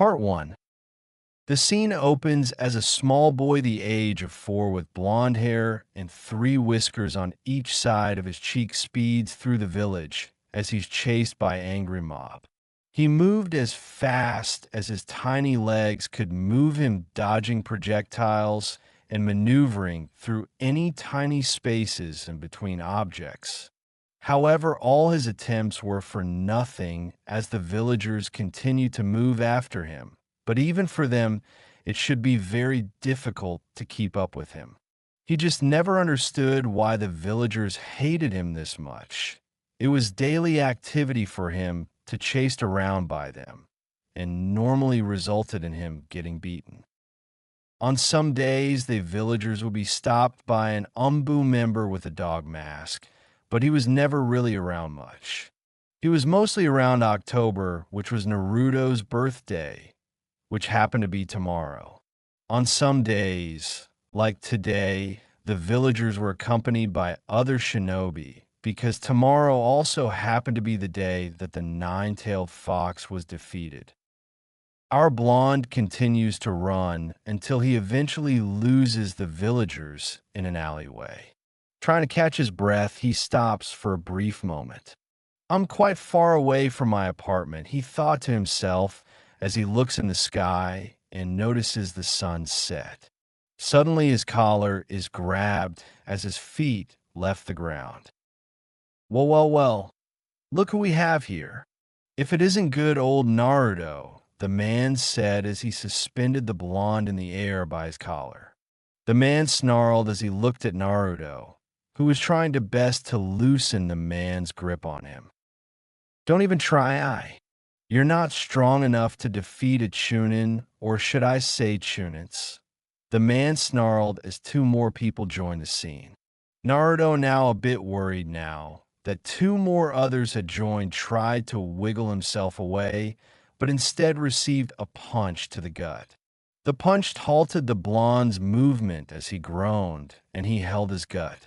Part 1. The scene opens as a small boy the age of 4 with blonde hair and 3 whiskers on each side of his cheek speeds through the village as he's chased by angry mob. He moved as fast as his tiny legs could move him, dodging projectiles and maneuvering through any tiny spaces in between objects. However, all his attempts were for nothing as the villagers continued to move after him. But even for them, it should be very difficult to keep up with him. He just never understood why the villagers hated him this much. It was daily activity for him to chased around by them, and normally resulted in him getting beaten. On some days, the villagers would be stopped by an Anbu member with a dog mask, but he was never really around much. He was mostly around October, which was Naruto's birthday, which happened to be tomorrow. On some days, like today, the villagers were accompanied by other shinobi, because tomorrow also happened to be the day that the nine-tailed fox was defeated. Our blonde continues to run until he eventually loses the villagers in an alleyway. Trying to catch his breath, he stops for a brief moment. "I'm quite far away from my apartment," he thought to himself as he looks in the sky and notices the sun set. Suddenly his collar is grabbed as his feet left the ground. Well, look who we have here. If it isn't good old Naruto," the man said as he suspended the blonde in the air by his collar. The man snarled as he looked at Naruto, who was trying to best to loosen the man's grip on him. "Don't even try. You're not strong enough to defeat a Chunin, or should I say Chunins," the man snarled as 2 more people joined the scene. Naruto, now a bit worried now that 2 more others had joined, tried to wiggle himself away, but instead received a punch to the gut. The punch halted the blonde's movement as he groaned, and he held his gut.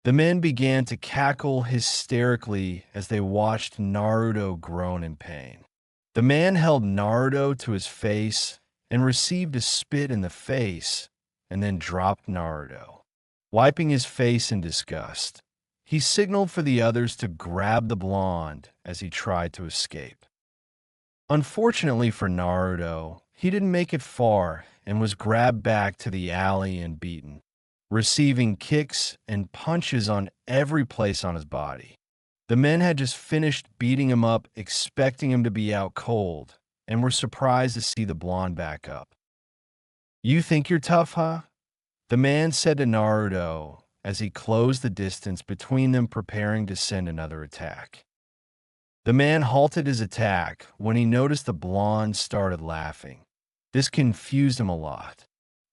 The men began to cackle hysterically as they watched Naruto groan in pain. The man held Naruto to his face and received a spit in the face, and then dropped Naruto. Wiping his face in disgust, he signaled for the others to grab the blonde as he tried to escape. Unfortunately for Naruto, he didn't make it far and was grabbed back to the alley and beaten, receiving kicks and punches on every place on his body. The men had just finished beating him up, expecting him to be out cold, and were surprised to see the blonde back up. "You think you're tough, huh?" the man said to Naruto as he closed the distance between them, preparing to send another attack. The man halted his attack when he noticed the blonde started laughing. This confused him a lot.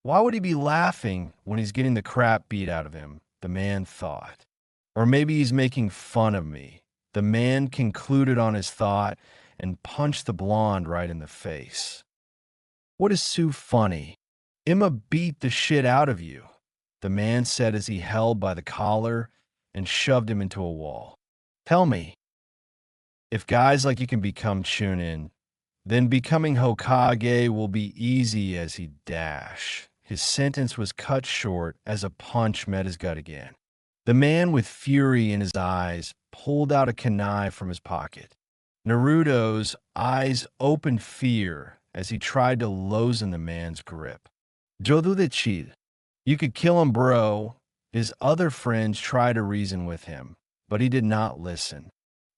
Why would he be laughing when he's getting the crap beat out of him, the man thought. Or maybe he's making fun of me, the man concluded on his thought and punched the blonde right in the face. "What is so funny? I'ma beat the shit out of you," the man said as he held by the collar and shoved him into a wall. "Tell me, if guys like you can become Chunin, then becoming Hokage will be easy," as he dash. His sentence was cut short as a punch met his gut again. The man, with fury in his eyes, pulled out a kunai from his pocket. Naruto's eyes opened fear as he tried to loosen the man's grip. "Jodu de Chid. You could kill him, bro." His other friends tried to reason with him, but he did not listen.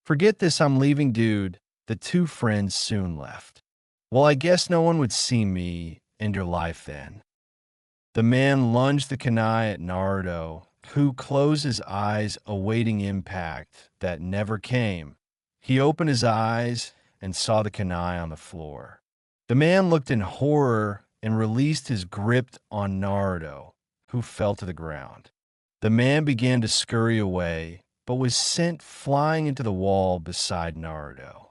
"Forget this, I'm leaving, dude." The 2 friends soon left. "Well, I guess no one would see me end your life then." The man lunged the kunai at Naruto, who closed his eyes, awaiting impact that never came. He opened his eyes and saw the kunai on the floor. The man looked in horror and released his grip on Naruto, who fell to the ground. The man began to scurry away, but was sent flying into the wall beside Naruto.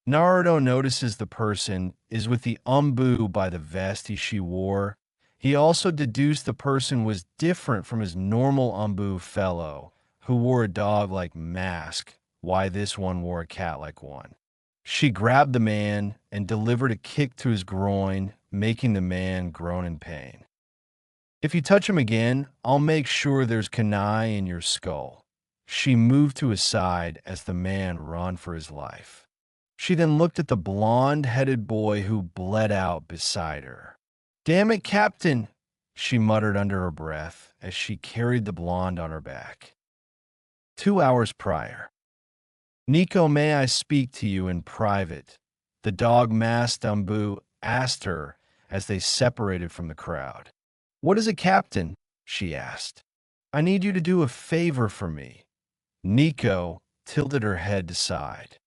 Naruto notices the person is with the Anbu by the vest she wore. He also deduced the person was different from his normal Anbu fellow, who wore a dog-like mask, why this one wore a cat-like one. She grabbed the man and delivered a kick to his groin, making the man groan in pain. If you touch him again, I'll make sure there's kunai in your skull. She moved to his side as the man ran for his life. She then looked at the blonde-headed boy who bled out beside her. Damn it, Captain, she muttered under her breath as she carried the blonde on her back. 2 hours prior. Nico, may I speak to you in private? The dog-masked Anbu asked her as they separated from the crowd. What is it, Captain? She asked. I need you to do a favor for me. Nico tilted her head to side.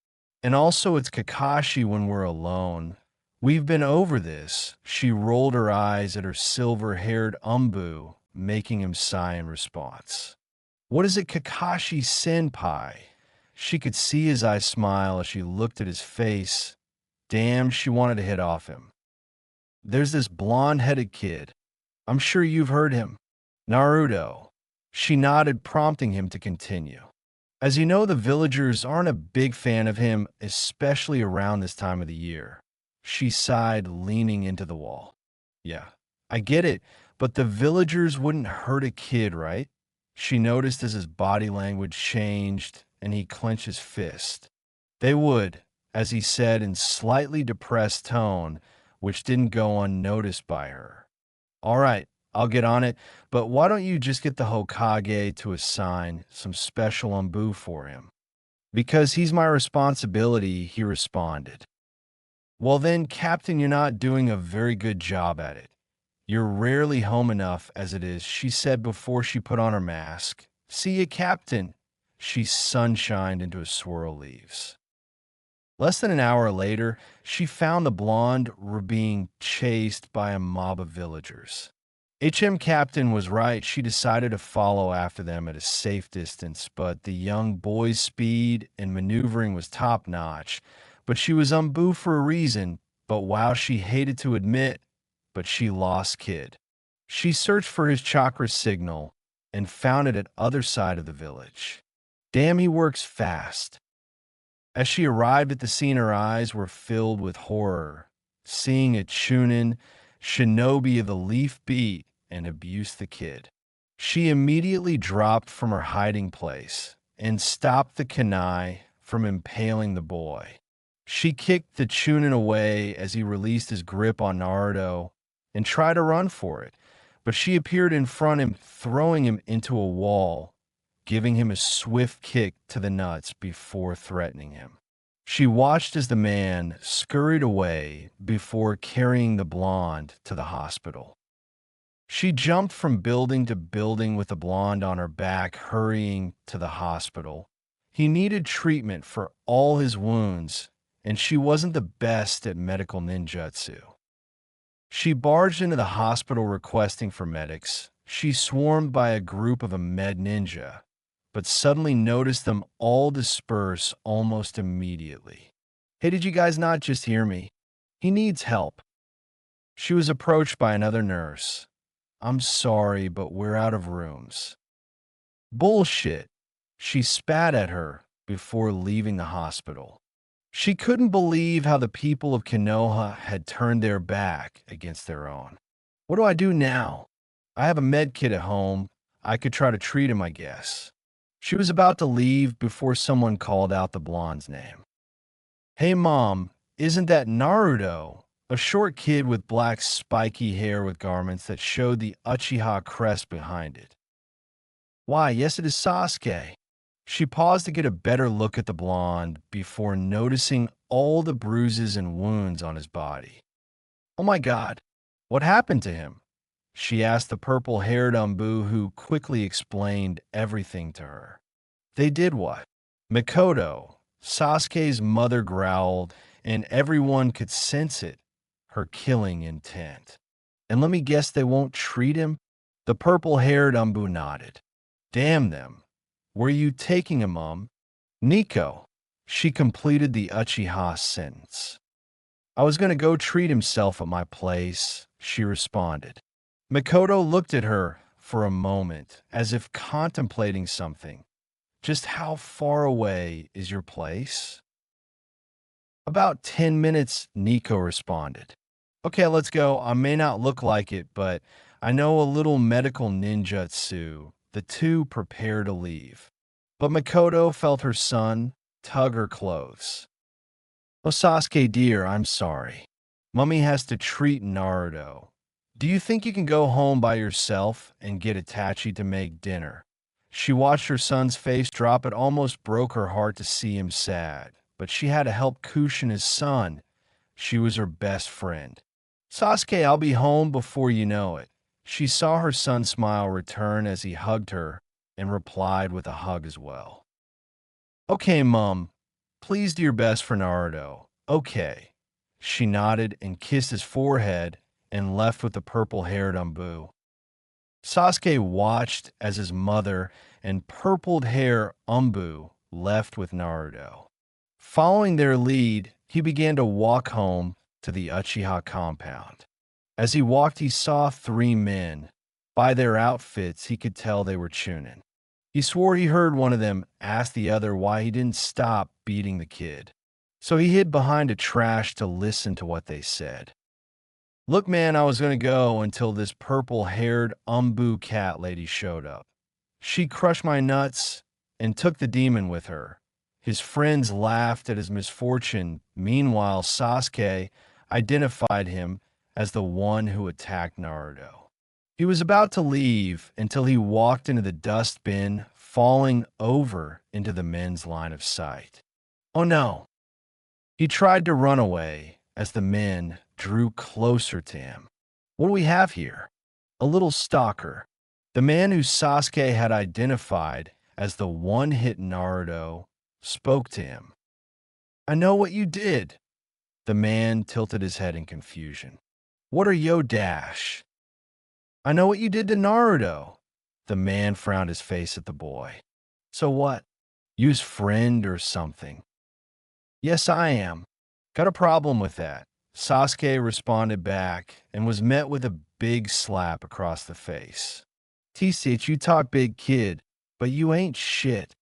And also it's Kakashi when we're alone. We've been over this. She rolled her eyes at her silver-haired Anbu, making him sigh in response. What is it, Kakashi senpai? She could see his eyes smile as she looked at his face. Damn, she wanted to hit off him. There's this blonde-headed kid. I'm sure you've heard him. Naruto. She nodded, prompting him to continue. As you know, the villagers aren't a big fan of him, especially around this time of the year. She sighed, leaning into the wall. Yeah, I get it, but the villagers wouldn't hurt a kid, right? She noticed as his body language changed and he clenched his fist. They would, as he said in slightly depressed tone, which didn't go unnoticed by her. All right, I'll get on it, but why don't you just get the Hokage to assign some special Anbu for him? Because he's my responsibility, he responded. Well then, Captain, you're not doing a very good job at it. You're rarely home enough as it is, she said before she put on her mask. See ya, Captain. She sunshined into a swirl of leaves. Less than an hour later, she found the blonde were being chased by a mob of villagers. HM Captain was right. She decided to follow after them at a safe distance, but the young boy's speed and maneuvering was top-notch. But she was Anbu for a reason, but wow, she hated to admit, but she lost Kid. She searched for his chakra signal and found it at other side of the village. Damn, he works fast. As she arrived at the scene, her eyes were filled with horror, seeing a Chunin, shinobi of the leaf beat, and abuse the kid. She immediately dropped from her hiding place and stopped the kunai from impaling the boy. She kicked the Chunin away as he released his grip on Naruto and tried to run for it, but she appeared in front of him, throwing him into a wall, giving him a swift kick to the nuts before threatening him. She watched as the man scurried away before carrying the blonde to the hospital. She jumped from building to building with the blonde on her back, hurrying to the hospital. He needed treatment for all his wounds, and she wasn't the best at medical ninjutsu. She barged into the hospital requesting for medics. She swarmed by a group of a med ninja, but suddenly noticed them all disperse almost immediately. Hey, did you guys not just hear me? He needs help. She was approached by another nurse. I'm sorry, but we're out of rooms. Bullshit. She spat at her before leaving the hospital. She couldn't believe how the people of Konoha had turned their back against their own. What do I do now? I have a med kit at home. I could try to treat him, I guess. She was about to leave before someone called out the blonde's name. Hey, Mom, isn't that Naruto? A short kid with black spiky hair with garments that showed the Uchiha crest behind it. Why, yes, it is Sasuke. She paused to get a better look at the blonde before noticing all the bruises and wounds on his body. Oh my God, what happened to him? She asked the purple-haired Anbu, who quickly explained everything to her. They did what? Mikoto, Sasuke's mother, growled, and everyone could sense it, her killing intent. And let me guess, they won't treat him? The purple-haired Anbu nodded. Damn them. Were you taking him, Mom? Nico. She completed the Uchiha sentence. I was going to go treat himself at my place, she responded. Mikoto looked at her for a moment, as if contemplating something. Just how far away is your place? About 10 minutes, Nico responded. Okay, let's go. I may not look like it, but I know a little medical ninjutsu. The two prepare to leave. But Makoto felt her son tug her clothes. Oh, Sasuke dear, I'm sorry. Mummy has to treat Naruto. Do you think you can go home by yourself and get Itachi to make dinner? She watched her son's face drop. It almost broke her heart to see him sad, but she had to help cushion his son. She was her best friend. Sasuke, I'll be home before you know it. She saw her son's smile return as he hugged her and replied with a hug as well. Okay, Mum. Please do your best for Naruto. Okay. She nodded and kissed his forehead and left with the purple-haired Anbu. Sasuke watched as his mother and purpled hair Anbu left with Naruto. Following their lead, he began to walk home to the Uchiha compound. As he walked, he saw three men. By their outfits, he could tell they were Chunin. He swore he heard one of them ask the other why he didn't stop beating the kid. So he hid behind a trash to listen to what they said. Look, man, I was going to go until this purple-haired Anbu cat lady showed up. She crushed my nuts and took the demon with her. His friends laughed at his misfortune. Meanwhile, Sasuke identified him as the one who attacked Naruto. He was about to leave until he walked into the dustbin, falling over into the men's line of sight. Oh no! He tried to run away as the men drew closer to him. What do we have here? A little stalker. The man who Sasuke had identified as the one-hit Naruto spoke to him. I know what you did. The man tilted his head in confusion. What are yo dash? I know what you did to Naruto. The man frowned his face at the boy. So what? You his friend or something? Yes, I am. Got a problem with that. Sasuke responded back and was met with a big slap across the face. T-Sit, you talk big kid, but you ain't shit.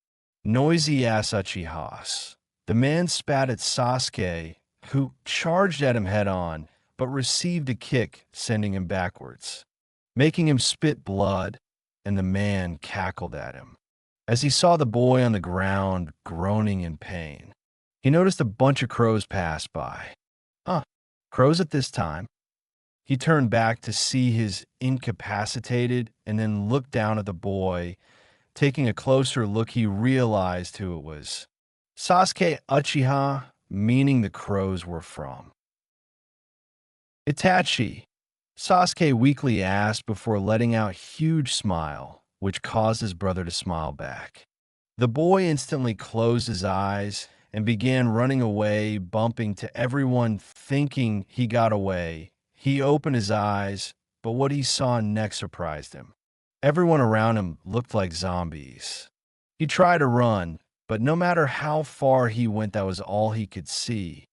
Noisy ass Uchihas. The man spat at Sasuke, who charged at him head on, but received a kick, sending him backwards, making him spit blood, and the man cackled at him. As he saw the boy on the ground, groaning in pain, he noticed a bunch of crows pass by. Huh, crows at this time. He turned back to see his incapacitated and then looked down at the boy. Taking a closer look, he realized who it was. Sasuke Uchiha, meaning the crows were from. Itachi, Sasuke weakly asked before letting out a huge smile, which caused his brother to smile back. The boy instantly closed his eyes and began running away, bumping to everyone thinking he got away. He opened his eyes, but what he saw next surprised him. Everyone around him looked like zombies. He tried to run, but no matter how far he went, that was all he could see.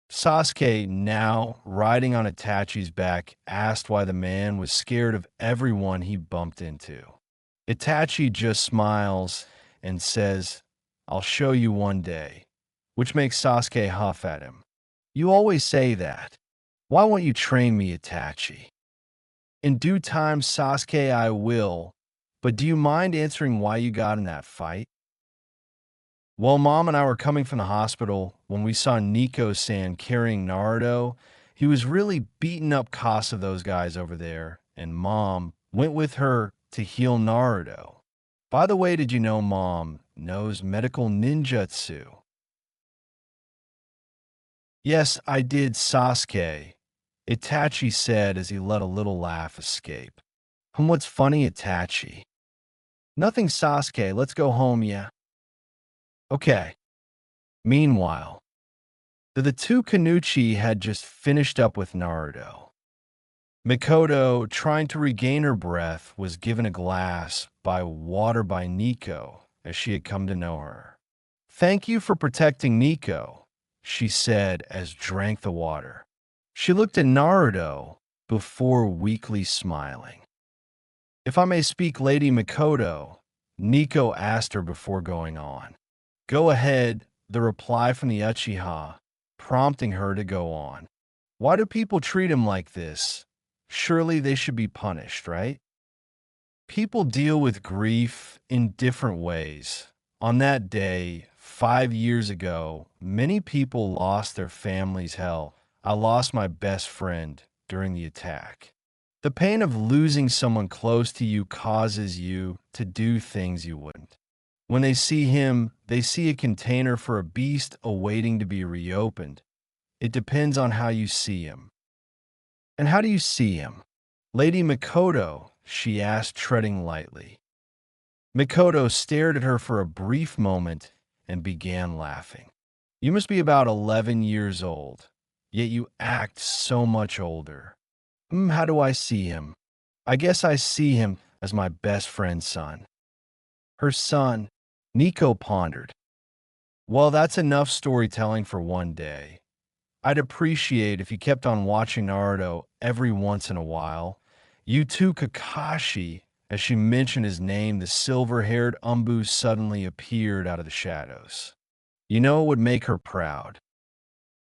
Sasuke, now riding on Itachi's back, asked why the man was scared of everyone he bumped into. Itachi just smiles and says, I'll show you one day, which makes Sasuke huff at him. You always say that. Why won't you train me, Itachi? In due time, Sasuke, I will, but do you mind answering why you got in that fight? Well, Mom and I were coming from the hospital when we saw Nico-san carrying Naruto. He was really beating up Casa, those guys over there, and Mom went with her to heal Naruto. By the way, did you know Mom knows medical ninjutsu? Yes, I did, Sasuke, Itachi said as he let a little laugh escape. And what's funny, Itachi? Nothing, Sasuke. Let's go home, yeah? Okay. Meanwhile, the two Kanuchi had just finished up with Naruto. Mikoto, trying to regain her breath, was given a glass by water by Nico, as she had come to know her. Thank you for protecting Nico, she said as drank the water. She looked at Naruto before weakly smiling. If I may speak, Lady Mikoto, Nico asked her before going on. Go ahead, the reply from the Uchiha, prompting her to go on. Why do people treat him like this? Surely they should be punished, right? People deal with grief in different ways. On that day, 5 years ago, many people lost their family's hell. I lost my best friend during the attack. The pain of losing someone close to you causes you to do things you wouldn't. When they see him, they see a container for a beast awaiting to be reopened. It depends on how you see him. And how do you see him? Lady Mikoto, she asked, treading lightly. Mikoto stared at her for a brief moment and began laughing. You must be about 11 years old, yet you act so much older. How do I see him? I guess I see him as my best friend's son. Her son, Nico pondered. Well, that's enough storytelling for one day. I'd appreciate if you kept on watching Naruto every once in a while. You too, Kakashi. As she mentioned his name, the silver-haired Anbu suddenly appeared out of the shadows. You know it would make her proud.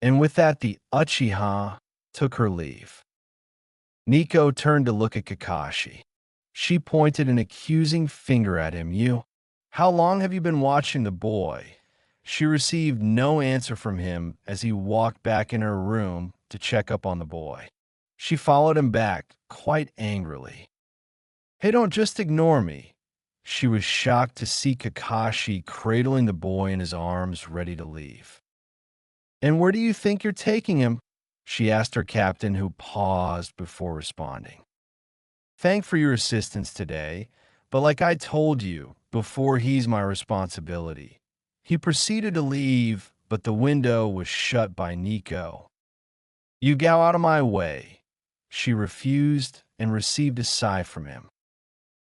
And with that, the Uchiha took her leave. Nico turned to look at Kakashi. She pointed an accusing finger at him. You, how long have you been watching the boy? She received no answer from him as he walked back in her room to check up on the boy. She followed him back, quite angrily. Hey, don't just ignore me. She was shocked to see Kakashi cradling the boy in his arms, ready to leave. And where do you think you're taking him? She asked her captain, who paused before responding. Thanks for your assistance today, but like I told you, before he's my responsibility. He proceeded to leave, but the window was shut by Nico. You go out of my way. She refused and received a sigh from him.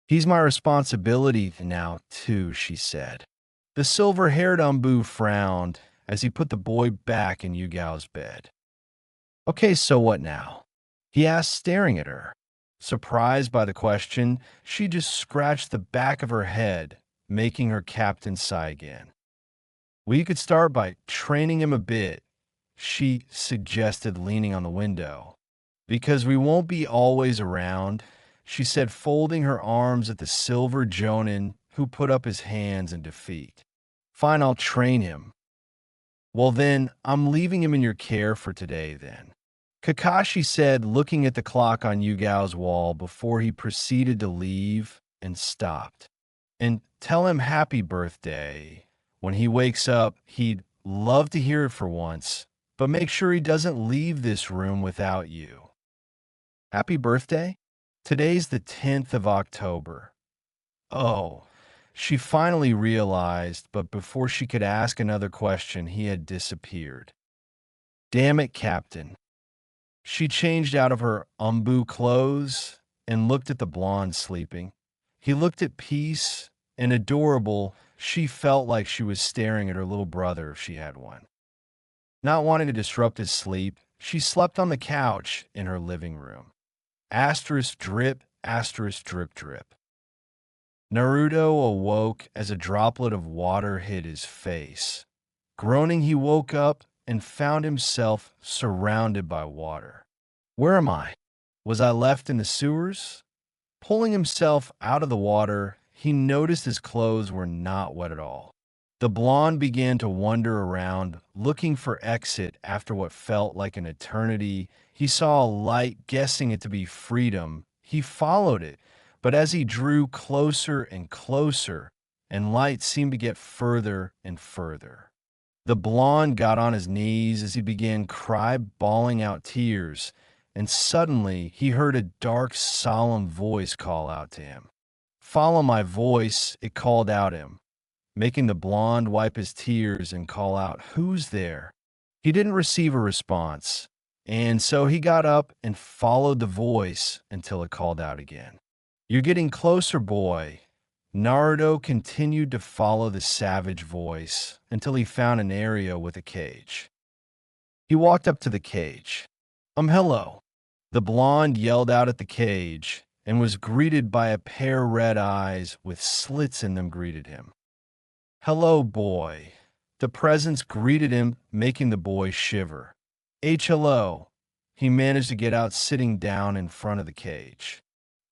He's my responsibility now, too, she said. The silver-haired Anbu frowned as he put the boy back in Yugao's bed. Okay, so what now? He asked, staring at her. Surprised by the question, she just scratched the back of her head, making her captain sigh again. Well, you could start by training him a bit, she suggested, leaning on the window. Because we won't be always around, she said, folding her arms at the silver jonin who put up his hands in defeat. Fine, I'll train him. Well then, I'm leaving him in your care for today then. Kakashi said, looking at the clock on Yugao's wall before he proceeded to leave and stopped. And tell him happy birthday. When he wakes up, he'd love to hear it for once, but make sure he doesn't leave this room without you. Happy birthday? Today's the 10th of October. Oh, she finally realized, but before she could ask another question, he had disappeared. Damn it, Captain. She changed out of her Anbu clothes and looked at the blonde sleeping. He looked at peace and adorable. She felt like she was staring at her little brother if she had one. Not wanting to disrupt his sleep, she slept on the couch in her living room. Asterisk drip, asterisk drip drip. Naruto awoke as a droplet of water hit his face. Groaning, he woke up and found himself surrounded by water. Where am I? Was I left in the sewers? Pulling himself out of the water, he noticed his clothes were not wet at all. The blonde began to wander around, looking for exit after what felt like an eternity. He saw a light, guessing it to be freedom. He followed it, but as he drew closer and closer, and light seemed to get further and further. The blonde got on his knees as he began bawling out tears, and suddenly he heard a dark, solemn voice call out to him. Follow my voice, it called out him, making the blonde wipe his tears and call out, who's there? He didn't receive a response, and so he got up and followed the voice until it called out again. You're getting closer, boy. Naruto continued to follow the savage voice until he found an area with a cage. He walked up to the cage. Hello. The blonde yelled out at the cage and was greeted by a pair of red eyes with slits in them greeted him. Hello, boy. The presence greeted him, making the boy shiver. Hello. He managed to get out sitting down in front of the cage.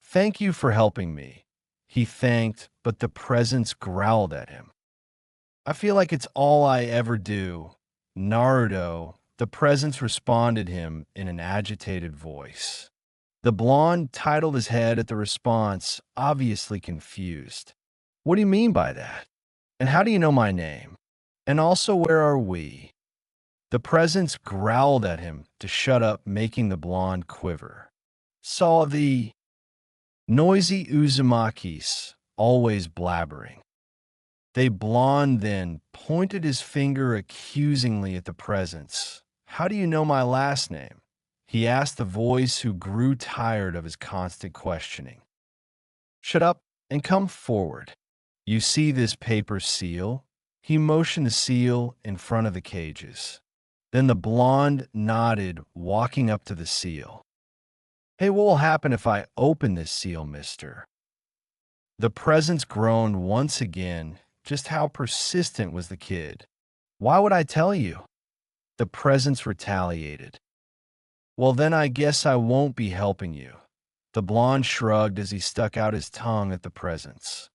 Thank you for helping me. He thanked, but the presence growled at him. I feel like it's all I ever do. Naruto, the presence responded him in an agitated voice. The blonde titled his head at the response, obviously confused. What do you mean by that? And how do you know my name? And also, where are we? The presence growled at him to shut up, making the blonde quiver. Saw the noisy Uzumakis, always blabbering. The blonde then pointed his finger accusingly at the presence. How do you know my last name? He asked the voice who grew tired of his constant questioning. Shut up and come forward. You see this paper seal? He motioned the seal in front of the cages. Then the blonde nodded, walking up to the seal. Hey, what will happen if I open this seal, mister? The presence groaned once again. Just how persistent was the kid? Why would I tell you? The presence retaliated. Well, then I guess I won't be helping you. The blonde shrugged as he stuck out his tongue at the presence.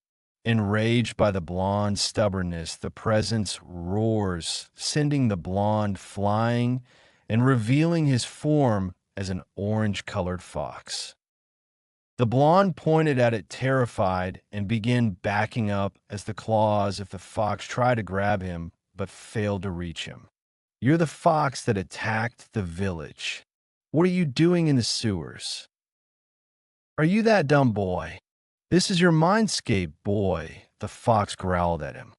Enraged by the blonde's stubbornness, the presence roars, sending the blonde flying and revealing his form as an orange-colored fox. The blonde pointed at it terrified and began backing up as the claws of the fox tried to grab him but failed to reach him. You're the fox that attacked the village. What are you doing in the sewers? Are you that dumb boy? This is your mindscape, boy, the fox growled at him.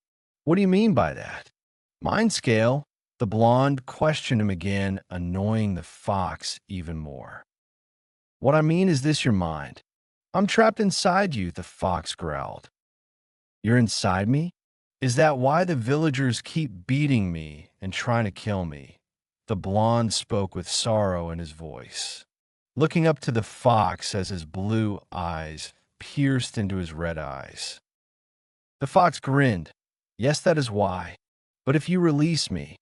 What do you mean by that? Mindscale? The blonde questioned him again, annoying the fox even more. What I mean is this your mind? I'm trapped inside you, the fox growled. You're inside me? Is that why the villagers keep beating me and trying to kill me? The blonde spoke with sorrow in his voice, looking up to the fox as his blue eyes pierced into his red eyes. The fox grinned. Yes, that is why. But if you release me,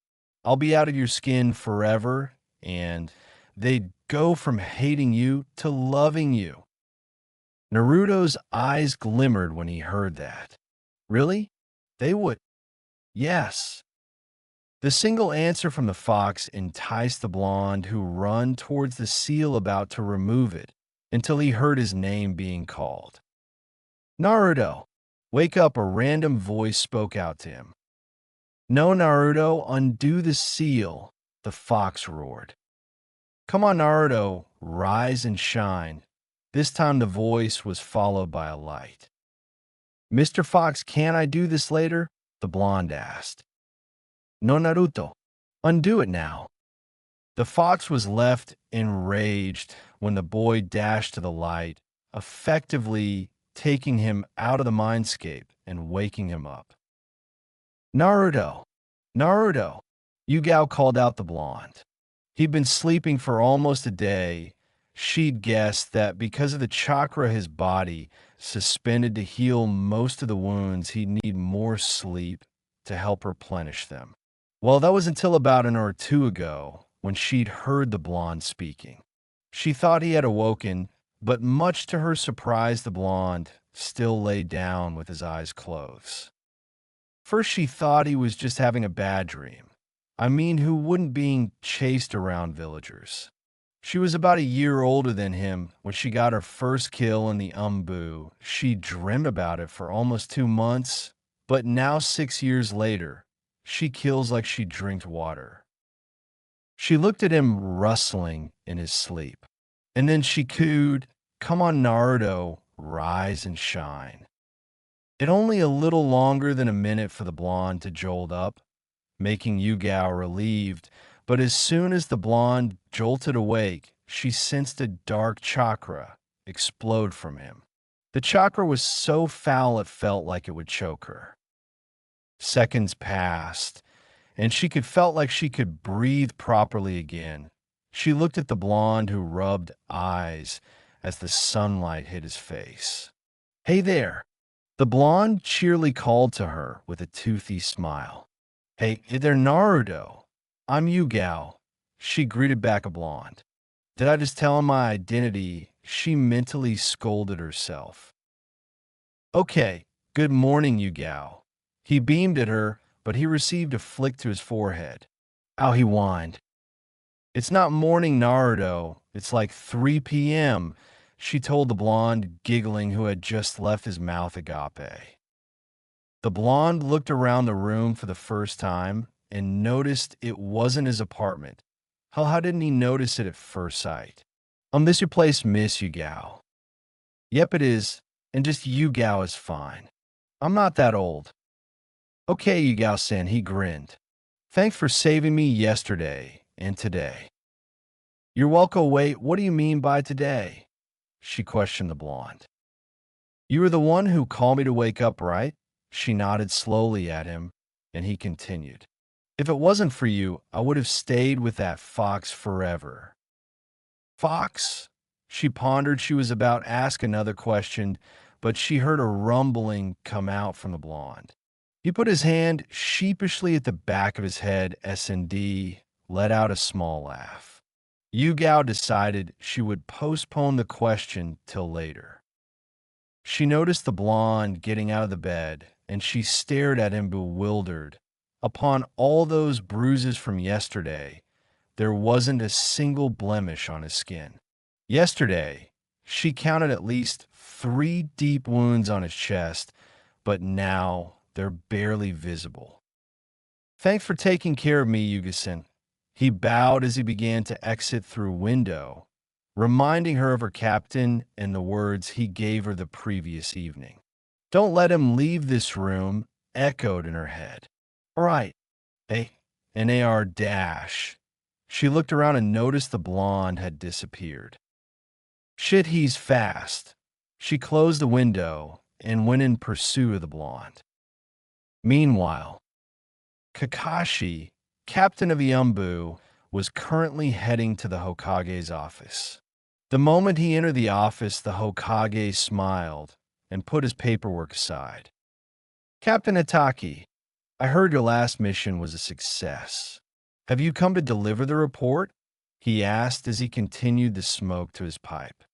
I'll be out of your skin forever, and they'd go from hating you to loving you. Naruto's eyes glimmered when he heard that. Really? They would? Yes. The single answer from the fox enticed the blonde, who ran towards the seal about to remove it, until he heard his name being called. Naruto! Wake up, a random voice spoke out to him. No, Naruto, undo the seal, the fox roared. Come on, Naruto, rise and shine. This time the voice was followed by a light. Mr. Fox, can I do this later? The blonde asked. No, Naruto, undo it now. The fox was left enraged when the boy dashed to the light, effectively taking him out of the mindscape and waking him up. Naruto, Naruto, Yugao called out the blonde. He'd been sleeping for almost a day. She'd guessed that because of the chakra his body suspended to heal most of the wounds, he'd need more sleep to help replenish them. Well, that was until about an hour or two ago when she'd heard the blonde speaking. She thought he had awoken, but much to her surprise, the blonde still lay down with his eyes closed. First, she thought he was just having a bad dream. I mean, who wouldn't being chased around villagers? She was about a year older than him when she got her first kill in the Anbu. She dreamed about it for almost 2 months, but now 6 years later, she kills like she drinks water. She looked at him rustling in his sleep, and then she cooed, "Come on, Naruto, rise and shine." It only a little longer than a minute for the blonde to jolt up, making Yugao relieved, but as soon as the blonde jolted awake, she sensed a dark chakra explode from him. The chakra was so foul it felt like it would choke her. Seconds passed, and she felt like she could breathe properly again. She looked at the blonde, who rubbed eyes as the sunlight hit his face. Hey there! The blonde cheerily called to her with a toothy smile. Hey there, Naruto. I'm Yugao. She greeted back a blonde. Did I just tell him my identity? She mentally scolded herself. Okay, good morning, Yugao. He beamed at her, but he received a flick to his forehead. Ow, he whined. It's not morning, Naruto. It's like 3 p.m., she told the blonde, giggling, who had just left his mouth agape. The blonde looked around the room for the first time and noticed it wasn't his apartment. Hell, how didn't he notice it at first sight? This your place, Miss Yugao. Yep, it is, and just Yugao is fine. I'm not that old. Okay, Yugao-san, he grinned. Thanks for saving me yesterday and today. You're welcome. Wait, what do you mean by today? She questioned the blonde. You were the one who called me to wake up, right? She nodded slowly at him, and he continued. If it wasn't for you, I would have stayed with that fox forever. Fox? She pondered. She was about to ask another question, but she heard a rumbling come out from the blonde. He put his hand sheepishly at the back of his head. S&D let out a small laugh. Yugao decided she would postpone the question till later. She noticed the blonde getting out of the bed, and she stared at him bewildered. Upon all those bruises from yesterday, there wasn't a single blemish on his skin. Yesterday, she counted at least 3 deep wounds on his chest, but now they're barely visible. Thanks for taking care of me, Yugasen. He bowed as he began to exit through a window, reminding her of her captain and the words he gave her the previous evening. Don't let him leave this room, echoed in her head. All right, an AR dash. She looked around and noticed the blonde had disappeared. Shit, he's fast. She closed the window and went in pursuit of the blonde. Meanwhile, Kakashi, captain of Anbu, was currently heading to the Hokage's office. The moment he entered the office, the Hokage smiled and put his paperwork aside. Captain Itaki, I heard your last mission was a success. Have you come to deliver the report? He asked as he continued to smoke to his pipe.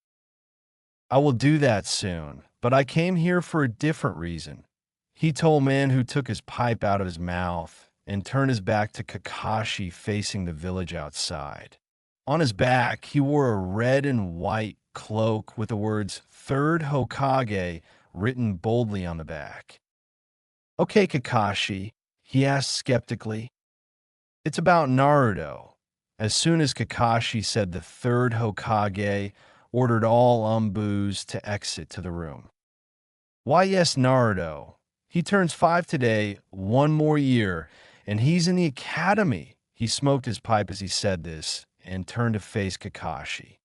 I will do that soon, but I came here for a different reason. He told man who took his pipe out of his mouth and turned his back to Kakashi facing the village outside. On his back, he wore a red and white cloak with the words Third Hokage written boldly on the back. Okay, Kakashi, he asked skeptically. It's about Naruto. As soon as Kakashi said the third Hokage ordered all Anbus to exit to the room. Why, yes, Naruto. He turns 5 today, 1 more year, and he's in the academy. He smoked his pipe as he said this and turned to face Kakashi.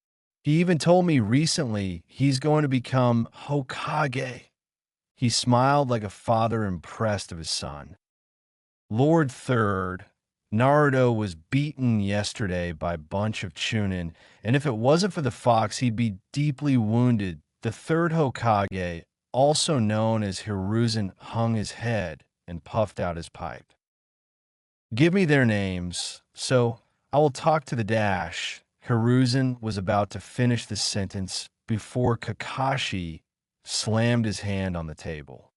He even told me recently he's going to become Hokage. He smiled like a father impressed of his son. Lord Third, Naruto was beaten yesterday by a bunch of Chunin, and if it wasn't for the fox, he'd be deeply wounded. The third Hokage, also known as Hiruzen, hung his head and puffed out his pipe. Give me their names, so I will talk to the dash. Hiruzen was about to finish the sentence before Kakashi slammed his hand on the table.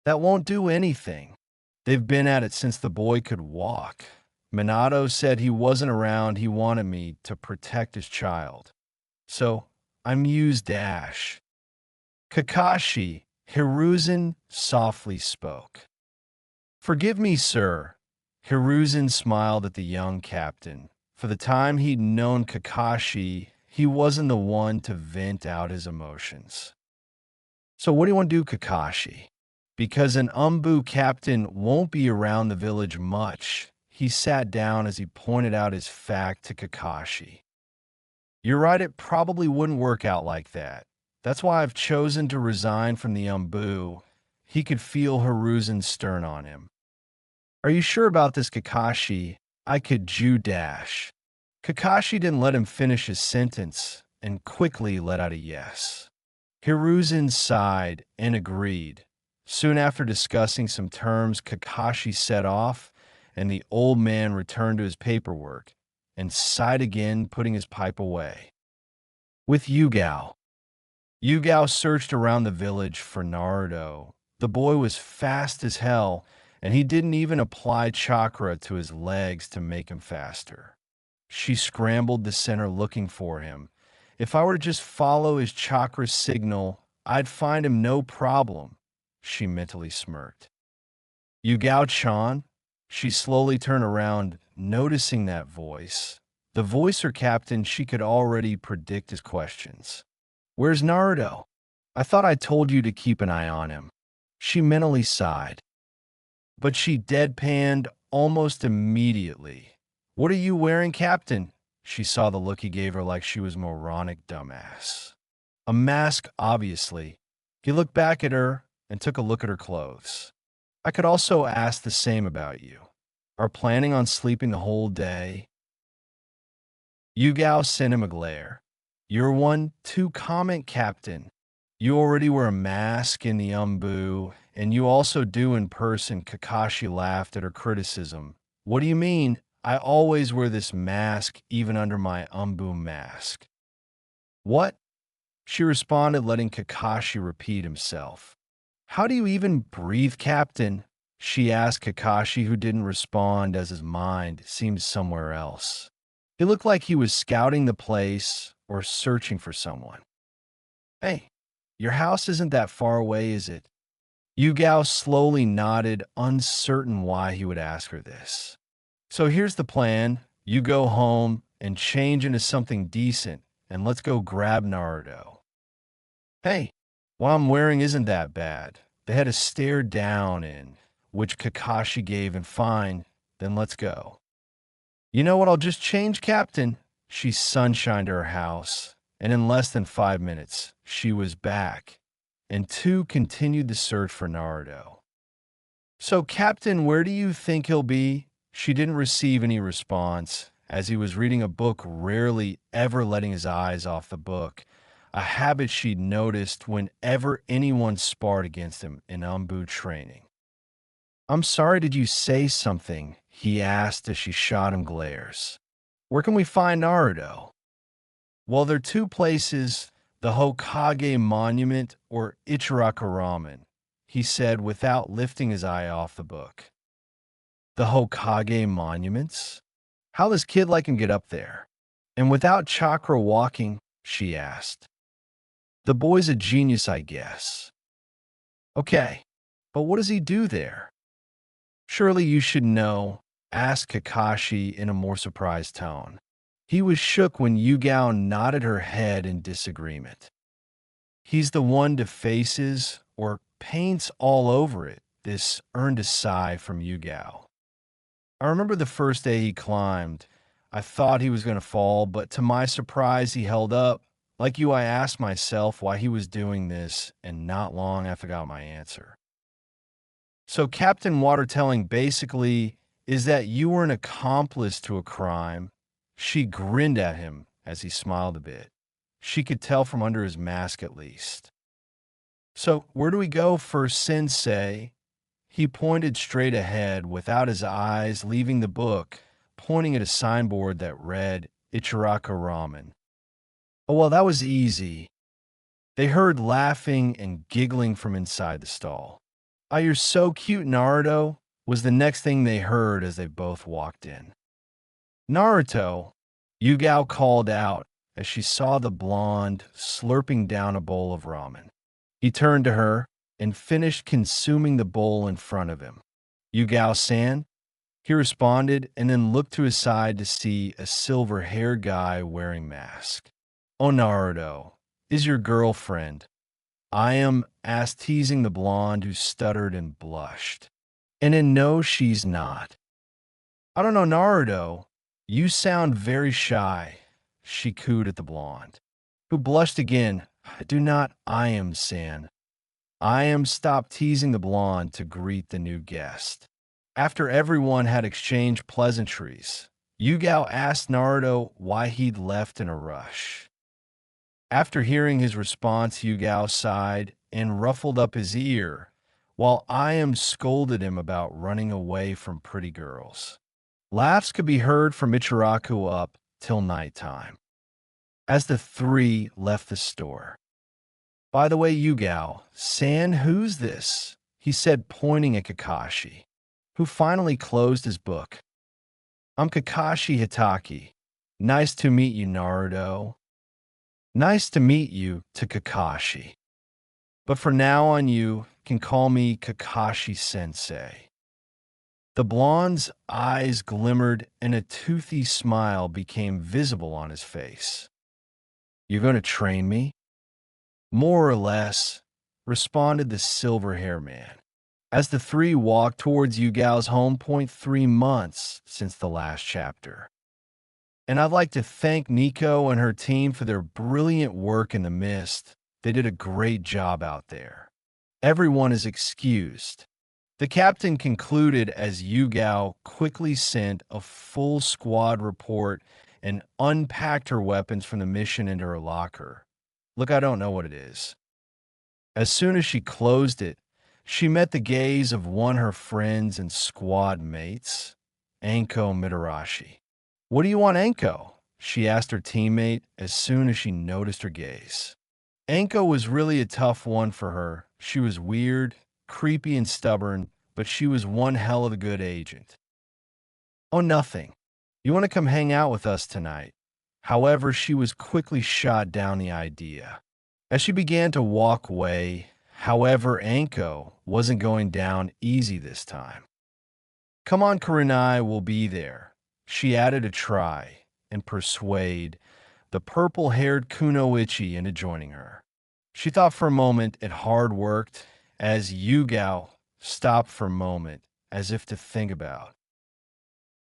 That won't do anything. They've been at it since the boy could walk. Minato said he wasn't around. He wanted me to protect his child. So I'm used dash. Kakashi, Hiruzen softly spoke. Forgive me, sir. Hiruzen smiled at the young captain. For the time he'd known Kakashi, he wasn't the one to vent out his emotions. So what do you want to do, Kakashi? Because an Anbu captain won't be around the village much, he sat down as he pointed out his fact to Kakashi. You're right, it probably wouldn't work out like that. That's why I've chosen to resign from the Anbu. He could feel Hiruzen stern on him. Are you sure about this, Kakashi? I could Jew-dash. Kakashi didn't let him finish his sentence and quickly let out a yes. Hiruzen sighed and agreed. Soon after discussing some terms, Kakashi set off and the old man returned to his paperwork and sighed again, putting his pipe away. With Yugao. Yugao searched around the village for Naruto. The boy was fast as hell, and he didn't even apply chakra to his legs to make him faster. She scrambled the center looking for him. If I were to just follow his chakra signal, I'd find him no problem, she mentally smirked. Yugao-chan? She slowly turned around, noticing that voice. The voice her captain, she could already predict his questions. Where's Naruto? I thought I told you to keep an eye on him. She mentally sighed. But she deadpanned almost immediately. What are you wearing, Captain? She saw the look he gave her like she was a moronic dumbass. A mask, obviously. He looked back at her and took a look at her clothes. I could also ask the same about you. Are planning on sleeping the whole day? Yugao sent him a glare. You're one to comment, Captain. You already wear a mask in the Anbu, and you also do in person. Kakashi laughed at her criticism. What do you mean? I always wear this mask even under my Anbu mask. What? She responded, letting Kakashi repeat himself. How do you even breathe, Captain? She asked Kakashi, who didn't respond as his mind seemed somewhere else. He looked like he was scouting the place or searching for someone. Hey, your house isn't that far away, is it? Yugao slowly nodded, uncertain why he would ask her this. So here's the plan. You go home and change into something decent, and let's go grab Naruto. Hey, what I'm wearing isn't that bad. They had a stare down in, which Kakashi gave, and fine, then let's go. You know what, I'll just change, Captain. She sunshined her house, and in less than 5 minutes, she was back, and two continued the search for Naruto. So, Captain, where do you think he'll be? She didn't receive any response, as he was reading a book, rarely ever letting his eyes off the book, a habit she'd noticed whenever anyone sparred against him in Anbu training. I'm sorry, did you say something? He asked as she shot him glares. Where can we find Naruto? Well, there are two places, the Hokage Monument or Ichiraka Ramen, he said without lifting his eye off the book. The Hokage Monuments? How does kid like him get up there? And without chakra walking, she asked. The boy's a genius, I guess. Okay, but what does he do there? Surely you should know, asked Kakashi in a more surprised tone. He was shook when Yugao nodded her head in disagreement. He's the one to faces or paints all over it, this earned a sigh from Yugao. I remember the first day he climbed. I thought he was going to fall, but to my surprise, he held up. Like you, I asked myself why he was doing this, and not long after I got my answer. So Captain Watertelling basically is that you were an accomplice to a crime. She grinned at him as he smiled a bit. She could tell from under his mask at least. So where do we go first, Sensei? He pointed straight ahead without his eyes leaving the book, pointing at a signboard that read Ichiraka Ramen. Oh, well, that was easy. They heard laughing and giggling from inside the stall. Oh, you're so cute, Naruto, was the next thing they heard as they both walked in. Naruto, Yugao called out as she saw the blonde slurping down a bowl of ramen. He turned to her and finished consuming the bowl in front of him. Yugao-san, he responded and then looked to his side to see a silver-haired guy wearing mask. Oh, Naruto, is your girlfriend? I am, asked, teasing the blonde who stuttered and blushed. And then no, she's not. I don't know, Naruto. You sound very shy, she cooed at the blonde, who blushed again. Do not, I am, San. I am stopped teasing the blonde to greet the new guest. After everyone had exchanged pleasantries, Yugao asked Naruto why he'd left in a rush. After hearing his response, Yugao sighed and ruffled up his ear. while Iam scolded him about running away from pretty girls. Laughs could be heard from Ichiraku up till nighttime, as the three left the store. "By the way, Yugao, San, who's this?" he said, pointing at Kakashi, who finally closed his book. "I'm Kakashi Hitaki. Nice to meet you, Naruto." "Nice to meet you," to Kakashi. "But for now on, you can call me Kakashi-sensei." The blonde's eyes glimmered and a toothy smile became visible on his face. "You're going to train me?" "More or less," responded the silver-hair man, as the three walked towards Yugao's home point 3 months since the last chapter. "And I'd like to thank Nico and her team for their brilliant work in the mist. They did a great job out there. Everyone is excused." The captain concluded as Yugao quickly sent a full squad report and unpacked her weapons from the mission into her locker. "Look, I don't know what it is." As soon as she closed it, she met the gaze of one of her friends and squad mates, Anko Mitarashi. "What do you want, Anko?" she asked her teammate as soon as she noticed her gaze. Anko was really a tough one for her. She was weird, creepy, and stubborn, but she was one hell of a good agent. "Oh, nothing. You want to come hang out with us tonight?" However, she was quickly shot down the idea. As she began to walk away, however, Anko wasn't going down easy this time. "Come on, Kurenai will be there." She added a try and persuade the purple-haired Kunoichi into joining her. She thought for a moment it hard worked, as Yugao stopped for a moment, as if to think about.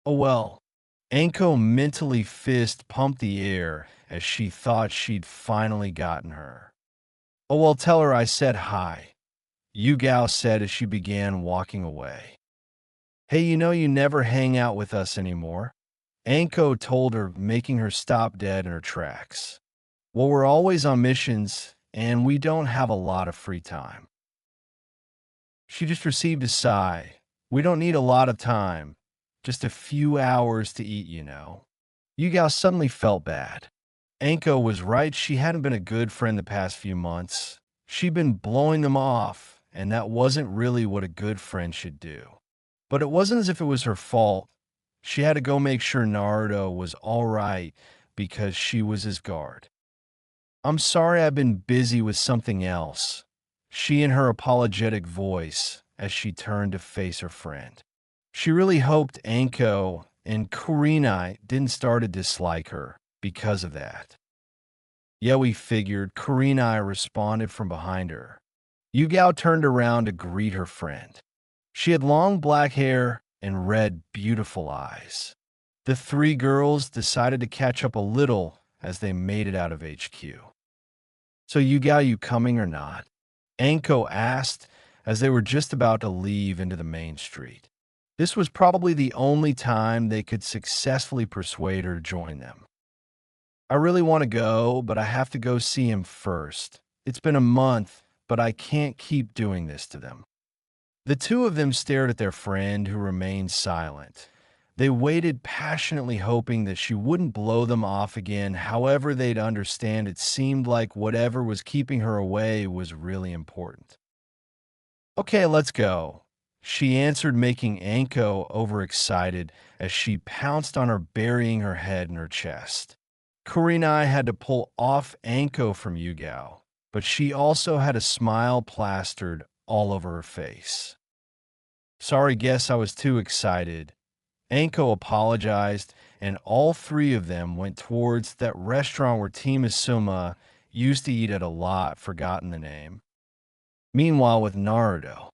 "Oh well." Anko mentally fist-pumped the air as she thought she'd finally gotten her. "Oh well, tell her I said hi," Yugao said as she began walking away. "Hey, you know you never hang out with us anymore," Anko told her, making her stop dead in her tracks. "Well, we're always on missions, and we don't have a lot of free time." She just received a sigh. "We don't need a lot of time. Just a few hours to eat, you know." Yugao suddenly felt bad. Anko was right. She hadn't been a good friend the past few months. She'd been blowing them off, and that wasn't really what a good friend should do. But it wasn't as if it was her fault. She had to go make sure Naruto was all right because she was his guard. "I'm sorry, I've been busy with something else," she in her apologetic voice as she turned to face her friend. She really hoped Anko and Kurenai didn't start to dislike her because of that. "Yeah, we figured," Kurenai responded from behind her. Yugao turned around to greet her friend. She had long black hair and red, beautiful eyes. The three girls decided to catch up a little as they made it out of HQ. "So Yugao, you coming or not?" Anko asked as they were just about to leave into the main street. This was probably the only time they could successfully persuade her to join them. "I really want to go, but I have to go see him first. It's been a month, but I can't keep doing this to them." The two of them stared at their friend, who remained silent. They waited passionately, hoping that she wouldn't blow them off again. However, they'd understand it seemed like whatever was keeping her away was really important. "Okay, let's go," she answered, making Anko overexcited as she pounced on her, burying her head in her chest. Kurenai had to pull off Anko from Yugao, but she also had a smile plastered all over her face. "Sorry, guess I was too excited." Anko apologized, and all three of them went towards that restaurant where Team Asuma used to eat at a lot, forgotten the name. Meanwhile, with Naruto,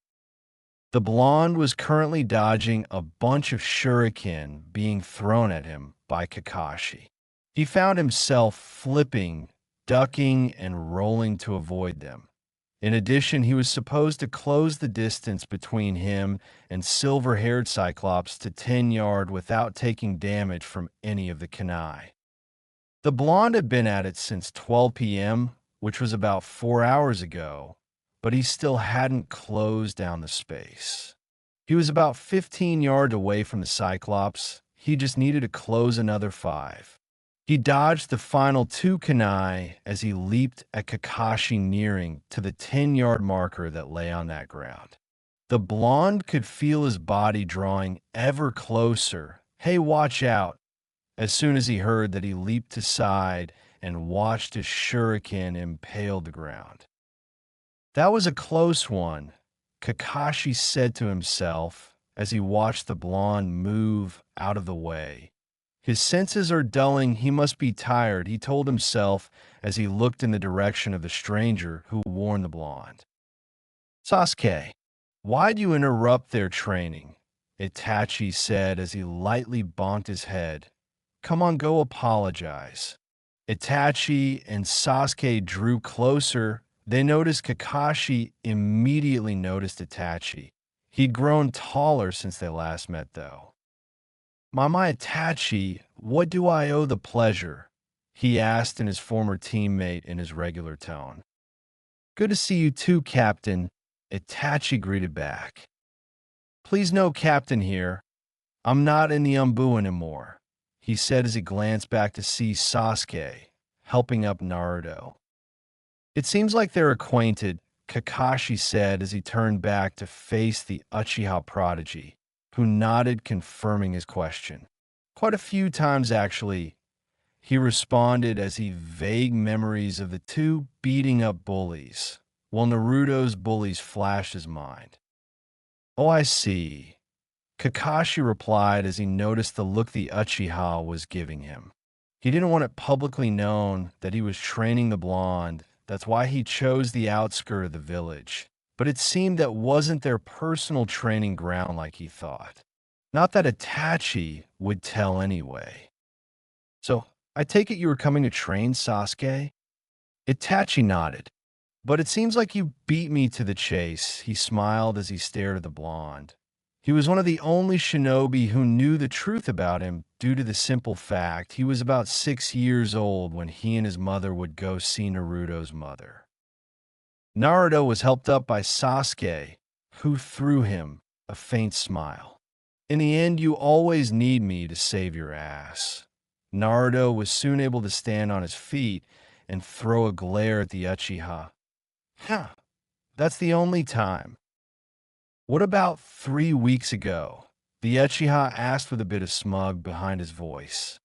the blonde was currently dodging a bunch of shuriken being thrown at him by Kakashi. He found himself flipping, ducking, and rolling to avoid them. In addition, he was supposed to close the distance between him and silver-haired Cyclops to 10 yards without taking damage from any of the Kanai. The blonde had been at it since 12 p.m., which was about 4 hours ago, but he still hadn't closed down the space. He was about 15 yards away from the Cyclops. He just needed to close another 5. He dodged the final 2 kunai as he leaped at Kakashi, nearing to the 10-yard marker that lay on that ground. The blonde could feel his body drawing ever closer. "Hey, watch out!" As soon as he heard that, he leaped aside and watched his shuriken impale the ground. "That was a close one," Kakashi said to himself as he watched the blonde move out of the way. "His senses are dulling. He must be tired," he told himself as he looked in the direction of the stranger who warned the blonde. "Sasuke, why'd you interrupt their training?" Itachi said as he lightly bonked his head. "Come on, go apologize." Itachi and Sasuke drew closer. They noticed Kakashi immediately noticed Itachi. He'd grown taller since they last met, though. "My Itachi, what do I owe the pleasure?" he asked in his former teammate in his regular tone. "Good to see you too, Captain," Itachi greeted back. "Please no Captain here. I'm not in the Anbu anymore," he said as he glanced back to see Sasuke helping up Naruto. "It seems like they're acquainted," Kakashi said as he turned back to face the Uchiha prodigy, who nodded, confirming his question. "Quite a few times, actually," he responded as he vague memories of the two beating up bullies, while Naruto's bullies flashed his mind. "Oh, I see," Kakashi replied as he noticed the look the Uchiha was giving him. He didn't want it publicly known that he was training the blonde. That's why he chose the outskirt of the village. But it seemed that wasn't their personal training ground like he thought. Not that Itachi would tell anyway. "So, I take it you were coming to train, Sasuke?" Itachi nodded. "But it seems like you beat me to the chase," he smiled as he stared at the blonde. He was one of the only shinobi who knew the truth about him due to the simple fact he was about 6 years old when he and his mother would go see Naruto's mother. Naruto was helped up by Sasuke, who threw him a faint smile. "In the end, you always need me to save your ass." Naruto was soon able to stand on his feet and throw a glare at the Uchiha. "Huh, that's the only time." "What about 3 weeks ago?" the Uchiha asked with a bit of smug behind his voice.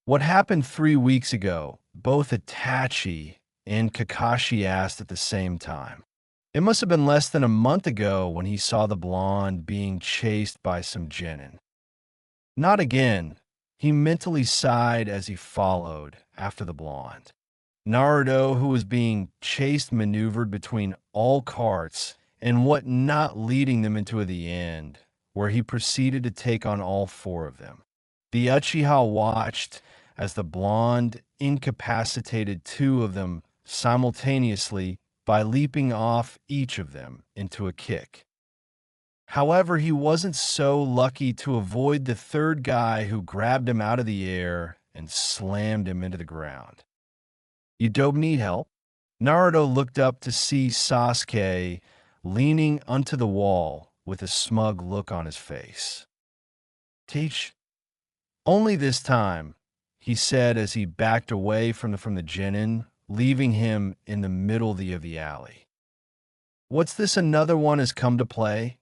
"What happened 3 weeks ago?" both Itachi and Kakashi asked at the same time. "It must have been less than a month ago when he saw the blonde being chased by some genin." "Not again." He mentally sighed as he followed after the blonde. Naruto, who was being chased, maneuvered between all carts and what not, leading them into the end, where he proceeded to take on all 4 of them. The Uchiha watched as the blonde incapacitated 2 of them simultaneously by leaping off each of them into a kick. However, he wasn't so lucky to avoid the 3rd guy, who grabbed him out of the air and slammed him into the ground. "You don't need help?" Naruto looked up to see Sasuke leaning onto the wall with a smug look on his face. "Teach only this time," he said as he backed away from the genin, leaving him in the middle of the alley. "What's this, another one has come to play?"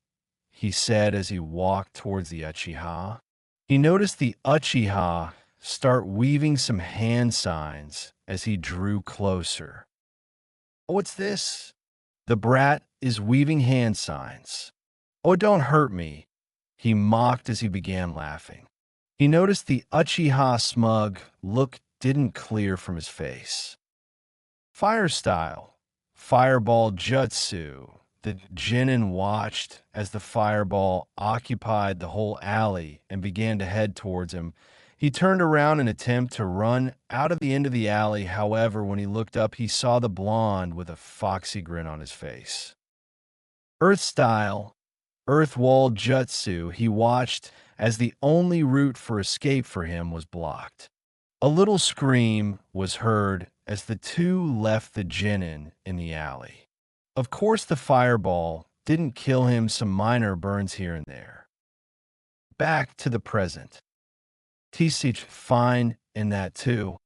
he said as he walked towards the Uchiha. He noticed the Uchiha start weaving some hand signs as he drew closer. "Oh, what's this?" "The brat is weaving hand signs." "Oh, don't hurt me," he mocked as he began laughing. He noticed the Uchiha smug look didn't clear from his face. "Fire style, fireball jutsu." The genin watched as the fireball occupied the whole alley and began to head towards him. He turned around in an attempt to run out of the end of the alley. However, when he looked up, he saw the blonde with a foxy grin on his face. "Earth style, earth wall jutsu." He watched as the only route for escape for him was blocked. A little scream was heard as the 2 left the genin in the alley. Of course, the fireball didn't kill him, some minor burns here and there. Back to the present. Teach fine in that too.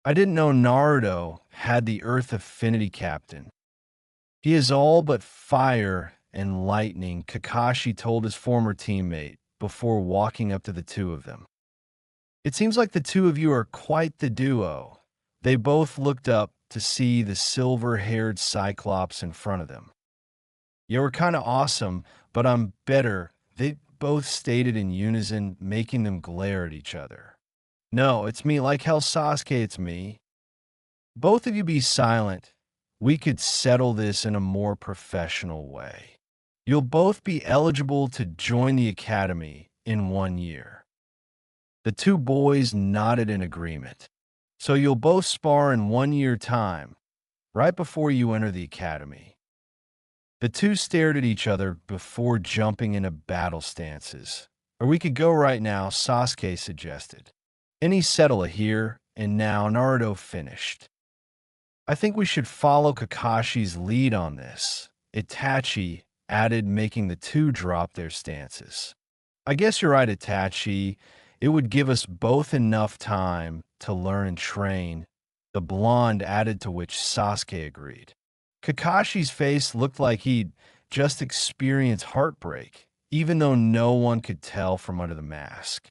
I didn't know Naruto had the Earth Affinity Captain. He is all but fire and lightning, Kakashi told his former teammate before walking up to the two of them. It seems like the two of you are quite the duo. They both looked up to see the silver-haired Cyclops in front of them. You were kind of awesome, but I'm better, they both stated in unison, making them glare at each other. No, it's me, like hell, Sasuke, it's me. Both of you be silent. We could settle this in a more professional way. You'll both be eligible to join the academy in 1 year. The two boys nodded in agreement. So you'll both spar in 1 year time, right before you enter the academy. The two stared at each other before jumping into battle stances. Or we could go right now, Sasuke suggested. Any settle a here and now. Naruto finished. I think we should follow Kakashi's lead on this, Itachi added, making the two drop their stances. I guess you're right, Itachi. It would give us both enough time to learn and train, the blonde added, to which Sasuke agreed. Kakashi's face looked like he'd just experienced heartbreak, even though no one could tell from under the mask.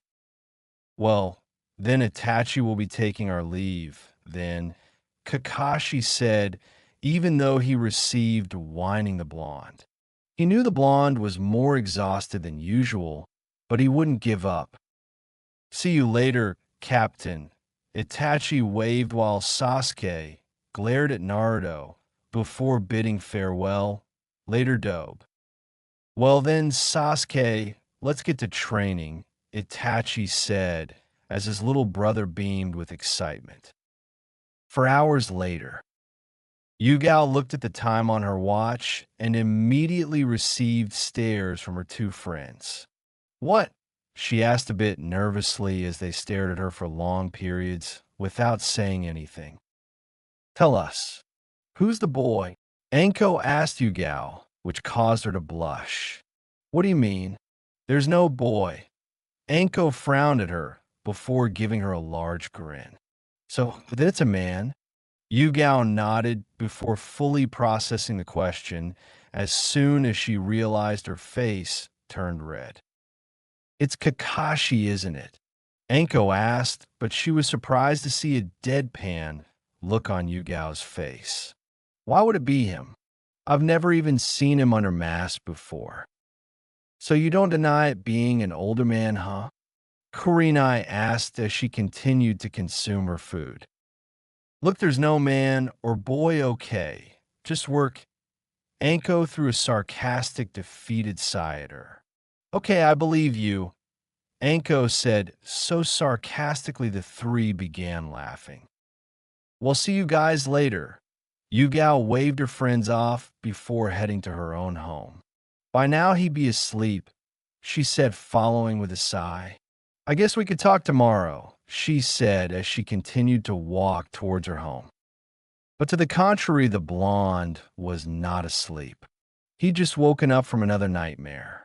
Well, then Itachi will be taking our leave, then, Kakashi said, even though he received whining the blonde. He knew the blonde was more exhausted than usual, but he wouldn't give up. See you later, Captain. Itachi waved while Sasuke glared at Naruto before bidding farewell. Later, Dobe. Well then, Sasuke, let's get to training, Itachi said as his little brother beamed with excitement. For hours later, Yugao looked at the time on her watch and immediately received stares from her two friends. What? She asked a bit nervously as they stared at her for long periods without saying anything. Tell us, who's the boy? Anko asked Yugao, which caused her to blush. What do you mean? There's no boy. Anko frowned at her before giving her a large grin. So, then it's a man? Yugao nodded before fully processing the question as soon as she realized her face turned red. It's Kakashi, isn't it? Anko asked, but she was surprised to see a deadpan look on Yugao's face. Why would it be him? I've never even seen him under mask before. So you don't deny it being an older man, huh? Kurenai asked as she continued to consume her food. Look, there's no man or boy, okay. Just work. Anko threw a sarcastic, defeated sigh at her. Okay, I believe you, Anko said so sarcastically the three began laughing. We'll see you guys later. Yugao waved her friends off before heading to her own home. By now he'd be asleep, she said, following with a sigh. I guess we could talk tomorrow, she said as she continued to walk towards her home. But to the contrary, the blonde was not asleep. He'd just woken up from another nightmare.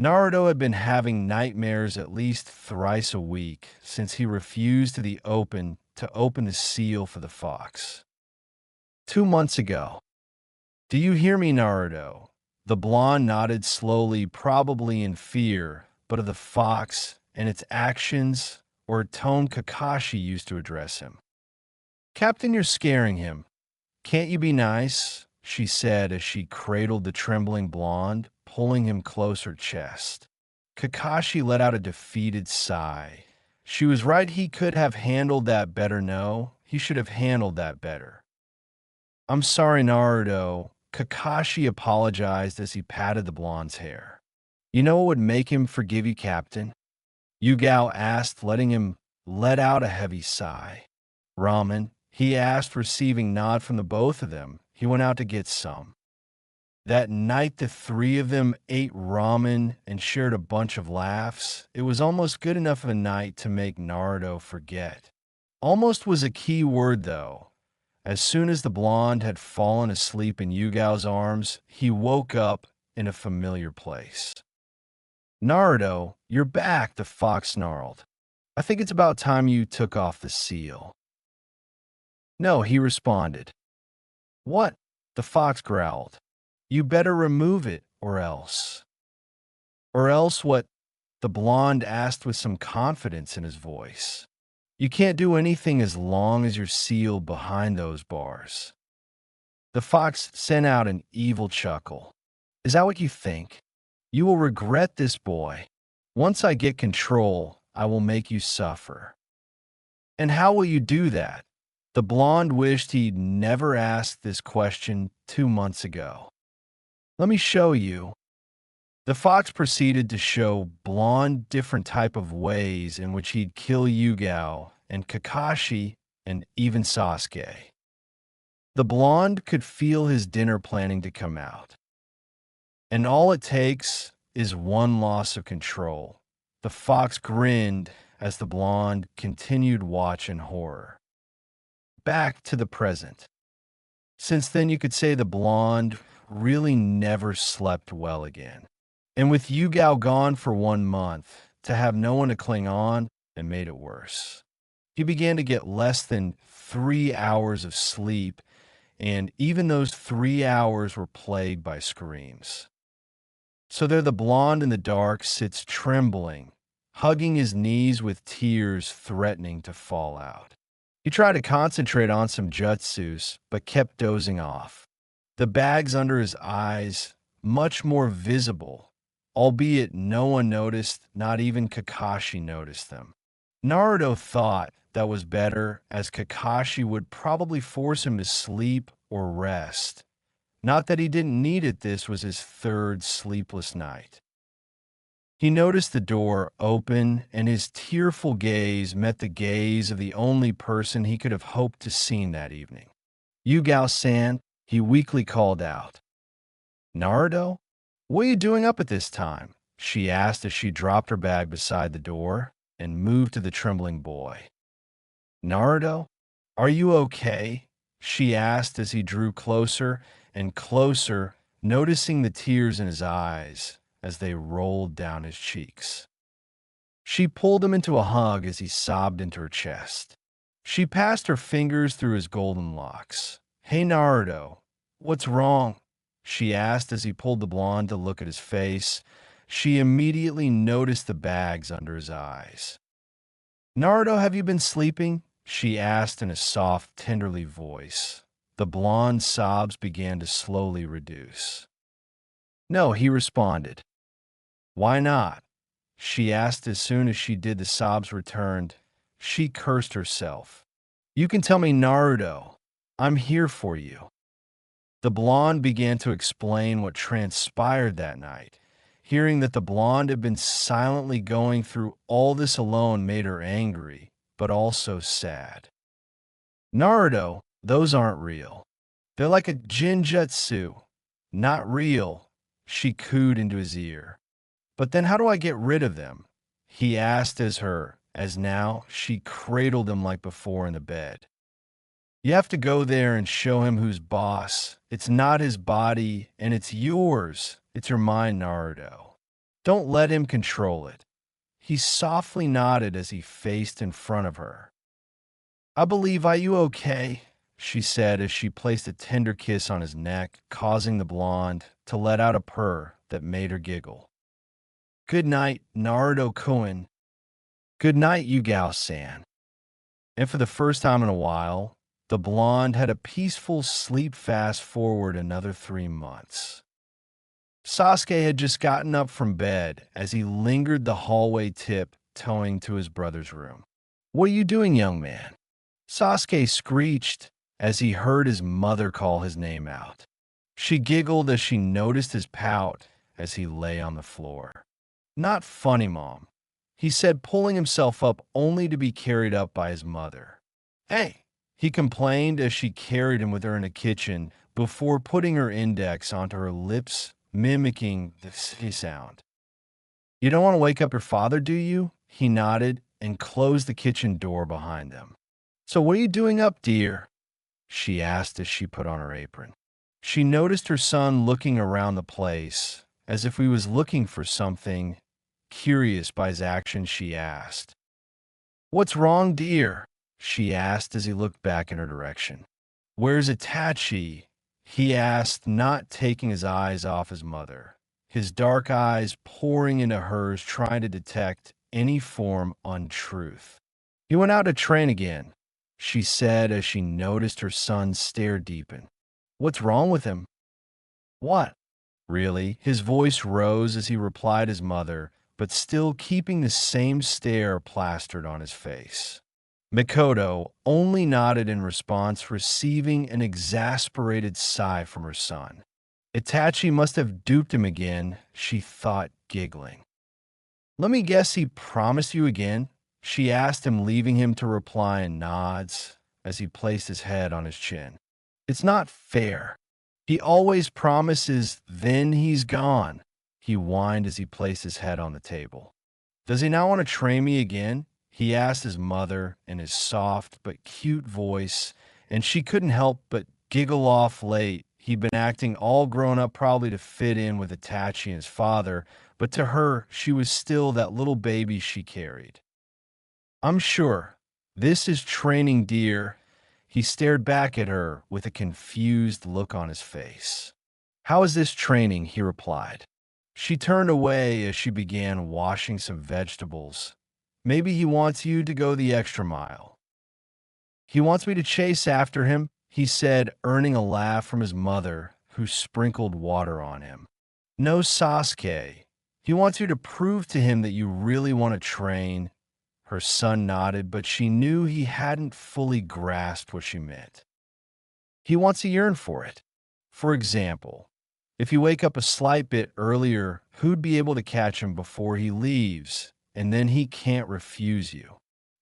Naruto had been having nightmares at least thrice a week since he refused to open the seal for the fox. 2 months ago. Do you hear me, Naruto? The blonde nodded slowly, probably in fear, but of the fox and its actions or a tone Kakashi used to address him. Captain, you're scaring him. Can't you be nice? She said as she cradled the trembling blonde, pulling him close her chest. Kakashi let out a defeated sigh. She was right, he could have handled that better. No, he should have handled that better. I'm sorry, Naruto. Kakashi apologized as he patted the blonde's hair. You know what would make him forgive you, Captain? Yugao asked, letting him let out a heavy sigh. Ramen, he asked, receiving nod from the both of them. He went out to get some. That night, the three of them ate ramen and shared a bunch of laughs. It was almost good enough of a night to make Naruto forget. Almost was a key word, though, As soon as the blonde had fallen asleep in Yugao's arms, he woke up in a familiar place. Naruto, you're back, the fox snarled. I think it's about time you took off the seal. No, he responded. What? The fox growled. You better remove it, or else. Or else what? The blonde asked with some confidence in his voice. You can't do anything as long as you're sealed behind those bars. The fox sent out an evil chuckle. Is that what you think? You will regret this, boy. Once I get control, I will make you suffer. And how will you do that? The blonde wished he'd never asked this question 2 months ago. Let me show you. The fox proceeded to show blonde different type of ways in which he'd kill Yugao and Kakashi and even Sasuke. The blonde could feel his dinner planning to come out. And all it takes is one loss of control. The fox grinned as the blonde continued watch in horror. Back to the present. Since then, you could say the blonde really never slept well again. And with Yugao gone for 1 month, to have no one to cling on, it made it worse. He began to get less than 3 hours of sleep, and even those 3 hours were plagued by screams. So there the blonde in the dark sits trembling, hugging his knees with tears threatening to fall out. He tried to concentrate on some jutsus, but kept dozing off. The bags under his eyes, much more visible, albeit no one noticed, not even Kakashi noticed them. Naruto thought that was better, as Kakashi would probably force him to sleep or rest. Not that he didn't need it, this was his third sleepless night. He noticed the door open, and his tearful gaze met the gaze of the only person he could have hoped to see that evening. Yugao-san, he weakly called out. Naruto? What are you doing up at this time? She asked as she dropped her bag beside the door and moved to the trembling boy. Naruto, are you okay? She asked as he drew closer and closer, noticing the tears in his eyes as they rolled down his cheeks. She pulled him into a hug as he sobbed into her chest. She passed her fingers through his golden locks. Hey, Naruto, what's wrong? She asked as he pulled the blonde to look at his face. She immediately noticed the bags under his eyes. Naruto, have you been sleeping? She asked in a soft, tenderly voice. The blonde's sobs began to slowly reduce. No, he responded. Why not? She asked as soon as she did the sobs returned. She cursed herself. You can tell me, Naruto. I'm here for you. The blonde began to explain what transpired that night. Hearing that the blonde had been silently going through all this alone made her angry, but also sad. Naruto, those aren't real. They're like a jinjutsu. Not real, she cooed into his ear. But then how do I get rid of them? He asked as now she cradled him like before in the bed. You have to go there and show him who's boss. It's not his body, and it's yours. It's your mind, Naruto. Don't let him control it. He softly nodded as he faced in front of her. I believe, are you okay? She said as she placed a tender kiss on his neck, causing the blonde to let out a purr that made her giggle. Good night, Naruto-kun. Good night, Yugao-san. And for the first time in a while, the blonde had a peaceful sleep. Fast forward another 3 months. Sasuke had just gotten up from bed as he lingered the hallway tiptoeing to his brother's room. What are you doing, young man? Sasuke screeched as he heard his mother call his name out. She giggled as she noticed his pout as he lay on the floor. Not funny, Mom, he said, pulling himself up only to be carried up by his mother. Hey, he complained as she carried him with her in the kitchen before putting her index onto her lips, mimicking the C sound. You don't want to wake up your father, do you? He nodded and closed the kitchen door behind them. So what are you doing up, dear? she asked as she put on her apron. She noticed her son looking around the place, as if he was looking for something. Curious by his actions, she asked, "What's wrong, dear?" she asked as he looked back in her direction. "Where's Itachi?" he asked, not taking his eyes off his mother, his dark eyes pouring into hers, trying to detect any form untruth. "He went out to train again," she said as she noticed her son's stare deepen. "What's wrong with him?" "What?" Really? His voice rose as he replied his mother, but still keeping the same stare plastered on his face. Mikoto only nodded in response, receiving an exasperated sigh from her son. Itachi must have duped him again, she thought, giggling. "Let me guess he promised you again?" she asked him, leaving him to reply in nods as he placed his head on his chin. "It's not fair. He always promises, then he's gone," he whined as he placed his head on the table. "Does he not want to train me again?" he asked his mother in his soft but cute voice, and she couldn't help but giggle off late. He'd been acting all grown up probably to fit in with Itachi and his father, but to her, she was still that little baby she carried. "I'm sure. This is training, dear." He stared back at her with a confused look on his face. "How is this training?" he replied. She turned away as she began washing some vegetables. "Maybe he wants you to go the extra mile." "He wants me to chase after him," he said, earning a laugh from his mother, who sprinkled water on him. "No, Sasuke. He wants you to prove to him that you really want to train." Her son nodded, but she knew he hadn't fully grasped what she meant. "He wants to yearn for it. For example, if you wake up a slight bit earlier, who'd be able to catch him before he leaves, and then he can't refuse you?"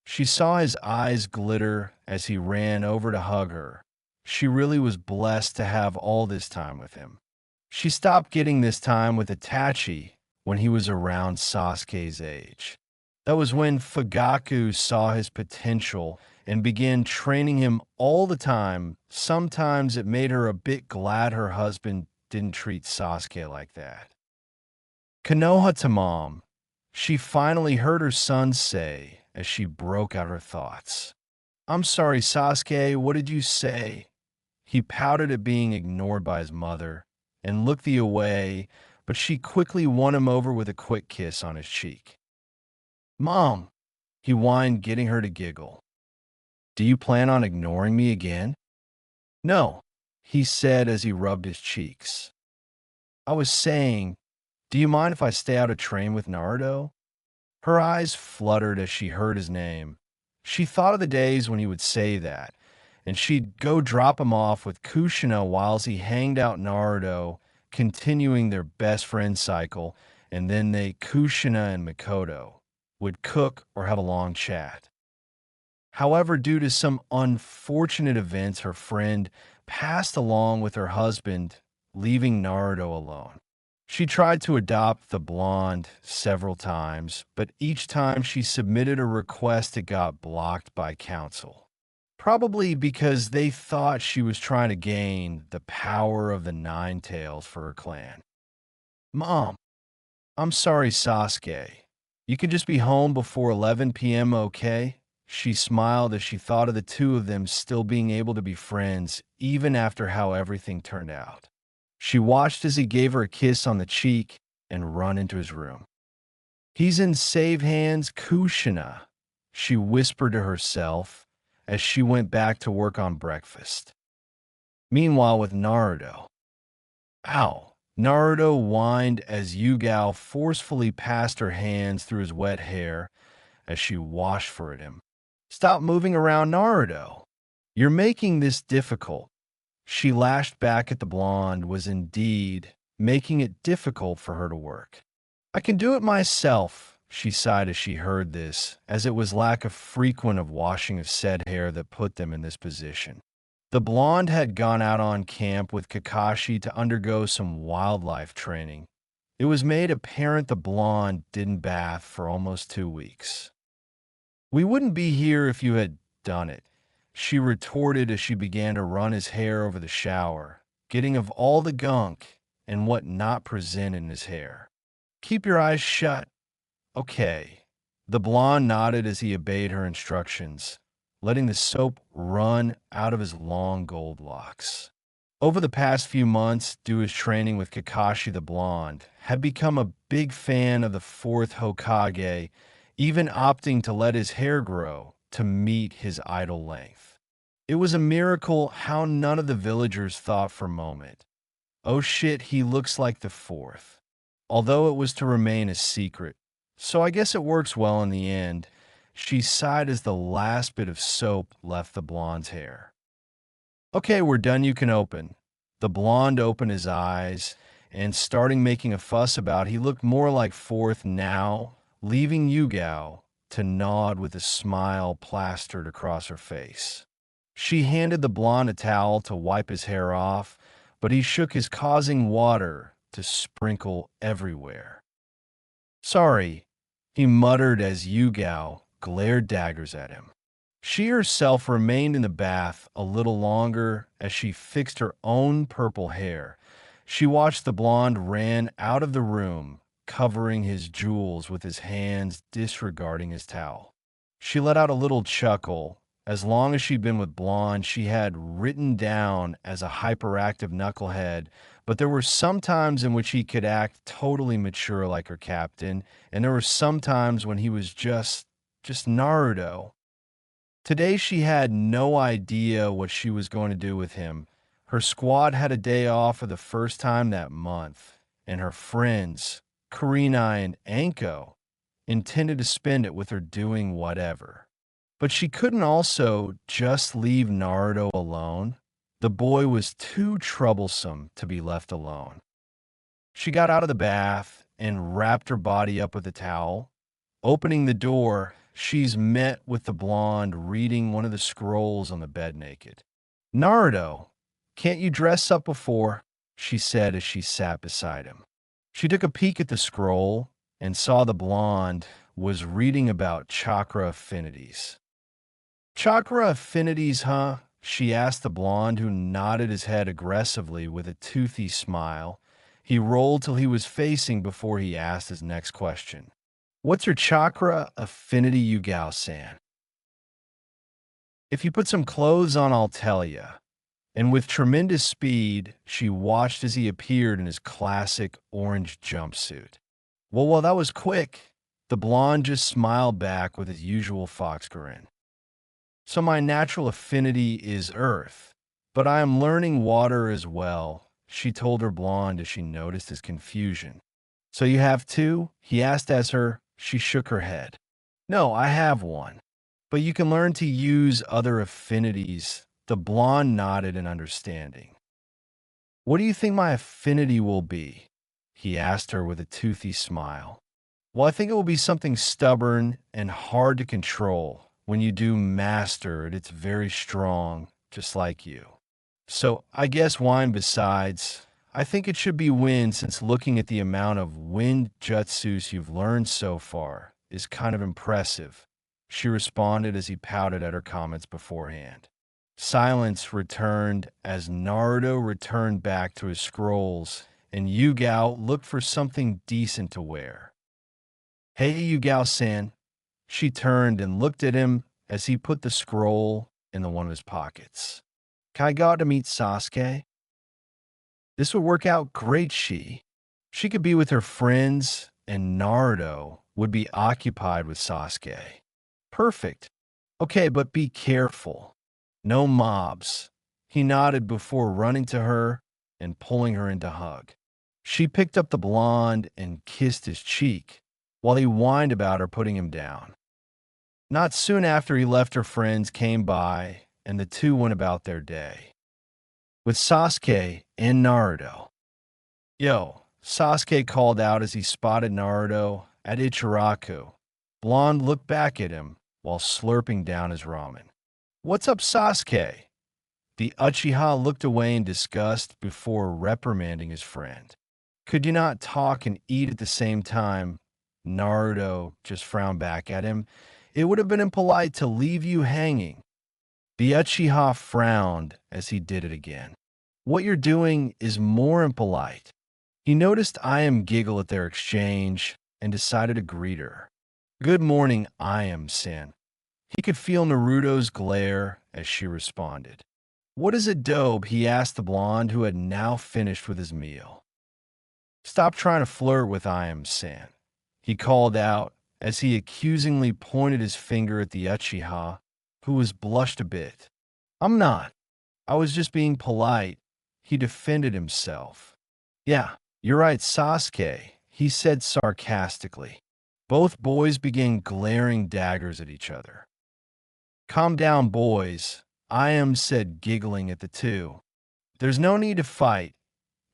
She saw his eyes glitter as he ran over to hug her. She really was blessed to have all this time with him. She stopped getting this time with Itachi when he was around Sasuke's age. That was when Fugaku saw his potential and began training him all the time. Sometimes it made her a bit glad her husband didn't treat Sasuke like that. "Konoha to Mom," she finally heard her son say as she broke out her thoughts. "I'm sorry, Sasuke, what did you say?" He pouted at being ignored by his mother and looked the away, but she quickly won him over with a quick kiss on his cheek. "Mom," he whined, getting her to giggle. "Do you plan on ignoring me again?" "No," he said as he rubbed his cheeks. "I was saying, do you mind if I stay out to train with Naruto?" Her eyes fluttered as she heard his name. She thought of the days when he would say that, and she'd go drop him off with Kushina whilst he hanged out Naruto, continuing their best friend cycle, and then Kushina and Mikoto, would cook or have a long chat. However, due to some unfortunate events, her friend passed along with her husband, leaving Naruto alone. She tried to adopt the blonde several times, but each time she submitted a request, it got blocked by council. Probably because they thought she was trying to gain the power of the Nine Tails for her clan. "Mom, I'm sorry, Sasuke. You can just be home before 11 p.m., okay?" She smiled as she thought of the two of them still being able to be friends, even after how everything turned out. She watched as he gave her a kiss on the cheek and run into his room. "He's in safe hands, Kushina," she whispered to herself as she went back to work on breakfast. Meanwhile, with Naruto. "Ow." Naruto whined as Yugao forcefully passed her hands through his wet hair as she washed for him. "Stop moving around, Naruto. You're making this difficult." She lashed back at the blonde, was indeed making it difficult for her to work. "I can do it myself," she sighed as she heard this, as it was lack of frequent of washing of said hair that put them in this position. The blonde had gone out on camp with Kakashi to undergo some wildlife training. It was made apparent the blonde didn't bath for almost 2 weeks. "We wouldn't be here if you had done it," she retorted as she began to run his hair over the shower, getting of all the gunk and what not present in his hair. Keep your eyes shut. Okay. The blonde nodded as he obeyed her instructions, letting the soap run out of his long gold locks. Over the past few months, due to his training with Kakashi the Blonde, had become a big fan of the fourth Hokage, even opting to let his hair grow to meet his idol length. It was a miracle how none of the villagers thought for a moment, oh shit, he looks like the fourth. Although it was to remain a secret, so I guess it works well in the end. She sighed as the last bit of soap left the blonde's hair. Okay, we're done, you can open. The blonde opened his eyes, and starting making a fuss about, he looked more like fourth now, leaving Yugao to nod with a smile plastered across her face. She handed the blonde a towel to wipe his hair off, but he shook his, causing water to sprinkle everywhere. Sorry, he muttered as Yugao glared daggers at him. She herself remained in the bath a little longer as she fixed her own purple hair. She watched the blonde ran out of the room, covering his jewels with his hands, disregarding his towel. She let out a little chuckle. As long as she'd been with blonde, she had written down as a hyperactive knucklehead, but there were some times in which he could act totally mature like her captain, and there were some times when he was just Naruto. Today she had no idea what she was going to do with him. Her squad had a day off for the first time that month, and her friends, Karina and Anko, intended to spend it with her doing whatever. But she couldn't also just leave Naruto alone. The boy was too troublesome to be left alone. She got out of the bath and wrapped her body up with a towel. Opening the door, she's met with the blonde reading one of the scrolls on the bed naked. Naruto, can't you dress up before? She said as she sat beside him. She took a peek at the scroll and saw the blonde was reading about chakra affinities. Chakra affinities, huh? She asked the blonde, who nodded his head aggressively with a toothy smile. He rolled till he was facing before he asked his next question. What's your chakra affinity, Yugao-san? If you put some clothes on, I'll tell ya. And with tremendous speed, she watched as he appeared in his classic orange jumpsuit. Well, that was quick. The blonde just smiled back with his usual fox grin. So my natural affinity is earth, but I am learning water as well, she told her blonde as she noticed his confusion. So you have two? He asked as she shook her head. No, I have one. But you can learn to use other affinities. The blonde nodded in understanding. What do you think my affinity will be? He asked her with a toothy smile. Well, I think it will be something stubborn and hard to control. When you do master it, it's very strong, just like you. So I guess wine besides. I think it should be wind, since looking at the amount of wind jutsus you've learned so far is kind of impressive, she responded as he pouted at her comments beforehand. Silence returned as Naruto returned back to his scrolls, and Yugao looked for something decent to wear. Hey, Yugao-san. She turned and looked at him as he put the scroll in one of his pockets. Can I go out to meet Sasuke? This would work out great, she could be with her friends, and Naruto would be occupied with Sasuke. Perfect. Okay, but be careful. No mobs. He nodded before running to her and pulling her into hug. She picked up the blonde and kissed his cheek, while he whined about her putting him down. Not soon after he left, her friends came by, and the two went about their day. With Sasuke and Naruto. Yo, Sasuke called out as he spotted Naruto at Ichiraku. Blonde looked back at him while slurping down his ramen. What's up, Sasuke? The Uchiha looked away in disgust before reprimanding his friend. Could you not talk and eat at the same time? Naruto just frowned back at him. It would have been impolite to leave you hanging. The Uchiha frowned as he did it again. What you're doing is more impolite. He noticed Ayam giggle at their exchange and decided to greet her. Good morning, Ayam-san. He could feel Naruto's glare as she responded. What is a dobe? He asked the blonde who had now finished with his meal. Stop trying to flirt with Ayam-san, he called out as he accusingly pointed his finger at the Uchiha, who was blushed a bit. I'm not. I was just being polite. He defended himself. Yeah, you're right, Sasuke, he said sarcastically. Both boys began glaring daggers at each other. Calm down, boys, Ayam said, giggling at the two. There's no need to fight.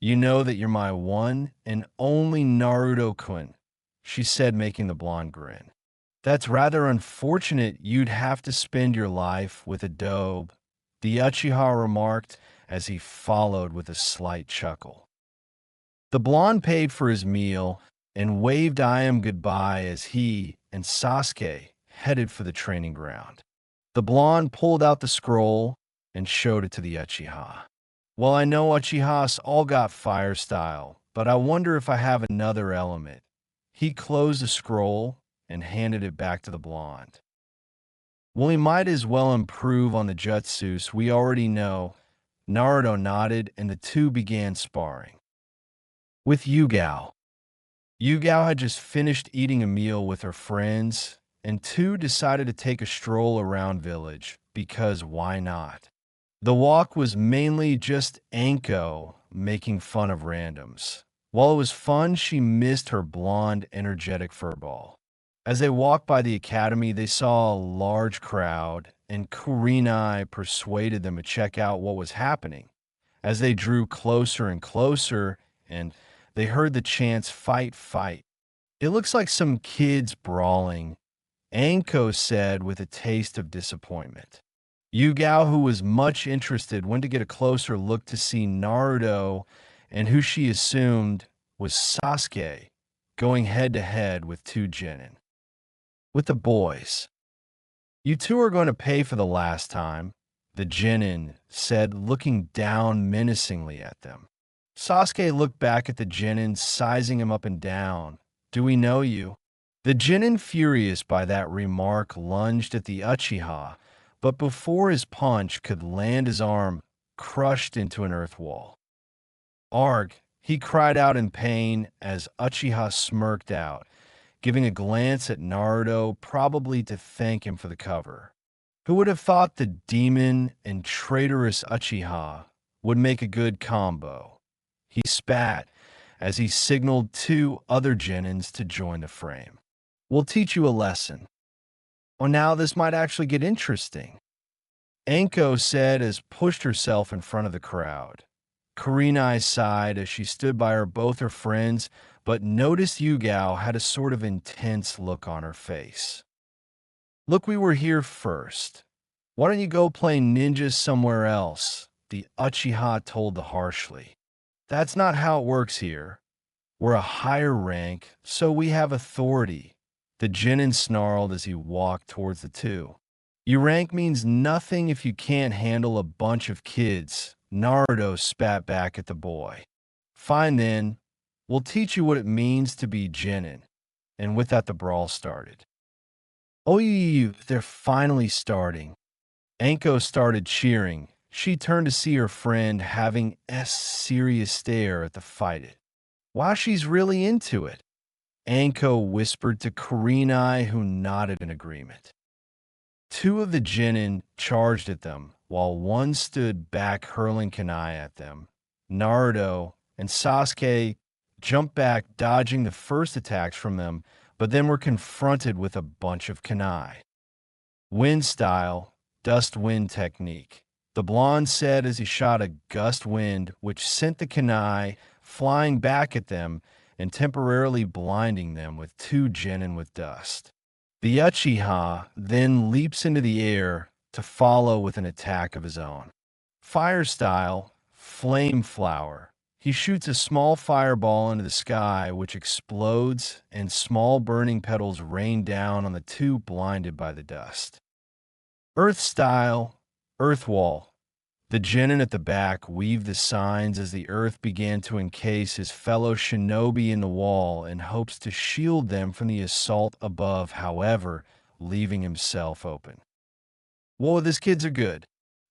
You know that you're my one and only Naruto-kun, she said, making the blonde grin. That's rather unfortunate. You'd have to spend your life with a dobe, the Uchiha remarked as he followed with a slight chuckle. The blonde paid for his meal and waved Ayam goodbye as he and Sasuke headed for the training ground. The blonde pulled out the scroll and showed it to the Uchiha. Well, I know Uchihas all got fire style, but I wonder if I have another element. He closed the scroll and handed it back to the blonde. Well, he might as well improve on the jutsus we already know. Naruto nodded and the two began sparring. With Yugao. Yugao had just finished eating a meal with her friends, and two decided to take a stroll around village, because why not? The walk was mainly just Anko making fun of randoms. While it was fun, she missed her blonde, energetic furball. As they walked by the academy, they saw a large crowd, and Kurenai persuaded them to check out what was happening. As they drew closer and closer, and they heard the chants, fight, fight. It looks like some kids brawling, Anko said with a taste of disappointment. Yugao, who was much interested, went to get a closer look to see Naruto and who she assumed was Sasuke going head-to-head with two genin. With the boys. You two are going to pay for the last time, the genin said, looking down menacingly at them. Sasuke looked back at the genin, sizing him up and down. Do we know you? The genin, furious by that remark, lunged at the Uchiha, but before his punch could land, his arm crushed into an earth wall. Arg, he cried out in pain as Uchiha smirked out, giving a glance at Naruto, probably to thank him for the cover. Who would have thought the demon and traitorous Uchiha would make a good combo? He spat as he signaled two other genins to join the frame. We'll teach you a lesson. Oh, now this might actually get interesting, Anko said as pushed herself in front of the crowd. Kurenai sighed as she stood by both her friends, but noticed Yugao had a sort of intense look on her face. Look, we were here first. Why don't you go play ninjas somewhere else? The Uchiha told them harshly. That's not how it works here. We're a higher rank, so we have authority. The genin snarled as he walked towards the two. Your rank means nothing if you can't handle a bunch of kids, Naruto spat back at the boy. Fine then, we'll teach you what it means to be genin. And with that, the brawl started. Oh, they're finally starting. Anko started cheering. She turned to see her friend having a serious stare at the fight. Wow, she's really into it. Anko whispered to Kurenai, who nodded in agreement. Two of the genin charged at them, while one stood back hurling kunai at them. Naruto and Sasuke jumped back, dodging the first attacks from them, but then were confronted with a bunch of kunai. Wind style, dust wind technique, the blonde said as he shot a gust wind which sent the kunai flying back at them and temporarily blinding them with two genin with dust. The Uchiha then leaps into the air to follow with an attack of his own. Fire style, flame flower. He shoots a small fireball into the sky which explodes and small burning petals rain down on the two blinded by the dust. Earth style, Earth wall. The genin at the back weaved the signs as the earth began to encase his fellow shinobi in the wall in hopes to shield them from the assault above, however, leaving himself open. Whoa, these kids are good,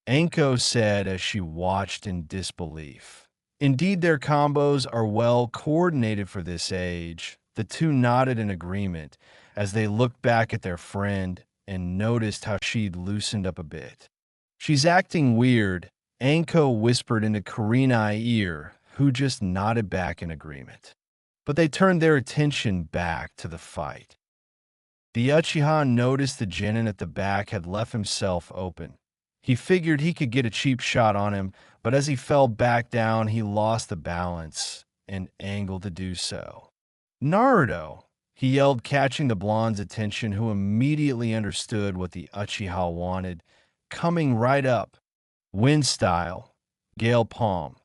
Anko said as she watched in disbelief. Indeed, their combos are well coordinated for this age. The two nodded in agreement as they looked back at their friend and noticed how she'd loosened up a bit. She's acting weird, Anko whispered into Karina's ear, who just nodded back in agreement. But they turned their attention back to the fight. The Uchiha noticed the genin at the back had left himself open. He figured he could get a cheap shot on him, but as he fell back down, he lost the balance and angled to do so. Naruto! He yelled, catching the blonde's attention, who immediately understood what the Uchiha wanted. Coming right up, wind style, gale palm.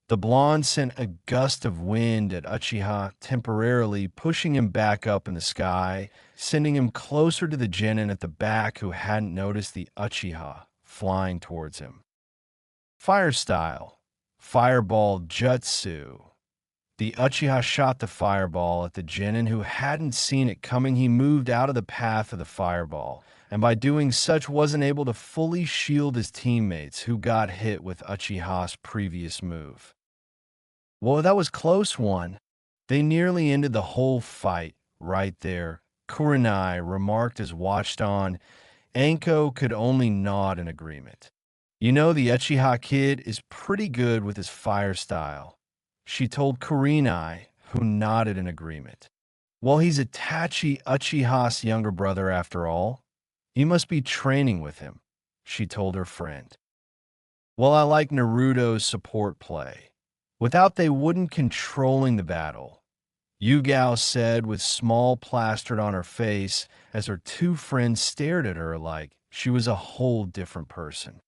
The blonde sent a gust of wind at Uchiha, temporarily pushing him back up in the sky, sending him closer to the genin at the back who hadn't noticed the Uchiha flying towards him. Fire style, fireball jutsu. The Uchiha shot the fireball at the genin who hadn't seen it coming. He moved out of the path of the fireball, and by doing such wasn't able to fully shield his teammates who got hit with Uchiha's previous move. Well, that was close one. They nearly ended the whole fight right there, Kurenai remarked as watched on. Anko could only nod in agreement. You know, the Uchiha kid is pretty good with his fire style, she told Kurenai, who nodded in agreement. Well, he's Itachi Uchiha's younger brother after all. You must be training with him, she told her friend. Well, I like Naruto's support play. Without they wouldn't controlling the battle, Yugao said with small plastered on her face as her two friends stared at her like she was a whole different person.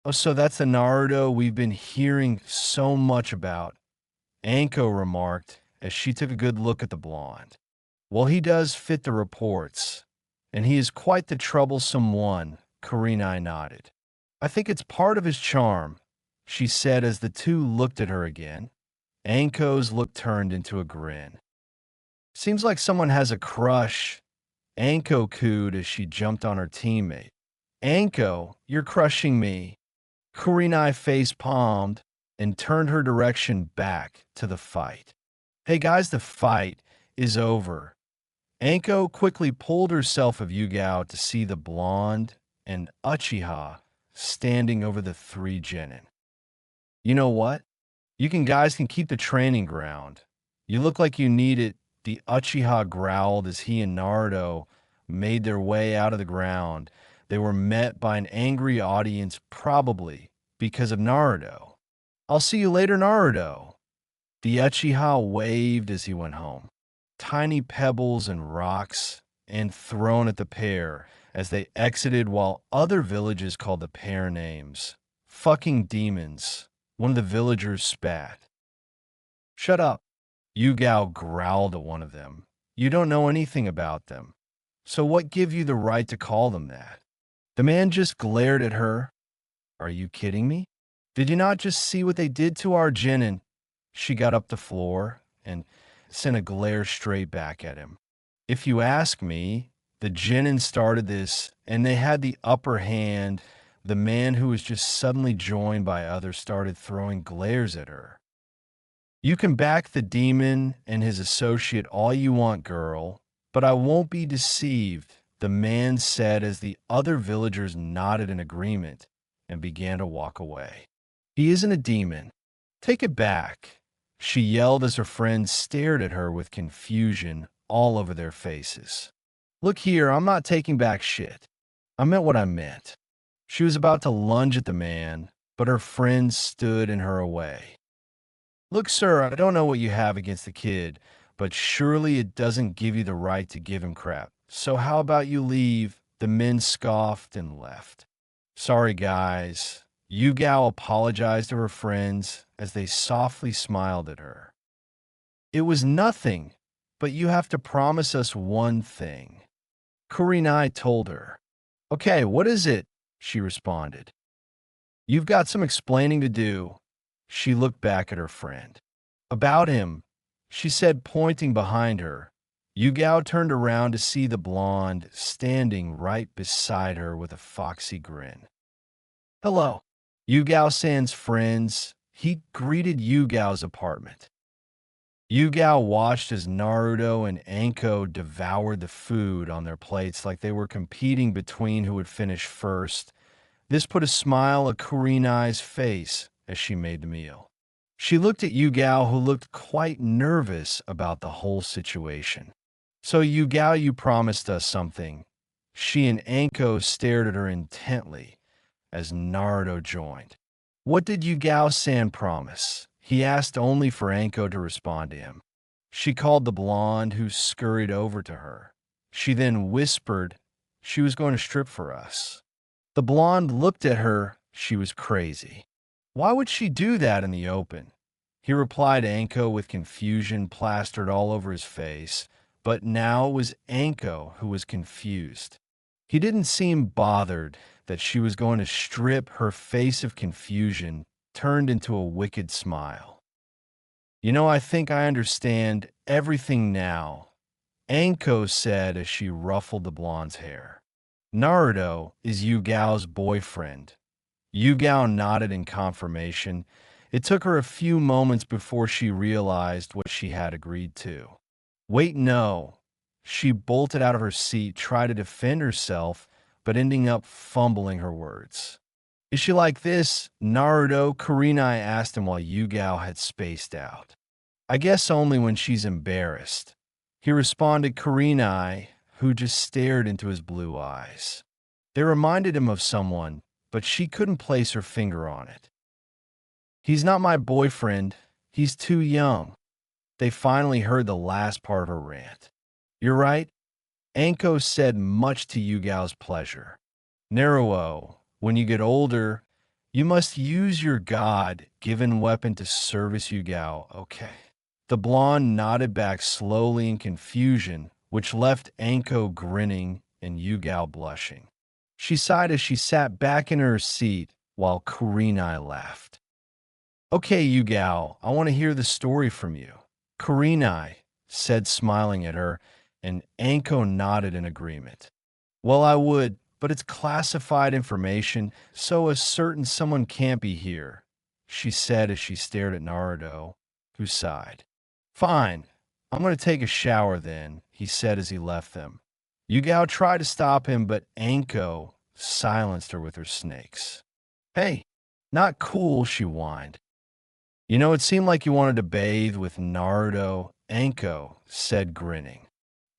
Oh, so that's the Naruto we've been hearing so much about, Anko remarked as she took a good look at the blonde. Well, he does fit the reports, and he is quite the troublesome one, Kurenai nodded. I think it's part of his charm, she said as the two looked at her again. Anko's look turned into a grin. Seems like someone has a crush, Anko cooed as she jumped on her teammate. Anko, you're crushing me. Kurenai face palmed and turned her direction back to the fight. Hey guys, the fight is over. Anko quickly pulled herself of Yugao to see the blonde and Uchiha standing over the three genin. You know what? You guys can keep the training ground. You look like you need it, the Uchiha growled as he and Naruto made their way out of the ground. They were met by an angry audience, probably because of Naruto. I'll see you later, Naruto. The Uchiha waved as he went home. Tiny pebbles and rocks and thrown at the pair as they exited, while other villages called the pair names. Fucking demons, one of the villagers spat. Shut up, Yugao growled at one of them. You don't know anything about them. So what give you the right to call them that? The man just glared at her. Are you kidding me? Did you not just see what they did to our genin? She got up the floor and sent a glare straight back at him. If you ask me, the genin started this, and they had the upper hand. The man who was just suddenly joined by others started throwing glares at her. You can back the demon and his associate all you want, girl, but I won't be deceived, the man said as the other villagers nodded in agreement and began to walk away. He isn't a demon. Take it back, she yelled as her friends stared at her with confusion all over their faces. Look here, I'm not taking back shit. I meant what I meant. She was about to lunge at the man, but her friends stood in her way. Look, sir, I don't know what you have against the kid, but surely it doesn't give you the right to give him crap. So how about you leave? The men scoffed and left. Sorry, guys. Yugao apologized to her friends as they softly smiled at her. It was nothing, but you have to promise us one thing, Kurenai told her. Okay, what is it? She responded. You've got some explaining to do. She looked back at her friend. About him, she said, pointing behind her. Yugao turned around to see the blonde standing right beside her with a foxy grin. Hello. Yugao-san's friends. He greeted Yugao's apartment. Yugao watched as Naruto and Anko devoured the food on their plates like they were competing between who would finish first. This put a smile on Kurenai's face as she made the meal. She looked at Yugao, who looked quite nervous about the whole situation. So Yugao, you promised us something. She and Anko stared at her intently as Naruto joined. What did Yugao-san promise? He asked, only for Anko to respond to him. She called the blonde, who scurried over to her. She then whispered she was going to strip for us. The blonde looked at her. She was crazy. Why would she do that in the open? He replied Anko with confusion plastered all over his face, but now it was Anko who was confused. He didn't seem bothered that she was going to strip. Her face of confusion turned into a wicked smile. You know, I think I understand everything now, Anko said as she ruffled the blonde's hair. Naruto is Yugao's boyfriend. Yugao nodded in confirmation. It took her a few moments before she realized what she had agreed to. Wait, no. She bolted out of her seat, tried to defend herself, but ending up fumbling her words. Is she like this, Naruto? Kurenai asked him while Yugao had spaced out. I guess only when she's embarrassed. He responded, Kurenai, who just stared into his blue eyes. They reminded him of someone, but she couldn't place her finger on it. He's not my boyfriend. He's too young. They finally heard the last part of her rant. You're right, Anko said, much to Yugao's pleasure. Naruto, when you get older, you must use your God-given weapon to service Yugao, okay? The blonde nodded back slowly in confusion, which left Anko grinning and Yugao blushing. She sighed as she sat back in her seat while Kurenai laughed. Okay, Yugao, I want to hear the story from you. Kurenai said, smiling at her, and Anko nodded in agreement. Well, I would, but it's classified information, so a certain someone can't be here, she said as she stared at Naruto, who sighed. Fine, I'm going to take a shower then, he said as he left them. Yugao tried to stop him, but Anko silenced her with her snakes. Hey, not cool, she whined. You know, it seemed like you wanted to bathe with Naruto, Anko said, grinning.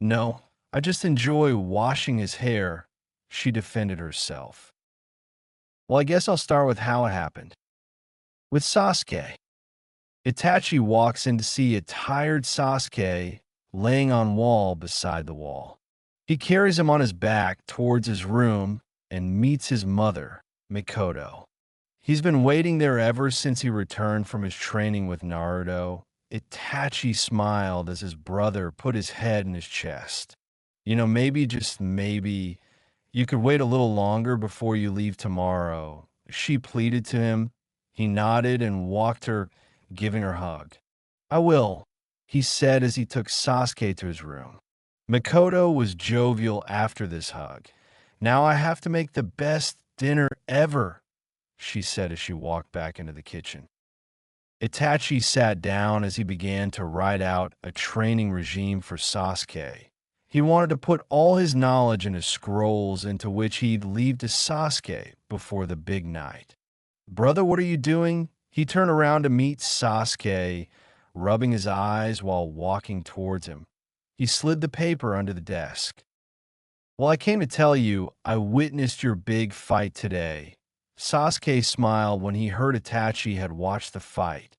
No, I just enjoy washing his hair, she defended herself. Well, I guess I'll start with how it happened. With Sasuke. Itachi walks in to see a tired Sasuke laying on wall beside the wall. He carries him on his back towards his room and meets his mother, Mikoto. He's been waiting there ever since he returned from his training with Naruto. Itachi smiled as his brother put his head in his chest. You know, maybe, just maybe, you could wait a little longer before you leave tomorrow, she pleaded to him. He nodded and walked her, giving her a hug. I will, he said as he took Sasuke to his room. Mikoto was jovial after this hug. Now I have to make the best dinner ever, she said as she walked back into the kitchen. Itachi sat down as he began to write out a training regime for Sasuke. He wanted to put all his knowledge in his scrolls, into which he'd leave to Sasuke before the big night. Brother, what are you doing? He turned around to meet Sasuke, rubbing his eyes while walking towards him. He slid the paper under the desk. Well, I came to tell you I witnessed your big fight today. Sasuke smiled when he heard Itachi had watched the fight.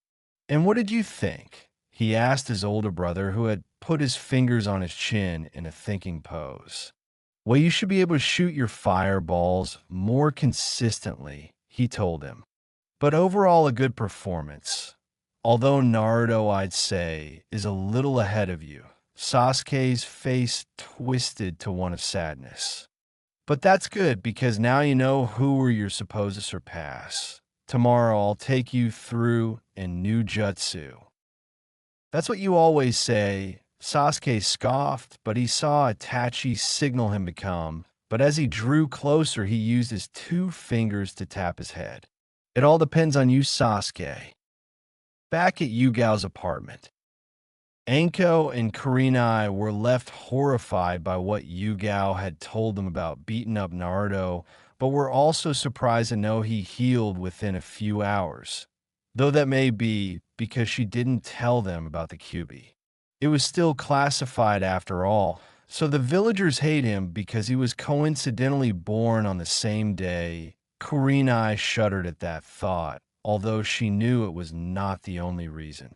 And what did you think? He asked his older brother, who had put his fingers on his chin in a thinking pose. Well, you should be able to shoot your fireballs more consistently, he told him. But overall, a good performance. Although Naruto, I'd say, is a little ahead of you. Sasuke's face twisted to one of sadness. But that's good, because now you know who you're supposed to surpass. Tomorrow I'll take you through a new jutsu. That's what you always say. Sasuke scoffed, but he saw Itachi signal him to come. But as he drew closer, he used his 2 fingers to tap his head. It all depends on you, Sasuke. Back at Yugao's apartment, Anko and Kurenai were left horrified by what Yugao had told them about beating up Naruto, but were also surprised to know he healed within a few hours. Though that may be because she didn't tell them about the Kyuubi. It was still classified after all, so the villagers hate him because he was coincidentally born on the same day. Kurenai shuddered at that thought, although she knew it was not the only reason.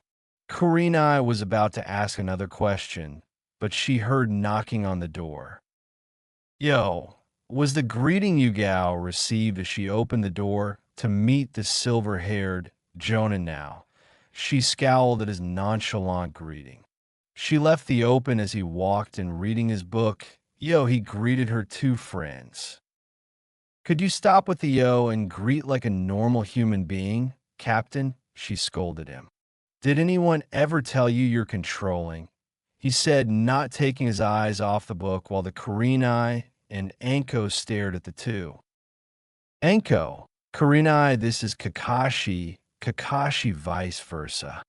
Kurenai was about to ask another question, but she heard knocking on the door. Yo, was the greeting Yugao received as she opened the door to meet the silver-haired Jonin now? She scowled at his nonchalant greeting. She left the open as he walked and reading his book. Yo, he greeted her 2 friends. Could you stop with the yo and greet like a normal human being, Captain? She scolded him. Did anyone ever tell you you're controlling? He said, not taking his eyes off the book while the Kurenai and Anko stared at the two. Anko, Kurenai, this is Kakashi, Kakashi vice versa.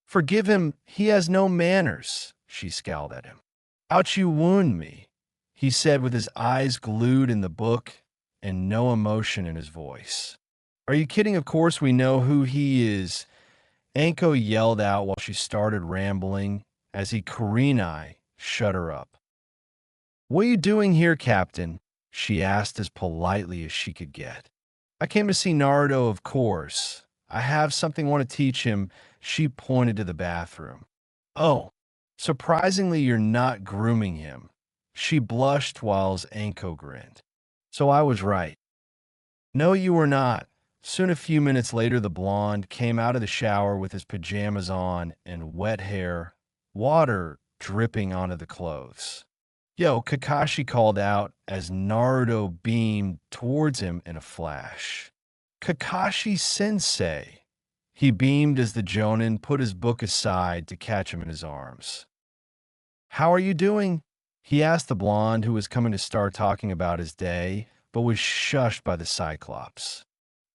Forgive him, he has no manners, she scowled at him. Ouch, you wound me, he said with his eyes glued in the book and no emotion in his voice. Are you kidding? Of course we know who he is. Anko yelled out while she started rambling as he Kurenai shut her up. What are you doing here, Captain? She asked as politely as she could get. I came to see Naruto, of course. I have something I want to teach him. She pointed to the bathroom. Oh, surprisingly, you're not grooming him. She blushed while Anko grinned. So I was right. No, you were not. Soon a few minutes later, the blonde came out of the shower with his pajamas on and wet hair, water dripping onto the clothes. Yo, Kakashi called out as Naruto beamed towards him in a flash. Kakashi-sensei. He beamed as the Jonin put his book aside to catch him in his arms. How are you doing? He asked the blonde who was coming to start talking about his day, but was shushed by the Cyclops.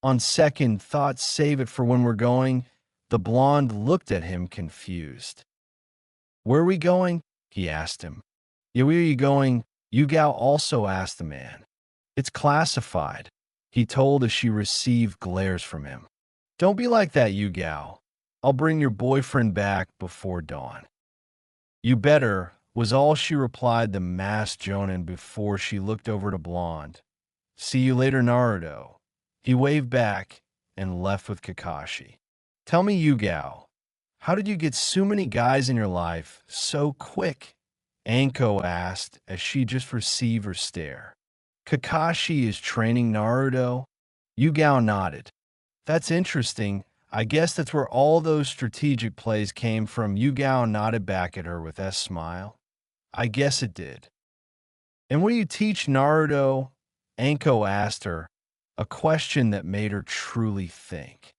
On second thought, save it for when we're going. The blonde looked at him confused. Where are we going? He asked him. Yeah, where are you going? Yugao also asked the man. It's classified, he told as she received glares from him. Don't be like that, Yugao. I'll bring your boyfriend back before dawn. You better, was all she replied the masked Jonin before she looked over to Blonde. See you later, Naruto. He waved back and left with Kakashi. Tell me, Yugao, how did you get so many guys in your life so quick? Anko asked as she just received her stare. Kakashi is training Naruto? Yugao nodded. That's interesting. I guess that's where all those strategic plays came from. Yugao nodded back at her with a smile. I guess it did. And what do you teach Naruto? Anko asked her, a question that made her truly think.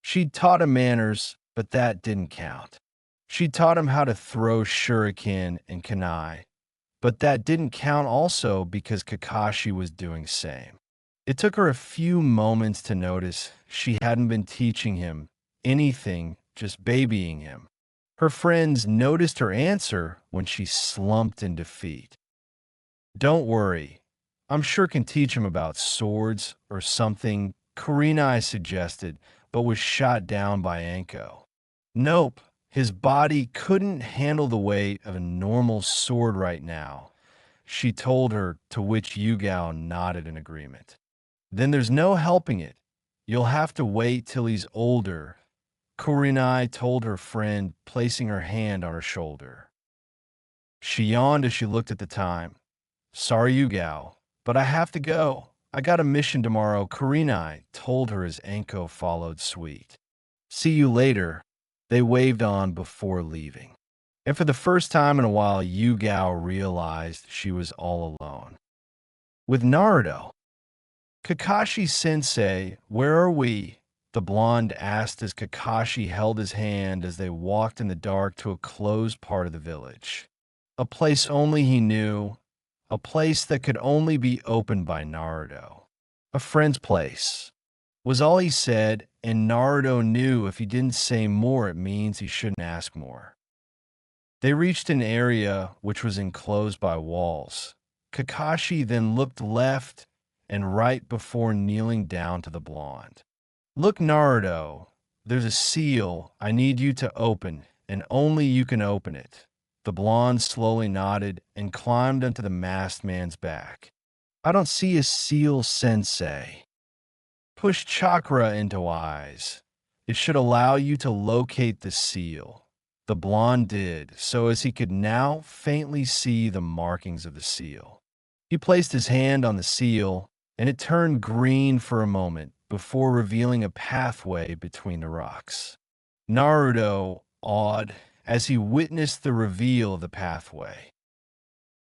She'd taught him manners, but that didn't count. She taught him how to throw shuriken and kunai, but that didn't count also because Kakashi was doing same. It took her a few moments to notice she hadn't been teaching him anything, just babying him. Her friends noticed her answer when she slumped in defeat. Don't worry, I'm sure can teach him about swords or something, Kurenai suggested, but was shot down by Anko. Nope, his body couldn't handle the weight of a normal sword right now, she told her, to which Yugao nodded in agreement. Then there's no helping it. You'll have to wait till he's older, Kurenai told her friend, placing her hand on her shoulder. She yawned as she looked at the time. Sorry, Yugao, but I have to go. I got a mission tomorrow, Kurenai told her as Anko followed suite. See you later. They waved on before leaving. And for the first time in a while, Yugao realized she was all alone. With Naruto. Kakashi-sensei, where are we? The blonde asked as Kakashi held his hand as they walked in the dark to a closed part of the village. A place only he knew, a place that could only be opened by Naruto. A friend's place was all he said, and Naruto knew if he didn't say more, it means he shouldn't ask more. They reached an area which was enclosed by walls. Kakashi then looked left and right before kneeling down to the blonde. Look, Naruto, there's a seal I need you to open, and only you can open it. The blonde slowly nodded and climbed onto the masked man's back. I don't see a seal, sensei. Push chakra into eyes. It should allow you to locate the seal. The blonde did, so as he could now faintly see the markings of the seal. He placed his hand on the seal, and it turned green for a moment before revealing a pathway between the rocks. Naruto awed as he witnessed the reveal of the pathway.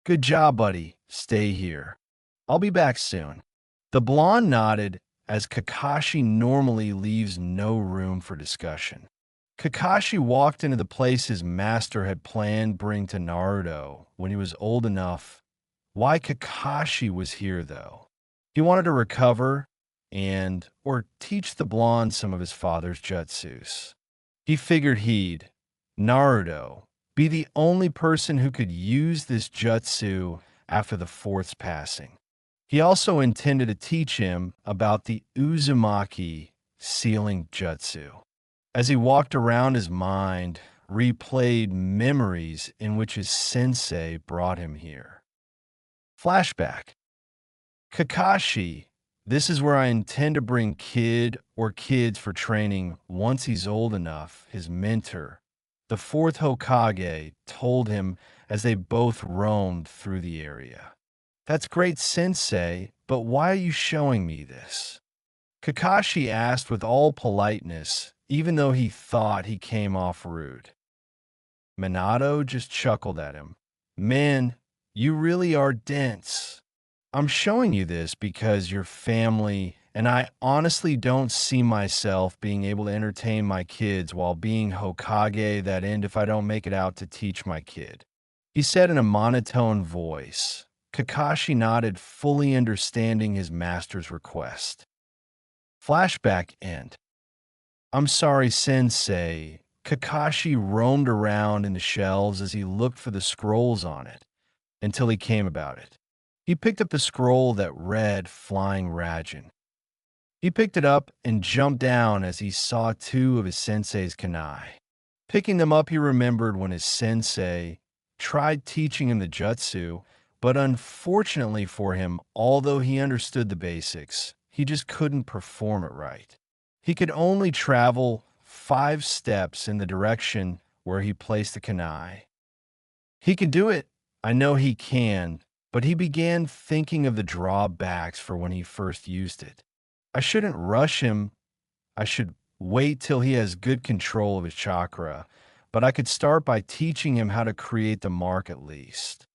Good job, buddy. Stay here. I'll be back soon. The blonde nodded as Kakashi normally leaves no room for discussion. Kakashi walked into the place his master had planned bring to Naruto when he was old enough. Why Kakashi was here, though? He wanted to recover or teach the blonde some of his father's jutsus. He figured he'd, Naruto, be the only person who could use this jutsu after the fourth's passing. He also intended to teach him about the Uzumaki sealing jutsu. As he walked around, his mind replayed memories in which his sensei brought him here. Flashback. Kakashi, this is where I intend to bring kid or kids for training once he's old enough, his mentor, the fourth Hokage, told him as they both roamed through the area. That's great, sensei, but why are you showing me this? Kakashi asked with all politeness, even though he thought he came off rude. Minato just chuckled at him. Man, you really are dense. I'm showing you this because you're family, and I honestly don't see myself being able to entertain my kids while being Hokage that end if I don't make it out to teach my kid. He said in a monotone voice. Kakashi nodded, fully understanding his master's request. Flashback end. I'm sorry, sensei. Kakashi roamed around in the shelves as he looked for the scrolls on it, until he came about it. He picked up the scroll that read Flying Rajin. He picked it up and jumped down as he saw two of his sensei's kunai. Picking them up, he remembered when his sensei tried teaching him the jutsu, but unfortunately for him, although he understood the basics, he just couldn't perform it right. He could only travel 5 steps in the direction where he placed the kunai. He can do it. I know he can, but he began thinking of the drawbacks for when he first used it. I shouldn't rush him. I should wait till he has good control of his chakra, but I could start by teaching him how to create the mark at least.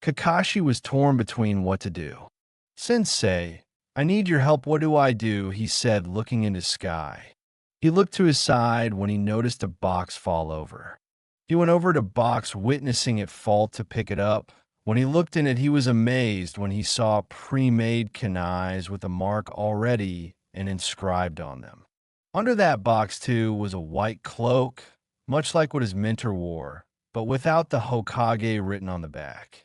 Kakashi was torn between what to do. Sensei, I need your help. What do I do? He said, looking into the sky. He looked to his side when he noticed a box fall over. He went over to box, witnessing it fall to pick it up. When he looked in it, he was amazed when he saw pre-made kunais with a mark already and inscribed on them. Under that box, too, was a white cloak, much like what his mentor wore, but without the Hokage written on the back.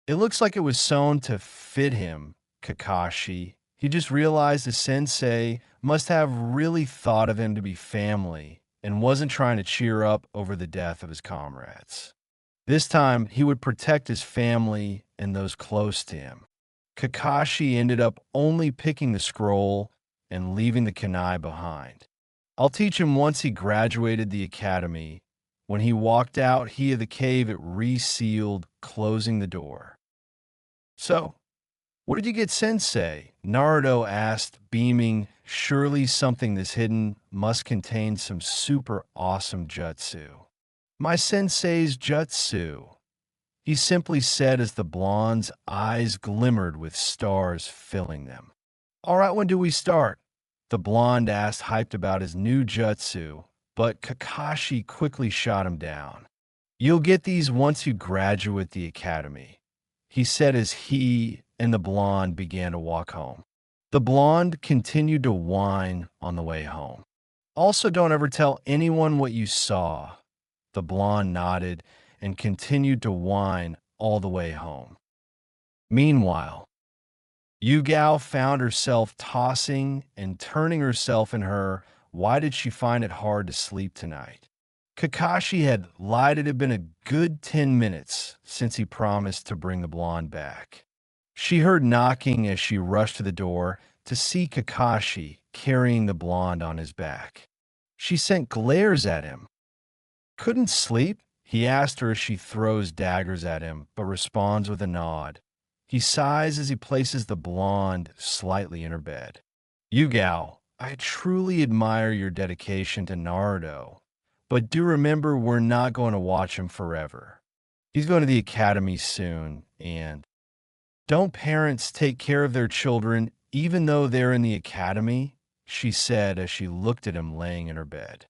It looks like it was sewn to fit him, Kakashi. He just realized the sensei must have really thought of him to be family and wasn't trying to cheer up over the death of his comrades. This time, he would protect his family and those close to him. Kakashi ended up only picking the scroll and leaving the kunai behind. I'll teach him once he graduated the academy. When he walked out of the cave, it resealed, closing the door. So, what did you get, sensei? Naruto asked, beaming. Surely something this hidden must contain some super awesome jutsu. My sensei's jutsu, he simply said as the blonde's eyes glimmered with stars filling them. All right, when do we start? The blonde ass hyped about his new jutsu, but Kakashi quickly shot him down. You'll get these once you graduate the academy, he said as he and the blonde began to walk home. The blonde continued to whine on the way home. Also, don't ever tell anyone what you saw. The blonde nodded and continued to whine all the way home. Meanwhile, Yugao found herself tossing and turning herself in her. Why did she find it hard to sleep tonight? Kakashi had lied. It had been a good 10 minutes since he promised to bring the blonde back. She heard knocking as she rushed to the door to see Kakashi carrying the blonde on his back. She sent glares at him. Couldn't sleep? He asked her as she throws daggers at him, but responds with a nod. He sighs as he places the blonde slightly in her bed. Yugao, I truly admire your dedication to Naruto, but do remember we're not going to watch him forever. He's going to the academy soon, and don't parents take care of their children even though they're in the academy? She said as she looked at him laying in her bed.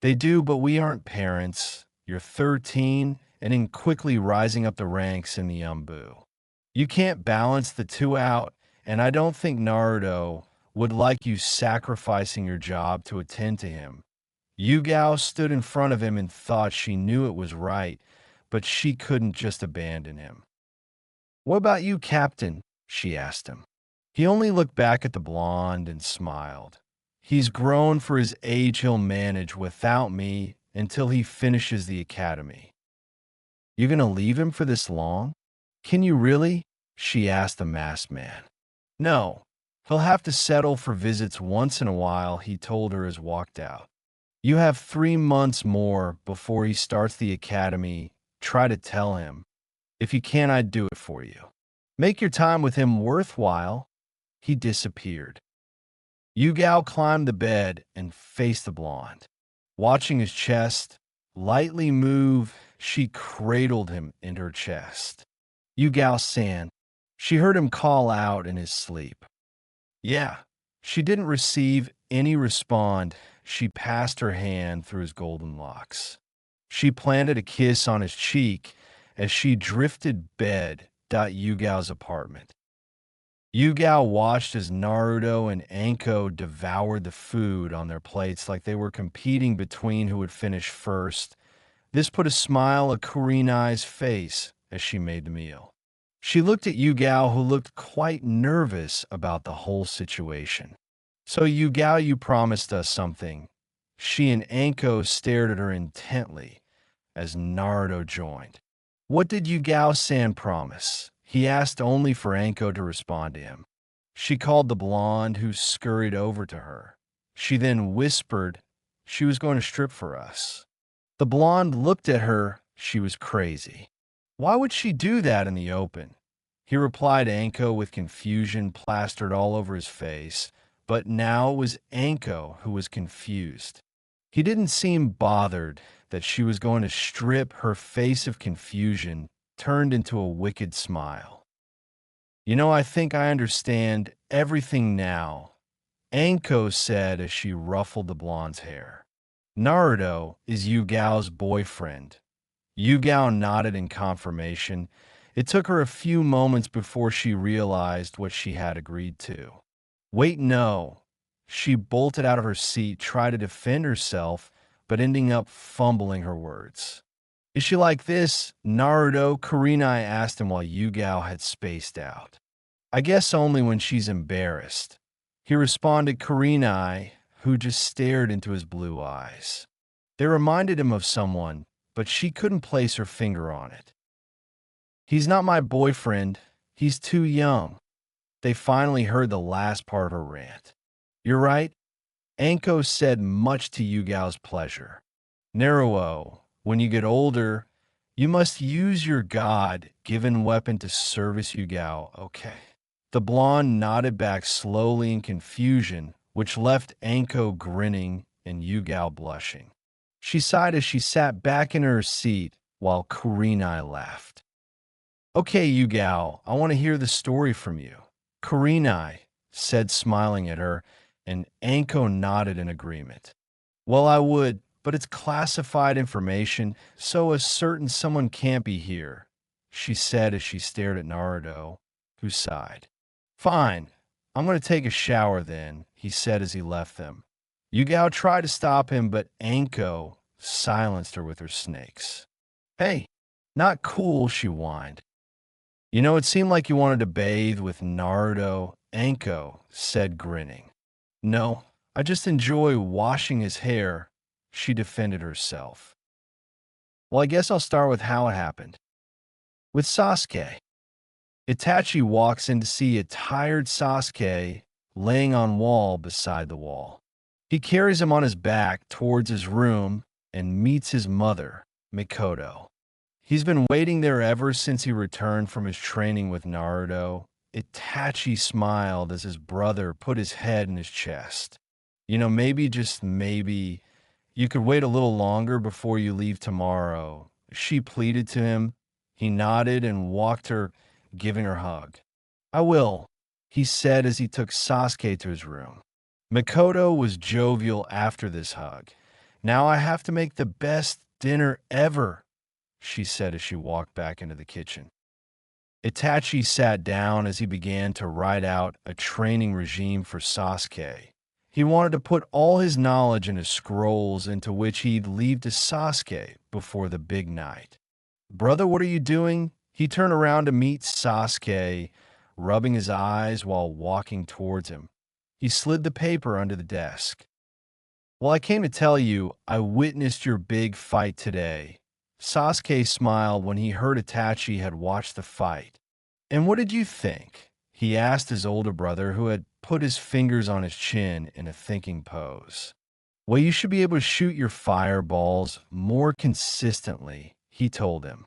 They do, but we aren't parents. You're 13 and in quickly rising up the ranks in the Anbu. You can't balance the two out, and I don't think Naruto would like you sacrificing your job to attend to him. Yugao stood in front of him and thought she knew it was right, but she couldn't just abandon him. What about you, Captain? She asked him. He only looked back at the blonde and smiled. He's grown for his age. He'll manage without me until he finishes the academy. You gonna leave him for this long? Can you really? She asked the masked man. No, he'll have to settle for visits once in a while, he told her as walked out. You have 3 months more before he starts the academy. Try to tell him. If you can't, I'd do it for you. Make your time with him worthwhile. He disappeared. Yugao climbed the bed and faced the blonde. Watching his chest lightly move, she cradled him in her chest. Yugao-san. She heard him call out in his sleep. Yeah. She didn't receive any respond. She passed her hand through his golden locks. She planted a kiss on his cheek as she drifted bed. Yugao's apartment. Yugao watched as Naruto and Anko devoured the food on their plates like they were competing between who would finish first. This put a smile on Kurena's face as she made the meal. She looked at Yugao, who looked quite nervous about the whole situation. So Yugao, you promised us something. She and Anko stared at her intently as Naruto joined. What did Yugao-san promise? He asked only for Anko to respond to him. She called the blonde, who scurried over to her. She then whispered she was going to strip for us. The blonde looked at her. She was crazy. Why would she do that in the open? He replied Anko with confusion plastered all over his face, but now it was Anko who was confused. He didn't seem bothered that she was going to strip. Her face of confusion turned into a wicked smile. You know, I think I understand everything now, Anko said as she ruffled the blonde's hair. Naruto is Yugao's boyfriend. Yugao nodded in confirmation. It took her a few moments before she realized what she had agreed to. Wait, no. She bolted out of her seat, tried to defend herself, but ending up fumbling her words. Is she like this, Naruto? Kurenai asked him while Yugao had spaced out. I guess only when she's embarrassed. He responded Kurenai, who just stared into his blue eyes. They reminded him of someone, but she couldn't place her finger on it. He's not my boyfriend. He's too young. They finally heard the last part of her rant. You're right, Anko said, much to Yugao's pleasure. Naruto, when you get older, you must use your God-given weapon to service Yugao, okay? The blonde nodded back slowly in confusion, which left Anko grinning and Yugao blushing. She sighed as she sat back in her seat while Kurenai laughed. Okay, Yugao, I want to hear the story from you. Kurenai said, smiling at her. and Anko nodded in agreement. Well, I would, but it's classified information, so a certain someone can't be here, she said as she stared at Naruto, who sighed. Fine, I'm going to take a shower then, he said as he left them. Yugao tried to stop him, but Anko silenced her with her snakes. Hey, not cool, she whined. You know, it seemed like you wanted to bathe with Naruto, Anko said, grinning. No, I just enjoy washing his hair, she defended herself. Well, I guess I'll start with how it happened. With Sasuke. Itachi walks in to see a tired Sasuke laying on wall beside the wall. He carries him on his back towards his room and meets his mother, Mikoto. He's been waiting there ever since he returned from his training with Naruto. Itachi smiled as his brother put his head in his chest. You know, maybe, just maybe, you could wait a little longer before you leave tomorrow, she pleaded to him. He nodded and walked her, giving her a hug. I will, he said as he took Sasuke to his room. Mikoto was jovial after this hug. Now I have to make the best dinner ever, she said as she walked back into the kitchen. Itachi sat down as he began to write out a training regime for Sasuke. He wanted to put all his knowledge in his scrolls into which he'd leave to Sasuke before the big night. Brother, what are you doing? He turned around to meet Sasuke, rubbing his eyes while walking towards him. He slid the paper under the desk. Well, I came to tell you I witnessed your big fight today. Sasuke smiled when he heard Itachi had watched the fight. And what did you think? He asked his older brother, who had put his fingers on his chin in a thinking pose. Well, you should be able to shoot your fireballs more consistently, he told him.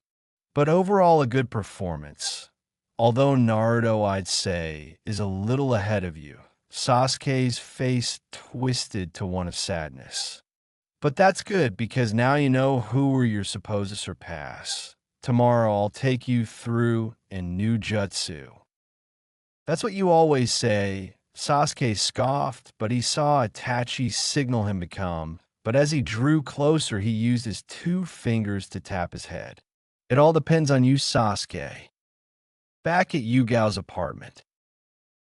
But overall, a good performance. Although Naruto, I'd say, is a little ahead of you. Sasuke's face twisted to one of sadness. But that's good, because now you know who you're supposed to surpass. Tomorrow I'll take you through a new jutsu. That's what you always say. Sasuke scoffed, but he saw Itachi signal him to come. But as he drew closer, he used his 2 fingers to tap his head. It all depends on you, Sasuke. Back at Yugao's apartment,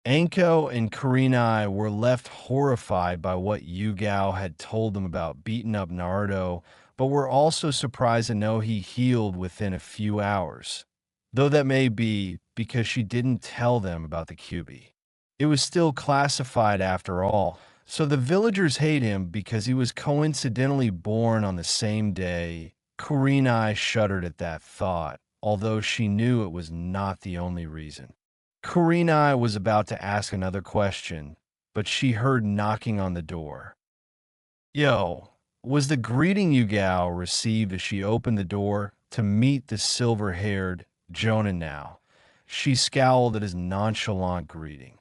Anko and Kurenai were left horrified by what Yugao had told them about beating up Naruto, but were also surprised to know he healed within a few hours. Though that may be because she didn't tell them about the Kyuubi. It was still classified after all, so the villagers hate him because he was coincidentally born on the same day. Kurenai shuddered at that thought, although she knew it was not the only reason. Kurenai was about to ask another question, but she heard knocking on the door. Yo, was the greeting Yugao received as she opened the door to meet the silver-haired Jonin now? She scowled at his nonchalant greeting.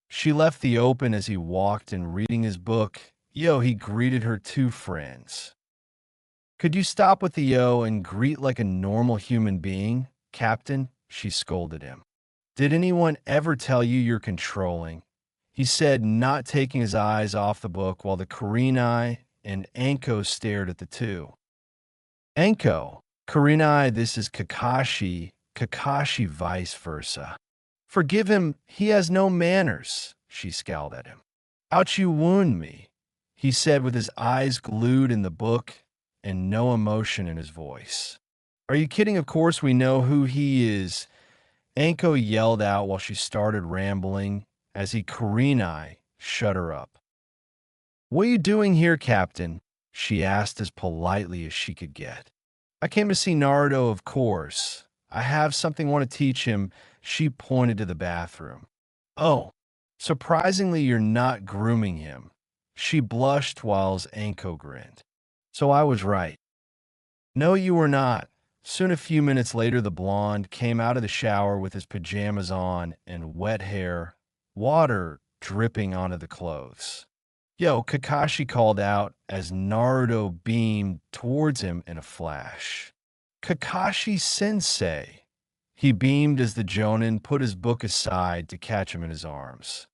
She left the open as he walked and reading his book. Yo, he greeted her 2 friends. Could you stop with the yo and greet like a normal human being, Captain? She scolded him. Did anyone ever tell you you're controlling? He said, not taking his eyes off the book while the Kurenai and Anko stared at the two. Anko, Kurenai, this is Kakashi, Kakashi vice versa. Forgive him, he has no manners, she scowled at him. Ouch, you wound me, he said with his eyes glued in the book and no emotion in his voice. Are you kidding? Of course we know who he is. Anko yelled out while she started rambling as he Kurenai shut her up. What are you doing here, Captain? She asked as politely as she could get. I came to see Naruto, of course. I have something I want to teach him. She pointed to the bathroom. Oh, surprisingly, you're not grooming him. She blushed while Anko grinned. So I was right. No, you were not. Soon, a few minutes later, the blonde came out of the shower with his pajamas on and wet hair, water dripping onto the clothes. Yo, Kakashi called out as Naruto beamed towards him in a flash. Kakashi-sensei. He beamed as the Jonin put his book aside to catch him in his arms.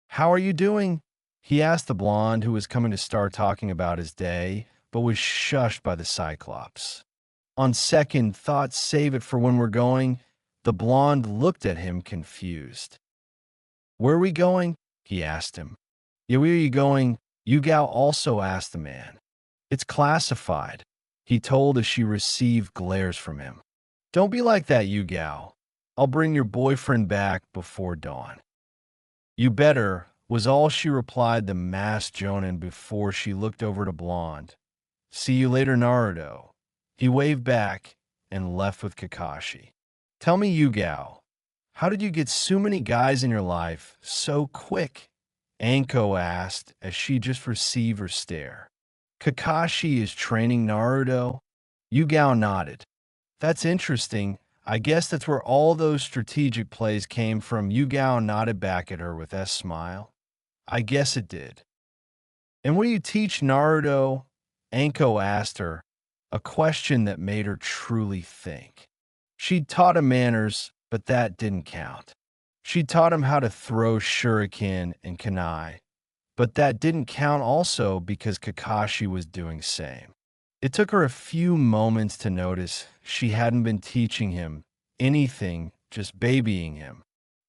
How are you doing? He asked the blonde who was coming to start talking about his day, but was shushed by the Cyclops. On second thought, save it for when we're going, the blonde looked at him confused. Where are we going? He asked him. Yeah, where are you going? Yugao also asked the man. It's classified, he told as she received glares from him. Don't be like that, Yugao. I'll bring your boyfriend back before dawn. You better, was all she replied the masked Jonin before she looked over to Blonde. See you later, Naruto. He waved back and left with Kakashi. Tell me, Yugao, how did you get so many guys in your life so quick? Anko asked as she just received her stare. Kakashi is training Naruto? Yugao nodded. That's interesting. I guess that's where all those strategic plays came from. Yugao nodded back at her with a smile. I guess it did. And what do you teach Naruto? Anko asked her, a question that made her truly think. She'd taught him manners, but that didn't count. She taught him how to throw shuriken and kunai, but that didn't count also because Kakashi was doing same. It took her a few moments to notice she hadn't been teaching him anything, just babying him.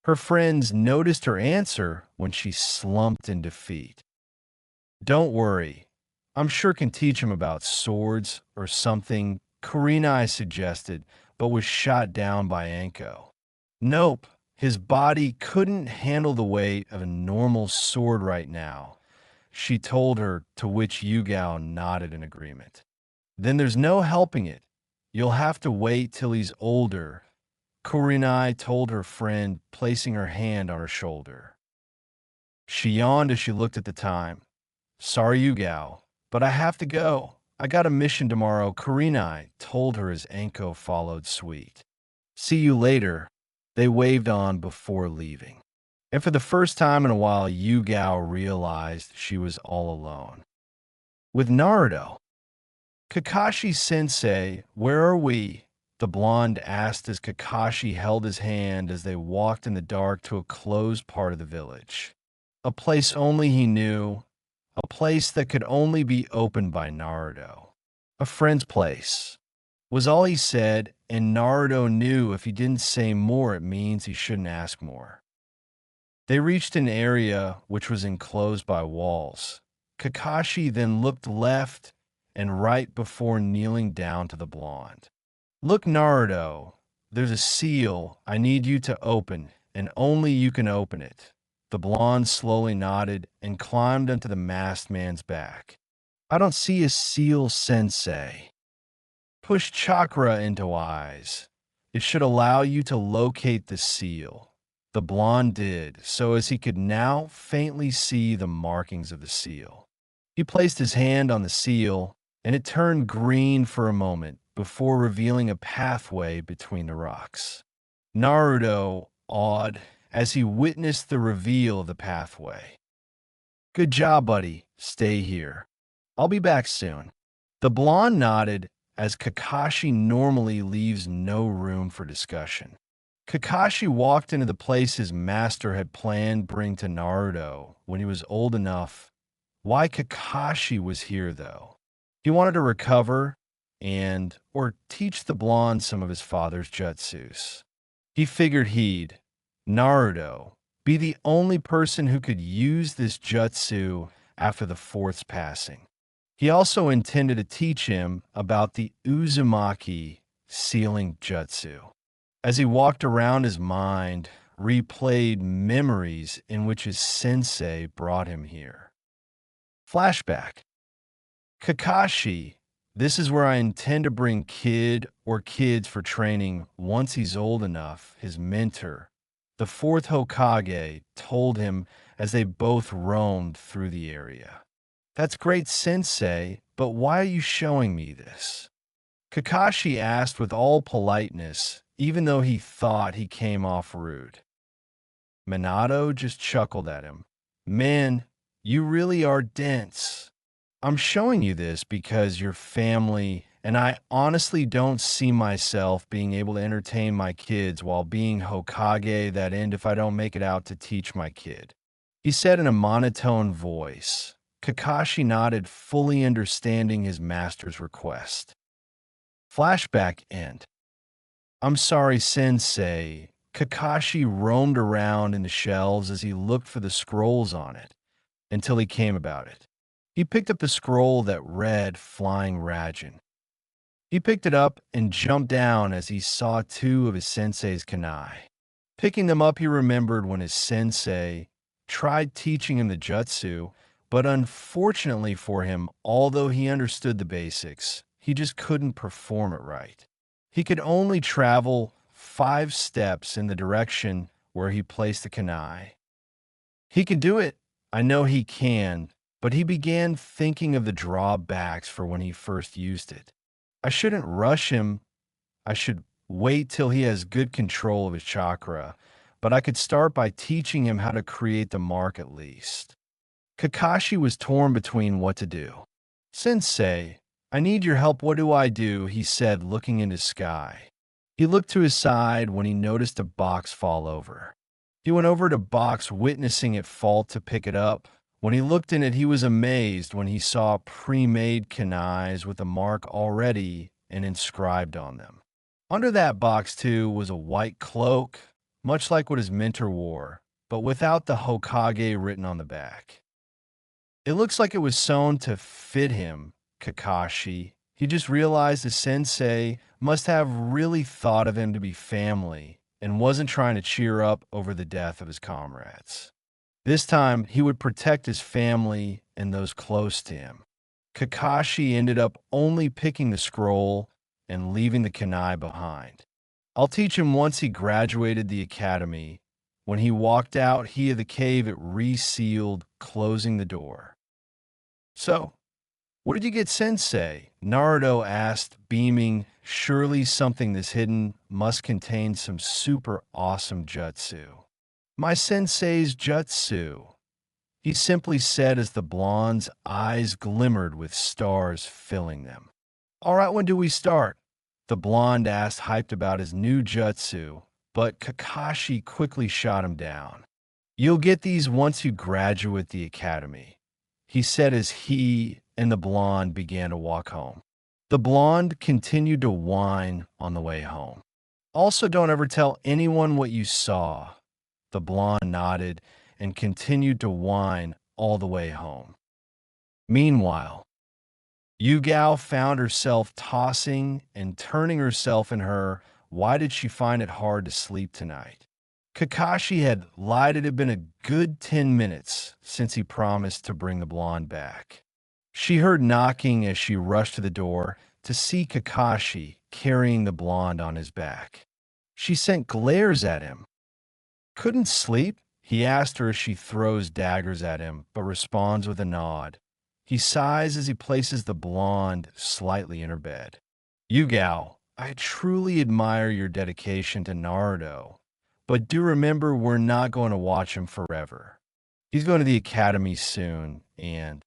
Her friends noticed her answer when she slumped in defeat. Don't worry, I'm sure can teach him about swords or something, Kurenai suggested, but was shot down by Anko. Nope, his body couldn't handle the weight of a normal sword right now, she told her, to which Yugao nodded in agreement. Then there's no helping it. You'll have to wait till he's older, Kurenai told her friend, placing her hand on her shoulder. She yawned as she looked at the time. Sorry, Yugao, but I have to go. I got a mission tomorrow, Kurenai told her as Anko followed suite. See you later. They waved on before leaving. And for the first time in a while, Yugao realized she was all alone. With Naruto. Kakashi-sensei, where are we? The blonde asked as Kakashi held his hand as they walked in the dark to a closed part of the village. A place only he knew, a place that could only be opened by Naruto. A friend's place, was all he said, and Naruto knew if he didn't say more, it means he shouldn't ask more. They reached an area which was enclosed by walls. Kakashi then looked left and right before kneeling down to the blonde. Look, Naruto, there's a seal I need you to open, and only you can open it. The blonde slowly nodded and climbed onto the masked man's back. I don't see a seal, sensei. Push chakra into eyes. It should allow you to locate the seal. The blonde did, so as he could now faintly see the markings of the seal. He placed his hand on the seal, and it turned green for a moment before revealing a pathway between the rocks. Naruto, awed, as he witnessed the reveal of the pathway. Good job, buddy. Stay here. I'll be back soon. The blonde nodded as Kakashi normally leaves no room for discussion. Kakashi walked into the place his master had planned bring to Naruto when he was old enough. Why Kakashi was here, though? He wanted to recover or teach the blonde some of his father's jutsus. He figured he'd, Naruto, be the only person who could use this jutsu after the fourth's passing. He also intended to teach him about the Uzumaki sealing jutsu. As he walked around, his mind replayed memories in which his sensei brought him here. Flashback. Kakashi, this is where I intend to bring kid or kids for training once he's old enough, his mentor, the fourth Hokage, told him as they both roamed through the area. That's great, sensei, but why are you showing me this? Kakashi asked with all politeness, even though he thought he came off rude. Minato just chuckled at him. Man, you really are dense. I'm showing you this because your family, and I honestly don't see myself being able to entertain my kids while being Hokage that end if I don't make it out to teach my kid. he said in a monotone voice. Kakashi nodded, fully understanding his master's request. Flashback end. I'm sorry, Sensei. Kakashi roamed around in the shelves as he looked for the scrolls on it, until he came about it. He picked up the scroll that read Flying Rajin. He picked it up and jumped down as he saw two of his sensei's kunai. Picking them up, he remembered when his sensei tried teaching him the jutsu, but unfortunately for him, although he understood the basics, he just couldn't perform it right. He could only travel 5 steps in the direction where he placed the kunai. He can do it. I know he can, but he began thinking of the drawbacks for when he first used it. I shouldn't rush him. I should wait till he has good control of his chakra, but I could start by teaching him how to create the mark at least. Kakashi was torn between what to do. Sensei, I need your help. What do I do? He said, looking into the sky. He looked to his side when he noticed a box fall over. He went over to box, witnessing it fall to pick it up. When he looked in it, he was amazed when he saw pre-made kunais with a mark already and inscribed on them. Under that box, too, was a white cloak, much like what his mentor wore, but without the Hokage written on the back. It looks like it was sewn to fit him, Kakashi. He just realized the sensei must have really thought of him to be family and wasn't trying to cheer up over the death of his comrades. This time, he would protect his family and those close to him. Kakashi ended up only picking the scroll and leaving the kunai behind. I'll teach him once he graduated the academy. When he walked out of the cave, it resealed, closing the door. So, what did you get, Sensei? Naruto asked, beaming. Surely something this hidden must contain some super awesome jutsu. My sensei's jutsu, he simply said as the blonde's eyes glimmered with stars filling them. All right, when do we start? The blonde asked, hyped about his new jutsu, but Kakashi quickly shot him down. You'll get these once you graduate the academy, he said as he and the blonde began to walk home. The blonde continued to whine on the way home. Also, don't ever tell anyone what you saw. The blonde nodded and continued to whine all the way home. Meanwhile, Yugao found herself tossing and turning herself in her. Why did she find it hard to sleep tonight? Kakashi had lied. It had been a good 10 minutes since he promised to bring the blonde back. She heard knocking as she rushed to the door to see Kakashi carrying the blonde on his back. She sent glares at him. Couldn't sleep? He asked her as she throws daggers at him, but responds with a nod. He sighs as he places the blonde slightly in her bed. Yugao, I truly admire your dedication to Naruto, but do remember we're not going to watch him forever. He's going to the academy soon, and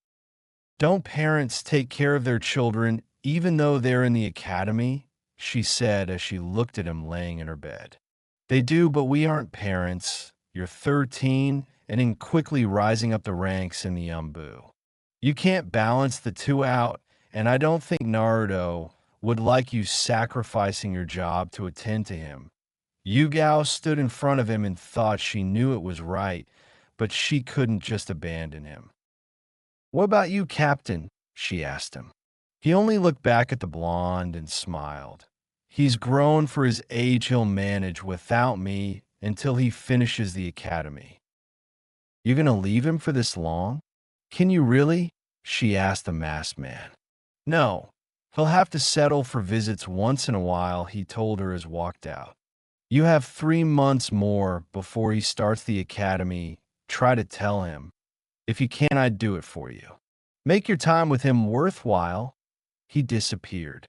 don't parents take care of their children even though they're in the academy? She said as she looked at him laying in her bed. They do, but we aren't parents. You're 13 and in quickly rising up the ranks in the Anbu. You can't balance the two out, and I don't think Naruto would like you sacrificing your job to attend to him. Yugao stood in front of him and thought she knew it was right, but she couldn't just abandon him. What about you, Captain? She asked him. He only looked back at the blonde and smiled. He's grown for his age. He'll manage without me until he finishes the academy. You're going to leave him for this long? Can you really? She asked the masked man. No, he'll have to settle for visits once in a while, he told her as he walked out. You have 3 months more before he starts the academy. Try to tell him. If you can, I'd do it for you. Make your time with him worthwhile. He disappeared.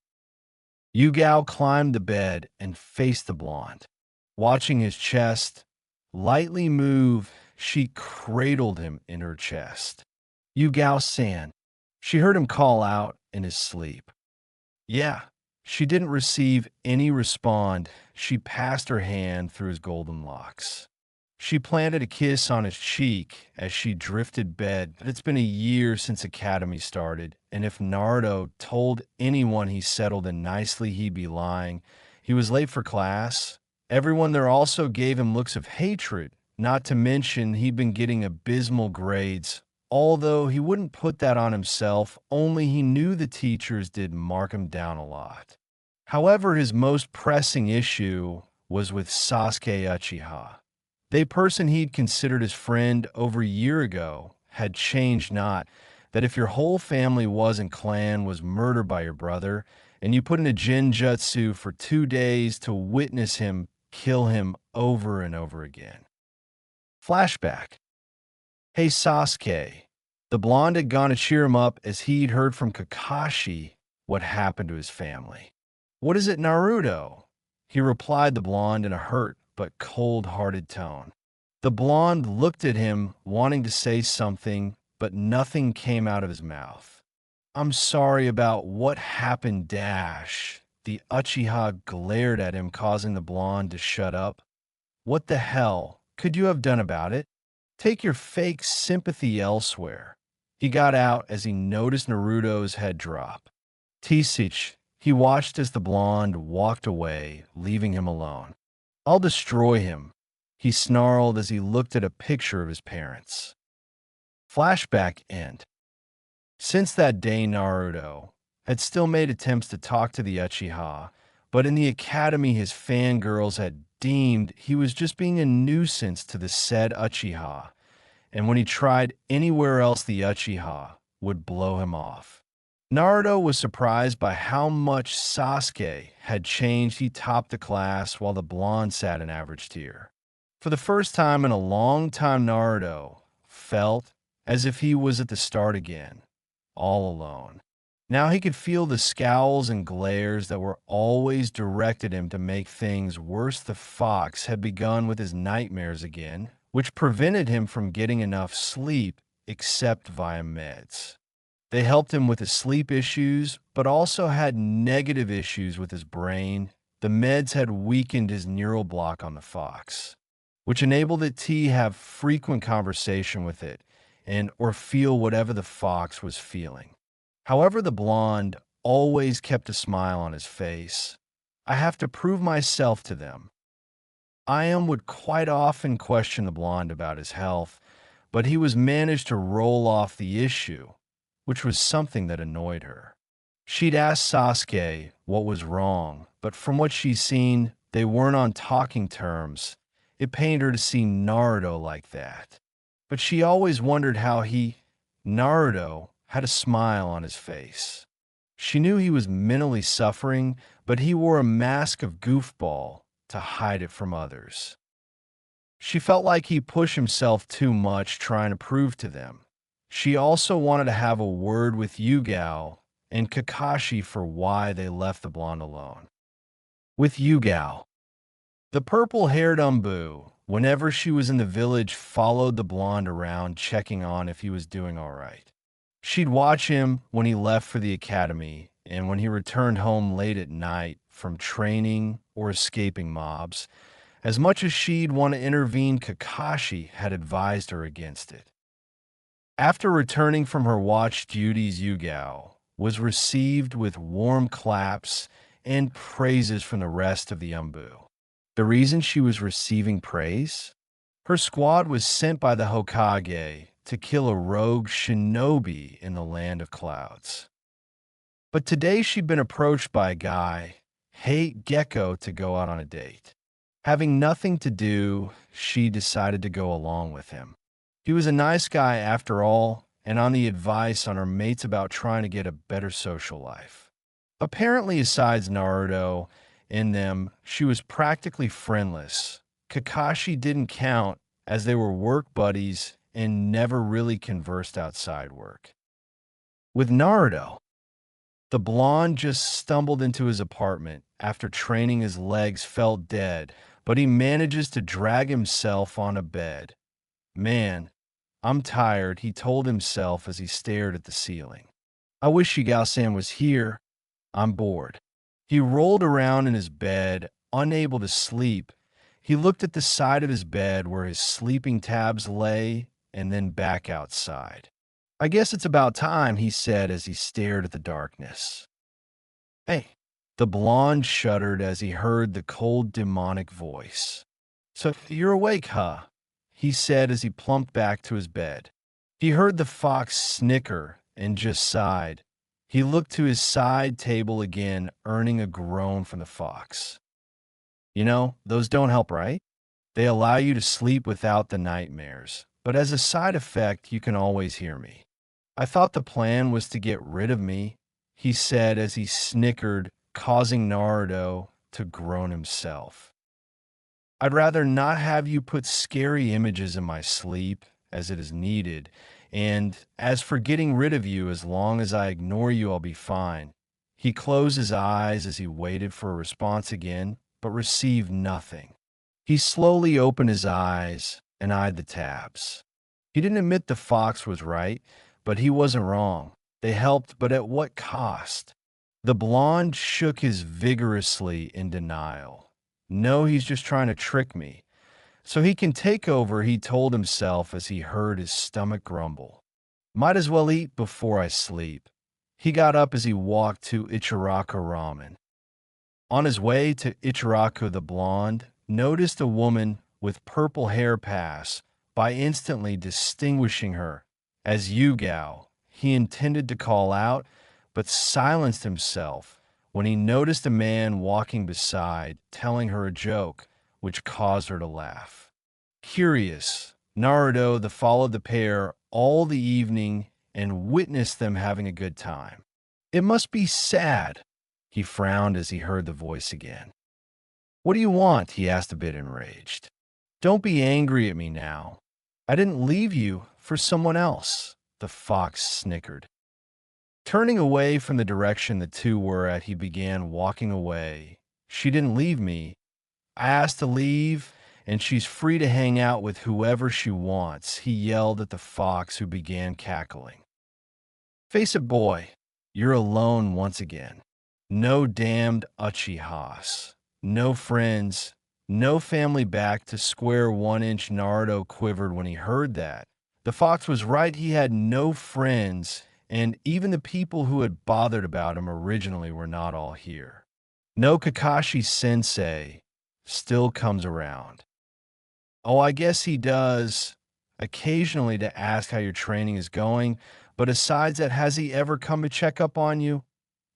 Yugao climbed the bed and faced the blonde. Watching his chest lightly move, she cradled him in her chest. Yugao-san. She heard him call out in his sleep. Yeah. She didn't receive any respond. She passed her hand through his golden locks. She planted a kiss on his cheek as she drifted bed, but it's been a year since Academy started, and if Naruto told anyone he settled in nicely, he'd be lying. He was late for class. Everyone there also gave him looks of hatred, not to mention he'd been getting abysmal grades, although he wouldn't put that on himself, only he knew the teachers did mark him down a lot. However, his most pressing issue was with Sasuke Uchiha. The person he'd considered his friend over a year ago had changed, not that if your whole family wasn't clan was murdered by your brother, and you put in a genjutsu for 2 days to witness him kill him over and over again. Flashback. Hey Sasuke. The blonde had gone to cheer him up as he'd heard from Kakashi what happened to his family. What is it, Naruto? He replied the blonde in a hurt but cold-hearted tone. The blonde looked at him, wanting to say something, but nothing came out of his mouth. I'm sorry about what happened, Dash. The Uchiha glared at him, causing the blonde to shut up. What the hell could you have done about it? Take your fake sympathy elsewhere. He got out as he noticed Naruto's head drop. Tisich, he watched as the blonde walked away, leaving him alone. I'll destroy him, he snarled as he looked at a picture of his parents. Flashback end. Since that day, Naruto had still made attempts to talk to the Uchiha, but in the academy his fangirls had deemed he was just being a nuisance to the said Uchiha, and when he tried anywhere else the Uchiha would blow him off. Naruto was surprised by how much Sasuke had changed. He topped the class while the blonde sat in average tier. For the first time in a long time, Naruto felt as if he was at the start again, all alone. Now he could feel the scowls and glares that were always directed him to make things worse. The fox had begun with his nightmares again, which prevented him from getting enough sleep except via meds. They helped him with his sleep issues, but also had negative issues with his brain. The meds had weakened his neural block on the fox, which enabled it to have frequent conversation with it and or feel whatever the fox was feeling. However, the blonde always kept a smile on his face. I have to prove myself to them. Iam would quite often question the blonde about his health, but he was managed to roll off the issue, which was something that annoyed her. She'd asked Sasuke what was wrong, but from what she'd seen, they weren't on talking terms. It pained her to see Naruto like that. But she always wondered how Naruto, had a smile on his face. She knew he was mentally suffering, but he wore a mask of goofball to hide it from others. She felt like he pushed himself too much trying to prove to them. She also wanted to have a word with Yugao and Kakashi for why they left the blonde alone. With Yugao, the purple-haired Anbu, whenever she was in the village, followed the blonde around, checking on if he was doing all right. She'd watch him when he left for the academy and when he returned home late at night from training or escaping mobs. As much as she'd want to intervene, Kakashi had advised her against it. After returning from her watch duties, Yugao was received with warm claps and praises from the rest of the Anbu. The reason she was receiving praise? Her squad was sent by the Hokage to kill a rogue shinobi in the land of clouds. But today she'd been approached by a guy, Gecko, to go out on a date. Having nothing to do, she decided to go along with him. He was a nice guy after all, and on the advice on her mates about trying to get a better social life. Apparently, besides Naruto and them, she was practically friendless. Kakashi didn't count as they were work buddies and never really conversed outside work. With Naruto, the blonde just stumbled into his apartment after training. His legs felt dead, but he manages to drag himself on a bed. Man, I'm tired, he told himself as he stared at the ceiling. I wish Yugao-san was here. I'm bored. He rolled around in his bed, unable to sleep. He looked at the side of his bed where his sleeping tabs lay and then back outside. I guess it's about time, he said as he stared at the darkness. Hey. The blonde shuddered as he heard the cold, demonic voice. So you're awake, huh? He said as he plumped back to his bed. He heard the fox snicker and just sighed. He looked to his side table again, earning a groan from the fox. You know, those don't help, right? They allow you to sleep without the nightmares, but as a side effect, you can always hear me. I thought the plan was to get rid of me, he said as he snickered, causing Naruto to groan himself. I'd rather not have you put scary images in my sleep, as it is needed, and as for getting rid of you, as long as I ignore you, I'll be fine. He closed his eyes as he waited for a response again, but received nothing. He slowly opened his eyes and eyed the tabs. He didn't admit the fox was right, but he wasn't wrong. They helped, but at what cost? The blonde shook his vigorously in denial. No, he's just trying to trick me. So he can take over, he told himself as he heard his stomach grumble. Might as well eat before I sleep. He got up as he walked to Ichiraku Ramen. On his way to Ichiraku, the blonde noticed a woman with purple hair pass by instantly distinguishing her as Yugao. He intended to call out, but silenced himself when he noticed a man walking beside, telling her a joke, which caused her to laugh. Curious, Naruto followed the pair all the evening and witnessed them having a good time. It must be sad, he frowned as he heard the voice again. What do you want? He asked a bit enraged. Don't be angry at me now. I didn't leave you for someone else, the fox snickered. Turning away from the direction the two were at, he began walking away. She didn't leave me. I asked to leave, and she's free to hang out with whoever she wants, he yelled at the fox, who began cackling. Face it, boy, you're alone once again. No damned Uchihas. No friends. No family. Back to square 1-inch. Naruto quivered when he heard that. The fox was right, he had no friends, and even the people who had bothered about him originally were not all here. No Kakashi sensei still comes around. Oh, I guess he does occasionally to ask how your training is going, but aside that, has he ever come to check up on you?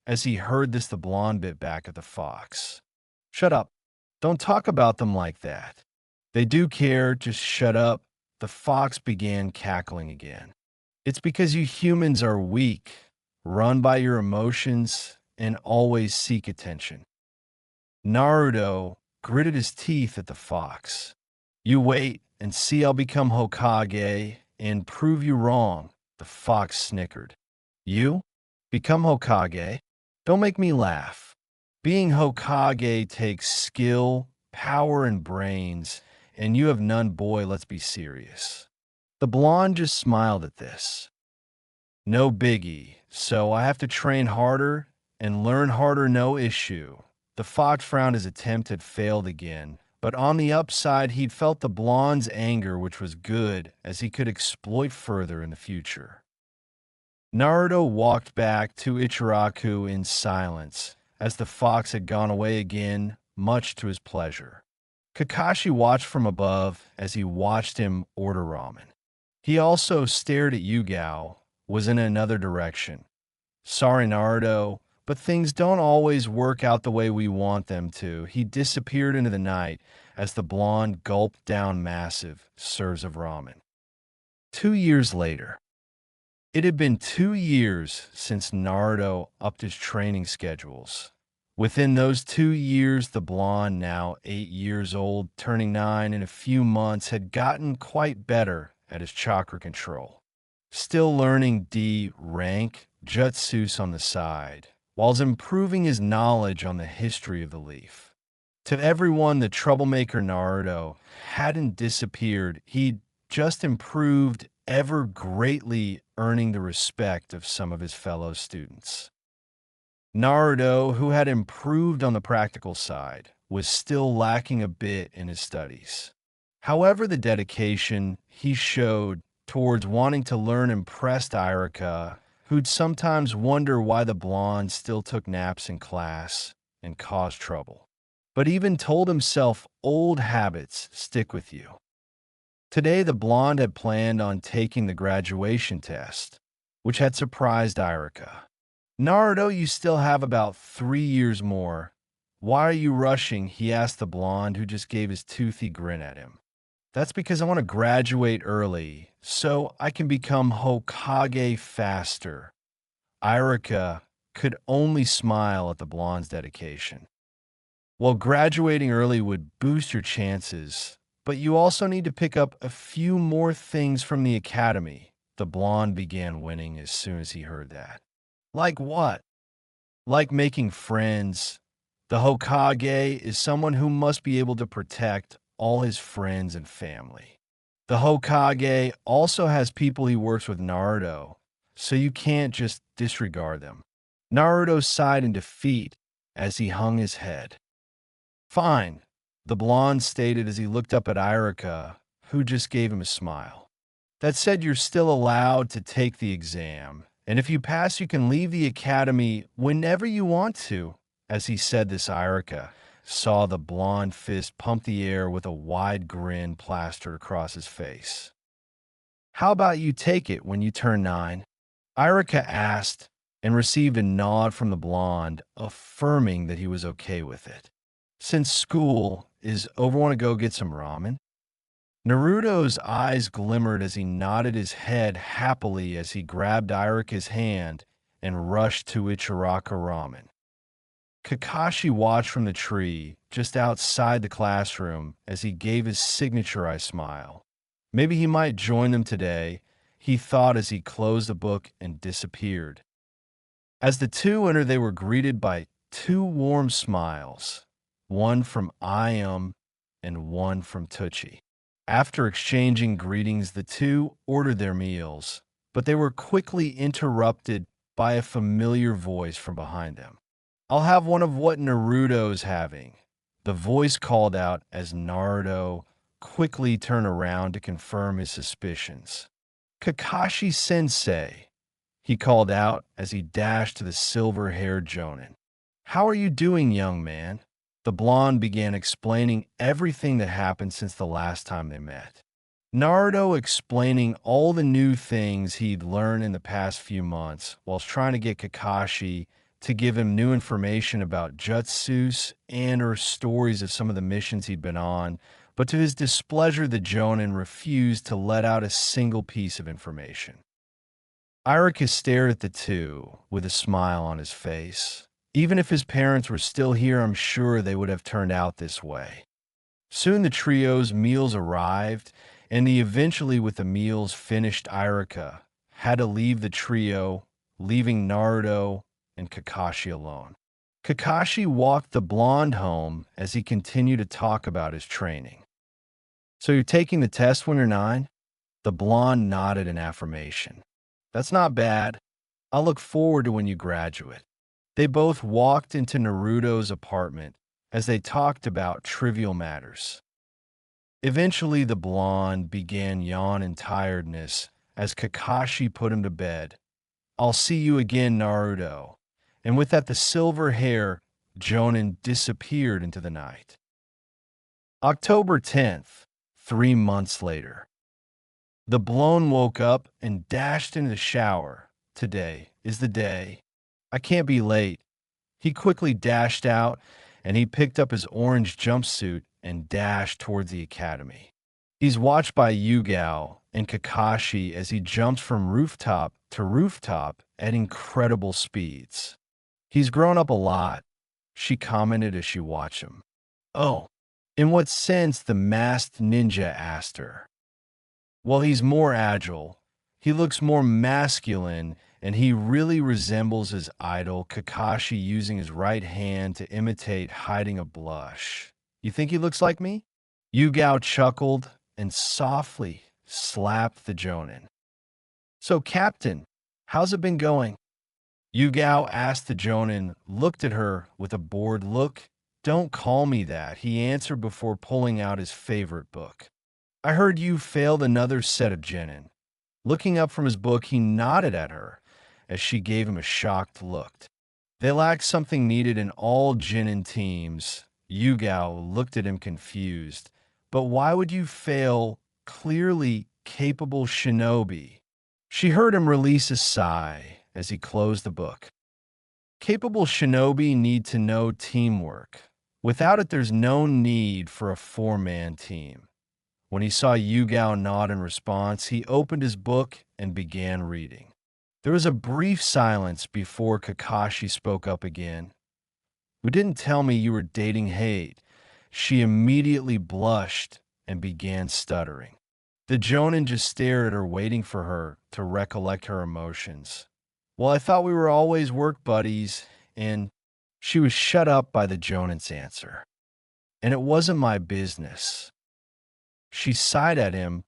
As he heard this, the blonde bit back at the fox. Shut up. Don't talk about them like that. They do care, just shut up. The fox began cackling again. It's because you humans are weak, run by your emotions, and always seek attention. Naruto gritted his teeth at the fox. You wait and see I'll become Hokage and prove you wrong, the fox snickered. You? Become Hokage? Don't make me laugh. Being Hokage takes skill, power, and brains, and you have none, boy, let's be serious. The blonde just smiled at this. No biggie, so I have to train harder and learn harder, no issue. The fox frowned. His attempt had failed again, but on the upside, he'd felt the blonde's anger, which was good, as he could exploit further in the future. Naruto walked back to Ichiraku in silence, as the fox had gone away again, much to his pleasure. Kakashi watched from above as he watched him order ramen. He also stared at Yugao, was in another direction. Sorry, Naruto, but things don't always work out the way we want them to. He disappeared into the night as the blonde gulped down massive serves of ramen. 2 years later. It had been 2 years since Naruto upped his training schedules. Within those 2 years, the blonde, now 8 years old, turning 9 in a few months, had gotten quite better at his chakra control. Still learning D rank jutsus on the side, whilst improving his knowledge on the history of the leaf. To everyone, the troublemaker Naruto hadn't disappeared. He'd just improved ever greatly, earning the respect of some of his fellow students. Naruto, who had improved on the practical side, was still lacking a bit in his studies. However, the dedication he showed towards wanting to learn impressed Irika, who'd sometimes wonder why the blonde still took naps in class and caused trouble, but even told himself old habits stick with you. Today, the blonde had planned on taking the graduation test, which had surprised Irika. Naruto, you still have about 3 years more. Why are you rushing? He asked the blonde, who just gave his toothy grin at him. That's because I want to graduate early, so I can become Hokage faster. Irika could only smile at the blonde's dedication. Well, graduating early would boost your chances, but you also need to pick up a few more things from the academy. The blonde began winning as soon as he heard that. Like what? Like making friends. The Hokage is someone who must be able to protect all his friends and family. The Hokage also has people he works with Naruto, so you can't just disregard them. Naruto sighed in defeat as he hung his head. Fine, the blonde stated as he looked up at Irika, who just gave him a smile. That said, you're still allowed to take the exam, and if you pass, you can leave the academy whenever you want to. As he said this, Irika saw the blonde fist pump the air with a wide grin plastered across his face. How about you take it when you turn 9? Irika asked and received a nod from the blonde, affirming that he was okay with it. Since school is over, want to go get some ramen? Naruto's eyes glimmered as he nodded his head happily as he grabbed Irika's hand and rushed to Ichiraka Ramen. Kakashi watched from the tree just outside the classroom as he gave his signature eye smile. Maybe he might join them today, he thought as he closed the book and disappeared. As the two entered, they were greeted by two warm smiles, one from Ayam and one from Tucci. After exchanging greetings, the two ordered their meals, but they were quickly interrupted by a familiar voice from behind them. I'll have one of what Naruto's having. The voice called out as Naruto quickly turned around to confirm his suspicions. Kakashi Sensei, he called out as he dashed to the silver-haired Jonin. How are you doing, young man? The blonde began explaining everything that happened since the last time they met. Naruto explaining all the new things he'd learned in the past few months whilst trying to get Kakashi to give him new information about jutsus and or stories of some of the missions he'd been on, but to his displeasure, the Jonin refused to let out a single piece of information. Irika stared at the two with a smile on his face. Even if his parents were still here, I'm sure they would have turned out this way. Soon the trio's meals arrived, and eventually with the meals finished, Irika had to leave the trio, leaving Naruto and Kakashi alone. Kakashi walked the blonde home as he continued to talk about his training. So you're taking the test when you're 9? The blonde nodded in affirmation. That's not bad. I'll look forward to when you graduate. They both walked into Naruto's apartment as they talked about trivial matters. Eventually, the blonde began yawn and tiredness as Kakashi put him to bed. I'll see you again, Naruto. And with that, the silver hair Jonin disappeared into the night. October 10th, 3 months later. The blonde woke up and dashed into the shower. Today is the day. I can't be late. He quickly dashed out, and he picked up his orange jumpsuit and dashed towards the academy. He's watched by Yugao and Kakashi as he jumps from rooftop to rooftop at incredible speeds. He's grown up a lot, she commented as she watched him. Oh, in what sense? The masked ninja asked her. Well, he's more agile. He looks more masculine, and he really resembles his idol, Kakashi, using his right hand to imitate hiding a blush. You think he looks like me? Yugao chuckled and softly slapped the Jonin. So, Captain, how's it been going? Yugao asked the Jonin, looked at her with a bored look, Don't call me that, he answered before pulling out his favorite book. I heard you failed another set of genin. Looking up from his book, he nodded at her as she gave him a shocked look. They lacked something needed in all genin teams. Yugao looked at him confused. But why would you fail clearly capable shinobi? She heard him release a sigh as he closed the book. Capable shinobi need to know teamwork. Without it, there's no need for a four-man team. When he saw Yugao nod in response, he opened his book and began reading. There was a brief silence before Kakashi spoke up again. "You didn't tell me you were dating Hade." She immediately blushed and began stuttering. The Jonin just stared at her, waiting for her to recollect her emotions. "Well, I thought we were always work buddies," and she was shut up by the Jonin's answer. "And it wasn't my business." She sighed at him,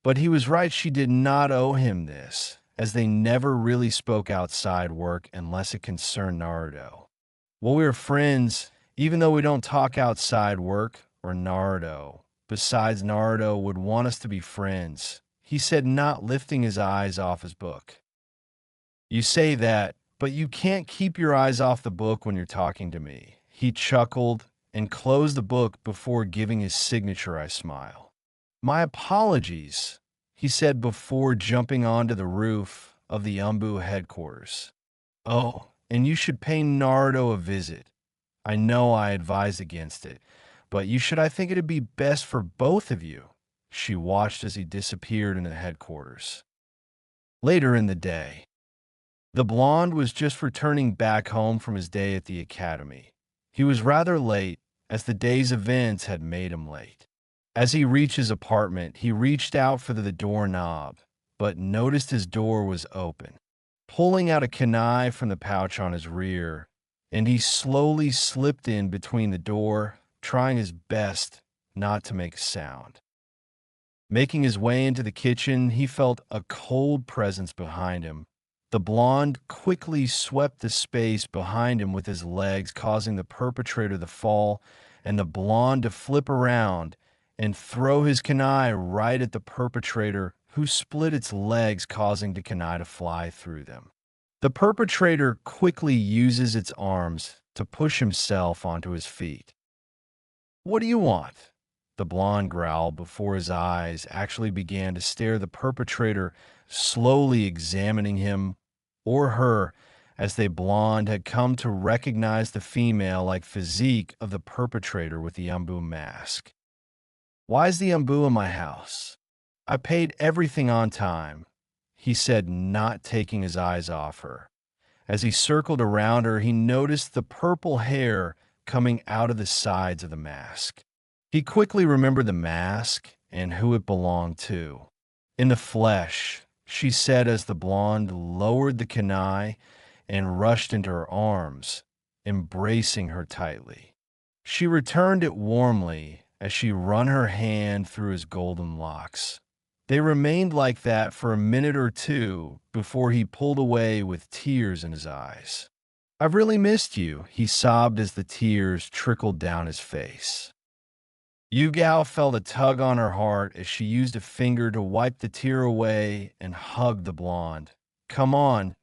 but he was right. She did not owe him this, as they never really spoke outside work unless it concerned Naruto. "Well, we were friends, even though we don't talk outside work or Naruto. Besides, Naruto would want us to be friends," he said, not lifting his eyes off his book. "You say that, but you can't keep your eyes off the book when you're talking to me." He chuckled and closed the book before giving his signature eye smile. "My apologies," he said before jumping onto the roof of the Anbu headquarters. "Oh, and you should pay Naruto a visit. I know I advised against it, but you should. I think it'd be best for both of you." She watched as he disappeared in the headquarters. Later in the day, the blonde was just returning back home from his day at the academy. He was rather late, as the day's events had made him late. As he reached his apartment, he reached out for the doorknob, but noticed his door was open. Pulling out a kunai from the pouch on his rear, and he slowly slipped in between the door, trying his best not to make a sound. Making his way into the kitchen, he felt a cold presence behind him. The blonde quickly swept the space behind him with his legs, causing the perpetrator to fall, and the blonde to flip around and throw his kunai right at the perpetrator, who split its legs, causing the kunai to fly through them. The perpetrator quickly uses its arms to push himself onto his feet. "What do you want?" the blonde growled before his eyes actually began to stare the perpetrator, slowly examining him or her, as the blonde had come to recognize the female-like physique of the perpetrator with the Anbu mask. "Why is the Anbu in my house? I paid everything on time," he said, not taking his eyes off her. As he circled around her, he noticed the purple hair coming out of the sides of the mask. He quickly remembered the mask and who it belonged to. "In the flesh," she said as the blonde lowered the kunai and rushed into her arms, embracing her tightly. She returned it warmly as she run her hand through his golden locks. They remained like that for a minute or two before he pulled away with tears in his eyes. "I've really missed you," he sobbed as the tears trickled down his face. Yugao felt a tug on her heart as she used a finger to wipe the tear away and hugged the blonde. "Come on,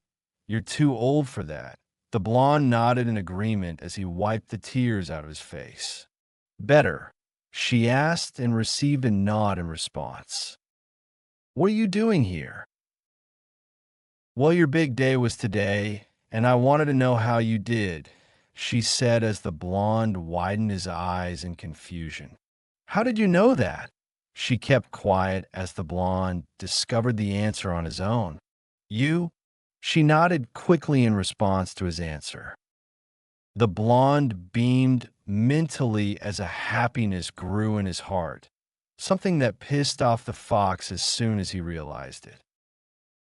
you're too old for that." The blonde nodded in agreement as he wiped the tears out of his face. "Better?" she asked and received a nod in response. "What are you doing here?" "Well, your big day was today, and I wanted to know how you did," she said as the blonde widened his eyes in confusion. "How did you know that?" She kept quiet as the blonde discovered the answer on his own. "You?" She nodded quickly in response to his answer. The blonde beamed mentally as a happiness grew in his heart, something that pissed off the fox as soon as he realized it.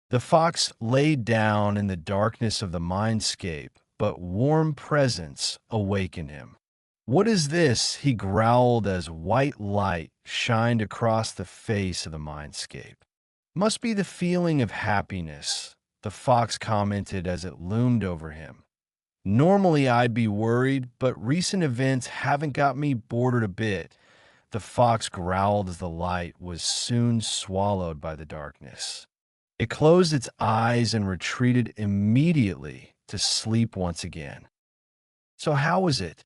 The fox laid down in the darkness of the mindscape, but warm presence awakened him. "What is this?" he growled as white light shined across the face of the mindscape. "Must be the feeling of happiness," the fox commented as it loomed over him. Normally I'd be worried, but recent events haven't got me bored a bit. The fox growled as the light was soon swallowed by the darkness. It closed its eyes and retreated immediately to sleep once again. So how was it?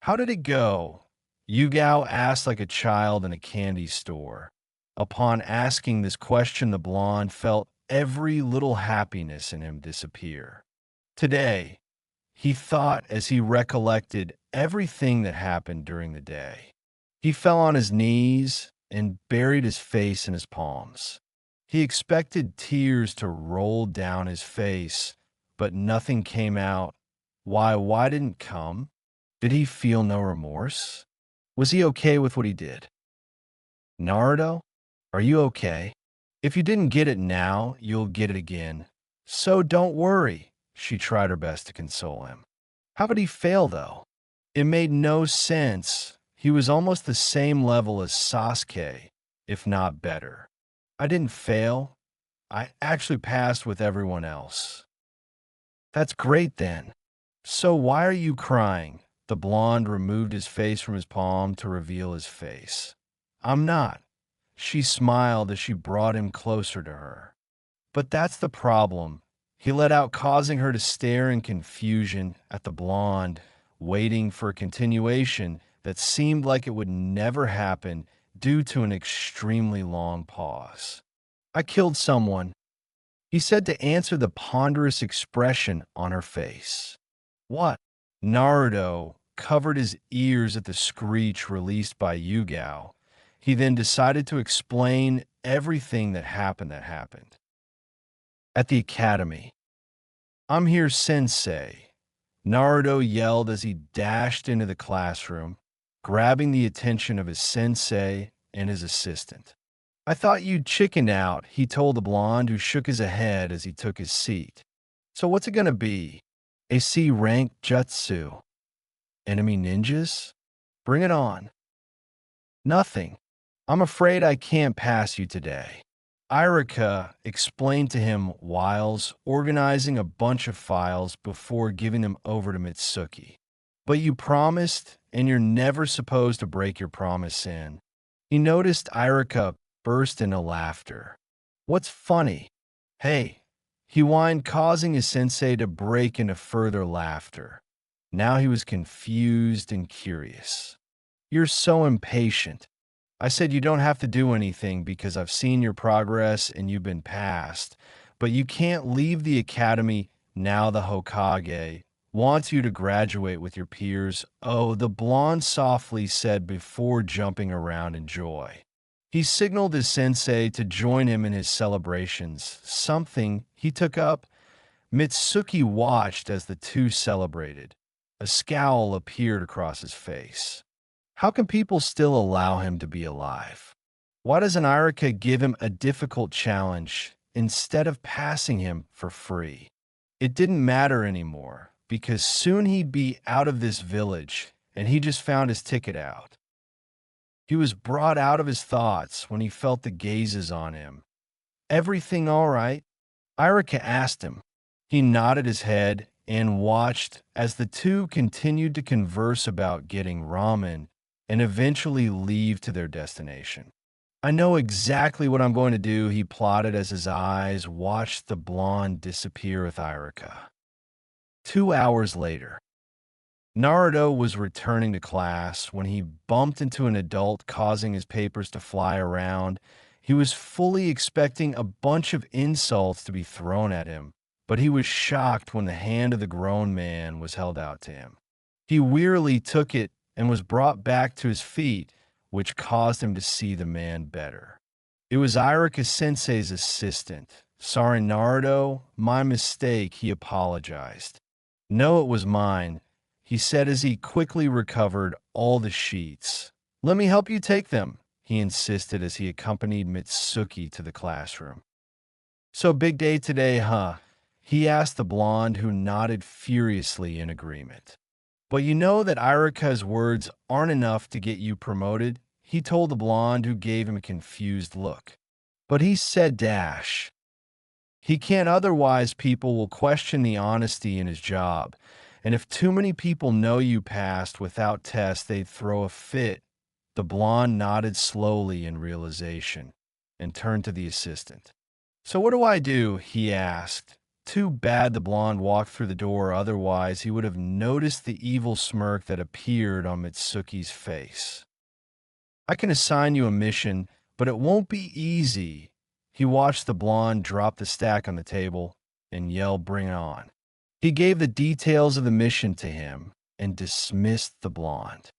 How did it go? Yugao asked like a child in a candy store. Upon asking this question, the blonde felt every little happiness in him disappear. Today, he thought as he recollected everything that happened during the day. He fell on his knees and buried his face in his palms. He expected tears to roll down his face, but nothing came out. Why didn't come? Did he feel no remorse? Was he okay with what he did? Naruto, are you okay? If you didn't get it now, you'll get it again. So don't worry, she tried her best to console him. How did he fail, though? It made no sense. He was almost the same level as Sasuke, if not better. I didn't fail. I actually passed with everyone else. That's great then. So why are you crying? The blonde removed his face from his palm to reveal his face. I'm not. She smiled as she brought him closer to her. But that's the problem. He let out, causing her to stare in confusion at the blonde, waiting for a continuation that seemed like it would never happen due to an extremely long pause. I killed someone, he said to answer the ponderous expression on her face. What? Naruto covered his ears at the screech released by Yugao. He then decided to explain everything that happened. At the academy. I'm here, sensei. Naruto yelled as he dashed into the classroom, grabbing the attention of his sensei and his assistant. I thought you'd chickened out, he told the blonde who shook his head as he took his seat. So what's it gonna be? A C-rank jutsu? Enemy ninjas? Bring it on. Nothing. I'm afraid I can't pass you today. Irika explained to him whilst organizing a bunch of files before giving them over to Mitsuki. But you promised, and you're never supposed to break your promise in. He noticed Irika burst into laughter. What's funny? Hey, he whined, causing his sensei to break into further laughter. Now he was confused and curious. You're so impatient. I said you don't have to do anything because I've seen your progress and you've been passed, but you can't leave the academy now. The Hokage wants you to graduate with your peers. Oh, the blonde softly said before jumping around in joy. He signaled his sensei to join him in his celebrations, something he took up. Mitsuki watched as the two celebrated. A scowl appeared across his face. How can people still allow him to be alive? Why doesn't Irika give him a difficult challenge instead of passing him for free? It didn't matter anymore, because soon he'd be out of this village, and he just found his ticket out. He was brought out of his thoughts when he felt the gazes on him. Everything all right? Irika asked him. He nodded his head and watched as the two continued to converse about getting ramen and eventually leave to their destination. I know exactly what I'm going to do, he plotted as his eyes watched the blonde disappear with Irika. 2 hours later, Naruto was returning to class when he bumped into an adult, causing his papers to fly around. He was fully expecting a bunch of insults to be thrown at him, but he was shocked when the hand of the grown man was held out to him. He wearily took it and was brought back to his feet, which caused him to see the man better. It was Irika Sensei's assistant. Sorry, Naruto, my mistake, he apologized. No, it was mine, he said as he quickly recovered all the sheets. Let me help you take them, he insisted as he accompanied Mitsuki to the classroom. So big day today, huh? He asked the blonde, who nodded furiously in agreement. But you know that Irika's words aren't enough to get you promoted, he told the blonde, who gave him a confused look. But he said dash. He can't, otherwise people will question the honesty in his job, And if too many people know you passed without tests, they'd throw a fit. The blonde nodded slowly in realization and turned to the assistant. So what do I do? He asked. Too bad the blonde walked through the door, otherwise he would have noticed the evil smirk that appeared on Mitsuki's face. I can assign you a mission, but it won't be easy. He watched the blonde drop the stack on the table and yell, "Bring it on." He gave the details of the mission to him and dismissed the blonde.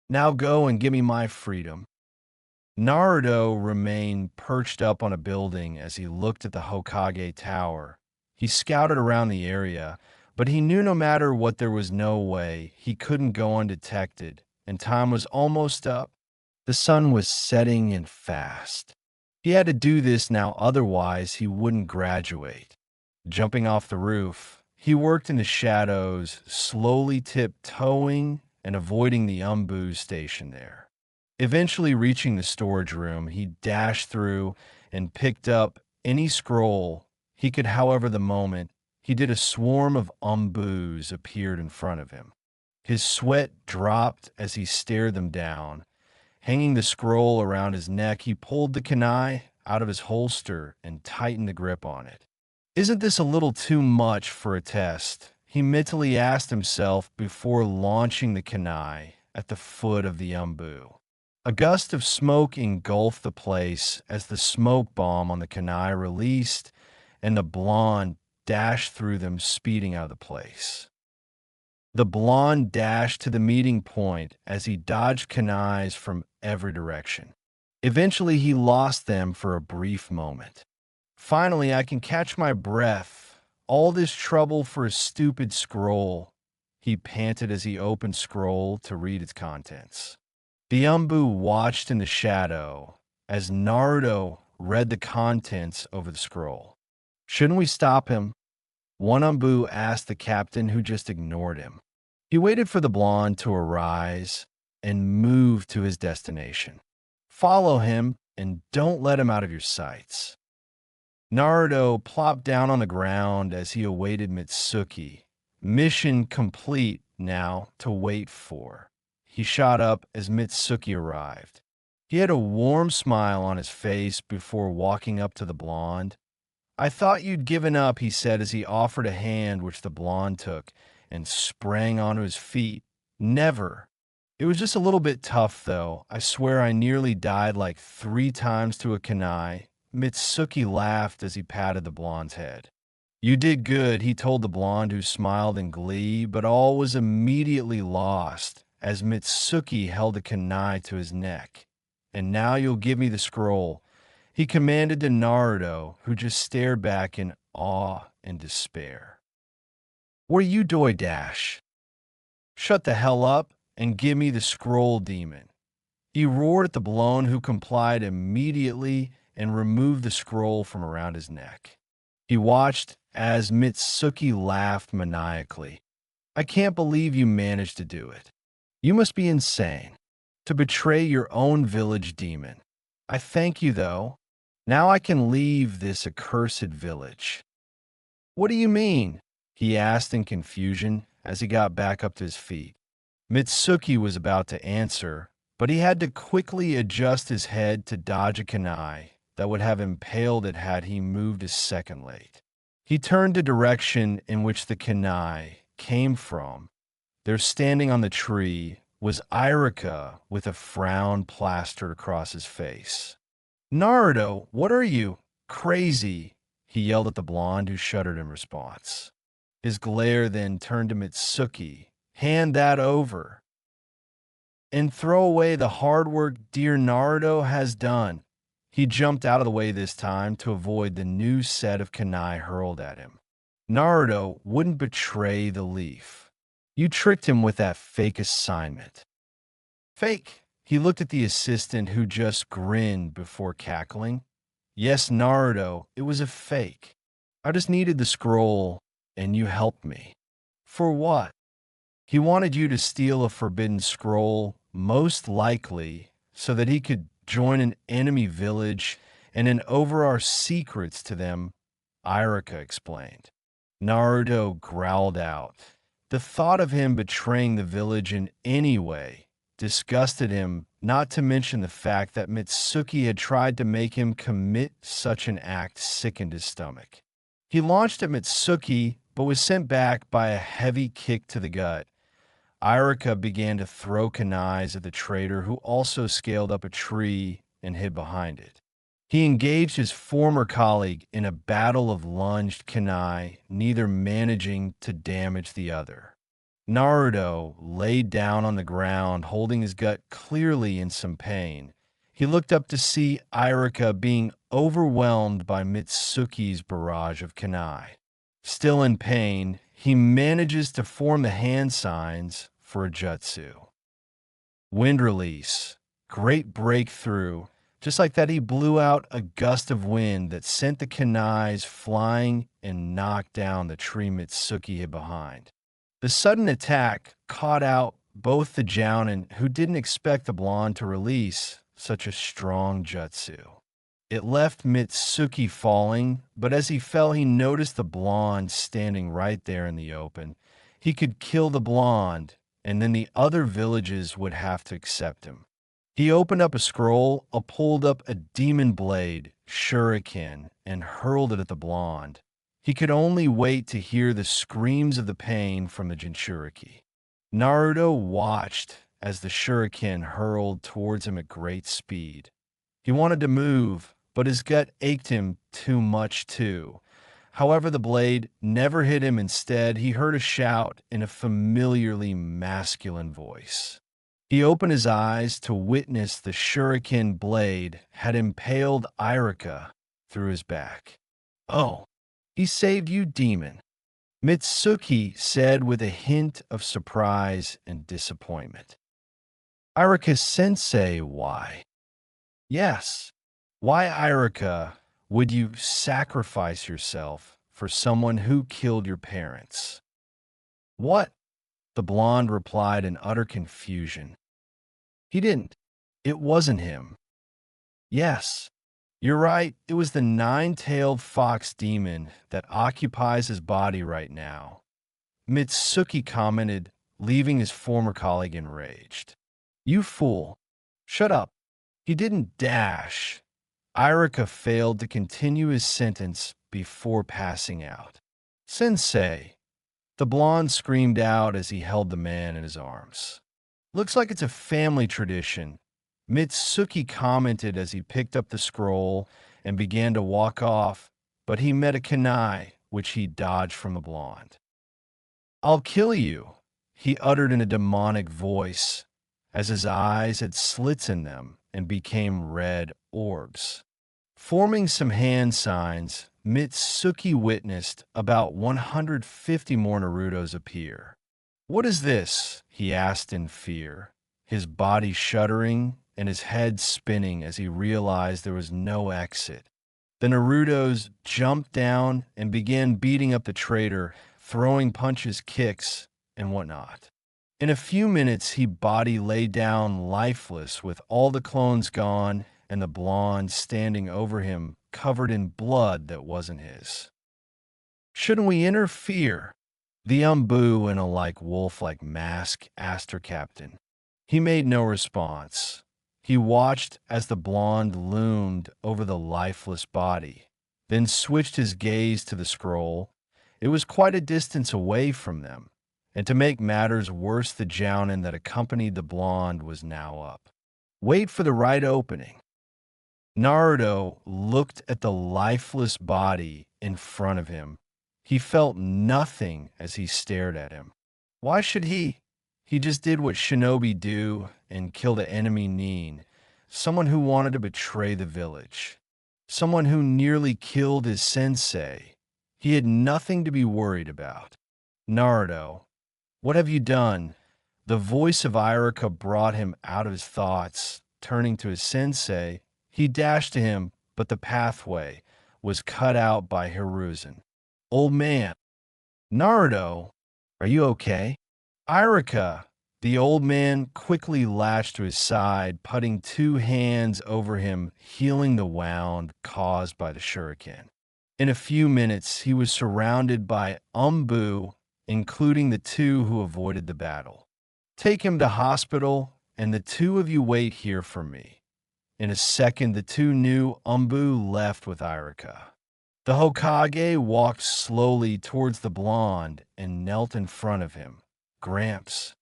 Now go and give me my freedom. Naruto remained perched up on a building as he looked at the Hokage tower. He scouted around the area, but he knew no matter what there was no way he couldn't go undetected, and time was almost up. The sun was setting in fast. He had to do this now, otherwise he wouldn't graduate. Jumping off the roof, he worked in the shadows, slowly tiptoeing and avoiding the Anbu station there. Eventually reaching the storage room, he dashed through and picked up any scroll he could. However, the moment he did, a swarm of Anbus appeared in front of him. His sweat dropped as he stared them down. Hanging the scroll around his neck, he pulled the kunai out of his holster and tightened the grip on it. Isn't this a little too much for a test? He mentally asked himself before launching the kunai at the foot of the Anbu. A gust of smoke engulfed the place as the smoke bomb on the kunai released and the blonde dashed through them, speeding out of the place. The blonde dashed to the meeting point as he dodged kunais from every direction. Eventually, he lost them for a brief moment. Finally, I can catch my breath. All this trouble for a stupid scroll, he panted as he opened scroll to read its contents. The Anbu watched in the shadow as Naruto read the contents over the scroll. Shouldn't we stop him? One Anbu asked the captain, who just ignored him. He waited for the blonde to arise and move to his destination. Follow him and don't let him out of your sights. Naruto plopped down on the ground as he awaited Mitsuki. Mission complete now to wait for. He shot up as Mitsuki arrived. He had a warm smile on his face before walking up to the blonde. I thought you'd given up, he said as he offered a hand, which the blonde took and sprang onto his feet. Never. It was just a little bit tough, though. I swear I nearly died like 3 times to a kunai. Mitsuki laughed as he patted the blonde's head. You did good, he told the blonde, who smiled in glee, but all was immediately lost as Mitsuki held the kunai to his neck. And now you'll give me the scroll, he commanded to Naruto, who just stared back in awe and despair. What are you doing, Dash? Shut the hell up and give me the scroll, demon. He roared at the blonde, who complied immediately and removed the scroll from around his neck. He watched as Mitsuki laughed maniacally. I can't believe you managed to do it. You must be insane to betray your own village, demon. I thank you, though. Now I can leave this accursed village. What do you mean? He asked in confusion as he got back up to his feet. Mitsuki was about to answer, but he had to quickly adjust his head to dodge a kunai that would have impaled it had he moved a second late. He turned the direction in which the kunai came from. There, standing on the tree, was Irika with a frown plastered across his face. Naruto, what are you? Crazy, he yelled at the blonde, who shuddered in response. His glare then turned to Mitsuki. Hand that over. And throw away the hard work dear Naruto has done. He jumped out of the way this time to avoid the new set of kunai hurled at him. Naruto wouldn't betray the leaf. You tricked him with that fake assignment. Fake? He looked at the assistant, who just grinned before cackling. Yes, Naruto, it was a fake. I just needed the scroll, and you helped me. For what? He wanted you to steal a forbidden scroll, most likely, so that he could join an enemy village and hand over our secrets to them, Irika explained. Naruto growled out, The thought of him betraying the village in any way disgusted him, not to mention the fact that Mitsuki had tried to make him commit such an act sickened his stomach. He launched at Mitsuki, but was sent back by a heavy kick to the gut. Irika began to throw kunais at the traitor, who also scaled up a tree and hid behind it. He engaged his former colleague in a battle of lunged kunai, neither managing to damage the other. Naruto laid down on the ground, holding his gut clearly in some pain. He looked up to see Irika being overwhelmed by Mitsuki's barrage of kunai. Still in pain, he manages to form the hand signs for a jutsu. Wind release. Great breakthrough. Just like that, he blew out a gust of wind that sent the kunais flying and knocked down the tree Mitsuki hid behind. The sudden attack caught out both the jounin, who didn't expect the blonde to release such a strong jutsu. It left Mitsuki falling, but as he fell, he noticed the blonde standing right there in the open. He could kill the blonde, and then the other villages would have to accept him. He opened up a scroll, pulled up a demon blade, shuriken, and hurled it at the blonde. He could only wait to hear the screams of the pain from the Jinchuriki. Naruto watched as the shuriken hurled towards him at great speed. He wanted to move, but his gut ached him too much too. However, the blade never hit him. Instead, he heard a shout in a familiarly masculine voice. He opened his eyes to witness the shuriken blade had impaled Irika through his back. "Oh, he saved you, demon," Mitsuki said with a hint of surprise and disappointment. "Irika-sensei, why?" "Yes. Why, Irika, would you sacrifice yourself for someone who killed your parents?" "What?" the blonde replied in utter confusion. "He didn't. It wasn't him." "Yes, you're right. It was the nine-tailed fox demon that occupies his body right now," Mitsuki commented, leaving his former colleague enraged. "You fool. Shut up. He didn't dash." Irika failed to continue his sentence before passing out. "Sensei," the blonde screamed out as he held the man in his arms. "Looks like it's a family tradition," Mitsuki commented as he picked up the scroll and began to walk off, but he met a kunai, which he dodged from the blonde. "I'll kill you," he uttered in a demonic voice, as his eyes had slits in them and became red orbs. Forming some hand signs, Mitsuki witnessed about 150 more Narutos appear. "What is this?" he asked in fear, his body shuddering and his head spinning as he realized there was no exit. The Narutos jumped down and began beating up the traitor, throwing punches, kicks, and whatnot. In a few minutes, his body lay down lifeless with all the clones gone and the blonde standing over him, covered in blood that wasn't his. "Shouldn't we interfere?" the Anbu in a wolf-like mask asked her captain. He made no response. He watched as the blonde loomed over the lifeless body, then switched his gaze to the scroll. It was quite a distance away from them, and to make matters worse, the jounin that accompanied the blonde was now up. "Wait for the right opening." Naruto looked at the lifeless body in front of him. He felt nothing as he stared at him. Why should he? He just did what shinobi do and killed an enemy nin, someone who wanted to betray the village, someone who nearly killed his sensei. He had nothing to be worried about. "Naruto, what have you done?" The voice of Irika brought him out of his thoughts. Turning to his sensei, he dashed to him, but the pathway was cut out by Hiruzen. "Old man." "Naruto, are you okay?" "Irika." The old man quickly lashed to his side, putting two hands over him, healing the wound caused by the shuriken. In a few minutes, he was surrounded by Anbu including the two who avoided the battle. Take him to hospital, and the two of you wait here for me. In a second, the two new Anbu left with Irika. The Hokage walked slowly towards the blonde and knelt in front of him. Gramps.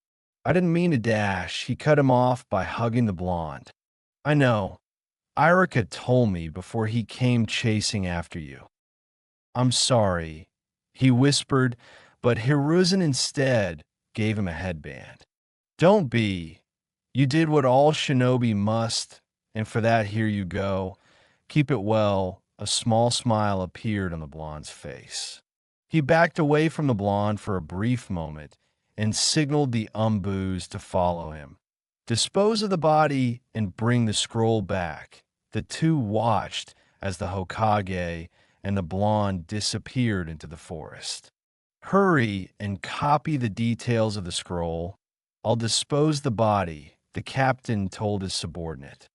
I didn't mean to dash. He cut him off by hugging the blonde. I know. Irika told me before he came chasing after you. I'm sorry, he whispered, but Hiruzen instead gave him a headband. Don't be. You did what all shinobi must, and for that here you go. Keep it well. A small smile appeared on the blonde's face. He backed away from the blonde for a brief moment and signaled the Umbus to follow him. Dispose of the body and bring the scroll back. The two watched as the Hokage and the blonde disappeared into the forest. Hurry and copy the details of the scroll. I'll dispose the body, the captain told his subordinate.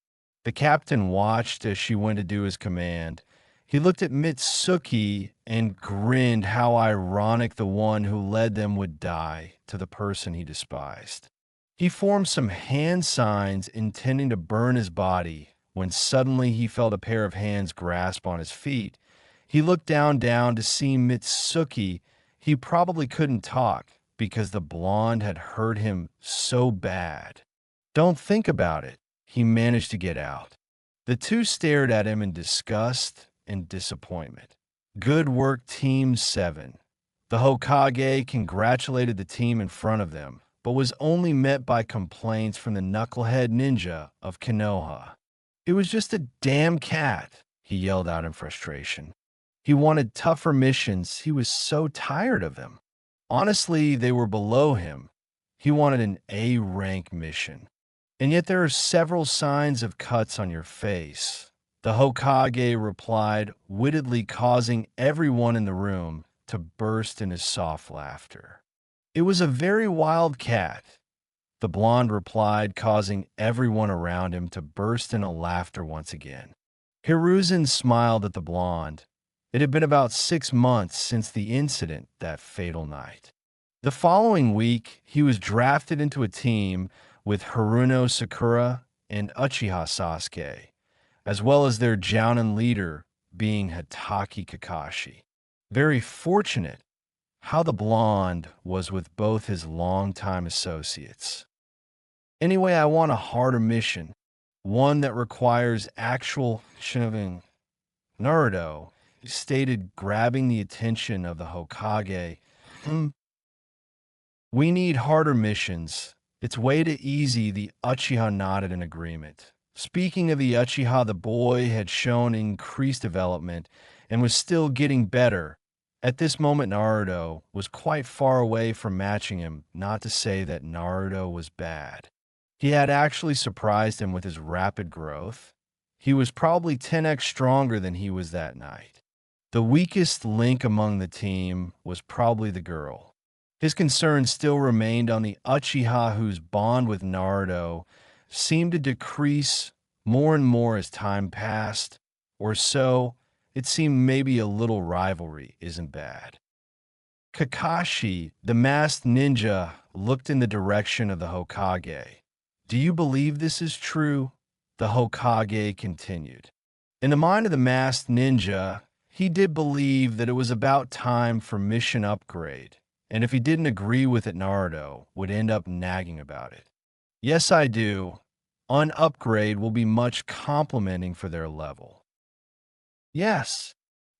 The captain watched as she went to do his command. He looked at Mitsuki and grinned how ironic the one who led them would die to the person he despised. He formed some hand signs intending to burn his body when suddenly he felt a pair of hands grasp on his feet. He looked down to see Mitsuki. He probably couldn't talk because the blonde had hurt him so bad. Don't think about it. He managed to get out. The two stared at him in disgust and disappointment. Good work, Team 7. The Hokage congratulated the team in front of them, but was only met by complaints from the knucklehead ninja of Konoha. It was just a damn cat, he yelled out in frustration. He wanted tougher missions. He was so tired of them. Honestly, they were below him. He wanted an A-rank mission. And yet there are several signs of cuts on your face. The Hokage replied, wittedly causing everyone in the room to burst into soft laughter. It was a very wild cat, the blonde replied, causing everyone around him to burst into laughter once again. Hiruzen smiled at the blonde. It had been about 6 months since the incident that fatal night. The following week, he was drafted into a team with Haruno Sakura and Uchiha Sasuke, as well as their Jounin leader being Hitaki Kakashi. Very fortunate how the blonde was with both his longtime associates. Anyway, I want a harder mission, one that requires actual shoving. Naruto stated, grabbing the attention of the Hokage. We need harder missions. It's way too easy. The Uchiha nodded in agreement. Speaking of the Uchiha, the boy had shown increased development and was still getting better. At this moment, Naruto was quite far away from matching him, not to say that Naruto was bad. He had actually surprised him with his rapid growth. He was probably 10x stronger than he was that night. The weakest link among the team was probably the girl. His concern still remained on the Uchiha whose bond with Naruto seemed to decrease more and more as time passed, or so it seemed. Maybe a little rivalry isn't bad. Kakashi, the masked ninja, looked in the direction of the Hokage. Do you believe this is true? The Hokage continued. In the mind of the masked ninja, he did believe that it was about time for mission upgrade, and if he didn't agree with it, Naruto would end up nagging about it. Yes, I do. On upgrade will be much complimenting for their level. Yes,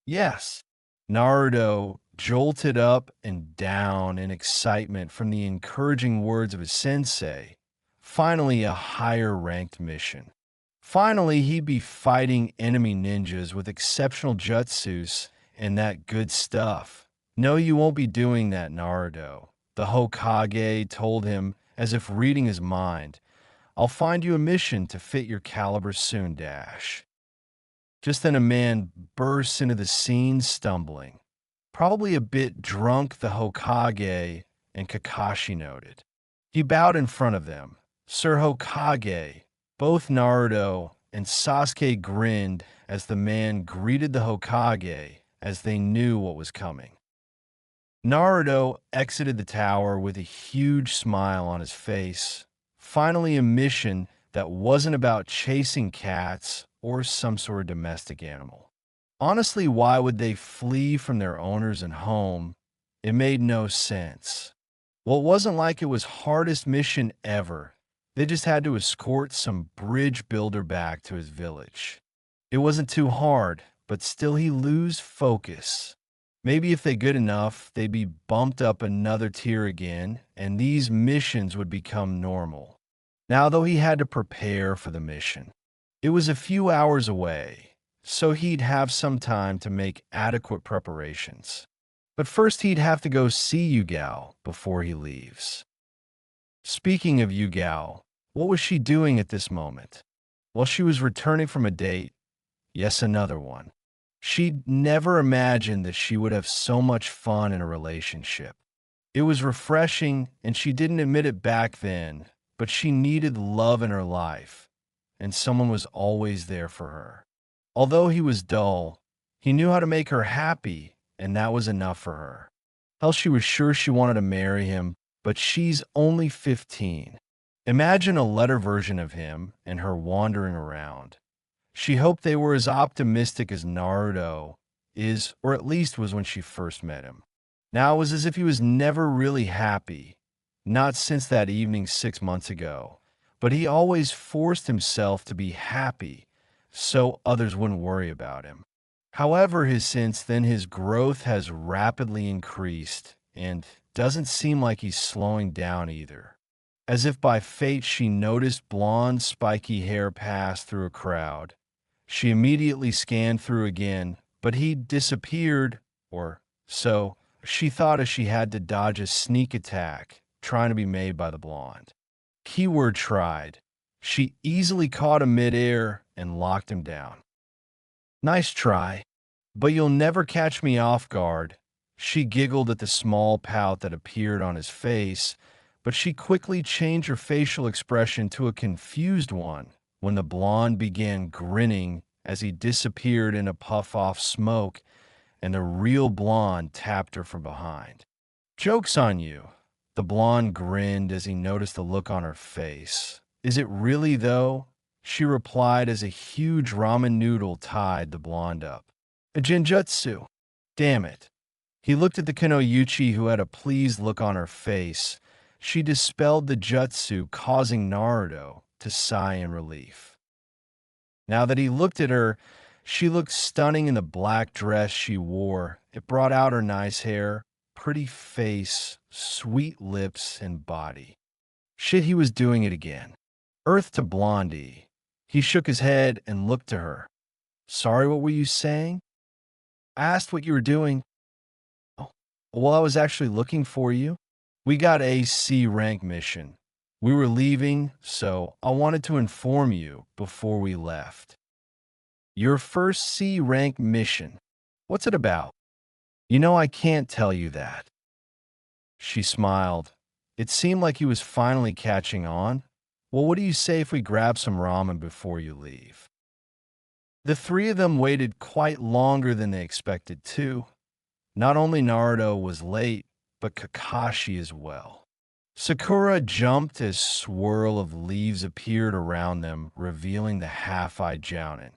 yes. Naruto jolted up and down in excitement from the encouraging words of his sensei. Finally, a higher-ranked mission. Finally, he'd be fighting enemy ninjas with exceptional jutsus and that good stuff. No, you won't be doing that, Naruto, the Hokage told him as if reading his mind. I'll find you a mission to fit your caliber soon, Dash. Just then a man bursts into the scene stumbling. Probably a bit drunk, the Hokage and Kakashi noted. He bowed in front of them. Sir Hokage. Both Naruto and Sasuke grinned as the man greeted the Hokage, as they knew what was coming. Naruto exited the tower with a huge smile on his face. Finally, a mission that wasn't about chasing cats or some sort of domestic animal. Honestly, why would they flee from their owners and home? It made no sense. Well, it wasn't like it was hardest mission ever. They just had to escort some bridge builder back to his village. It wasn't too hard, but still he lose focus. Maybe if they good enough, they'd be bumped up another tier again, and these missions would become normal. Now, though, he had to prepare for the mission. It was a few hours away, so he'd have some time to make adequate preparations. But first, he'd have to go see Yugao before he leaves. Speaking of Yugao, what was she doing at this moment? Well, she was returning from a date. Yes, another one. She'd never imagined that she would have so much fun in a relationship. It was refreshing, and she didn't admit it back then, but she needed love in her life, and someone was always there for her. Although he was dull, he knew how to make her happy, and that was enough for her. Hell, she was sure she wanted to marry him, but she's only 15. Imagine a letter version of him and her wandering around. She hoped they were as optimistic as Naruto is, or at least was when she first met him. Now it was as if he was never really happy, not since that evening 6 months ago, but he always forced himself to be happy so others wouldn't worry about him. However, since then his growth has rapidly increased and doesn't seem like he's slowing down either. As if by fate, she noticed blonde, spiky hair pass through a crowd. She immediately scanned through again, but he disappeared, or so she thought, as she had to dodge a sneak attack trying to be made by the blonde. Keyword tried. She easily caught him midair and locked him down. Nice try, but you'll never catch me off guard. She giggled at the small pout that appeared on his face, but she quickly changed her facial expression to a confused one when the blonde began grinning as he disappeared in a puff off smoke, and the real blonde tapped her from behind. "Joke's on you." The blonde grinned as he noticed the look on her face. "Is it really, though?" She replied as a huge ramen noodle tied the blonde up. "A genjutsu. Damn it." He looked at the Kunoichi, who had a pleased look on her face. She dispelled the jutsu, causing Naruto to sigh in relief. Now that he looked at her, she looked stunning in the black dress she wore. It brought out her nice hair, pretty face, sweet lips, and body. Shit, he was doing it again. Earth to Blondie. He shook his head and looked to her. "Sorry, what were you saying?" "I asked what you were doing." "Oh, well, I was actually looking for you. We got a C rank mission. We were leaving, so I wanted to inform you before we left." "Your first C rank mission. What's it about?" "You know, I can't tell you that." She smiled. It seemed like he was finally catching on. "Well, what do you say if we grab some ramen before you leave?" The three of them waited quite longer than they expected to. Not only Naruto was late, but Kakashi as well. Sakura jumped as swirl of leaves appeared around them, revealing the half-eyed Jounin.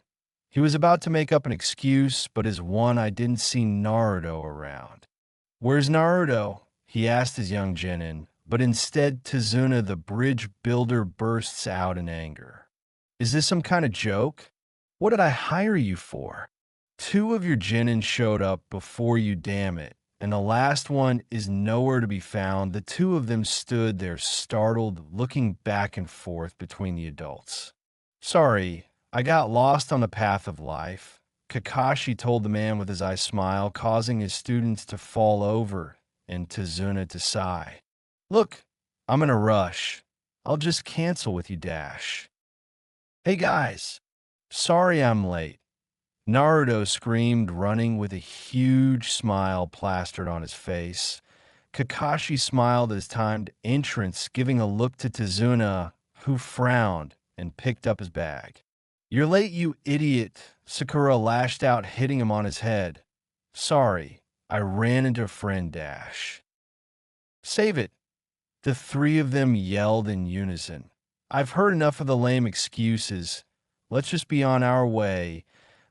He was about to make up an excuse, but as one, "I didn't see Naruto around." "Where's Naruto?" he asked his young genin, but instead Tazuna, the bridge builder, bursts out in anger. "Is this some kind of joke? What did I hire you for? Two of your genin showed up before you, damn it, and the last one is nowhere to be found." The two of them stood there startled, looking back and forth between the adults. "Sorry, I got lost on the path of life," Kakashi told the man with his eye smile, causing his students to fall over and Tazuna to sigh. "Look, I'm in a rush. I'll just cancel with you, Dash." "Hey guys, sorry I'm late." Naruto screamed, running with a huge smile plastered on his face. Kakashi smiled at his timed entrance, giving a look to Tazuna, who frowned and picked up his bag. "You're late, you idiot," Sakura lashed out, hitting him on his head. "Sorry, I ran into friend Dash. Save it, the three of them yelled in unison. I've heard enough of the lame excuses. Let's just be on our way,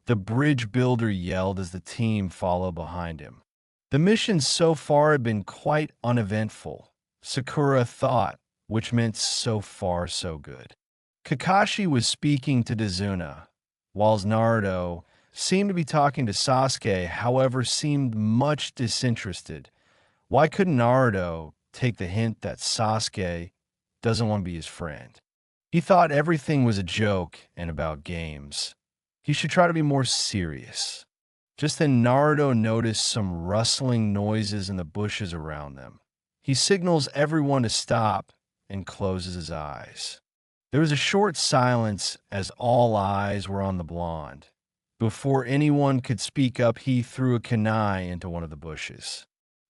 the bridge builder yelled as the team followed behind him. The mission so far had been quite uneventful, Sakura thought, which meant so far so good. Kakashi was speaking to Dazuna, whilst Naruto seemed to be talking to Sasuke, however, seemed much disinterested. Why couldn't Naruto take the hint that Sasuke doesn't want to be his friend? He thought everything was a joke and about games. He should try to be more serious. Just then, Naruto noticed some rustling noises in the bushes around them. He signals everyone to stop and closes his eyes. There was a short silence as all eyes were on the blonde. Before anyone could speak up, he threw a kunai into one of the bushes.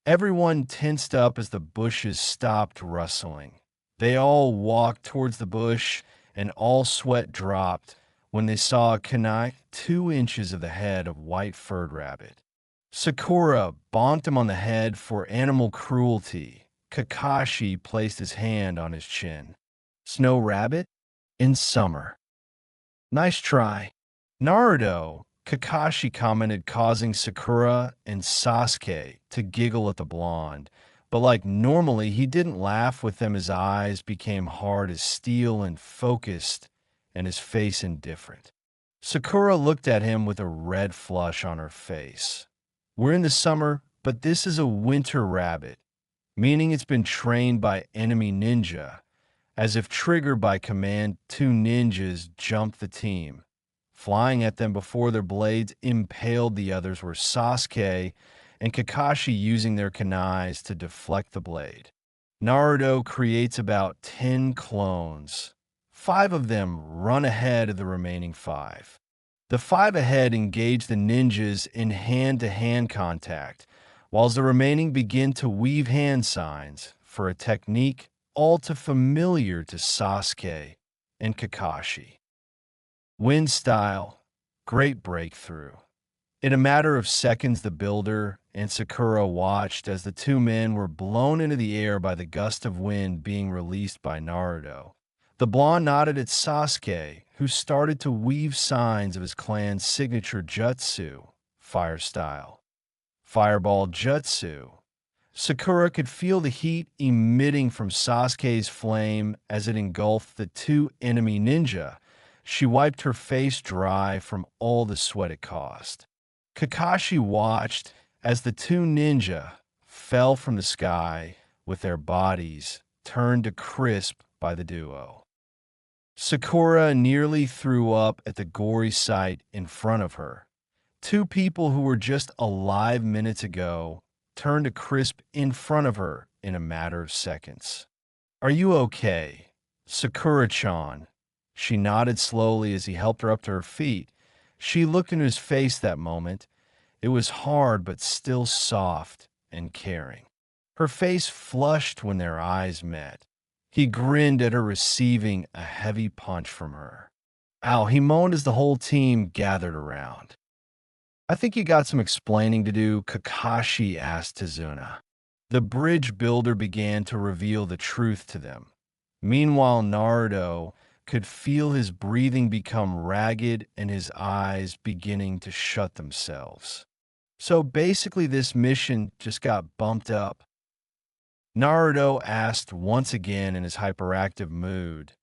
Everyone tensed up as the bushes stopped rustling. They all walked towards the bush, and all sweat dropped when they saw a kunai 2 inches of the head of white-furred rabbit. Sakura bonked him on the head for animal cruelty. Kakashi placed his hand on his chin. Snow rabbit? In summer. Nice try. Naruto, Kakashi commented, causing Sakura and Sasuke to giggle at the blonde. But like normally, he didn't laugh with them. His eyes became hard as steel and focused, and his face indifferent. Sakura looked at him with a red flush on her face. We're in the summer, but this is a winter rabbit, meaning it's been trained by enemy ninja. As if triggered by command, 2 ninjas jumped the team. Flying at them before their blades impaled the others were Sasuke and Kakashi using their kunais to deflect the blade. Naruto creates about 10 clones. 5 of them run ahead of the remaining 5. The 5 ahead engage the ninjas in hand-to-hand contact, whilst the remaining begin to weave hand signs for a technique all too familiar to Sasuke and Kakashi. Wind style, great breakthrough. In a matter of seconds, the builder and Sakura watched as the 2 men were blown into the air by the gust of wind being released by Naruto. The blonde nodded at Sasuke, who started to weave signs of his clan's signature jutsu, fire style. Fireball jutsu. Sakura could feel the heat emitting from Sasuke's flame as it engulfed the 2 enemy ninja. She wiped her face dry from all the sweat it caused. Kakashi watched as the 2 ninja fell from the sky with their bodies turned to crisp by the duo. Sakura nearly threw up at the gory sight in front of her. 2 people who were just alive minutes ago turned to crisp in front of her in a matter of seconds. Are you okay, Sakura-chan? She nodded slowly as he helped her up to her feet. She looked into his face that moment. It was hard but still soft and caring. Her face flushed when their eyes met. He grinned at her receiving a heavy punch from her. Ow, he moaned as the whole team gathered around. I think you got some explaining to do, Kakashi asked Tazuna. The bridge builder began to reveal the truth to them. Meanwhile, Naruto could feel his breathing become ragged and his eyes beginning to shut themselves. So basically this mission just got bumped up. Naruto asked once again in his hyperactive mood.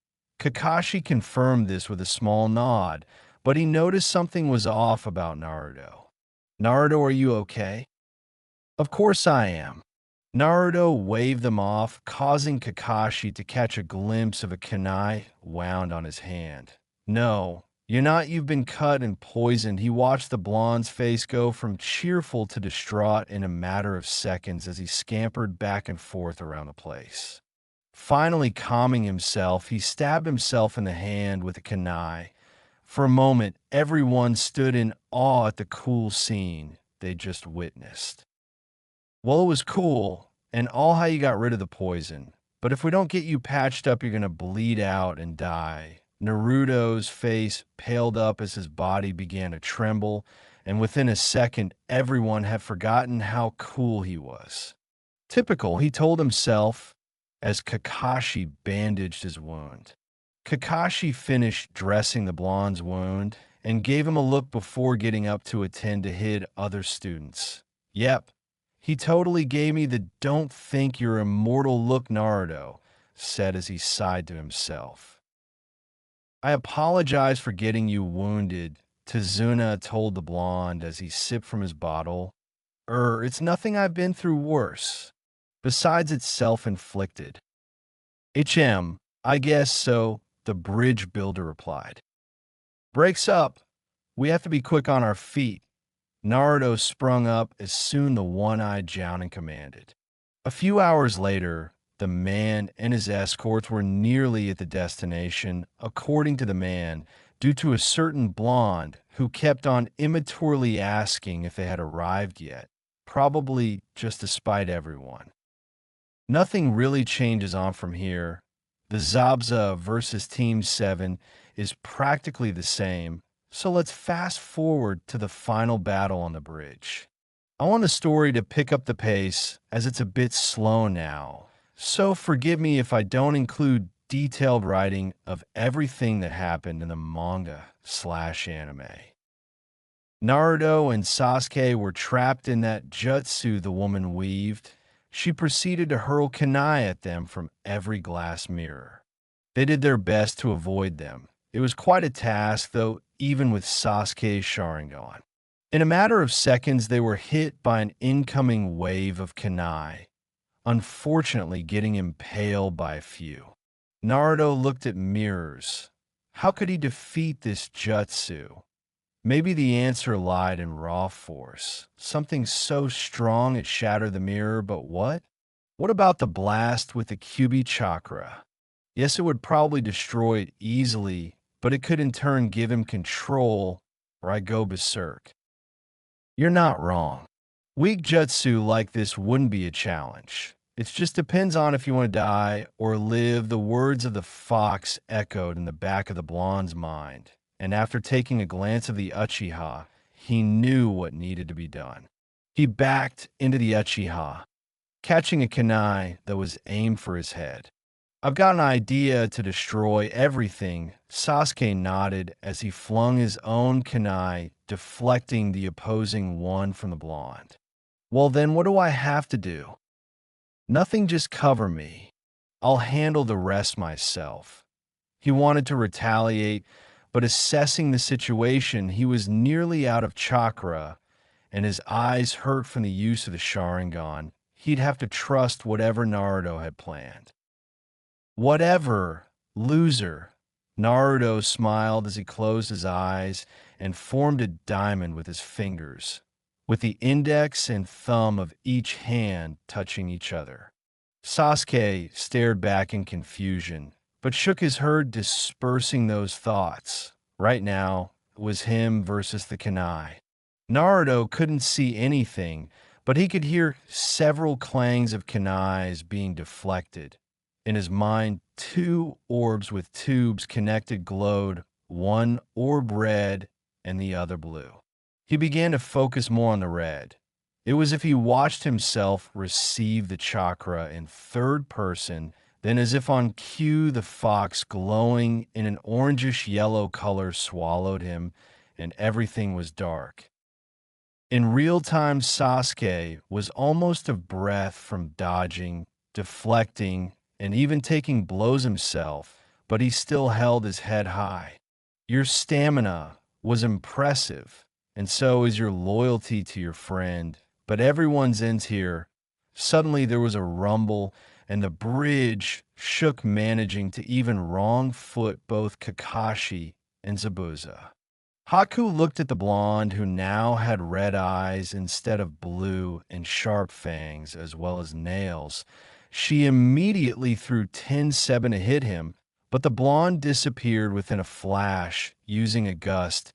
Kakashi confirmed this with a small nod, but he noticed something was off about Naruto. Naruto, are you okay? Of course I am. Naruto waved them off, causing Kakashi to catch a glimpse of a kunai wound on his hand. No, you're not. You've been cut and poisoned. He watched the blonde's face go from cheerful to distraught in a matter of seconds as he scampered back and forth around the place. Finally calming himself, he stabbed himself in the hand with a kunai. For a moment, everyone stood in awe at the cool scene they just witnessed. Well, it was cool, and all how you got rid of the poison. But if we don't get you patched up, you're going to bleed out and die. Naruto's face paled up as his body began to tremble, and within a second, everyone had forgotten how cool he was. Typical, he told himself as Kakashi bandaged his wound. Kakashi finished dressing the blonde's wound and gave him a look before getting up to attend to his other students. Yep, he totally gave me the "don't think you're immortal" look, Naruto said as he sighed to himself. I apologize for getting you wounded, Tazuna told the blonde as he sipped from his bottle. It's nothing, I've been through worse. Besides, it's self-inflicted. I guess so, the bridge builder replied. Breaks up. We have to be quick on our feet. Naruto sprung up as soon the one-eyed Jounin commanded. A few hours later, the man and his escorts were nearly at the destination, according to the man, due to a certain blonde who kept on immaturely asking if they had arrived yet, probably just to spite everyone. Nothing really changes on from here. The Zabza versus Team 7 is practically the same, so let's fast forward to the final battle on the bridge. I want the story to pick up the pace as it's a bit slow now, so forgive me if I don't include detailed writing of everything that happened in the manga/anime. Naruto and Sasuke were trapped in that jutsu the woman weaved. She proceeded to hurl kunai at them from every glass mirror. They did their best to avoid them. It was quite a task, though, even with Sasuke's Sharingan. In a matter of seconds, they were hit by an incoming wave of kunai, unfortunately getting impaled by a few. Naruto looked at mirrors. How could he defeat this jutsu? Maybe the answer lied in raw force, something so strong it shattered the mirror, but what? What about the blast with the Kyuubi chakra? Yes, it would probably destroy it easily, but it could in turn give him control, or I go berserk. You're not wrong. Weak jutsu like this wouldn't be a challenge. It just depends on if you want to die or live, the words of the fox echoed in the back of the blonde's mind. And after taking a glance of the Uchiha, he knew what needed to be done. He backed into the Uchiha, catching a kunai that was aimed for his head. I've got an idea to destroy everything, Sasuke nodded as he flung his own kunai, deflecting the opposing one from the blonde. Well then, what do I have to do? Nothing, just cover me. I'll handle the rest myself. He wanted to retaliate, but assessing the situation, he was nearly out of chakra, and his eyes hurt from the use of the Sharingan. He'd have to trust whatever Naruto had planned. Whatever, loser. Naruto smiled as he closed his eyes and formed a diamond with his fingers, with the index and thumb of each hand touching each other. Sasuke stared back in confusion, but shook his head, dispersing those thoughts. Right now, it was him versus the kunai. Naruto couldn't see anything, but he could hear several clangs of kunais being deflected. In his mind, two orbs with tubes connected glowed, one orb red and the other blue. He began to focus more on the red. It was as if he watched himself receive the chakra in third person, then as if on cue the fox glowing in an orangish-yellow color swallowed him, and everything was dark. In real time, Sasuke was almost a breath from dodging, deflecting, and even taking blows himself, but he still held his head high. Your stamina was impressive, and so is your loyalty to your friend, but everyone's ends here. Suddenly there was a rumble, and the bridge shook, managing to even wrong foot both Kakashi and Zabuza. Haku looked at the blonde, who now had red eyes instead of blue and sharp fangs as well as nails. She immediately threw 10-7 to hit him, but the blonde disappeared within a flash, using a gust,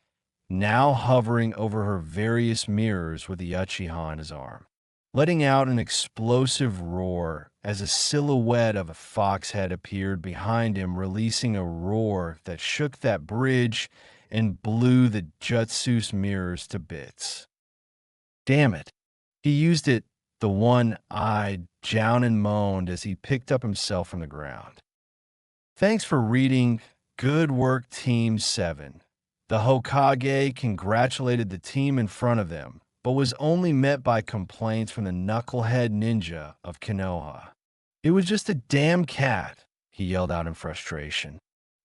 now hovering over her various mirrors with the Uchiha in his arm, letting out an explosive roar as a silhouette of a fox head appeared behind him, releasing a roar that shook that bridge and blew the Jutsu's mirrors to bits. Damn it. He used it, the one-eyed Jounin moaned as he picked up himself from the ground. Thanks for reading. Good work, Team 7. The Hokage congratulated the team in front of them, but was only met by complaints from the knucklehead ninja of Konoha. It was just a damn cat, he yelled out in frustration.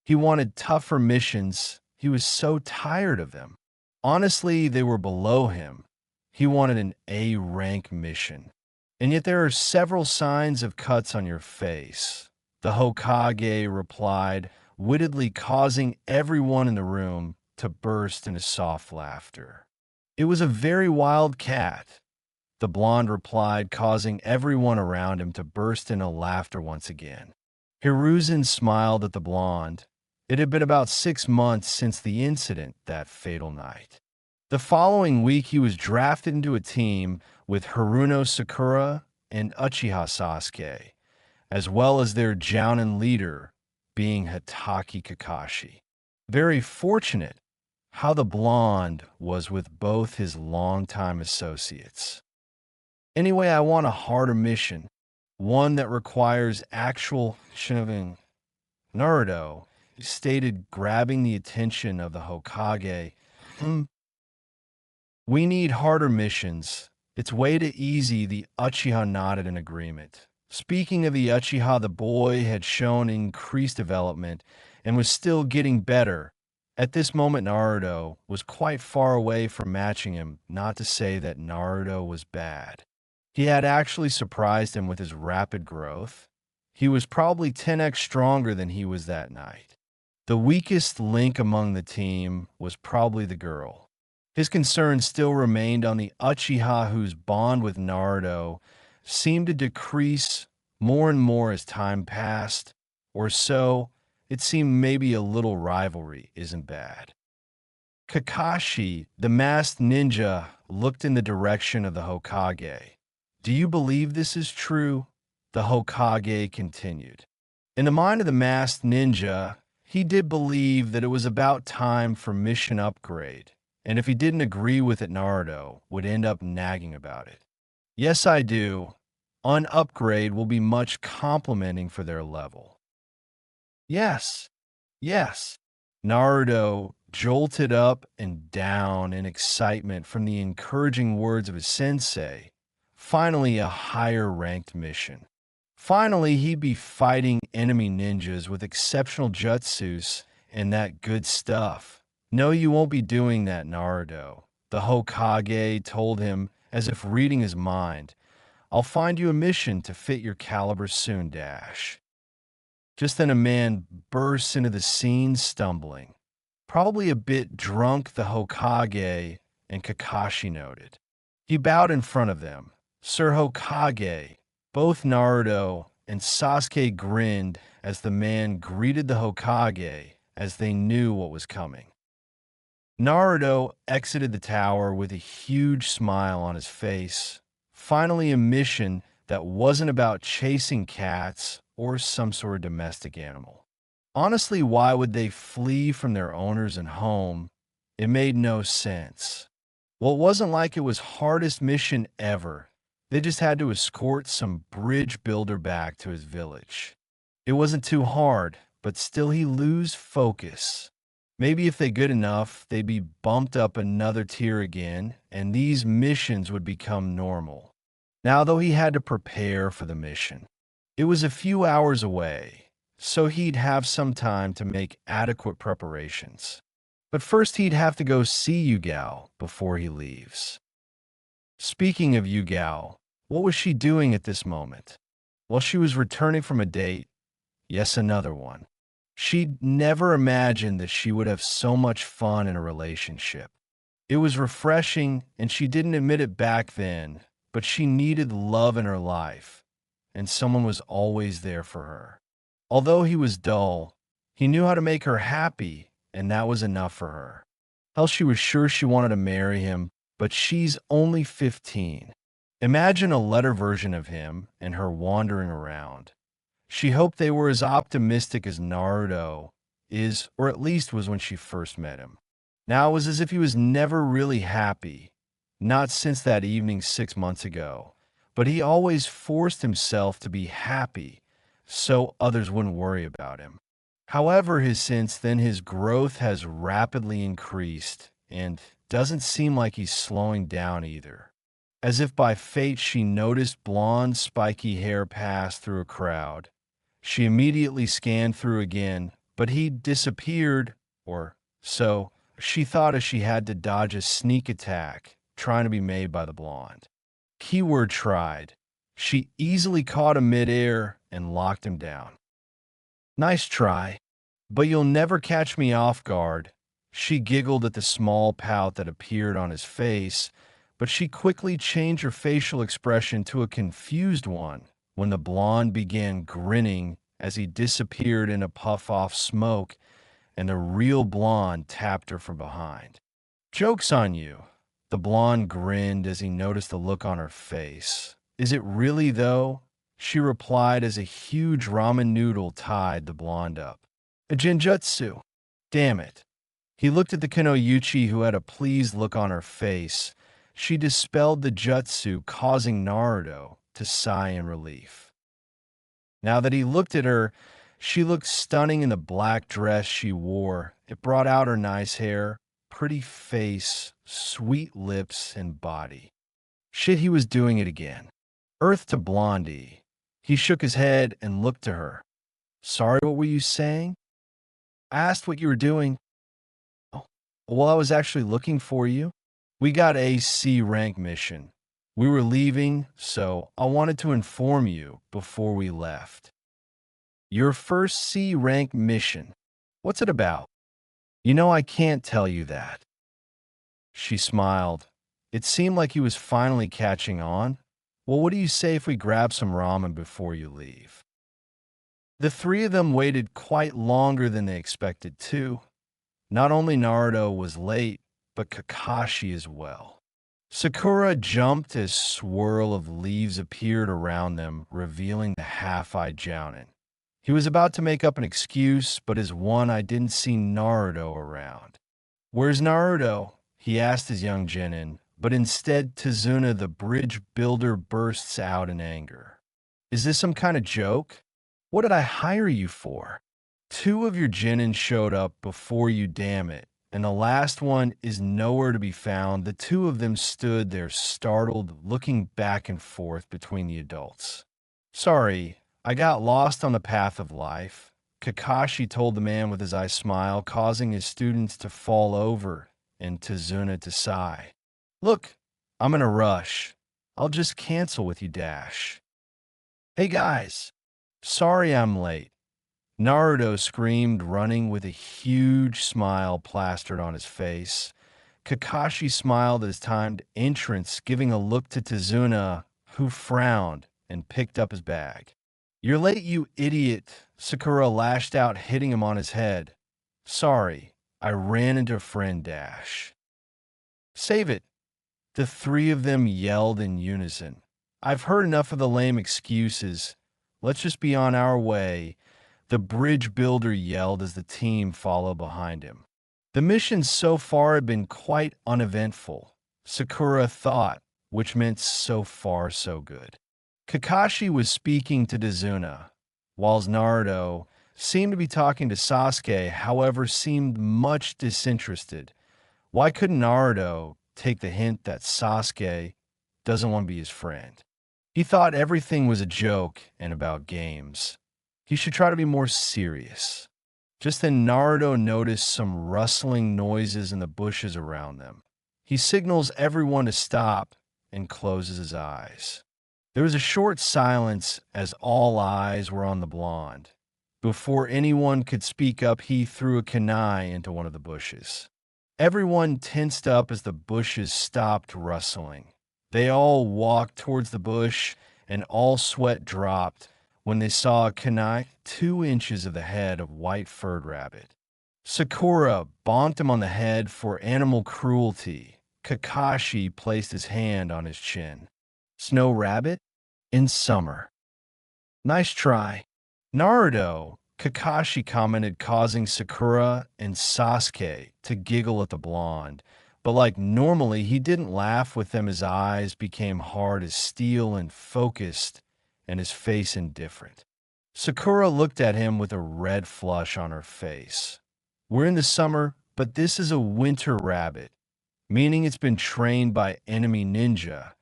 He wanted tougher missions. He was so tired of them. Honestly, they were below him. He wanted an A-rank mission. And yet there are several signs of cuts on your face. The Hokage replied, wittedly causing everyone in the room to burst into soft laughter. It was a very wild cat, the blonde replied, causing everyone around him to burst into laughter once again. Hiruzen smiled at the blonde. It had been about 6 months since the incident that fatal night. The following week, he was drafted into a team with Haruno Sakura and Uchiha Sasuke, as well as their Jounin leader, being Hitaki Kakashi. Very fortunate how the blonde was with both his longtime associates. Anyway, I want a harder mission, one that requires actual shoving. Naruto stated, grabbing the attention of the Hokage. We need harder missions. It's way too easy, the Uchiha nodded in agreement. Speaking of the Uchiha, the boy had shown increased development and was still getting better. At this moment, Naruto was quite far away from matching him, not to say that Naruto was bad. He had actually surprised him with his rapid growth. He was probably 10x stronger than he was that night. The weakest link among the team was probably the girl. His concern still remained on the Uchiha, whose bond with Naruto seemed to decrease more and more as time passed, or so it seemed. Maybe a little rivalry isn't bad. Kakashi, the masked ninja, looked in the direction of the Hokage. Do you believe this is true? The Hokage continued. In the mind of the masked ninja, he did believe that it was about time for mission upgrade, and if he didn't agree with it, Naruto would end up nagging about it. Yes, I do. On upgrade will be much complimenting for their level. Yes, yes. Naruto jolted up and down in excitement from the encouraging words of his sensei. Finally, a higher-ranked mission. Finally, he'd be fighting enemy ninjas with exceptional jutsus and that good stuff. No, you won't be doing that, Naruto, the Hokage told him, as if reading his mind. I'll find you a mission to fit your caliber soon, Dash. Just then a man bursts into the scene stumbling. Probably a bit drunk, the Hokage and Kakashi noted. He bowed in front of them. Sir Hokage. Both Naruto and Sasuke grinned as the man greeted the Hokage, as they knew what was coming. Naruto exited the tower with a huge smile on his face. Finally, a mission that wasn't about chasing cats or some sort of domestic animal. Honestly, why would they flee from their owners and home? It made no sense. Well, it wasn't like it was hardest mission ever. They just had to escort some bridge builder back to his village. It wasn't too hard, but still he lose focus. Maybe if they good enough, they'd be bumped up another tier again, and these missions would become normal. Now, though, he had to prepare for the mission. It was a few hours away, so he'd have some time to make adequate preparations. But first, he'd have to go see Yugao before he leaves. Speaking of Yugao, what was she doing at this moment? Well, she was returning from a date. Yes, another one. She'd never imagined that she would have so much fun in a relationship. It was refreshing, and she didn't admit it back then, but she needed love in her life, and someone was always there for her. Although he was dull, he knew how to make her happy, and that was enough for her. Hell, she was sure she wanted to marry him, but she's only 15. Imagine a letter version of him and her wandering around. She hoped they were as optimistic as Naruto is, or at least was when she first met him. Now it was as if he was never really happy, not since that evening 6 months ago, but he always forced himself to be happy so others wouldn't worry about him. However, since then his growth has rapidly increased and doesn't seem like he's slowing down either. As if by fate, she noticed blonde, spiky hair pass through a crowd. She immediately scanned through again, but he disappeared, or so she thought, as she had to dodge a sneak attack trying to be made by the blonde. Keyword tried. She easily caught him midair and locked him down. Nice try, but you'll never catch me off guard. She giggled at the small pout that appeared on his face, but she quickly changed her facial expression to a confused one when the blonde began grinning as he disappeared in a puff off smoke and the real blonde tapped her from behind. "Joke's on you." The blonde grinned as he noticed the look on her face. "Is it really, though?" She replied as a huge ramen noodle tied the blonde up. "A genjutsu. Damn it." He looked at the Kunoichi, who had a pleased look on her face. She dispelled the jutsu, causing Naruto to sigh in relief. Now that he looked at her, she looked stunning in the black dress she wore. It brought out her nice hair, pretty face, sweet lips, and body. Shit, he was doing it again. Earth to Blondie. He shook his head and looked to her. "Sorry, what were you saying?" "I asked what you were doing." "Oh, well, I was actually looking for you. We got a C rank mission. We were leaving, so I wanted to inform you before we left." "Your first C rank mission. What's it about?" "You know I can't tell you that." She smiled. It seemed like he was finally catching on. "Well, what do you say if we grab some ramen before you leave?" The three of them waited quite longer than they expected to. Not only Naruto was late, but Kakashi as well. Sakura jumped as swirl of leaves appeared around them, revealing the half-eyed Jounin. He was about to make up an excuse, but as one, "I didn't see Naruto around." "Where's Naruto?" he asked his young genin, but instead Tazuna, the bridge builder, bursts out in anger. "Is this some kind of joke? What did I hire you for? Two of your genin showed up before you, damn it, and the last one is nowhere to be found." The two of them stood there startled, looking back and forth between the adults. "Sorry, I got lost on the path of life," Kakashi told the man with his eyes smile, causing his students to fall over and Tazuna to sigh. "Look, I'm in a rush. I'll just cancel with you, Dash." "Hey guys, sorry I'm late," Naruto screamed, running with a huge smile plastered on his face. Kakashi smiled at his timed entrance, giving a look to Tazuna, who frowned and picked up his bag. "You're late, you idiot," Sakura lashed out, hitting him on his head. "Sorry, I ran into a friend, Dash." "Save it," the three of them yelled in unison. "I've heard enough of the lame excuses. Let's just be on our way," the bridge builder yelled as the team followed behind him. The mission so far had been quite uneventful, Sakura thought, which meant so far so good. Kakashi was speaking to Tazuna, whilst Naruto seemed to be talking to Sasuke, however seemed much disinterested. Why couldn't Naruto take the hint that Sasuke doesn't want to be his friend? He thought everything was a joke and about games. He should try to be more serious. Just then Naruto noticed some rustling noises in the bushes around them. He signals everyone to stop and closes his eyes. There was a short silence as all eyes were on the blonde. Before anyone could speak up, he threw a kunai into one of the bushes. Everyone tensed up as the bushes stopped rustling. They all walked towards the bush, and all sweat dropped when they saw a kunai 2 inches of the head of white-furred rabbit. Sakura bonked him on the head for animal cruelty. Kakashi placed his hand on his chin. "Snow rabbit? In summer." "Nice try." Naruto, Kakashi commented, causing Sakura and Sasuke to giggle at the blonde. But like normally, he didn't laugh with them. His eyes became hard as steel and focused, and his face indifferent. Sakura looked at him with a red flush on her face. We're in the summer, but this is a winter rabbit, meaning it's been trained by enemy ninja.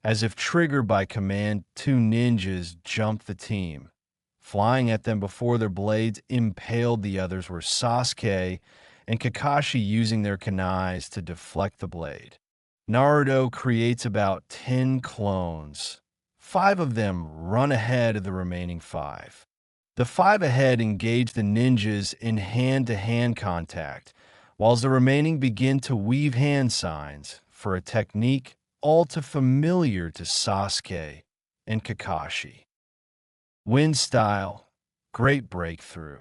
As if triggered by command, two ninjas jumped the team. Flying at them before their blades impaled the others were Sasuke and Kakashi, using their kunais to deflect the blade. Naruto creates about 10 clones. 5 of them run ahead of the remaining 5. The 5 ahead engage the ninjas in hand-to-hand contact, while the remaining begin to weave hand signs for a technique all too familiar to Sasuke and Kakashi. Wind style, great breakthrough.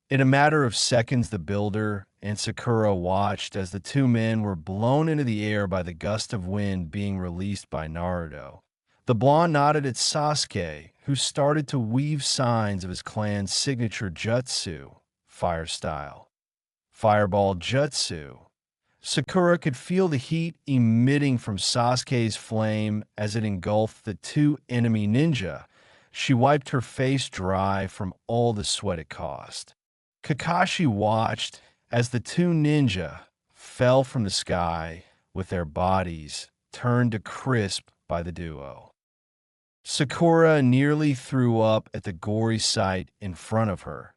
In a matter of seconds, the builder and Sakura watched as the two men were blown into the air by the gust of wind being released by Naruto. The blonde nodded at Sasuke, who started to weave signs of his clan's signature jutsu, fire style. Fireball jutsu. Sakura could feel the heat emitting from Sasuke's flame as it engulfed the two enemy ninja. She wiped her face dry from all the sweat it caused. Kakashi watched as the two ninja fell from the sky with their bodies turned to crisp by the duo. Sakura nearly threw up at the gory sight in front of her.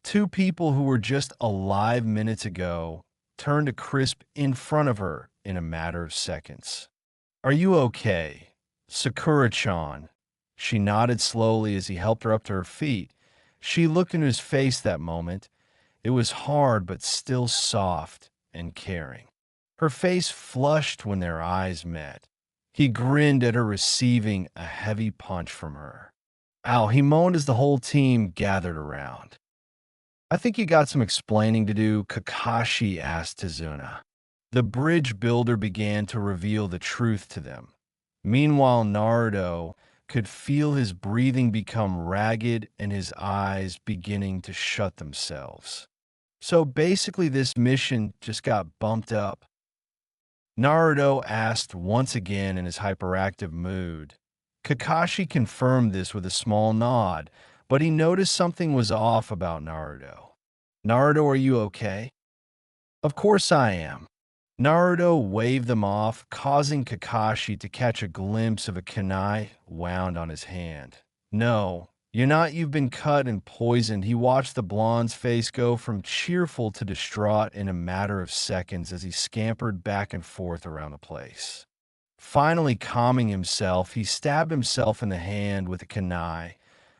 Two people who were just alive minutes ago turned to crisp in front of her in a matter of seconds. Are you okay, Sakura-chan? She nodded slowly as he helped her up to her feet. She looked into his face that moment. It was hard but still soft and caring. Her face flushed when their eyes met. He grinned at her, receiving a heavy punch from her. Ow, he moaned as the whole team gathered around. I think you got some explaining to do, Kakashi asked Tazuna. The bridge builder began to reveal the truth to them. Meanwhile, Naruto could feel his breathing become ragged and his eyes beginning to shut themselves. So basically, this mission just got bumped up. Naruto asked once again in his hyperactive mood. Kakashi confirmed this with a small nod, but he noticed something was off about Naruto. Naruto, are you okay? Of course I am. Naruto waved them off, causing Kakashi to catch a glimpse of a kunai wound on his hand. No, you're not. You've been cut and poisoned. He watched the blonde's face go from cheerful to distraught in a matter of seconds as he scampered back and forth around the place. Finally calming himself, he stabbed himself in the hand with a kunai.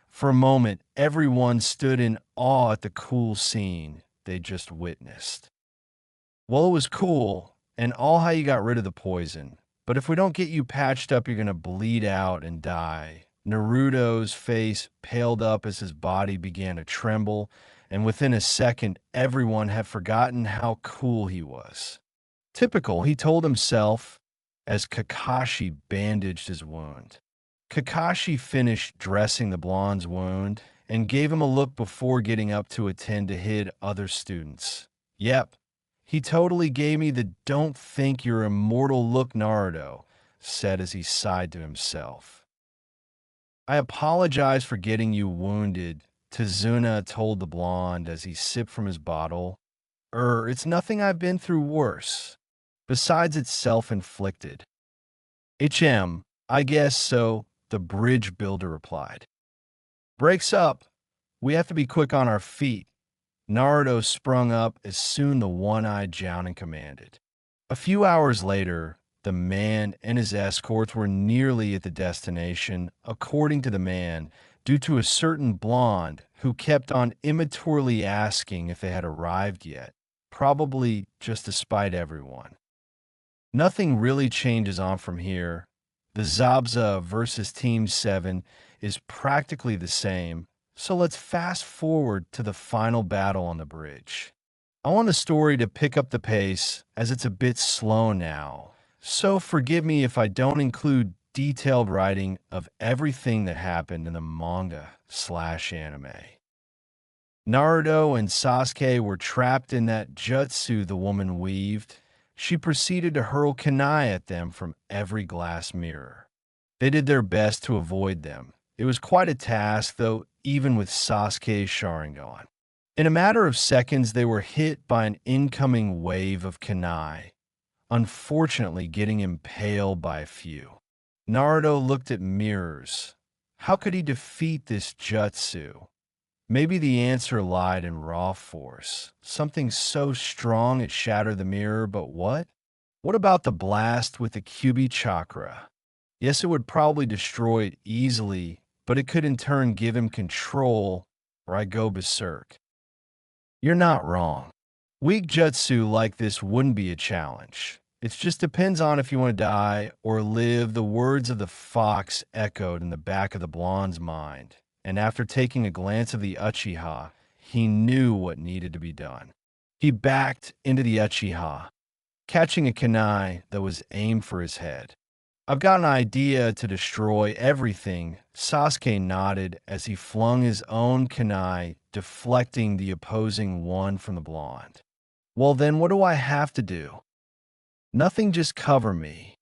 For a moment, everyone stood in awe at the cool scene they just witnessed. Well, it was cool, and all how you got rid of the poison. But if we don't get you patched up, you're going to bleed out and die. Naruto's face paled up as his body began to tremble, and within a second, everyone had forgotten how cool he was. Typical, he told himself as Kakashi bandaged his wound. Kakashi finished dressing the blonde's wound and gave him a look before getting up to attend to his other students. Yep, he totally gave me the "don't think you're immortal" look, Naruto said as he sighed to himself. I apologize for getting you wounded, Tazuna told the blonde as he sipped from his bottle. It's nothing. I've been through worse. Besides, it's self-inflicted. I guess so, the bridge builder replied. Breaks up. We have to be quick on our feet. Naruto sprung up as soon the one-eyed Jounin commanded. A few hours later, the man and his escorts were nearly at the destination, according to the man, due to a certain blonde who kept on immaturely asking if they had arrived yet, probably just to spite everyone. Nothing really changes on from here. The Zabza versus Team 7 is practically the same, so let's fast forward to the final battle on the bridge. I want the story to pick up the pace as it's a bit slow now, so forgive me if I don't include detailed writing of everything that happened in the manga/anime. Naruto and Sasuke were trapped in that jutsu the woman weaved. She proceeded to hurl kunai at them from every glass mirror. They did their best to avoid them. It was quite a task, though, even with Sasuke's Sharingan. In a matter of seconds, they were hit by an incoming wave of kunai, unfortunately getting impaled by a few. Naruto looked at mirrors. How could he defeat this jutsu? Maybe the answer lied in raw force, something so strong it shattered the mirror, but what? What about the blast with the Kyuubi chakra? Yes, it would probably destroy it easily, but it could in turn give him control, or I go berserk. You're not wrong. Weak jutsu like this wouldn't be a challenge. It just depends on if you want to die or live. The words of the fox echoed in the back of the blonde's mind, and after taking a glance of the Uchiha, he knew what needed to be done. He backed into the Uchiha, catching a kunai that was aimed for his head. I've got an idea to destroy everything, Sasuke nodded as he flung his own kunai, deflecting the opposing one from the blonde. Well then, what do I have to do? Nothing, just cover me.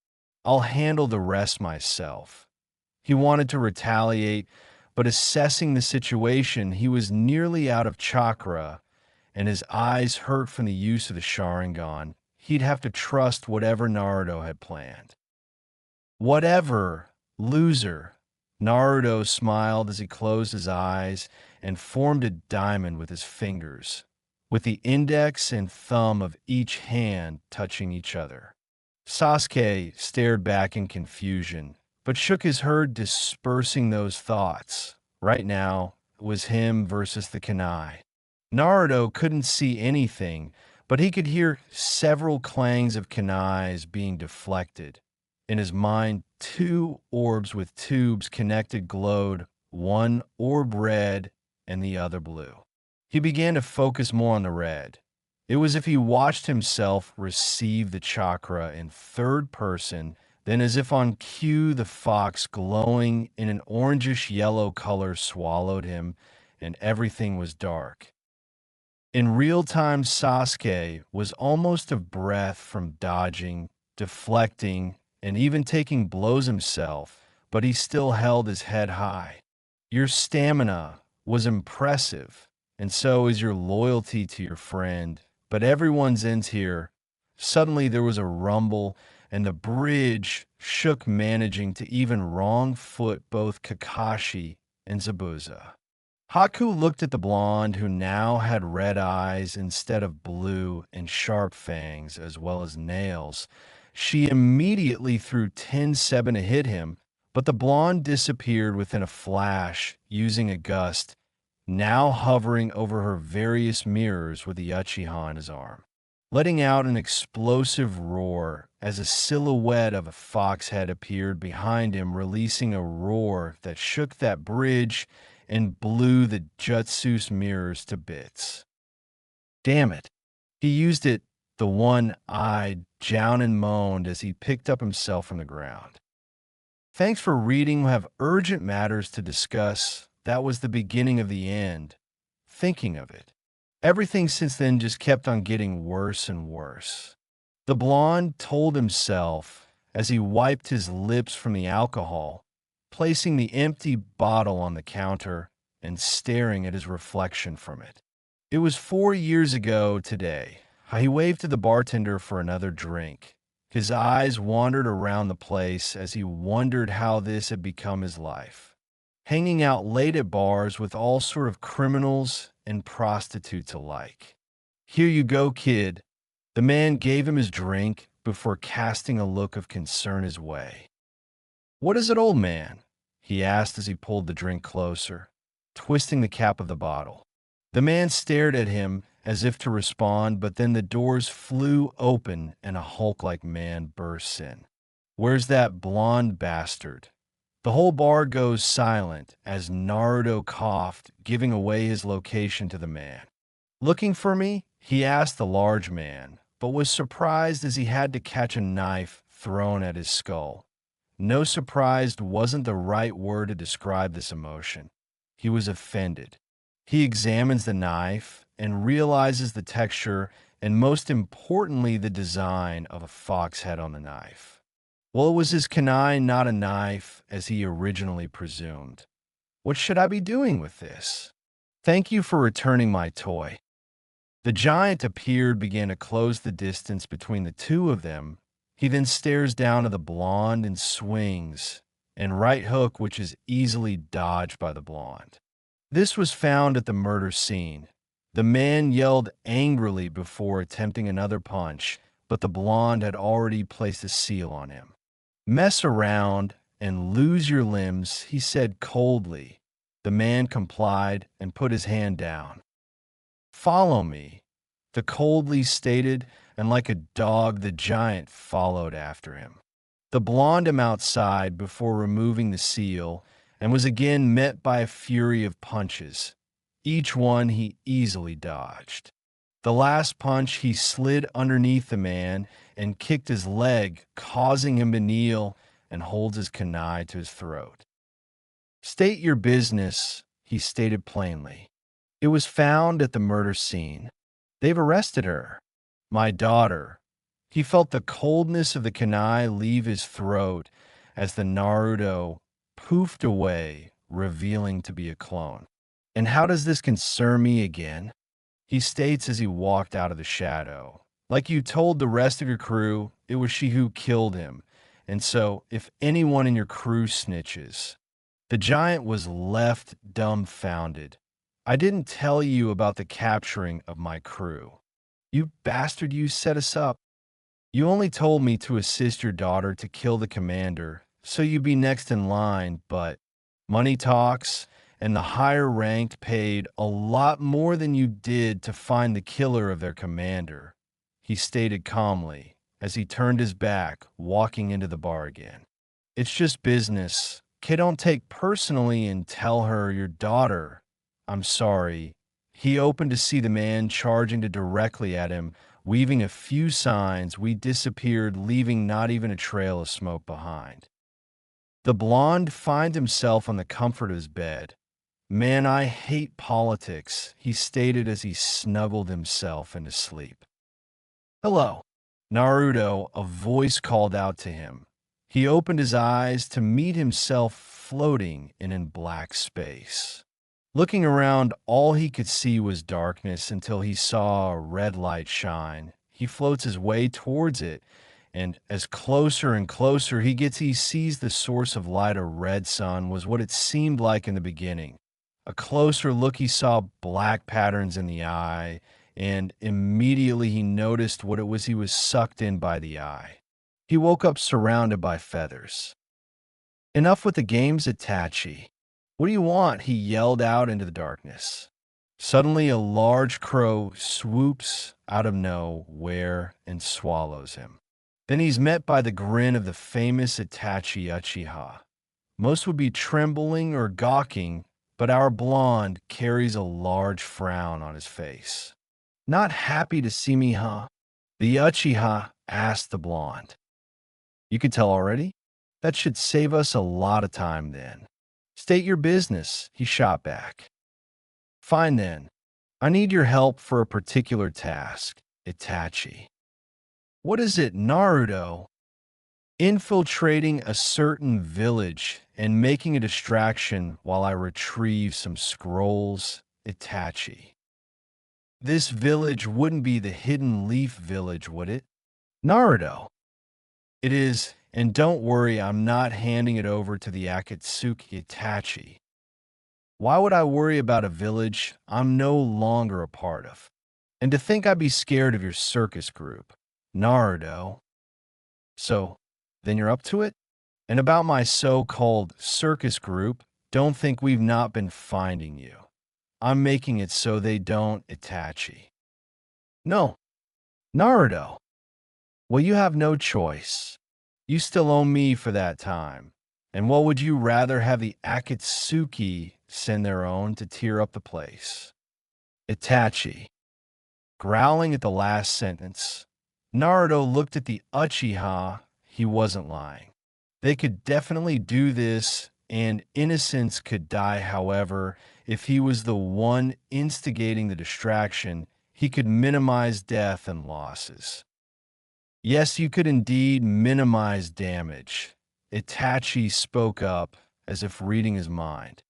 I'll handle the rest myself. He wanted to retaliate, but assessing the situation, he was nearly out of chakra, and his eyes hurt from the use of the Sharingan. He'd have to trust whatever Naruto had planned. Whatever, loser. Naruto smiled as he closed his eyes and formed a diamond with his fingers, with the index and thumb of each hand touching each other. Sasuke stared back in confusion, but shook his head, dispersing those thoughts. Right now, it was him versus the kunai. Naruto couldn't see anything, but he could hear several clangs of kunais being deflected. In his mind, two orbs with tubes connected glowed, one orb red and the other blue. He began to focus more on the red. It was as if he watched himself receive the chakra in third person, then as if on cue the fox glowing in an orangish yellow color swallowed him, and everything was dark. In real time, Sasuke was almost of breath from dodging, deflecting, and even taking blows himself, but he still held his head high. Your stamina was impressive, and so is your loyalty to your friend, but everyone's ends here. Suddenly there was a rumble, and the bridge shook, managing to even wrong foot both Kakashi and Zabuza. Haku looked at the blonde, who now had red eyes instead of blue and sharp fangs as well as nails. She immediately threw 10-7 to hit him, but the blonde disappeared within a flash, using a gust, now hovering over her various mirrors with the Uchiha in his arm, letting out an explosive roar as a silhouette of a fox head appeared behind him, releasing a roar that shook that bridge and blew the Jutsu's mirrors to bits. Damn it. He used it, the one-eyed Jounin moaned as he picked up himself from the ground. Thanks for reading. We have urgent matters to discuss. That was the beginning of the end. Thinking of it. Everything since then just kept on getting worse and worse. The blonde told himself as he wiped his lips from the alcohol, placing the empty bottle on the counter and staring at his reflection from it. It was 4 years ago today. He waved to the bartender for another drink. His eyes wandered around the place as he wondered how this had become his life. Hanging out late at bars with all sort of criminals and prostitutes alike. Here you go, kid. The man gave him his drink before casting a look of concern his way. What is it, old man? He asked as he pulled the drink closer, twisting the cap of the bottle. The man stared at him as if to respond, but then the doors flew open and a Hulk-like man bursts in. Where's that blonde bastard? The whole bar goes silent as Naruto coughed, giving away his location to the man. Looking for me? He asked the large man, but was surprised as he had to catch a knife thrown at his skull. No, surprised wasn't the right word to describe this emotion. He was offended. He examines the knife and realizes the texture and, most importantly, the design of a fox head on the knife. Well, it was his kunai, not a knife, as he originally presumed. What should I be doing with this? Thank you for returning my toy. The giant appeared, began to close the distance between the two of them. He then stares down at the blonde and swings, and right hook, which is easily dodged by the blonde. This was found at the murder scene. The man yelled angrily before attempting another punch, but the blonde had already placed a seal on him. Mess around and lose your limbs, he said coldly. The man complied and put his hand down. Follow me, the coldly stated, and like a dog, the giant followed after him. The blonde him outside before removing the seal and was again met by a fury of punches. Each one he easily dodged. The last punch, he slid underneath the man and kicked his leg, causing him to kneel, and holds his kunai to his throat. State your business, he stated plainly. It was found at the murder scene. They've arrested her. My daughter. He felt the coldness of the kunai leave his throat as the Naruto poofed away, revealing to be a clone. And how does this concern me again? He states as he walked out of the shadow. Like you told the rest of your crew, it was she who killed him. And so, if anyone in your crew snitches, the giant was left dumbfounded. I didn't tell you about the capturing of my crew. You bastard, you set us up. You only told me to assist your daughter to kill the commander, so you'd be next in line, but money talks, and the higher ranked paid a lot more than you did to find the killer of their commander, he stated calmly as he turned his back, walking into the bar again. It's just business. Kid, don't take personally and tell her your daughter. I'm sorry. He opened to see the man charging directly at him. Weaving a few signs, we disappeared, leaving not even a trail of smoke behind. The blonde found himself on the comfort of his bed. Man, I hate politics, he stated as he snuggled himself into sleep. Hello, Naruto, a voice called out to him. He opened his eyes to meet himself floating in black space. Looking around, all he could see was darkness until he saw a red light shine. He floats his way towards it, and as closer and closer he sees the source of light, a red sun, was what it seemed like in the beginning. A closer look, he saw black patterns in the eye, and immediately he noticed what it was. He was sucked in by the eye. He woke up surrounded by feathers. Enough with the games, Itachi. What do you want? He yelled out into the darkness. Suddenly, a large crow swoops out of nowhere and swallows him. Then he's met by the grin of the famous Itachi Uchiha. Most would be trembling or gawking, but our blonde carries a large frown on his face. Not happy to see me, huh? The Uchiha asked the blonde. You can tell already? That should save us a lot of time then. State your business, he shot back. Fine then. I need your help for a particular task, Itachi. What is it, Naruto? Infiltrating a certain village and making a distraction while I retrieve some scrolls, Itachi. This village wouldn't be the Hidden Leaf Village, would it? Naruto. It is, and don't worry, I'm not handing it over to the Akatsuki Itachi. Why would I worry about a village I'm no longer a part of? And to think I'd be scared of your circus group, Naruto. So, then you're up to it? And about my so-called circus group, don't think we've not been finding you. I'm making it so they don't, Itachi. No, Naruto. Well, you have no choice. You still owe me for that time. And what would you rather have the Akatsuki send their own to tear up the place? Itachi. Growling at the last sentence, Naruto looked at the Uchiha. He wasn't lying. They could definitely do this, and innocents could die. However, If he was the one instigating the distraction, he could minimize death and losses. Yes, you could indeed minimize damage. Itachi spoke up, as if reading his mind.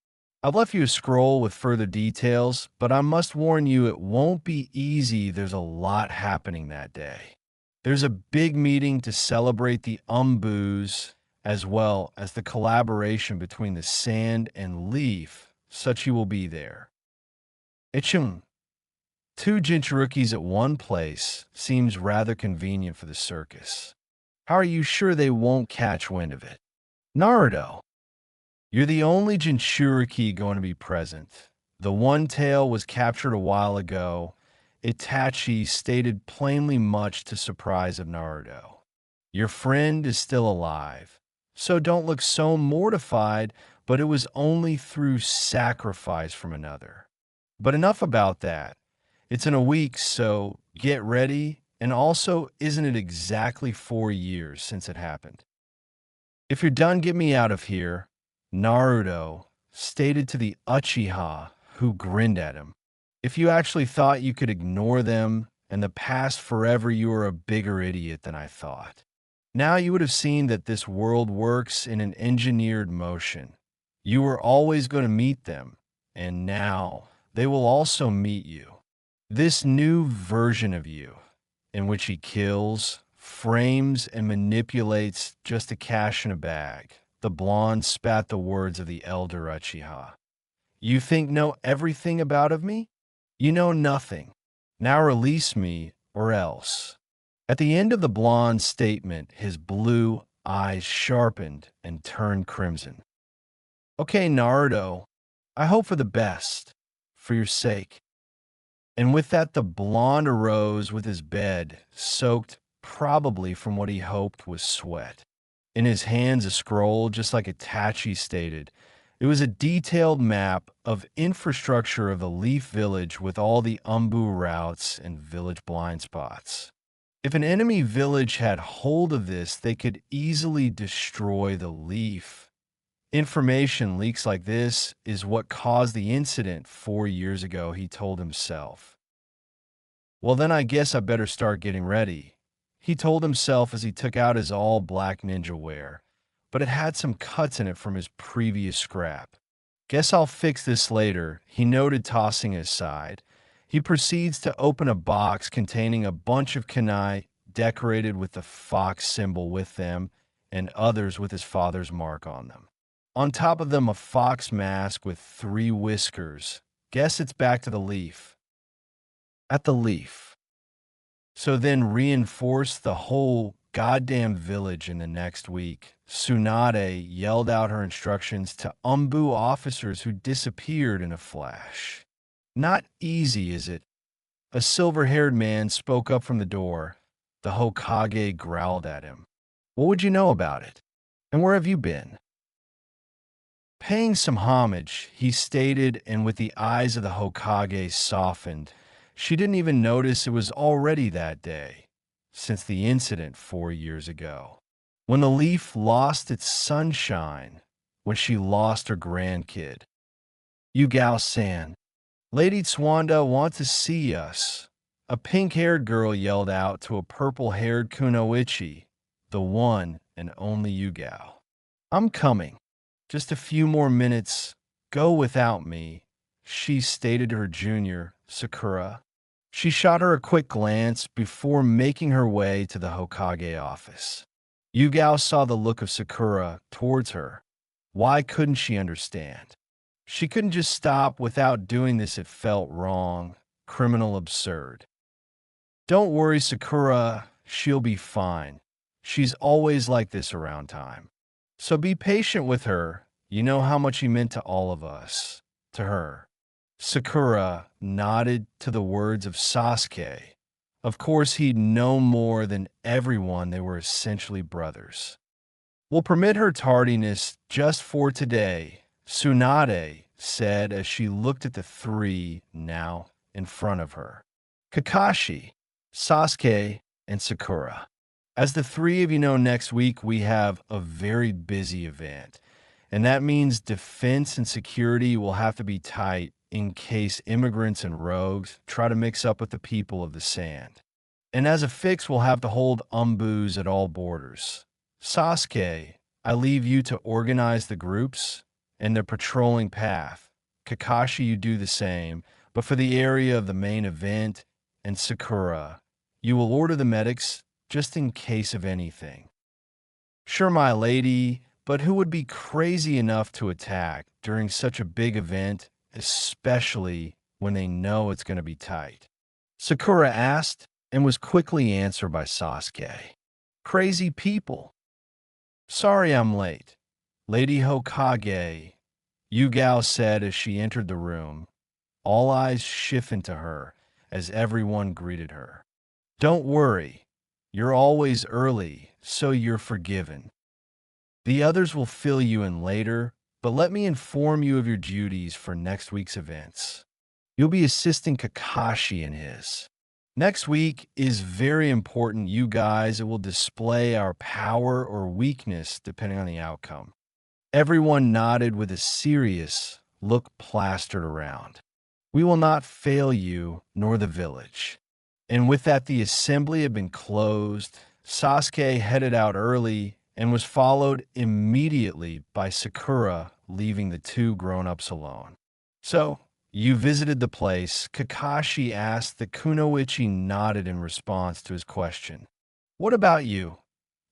I've left you a scroll with further details, but I must warn you it won't be easy. There's a lot happening that day. There's a big meeting to celebrate the Umbus, as well as the collaboration between the Sand and Leaf. Such will be there. Ichim, two Jinchurikis at one place seems rather convenient for the circus. How are you sure they won't catch wind of it? Naruto, you're the only Jinchuriki going to be present. The one tail was captured a while ago. Itachi stated plainly, much to surprise of Naruto. Your friend is still alive, so don't look so mortified, but it was only through sacrifice from another. But enough about that. It's in a week, so get ready. And also, isn't it exactly 4 years since it happened? If you're done, get me out of here, Naruto stated to the Uchiha, who grinned at him. If you actually thought you could ignore them and the past forever, you were a bigger idiot than I thought. Now you would have seen that this world works in an engineered motion. You were always going to meet them, and now they will also meet you. This new version of you, in which he kills, frames, and manipulates just a cash in a bag. The blonde spat the words of the elder Uchiha. You think know everything about of me? You know nothing. Now release me, or else. At the end of the blonde's statement, his blue eyes sharpened and turned crimson. Okay, Naruto, I hope for the best, for your sake. And with that, the blonde arose with his bed, soaked probably from what he hoped was sweat. In his hands, a scroll, just like Itachi stated. It was a detailed map of infrastructure of the Leaf Village with all the Umbu routes and village blind spots. If an enemy village had hold of this, they could easily destroy the Leaf. Information leaks like this is what caused the incident 4 years ago, he told himself. Well, then I guess I better start getting ready, he told himself as he took out his all-black ninja wear, but it had some cuts in it from his previous scrap. Guess I'll fix this later, he noted, tossing it aside. He proceeds to open a box containing a bunch of kunai decorated with the fox symbol with them and others with his father's mark on them. On top of them, a fox mask with 3 whiskers. Guess it's back to the Leaf. At the Leaf. So then reinforce the whole goddamn village in the next week. Tsunade yelled out her instructions to Umbu officers who disappeared in a flash. Not easy, is it? A silver-haired man spoke up from the door. The Hokage growled at him. What would you know about it? And where have you been? Paying some homage, he stated, and with the eyes of the Hokage softened, she didn't even notice it was already that day, since the incident 4 years ago, when the Leaf lost its sunshine, when she lost her grandkid. Yugao-san, Lady Tswanda wants to see us. A pink-haired girl yelled out to a purple-haired kunoichi, the one and only Yugao. I'm coming. Just a few more minutes. Go without me, she stated to her junior, Sakura. She shot her a quick glance before making her way to the Hokage office. Yugao saw the look of Sakura towards her. Why couldn't she understand? She couldn't just stop without doing this. It felt wrong, criminal, absurd. Don't worry, Sakura, she'll be fine. She's always like this around time. So be patient with her. You know how much he meant to all of us. To her. Sakura nodded to the words of Sasuke. Of course, he'd know more than everyone. They were essentially brothers. We'll permit her tardiness just for today, Tsunade said as she looked at the 3 now in front of her. Kakashi, Sasuke, and Sakura. As the 3 of you know, next week we have a very busy event. And that means defense and security will have to be tight in case immigrants and rogues try to mix up with the people of the sand. And as a fix, we'll have to hold umbus at all borders. Sasuke, I leave you to organize the groups and their patrolling path. Kakashi, you do the same, but for the area of the main event, and Sakura, you will order the medics just in case of anything. Sure, my lady, but who would be crazy enough to attack during such a big event, especially when they know it's going to be tight? Sakura asked, and was quickly answered by Sasuke. Crazy people. Sorry I'm late. Lady Hokage, Yugao said as she entered the room. All eyes shifted to her as everyone greeted her. Don't worry, you're always early, so you're forgiven. The others will fill you in later, but let me inform you of your duties for next week's events. You'll be assisting Kakashi in his. Next week is very important, you guys. It will display our power or weakness depending on the outcome. Everyone nodded with a serious look plastered around. We will not fail you nor the village. And with that, the assembly had been closed. Sasuke headed out early and was followed immediately by Sakura, leaving the two grown-ups alone. So, you visited the place, Kakashi asked. The Kunoichi nodded in response to his question. What about you?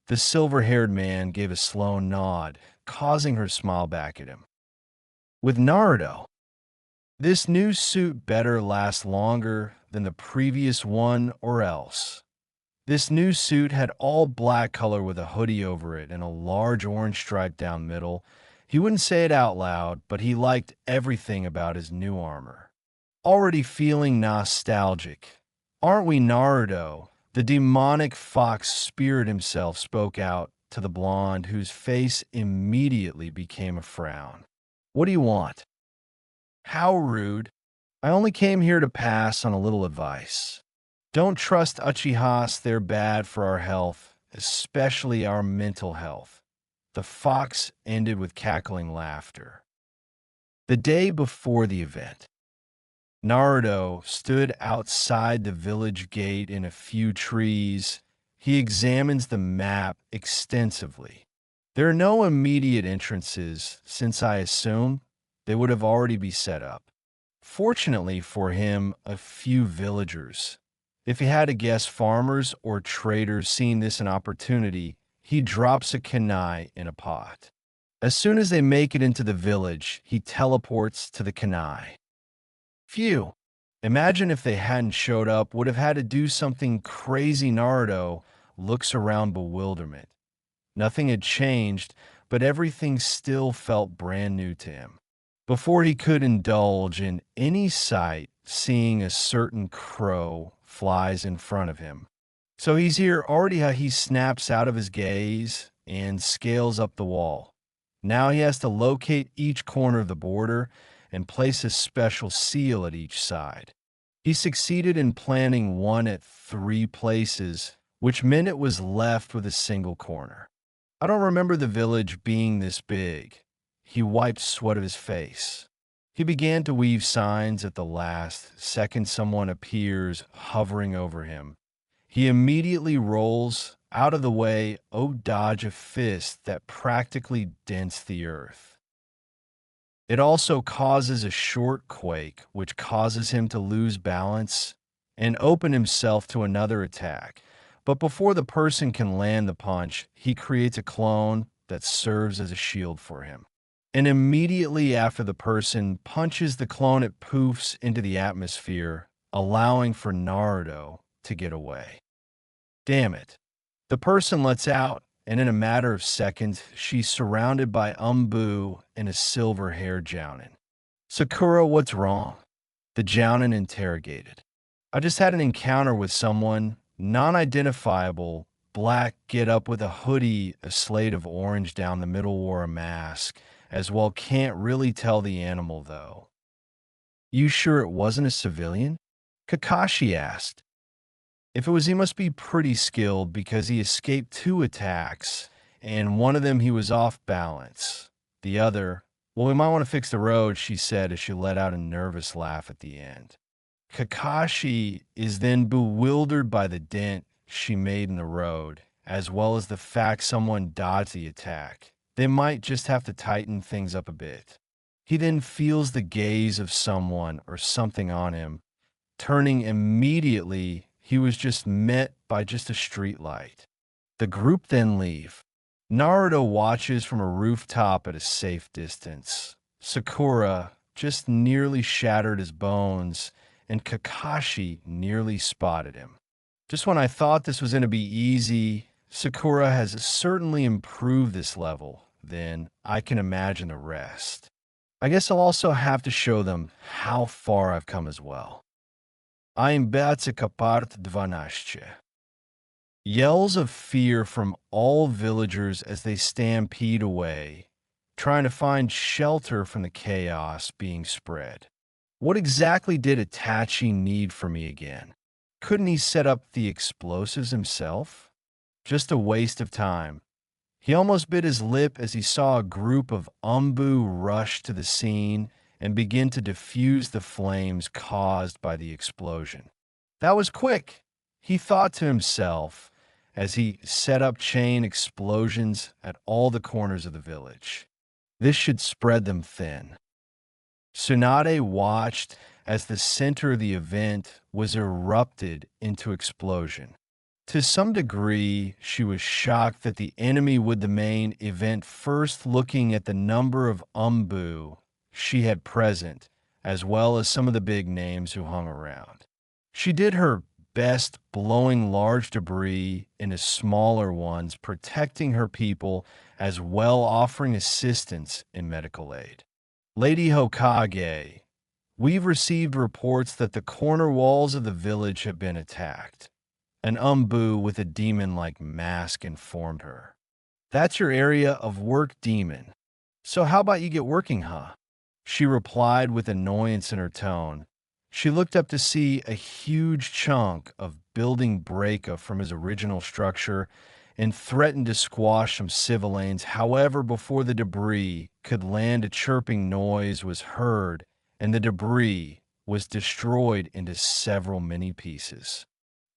The silver-haired man gave a slow nod, causing her to smile back at him. With Naruto. This new suit better last longer than the previous one or else. This new suit had all black color with a hoodie over it and a large orange stripe down middle. He wouldn't say it out loud, but he liked everything about his new armor. Already feeling nostalgic. Aren't we, Naruto? The demonic fox spirit himself spoke out to the blonde, whose face immediately became a frown. What do you want? How rude. I only came here to pass on a little advice. Don't trust Uchihas, they're bad for our health, especially our mental health. The fox ended with cackling laughter. The day before the event, Naruto stood outside the village gate in a few trees. He examines the map extensively. There are no immediate entrances, since I assume they would have already been set up. Fortunately for him, a few villagers. If he had to guess, farmers or traders seeing this an opportunity, he drops a kunai in a pot. As soon as they make it into the village, he teleports to the kunai. Phew. Imagine if they hadn't showed up, would have had to do something crazy. Naruto looks around bewilderment. Nothing had changed, but everything still felt brand new to him. Before he could indulge in any sight, seeing a certain crow flies in front of him. So he's here already. How he snaps out of his gaze and scales up the wall. Now he has to locate each corner of the border and place a special seal at each side. He succeeded in planting one at 3 places, which meant it was left with a single corner. I don't remember the village being this big. He wiped sweat of his face. He began to weave signs. At the last second, someone appears hovering over him. He immediately rolls out of the way, dodge a fist that practically dents the earth. It also causes a short quake, which causes him to lose balance and open himself to another attack. But before the person can land the punch, he creates a clone that serves as a shield for him. And immediately after the person punches the clone, it poofs into the atmosphere, allowing for Naruto to get away. Damn it. The person lets out, and in a matter of seconds, she's surrounded by Anbu and a silver-haired Jounin. Sakura, what's wrong? The Jounin interrogated. I just had an encounter with someone, non-identifiable, black get-up with a hoodie, a slate of orange down the middle, wore a mask. As well, can't really tell the animal, though. You sure it wasn't a civilian? Kakashi asked. If it was, he must be pretty skilled because he escaped 2 attacks, and one of them he was off balance. The other, well, we might want to fix the road, she said as she let out a nervous laugh at the end. Kakashi is then bewildered by the dent she made in the road, as well as the fact someone dodged the attack. They might just have to tighten things up a bit. He then feels the gaze of someone or something on him. Turning immediately, he was just met by just a street light. The group then leave. Naruto watches from a rooftop at a safe distance. Sakura just nearly shattered his bones, and Kakashi nearly spotted him. Just when I thought this was going to be easy, Sakura has certainly improved this level, then I can imagine the rest. I guess I'll also have to show them how far I've come as well. I'm Beatsika part 12. Yells of fear from all villagers as they stampede away, trying to find shelter from the chaos being spread. What exactly did Itachi need from me again? Couldn't he set up the explosives himself? Just a waste of time. He almost bit his lip as he saw a group of Anbu rush to the scene and begin to diffuse the flames caused by the explosion. That was quick, he thought to himself as he set up chain explosions at all the corners of the village. This should spread them thin. Tsunade watched as the center of the event was erupted into explosion. To some degree, she was shocked that the enemy would the main event first looking at the number of Anbu she had present, as well as some of the big names who hung around. She did her best blowing large debris into smaller ones, protecting her people, as well offering assistance in medical aid. Lady Hokage, we've received reports that the corner walls of the village have been attacked. An Anbu with a demon-like mask informed her. That's your area of work, demon. So how about you get working, huh? She replied with annoyance in her tone. She looked up to see a huge chunk of building break up from his original structure and threatened to squash some civilians. However, before the debris could land, a chirping noise was heard, and the debris was destroyed into several mini pieces.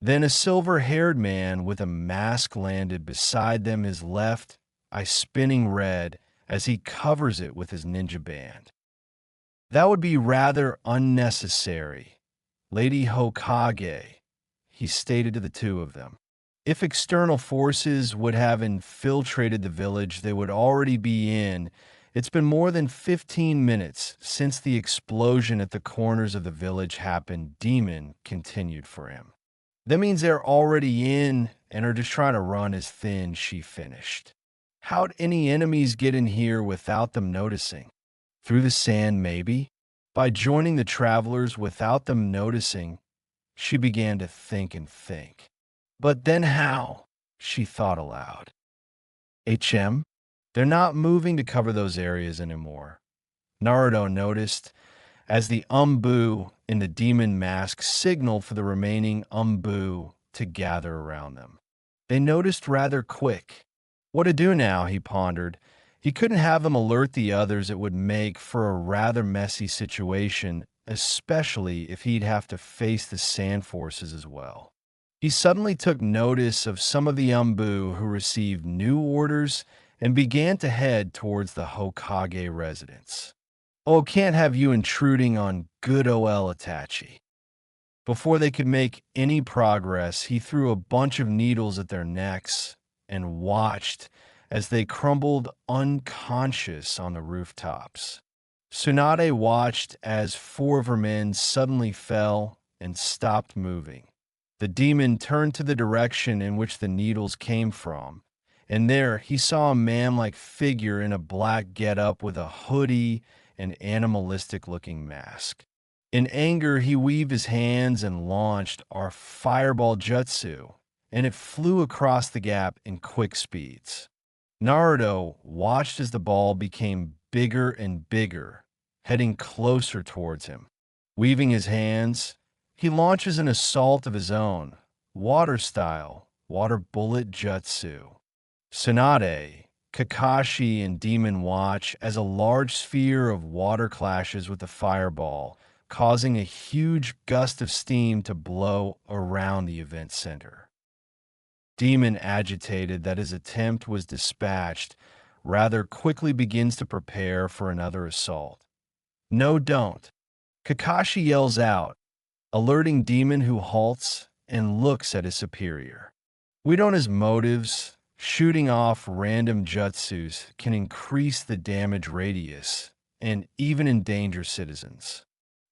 Then a silver-haired man with a mask landed beside them, his left eye spinning red as he covers it with his ninja band. That would be rather unnecessary, Lady Hokage, he stated to the two of them. If external forces would have infiltrated the village, they would already be in. It's been more than 15 minutes since the explosion at the corners of the village happened, Demon continued for him. That means they're already in and are just trying to run as thin, she finished. How'd any enemies get in here without them noticing? Through the sand, maybe? By joining the travelers without them noticing, she began to think and think. But then how? She thought aloud. HM? They're not moving to cover those areas anymore. Naruto noticed as the Anbu in the demon mask signaled for the remaining Anbu to gather around them. They noticed rather quick. What to do now, he pondered. He couldn't have them alert the others. It would make for a rather messy situation, especially if he'd have to face the sand forces as well. He suddenly took notice of some of the Anbu who received new orders and began to head towards the Hokage residence. Oh, can't have you intruding on good OL Itachi. Before they could make any progress, he threw a bunch of needles at their necks and watched as they crumbled unconscious on the rooftops. Tsunade watched as 4 of her men suddenly fell and stopped moving. The demon turned to the direction in which the needles came from, and there he saw a man-like figure in a black getup with a hoodie and animalistic-looking mask. In anger, he weaved his hands and launched our fireball jutsu, and it flew across the gap in quick speeds. Naruto watched as the ball became bigger and bigger, heading closer towards him. Weaving his hands, he launches an assault of his own, water style, water bullet jutsu. Tsunade Kakashi and Demon watch as a large sphere of water clashes with the fireball, causing a huge gust of steam to blow around the event center. Demon, agitated that his attempt was dispatched, rather quickly begins to prepare for another assault. No, don't. Kakashi yells out, alerting Demon, who halts and looks at his superior. We don't know his motives. Shooting off random jutsus can increase the damage radius and even endanger citizens.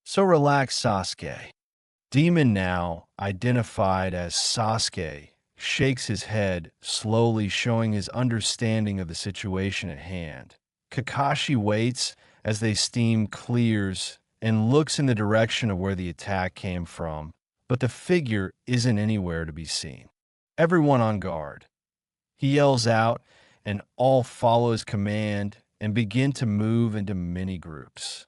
So relax, Sasuke. Demon, now identified as Sasuke, shakes his head, slowly showing his understanding of the situation at hand. Kakashi waits as the steam clears and looks in the direction of where the attack came from, but the figure isn't anywhere to be seen. Everyone on guard. He yells out, and all follow his command and begin to move into mini groups.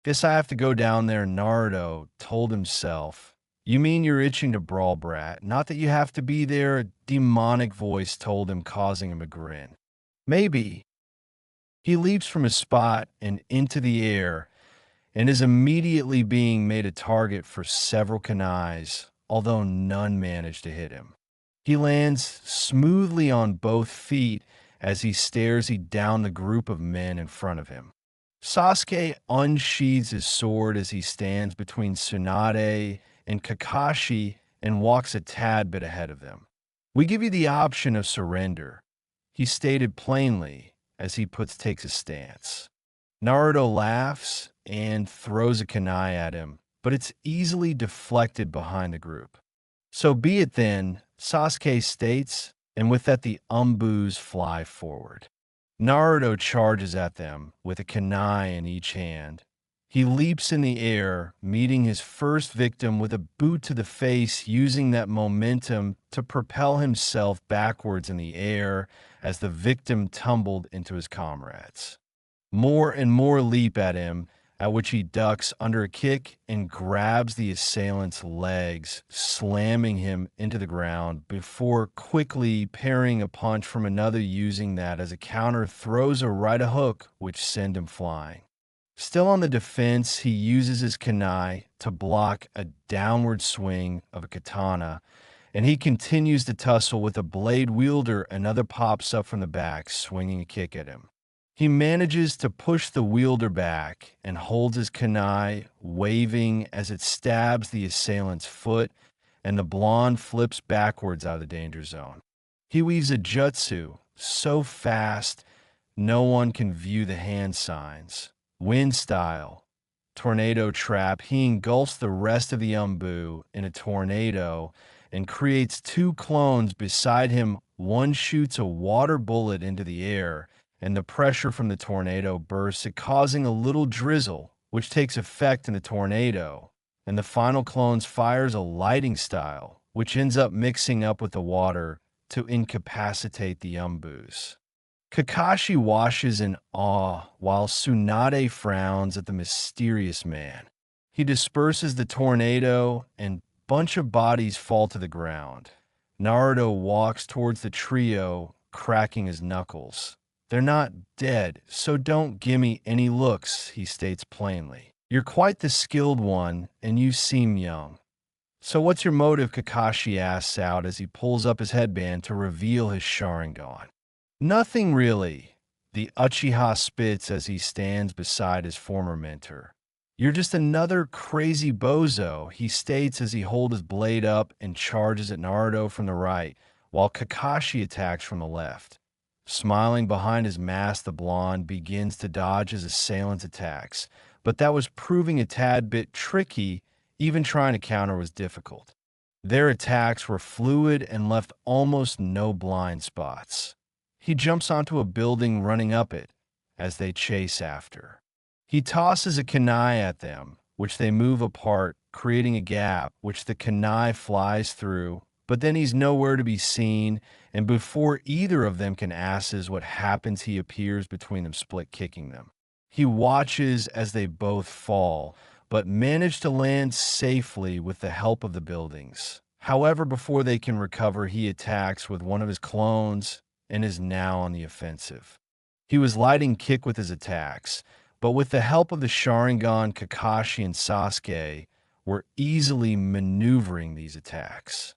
Guess I have to go down there, Naruto told himself. You mean you're itching to brawl, brat? Not that you have to be there, a demonic voice told him, causing him a grin. Maybe. He leaps from his spot and into the air, and is immediately being made a target for several kunais, although none manage to hit him. He lands smoothly on both feet as he stares down the group of men in front of him. Sasuke unsheathes his sword as he stands between Tsunade and Kakashi and walks a tad bit ahead of them. We give you the option of surrender, he stated plainly as he takes a stance. Naruto laughs and throws a kunai at him, but it's easily deflected behind the group. So be it then, Sasuke states, and with that the Anbus fly forward. Naruto charges at them with a kunai in each hand. He leaps in the air, meeting his first victim with a boot to the face, using that momentum to propel himself backwards in the air as the victim tumbled into his comrades. More and more leap at him, at which he ducks under a kick and grabs the assailant's legs, slamming him into the ground before quickly parrying a punch from another, using that as a counter, throws a right hook which send him flying. Still on the defense, he uses his kunai to block a downward swing of a katana, and he continues to tussle with a blade wielder. Another pops up from the back, swinging a kick at him. He manages to push the wielder back and holds his kunai, waving as it stabs the assailant's foot, and the blonde flips backwards out of the danger zone. He weaves a jutsu so fast no one can view the hand signs. Wind style, tornado trap. He engulfs the rest of the Anbu in a tornado and creates two clones beside him. One shoots a water bullet into the air, and the pressure from the tornado bursts it, causing a little drizzle, which takes effect in the tornado. And the final clone fires a lighting style, which ends up mixing up with the water to incapacitate the Anbus. Kakashi washes in awe while Tsunade frowns at the mysterious man. He disperses the tornado and bunch of bodies fall to the ground. Naruto walks towards the trio, cracking his knuckles. They're not dead, so don't gimme any looks, he states plainly. You're quite the skilled one, and you seem young. So what's your motive? Kakashi asks out as he pulls up his headband to reveal his Sharingan. Nothing really, the Uchiha spits as he stands beside his former mentor. You're just another crazy bozo, he states as he holds his blade up and charges at Naruto from the right, while Kakashi attacks from the left. Smiling behind his mask, the blonde begins to dodge his assailant's attacks, but that was proving a tad bit tricky. Even trying to counter was difficult. Their attacks were fluid and left almost no blind spots. He jumps onto a building, running up it as they chase after. He tosses a kunai at them, which they move apart, creating a gap, which the kunai flies through, but then he's nowhere to be seen, and before either of them can ask what happens, he appears between them, split kicking them. He watches as they both fall, but manage to land safely with the help of the buildings. However, before they can recover, he attacks with one of his clones and is now on the offensive. He was lighting kick with his attacks, but with the help of the Sharingan, Kakashi and Sasuke were easily maneuvering these attacks.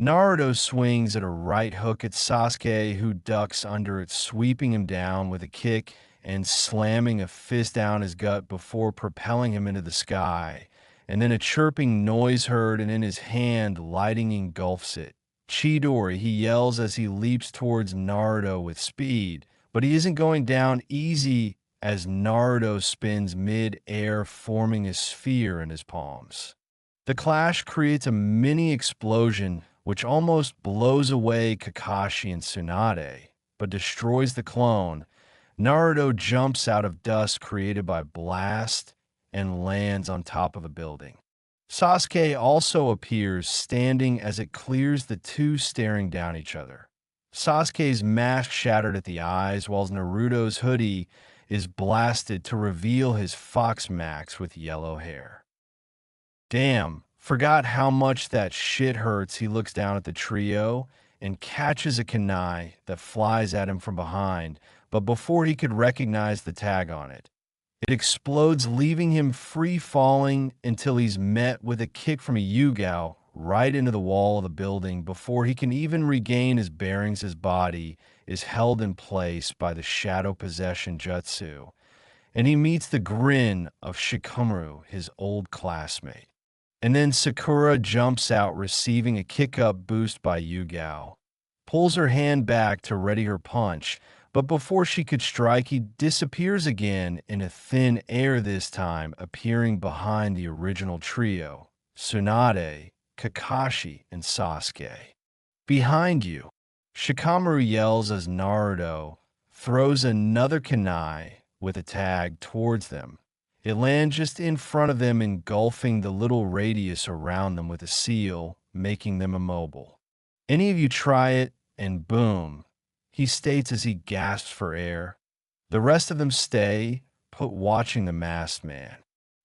Naruto swings at a right hook at Sasuke, who ducks under it, sweeping him down with a kick and slamming a fist down his gut before propelling him into the sky. And then a chirping noise heard, and in his hand, lighting engulfs it. Chidori, he yells as he leaps towards Naruto with speed, but he isn't going down easy as Naruto spins mid-air, forming a sphere in his palms. The clash creates a mini explosion which almost blows away Kakashi and Tsunade, but destroys the clone. Naruto jumps out of dust created by blast and lands on top of a building. Sasuke also appears, standing as it clears the two staring down each other. Sasuke's mask shattered at the eyes, while Naruto's hoodie is blasted to reveal his Fox Max with yellow hair. Damn, forgot how much that shit hurts. He looks down at the trio and catches a kunai that flies at him from behind, but before he could recognize the tag on it, it explodes, leaving him free falling until he's met with a kick from a Yugao right into the wall of the building. Before he can even regain his bearings, his body is held in place by the shadow possession jutsu, and he meets the grin of Shikamaru, his old classmate. And then Sakura jumps out, receiving a kick-up boost by Yugao, pulls her hand back to ready her punch, but before she could strike, he disappears again in a thin air, this time appearing behind the original trio, Tsunade, Kakashi, and Sasuke. Behind you, Shikamaru yells as Naruto throws another kunai with a tag towards them. It lands just in front of them, engulfing the little radius around them with a seal, making them immobile. Any of you try it, and boom, he states as he gasps for air. The rest of them stay put, watching the masked man.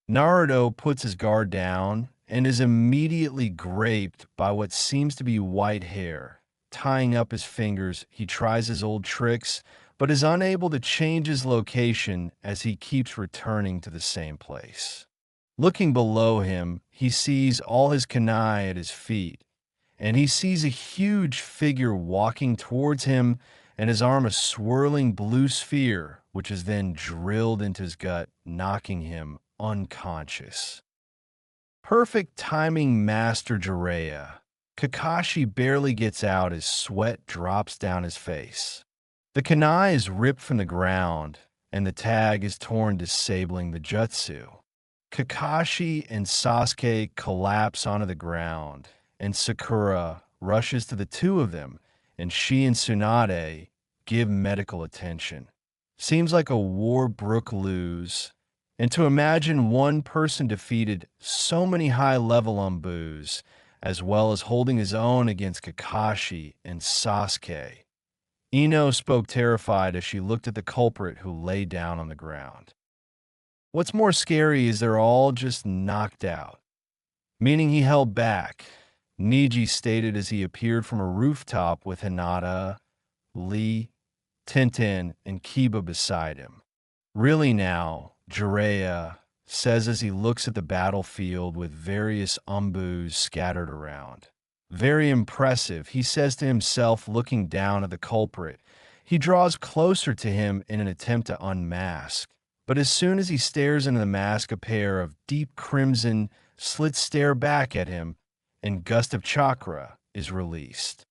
Naruto puts his guard down and is immediately graped by what seems to be white hair. Tying up his fingers, he tries his old tricks, but is unable to change his location as he keeps returning to the same place. Looking below him, he sees all his kunai at his feet, and he sees a huge figure walking towards him, and his arm a swirling blue sphere, which is then drilled into his gut, knocking him unconscious. Perfect timing, Master Jiraiya. Kakashi barely gets out as sweat drops down his face. The kunai is ripped from the ground, and the tag is torn, disabling the jutsu. Kakashi and Sasuke collapse onto the ground, and Sakura rushes to the two of them, and she and Tsunade give medical attention. Seems like a war brook loose, and to imagine one person defeated so many high-level Anbus, as well as holding his own against Kakashi and Sasuke. Ino spoke terrified as she looked at the culprit who lay down on the ground. What's more scary is they're all just knocked out, meaning he held back, Niji stated as he appeared from a rooftop with Hinata, Lee, Tenten, and Kiba beside him. Really now, Jiraiya says as he looks at the battlefield with various Anbus scattered around. Very impressive, he says to himself, looking down at the culprit. He draws closer to him in an attempt to unmask, but as soon as he stares into the mask, a pair of deep crimson slits stare back at him, and gust of chakra is released.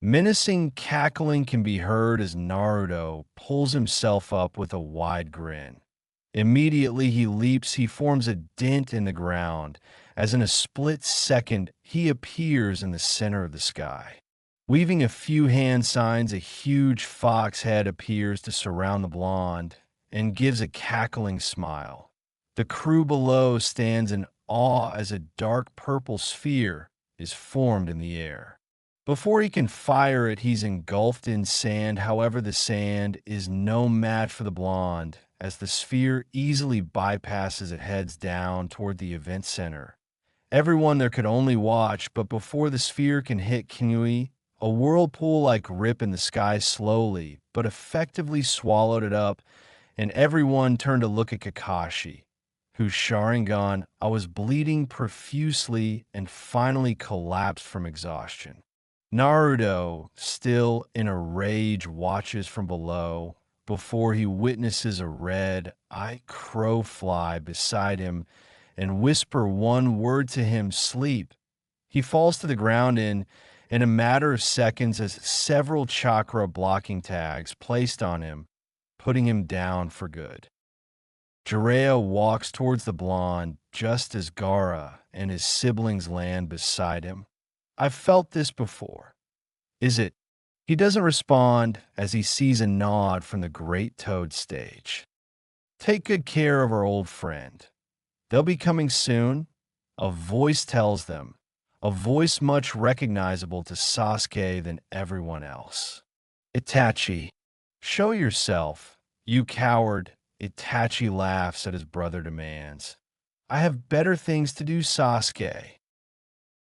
Menacing cackling can be heard as Naruto pulls himself up with a wide grin. Immediately he leaps, he forms a dent in the ground, as in a split second he appears in the center of the sky. Weaving a few hand signs, a huge fox head appears to surround the blonde and gives a cackling smile. The crew below stands in awe as a dark purple sphere is formed in the air. Before he can fire it, he's engulfed in sand. However, the sand is no match for the blonde, as the sphere easily bypasses it, heads down toward the event center. Everyone there could only watch, but before the sphere can hit Kinui, A whirlpool-like rip in the sky slowly, but effectively swallowed it up, and everyone turned to look at Kakashi, whose Sharingan I was bleeding profusely and finally collapsed from exhaustion. Naruto, still in a rage, watches from below before he witnesses a red-eyed crow fly beside him and whisper one word to him, "Sleep." He falls to the ground in a matter of seconds as several chakra blocking tags placed on him, putting him down for good. Jiraiya walks towards the blonde just as Gaara and his siblings land beside him. "I've felt this before. Is it?" He doesn't respond as he sees a nod from the Great Toad stage. "Take good care of our old friend. They'll be coming soon," a voice tells them, a voice much recognizable to Sasuke than everyone else. "Itachi, show yourself, you coward." Itachi laughs at his brother demands. "I have better things to do, Sasuke."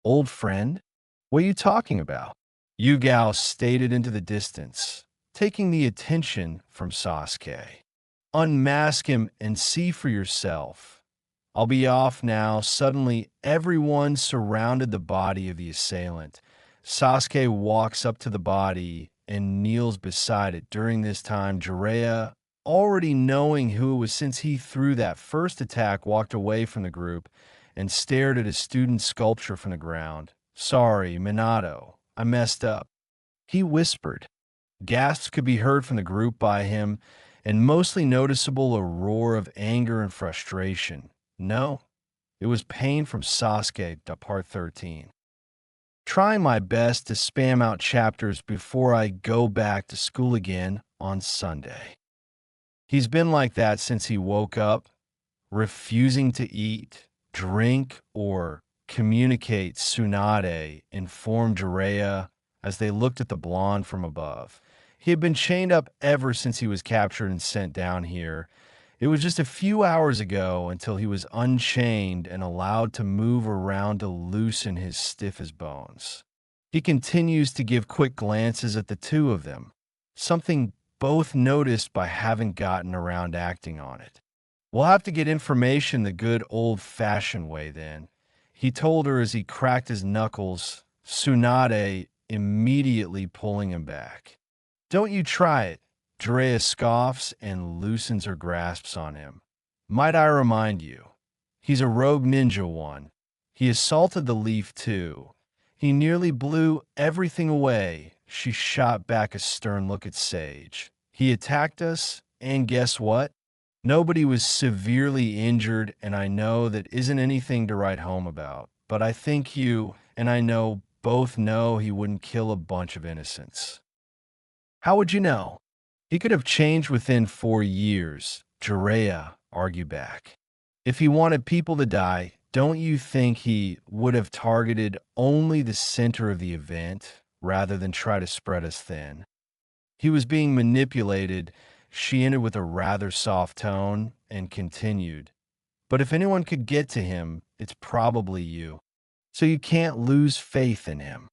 "Old friend? What are you talking about?" Yugao stated into the distance, taking the attention from Sasuke. "Unmask him and see for yourself. I'll be off now." Suddenly, everyone surrounded the body of the assailant. Sasuke walks up to the body and kneels beside it. During this time, Jiraiya, already knowing who it was since he threw that first attack, walked away from the group and stared at his student's sculpture from the ground. "Sorry, Minato, I messed up," he whispered. Gasps could be heard from the group by him, and mostly noticeable a roar of anger and frustration. No, it was pain from Sasuke. Part 13. Trying my best to spam out chapters before I go back to school again on Sunday. He's been like that since he woke up, refusing to eat, drink, or communicate. Tsunade informed Jiraiya as they looked at the blonde from above. He had been chained up ever since he was captured and sent down here. It was just a few hours ago until he was unchained and allowed to move around to loosen his stiff as bones. He continues to give quick glances at the two of them, something both noticed by having gotten around acting on it. "We'll have to get information the good old-fashioned way then," he told her as he cracked his knuckles, Tsunade immediately pulling him back. "Don't you try it." Jiraiya scoffs and loosens her grasps on him. "Might I remind you, he's a rogue ninja one. He assaulted the leaf too. He nearly blew everything away." She shot back a stern look at Sage. "He attacked us, and guess what? Nobody was severely injured, and I know that isn't anything to write home about. But I think you and I know both know he wouldn't kill a bunch of innocents." "How would you know?" "He could have changed within 4 years," Jiraiya argued back. "If he wanted people to die, don't you think he would have targeted only the center of the event rather than try to spread us thin?" "He was being manipulated," she ended with a rather soft tone and continued. "But if anyone could get to him, it's probably you. So you can't lose faith in him."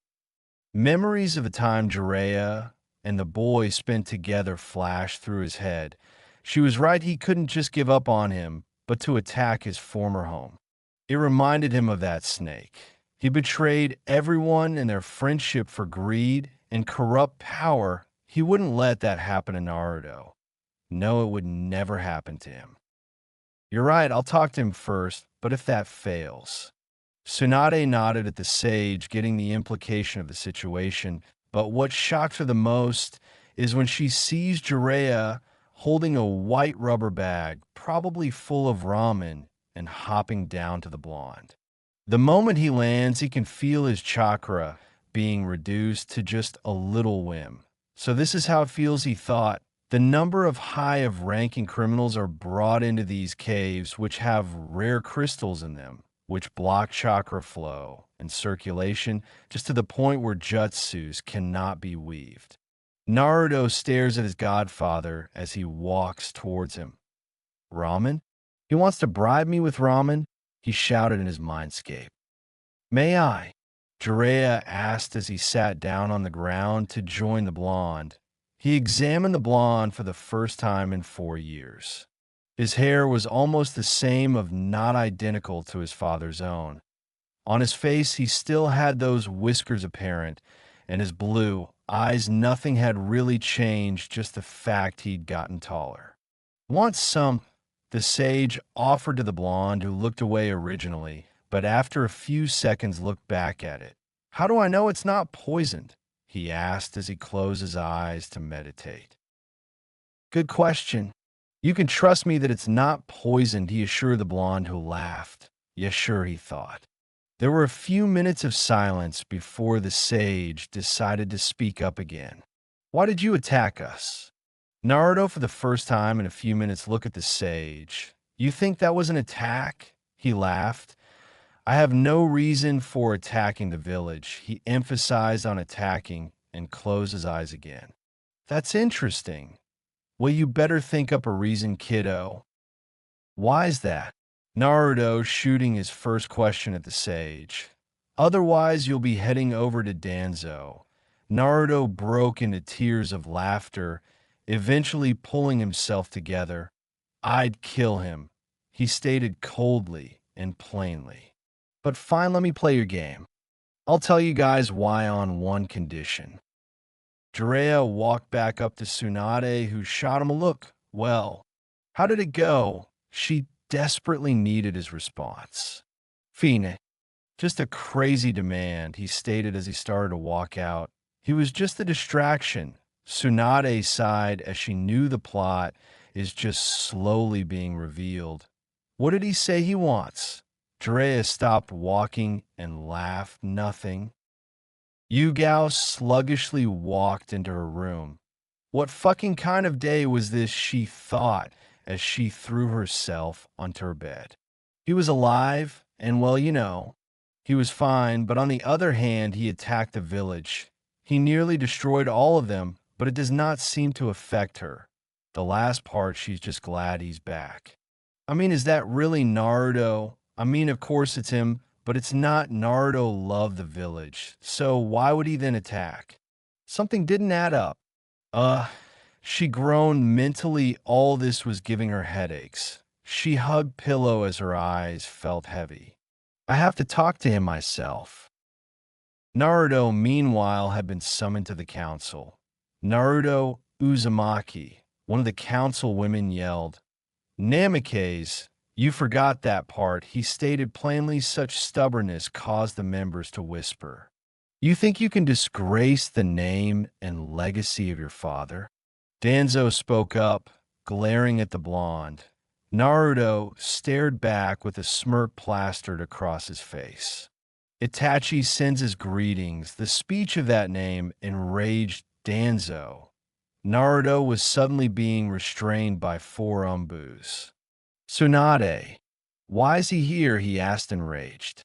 Memories of a time Jiraiya and the boy spent together flashed through his head. She was right, he couldn't just give up on him, but to attack his former home. It reminded him of that snake. He betrayed everyone and their friendship for greed and corrupt power. He wouldn't let that happen to Naruto. No, it would never happen to him. "You're right, I'll talk to him first, but if that fails..." Tsunade nodded at the sage, getting the implication of the situation, but what shocked her the most is when she sees Jiraiya holding a white rubber bag, probably full of ramen, and hopping down to the blonde. The moment he lands, he can feel his chakra being reduced to just a little whim. So this is how it feels, he thought. The number of high-ranking criminals are brought into these caves, which have rare crystals in them, which block chakra flow and circulation just to the point where jutsus cannot be weaved. Naruto stares at his godfather as he walks towards him. "Ramen? He wants to bribe me with ramen?" he shouted in his mindscape. "May I?" Jiraiya asked as he sat down on the ground to join the blonde. He examined the blonde for the first time in 4 years. His hair was almost the same, if not identical to his father's own. On his face, he still had those whiskers apparent, and his blue eyes, nothing had really changed, just the fact he'd gotten taller. Want some? The sage offered to the blonde, who looked away originally, but after a few seconds looked back at it. How do I know it's not poisoned? He asked as he closed his eyes to meditate. Good question. You can trust me that it's not poisoned, he assured the blonde, who laughed. Yes, sure, he thought. There were a few minutes of silence before the sage decided to speak up again. Why did you attack us? Naruto, for the first time in a few minutes, looked at the sage. You think that was an attack? He laughed. I have no reason for attacking the village. He emphasized on attacking and closed his eyes again. That's interesting. Well, you better think up a reason, kiddo. Why's that? Naruto shooting his first question at the sage. Otherwise, you'll be heading over to Danzo. Naruto broke into tears of laughter, eventually pulling himself together. I'd kill him, he stated coldly and plainly. But fine, let me play your game. I'll tell you guys why on one condition. Jiraiya walked back up to Tsunade, who shot him a look. Well, how did it go? She desperately needed his response. Fine, just a crazy demand, he stated as he started to walk out. He was just a distraction. Tsunade sighed as she knew the plot is just slowly being revealed. What did he say he wants? Jiraiya stopped walking and laughed. Nothing. Yugao sluggishly walked into her room. What fucking kind of day was this, she thought, as she threw herself onto her bed. He was alive, and well, he was fine, but on the other hand, he attacked the village. He nearly destroyed all of them, but it does not seem to affect her. The last part, she's just glad he's back. I mean, is that really Naruto? I mean, of course it's him, but it's not. Naruto loved the village, so why would he then attack? Something didn't add up. She groaned mentally. All this was giving her headaches. She hugged pillow as her eyes felt heavy. I have to talk to him myself. Naruto, meanwhile, had been summoned to the council. Naruto Uzumaki, one of the council women, yelled, Namikaze, you forgot that part, he stated plainly. Such stubbornness caused the members to whisper. You think you can disgrace the name and legacy of your father? Danzo spoke up, glaring at the blonde. Naruto stared back with a smirk plastered across his face. Itachi sends his greetings. The speech of that name enraged Danzo. Naruto was suddenly being restrained by 4 Anbus. Tsunade, why is he here? He asked, enraged.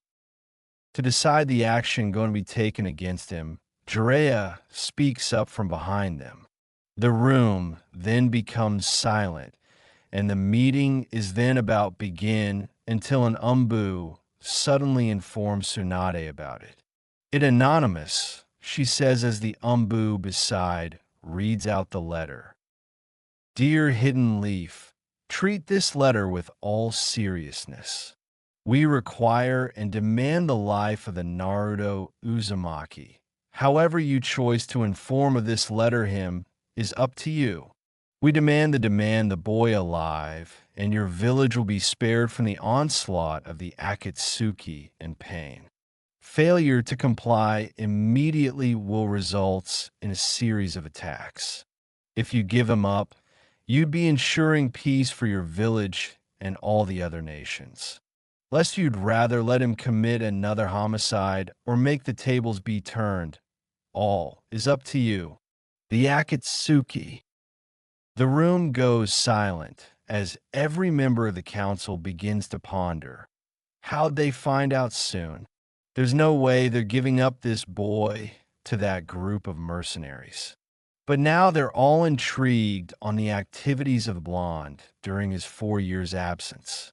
To decide the action going to be taken against him, Jiraiya speaks up from behind them. The room then becomes silent, and the meeting is then about begin until an Anbu suddenly informs Tsunade about it. It anonymous, she says as the Anbu beside reads out the letter. Dear Hidden Leaf, treat this letter with all seriousness. We require and demand the life of the Naruto Uzumaki. However you choose to inform of this letter him is up to you. We demand the boy alive, and your village will be spared from the onslaught of the Akatsuki and pain. Failure to comply immediately will result in a series of attacks. If you give him up, you'd be ensuring peace for your village and all the other nations. Lest you'd rather let him commit another homicide or make the tables be turned. All is up to you. The Akatsuki. The room goes silent as every member of the council begins to ponder. How'd they find out soon? There's no way they're giving up this boy to that group of mercenaries. But now they're all intrigued on the activities of Blonde during his 4 years' absence.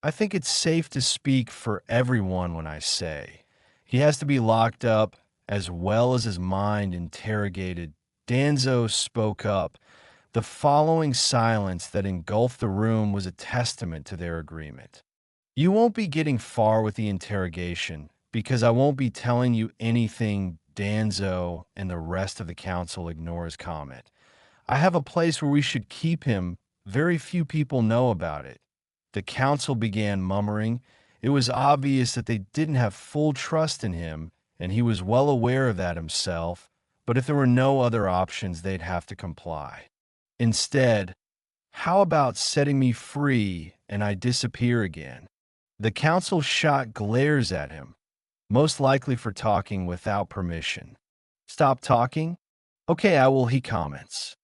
I think it's safe to speak for everyone when I say He has to be locked up as well as his mind interrogated. Danzo spoke up. The following silence that engulfed the room was a testament to their agreement. You won't be getting far with the interrogation because I won't be telling you anything. Danzo and the rest of the council ignore his comment. I have a place where we should keep him. Very few people know about it. The council began murmuring. It was obvious that they didn't have full trust in him, and he was well aware of that himself, but if there were no other options, they'd have to comply. Instead, how about setting me free and I disappear again? The council shot glares at him, most likely for talking without permission. Stop talking? Okay, I will, he comments.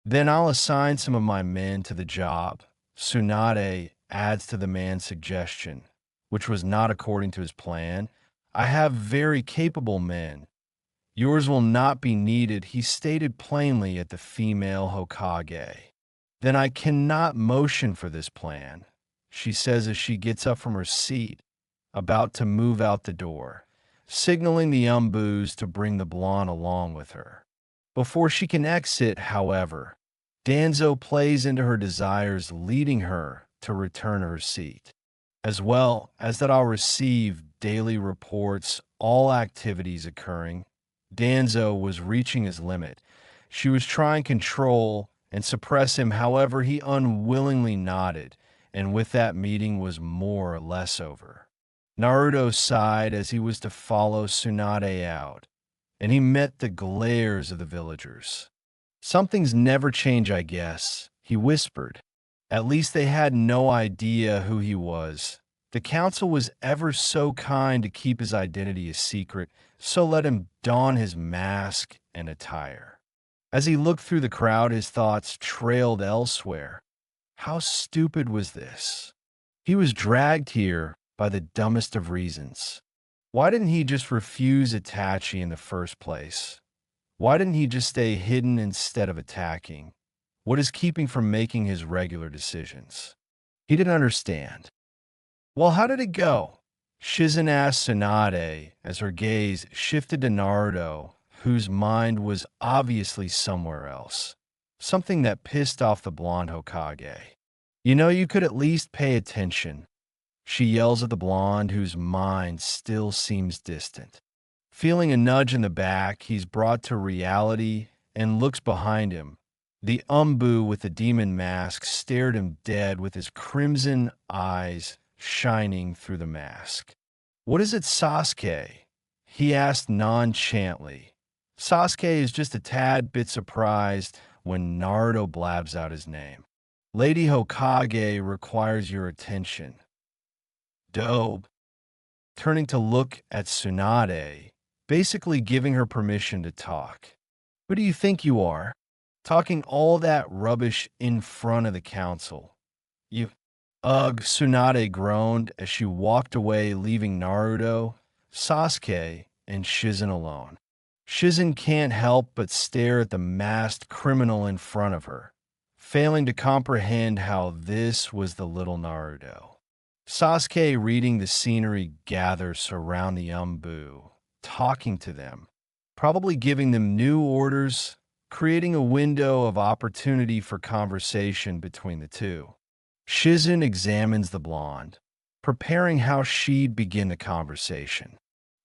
Then I'll assign some of my men to the job. Tsunade adds to the man's suggestion, which was not according to his plan. I have very capable men. Yours will not be needed, he stated plainly at the female Hokage. Then I cannot motion for this plan, she says as she gets up from her seat, about to move out the door, signaling the Umbus to bring the blonde along with her. Before she can exit, however, Danzo plays into her desires, leading her to return to her seat, as well as that I'll receive daily reports, all activities occurring. Danzo was reaching his limit. She was trying to control and suppress him, however, he unwillingly nodded, and with that meeting was more or less over. Naruto sighed as he was to follow Tsunade out, and he met the glares of the villagers. Something's never changed, I guess, he whispered. At least they had no idea who he was. The council was ever so kind to keep his identity a secret, so let him don his mask and attire. As he looked through the crowd, his thoughts trailed elsewhere. How stupid was this? He was dragged here by the dumbest of reasons. Why didn't he just refuse Itachi in the first place? Why didn't he just stay hidden instead of attacking? What is keeping from making his regular decisions? He didn't understand. Well, how did it go? Shizen asked Tsunade as her gaze shifted to Naruto, whose mind was obviously somewhere else. Something that pissed off the blonde Hokage. You know, you could at least pay attention. She yells at the blonde, whose mind still seems distant. Feeling a nudge in the back, he's brought to reality and looks behind him. The Umbu with the demon mask stared him dead with his crimson eyes shining through the mask. What is it, Sasuke? He asked nonchalantly. Sasuke is just a tad bit surprised when Naruto blabs out his name. Lady Hokage requires your attention. Dope. Turning to look at Tsunade, basically giving her permission to talk. Who do you think you are? Talking all that rubbish in front of the council. You... Ugh, Tsunade groaned as she walked away, leaving Naruto, Sasuke, and Shizen alone. Shizen can't help but stare at the masked criminal in front of her, failing to comprehend how this was the little Naruto. Sasuke, reading the scenery gather surround the Umbu, talking to them, probably giving them new orders, creating a window of opportunity for conversation between the two. Shizen examines the blonde, preparing how she'd begin the conversation.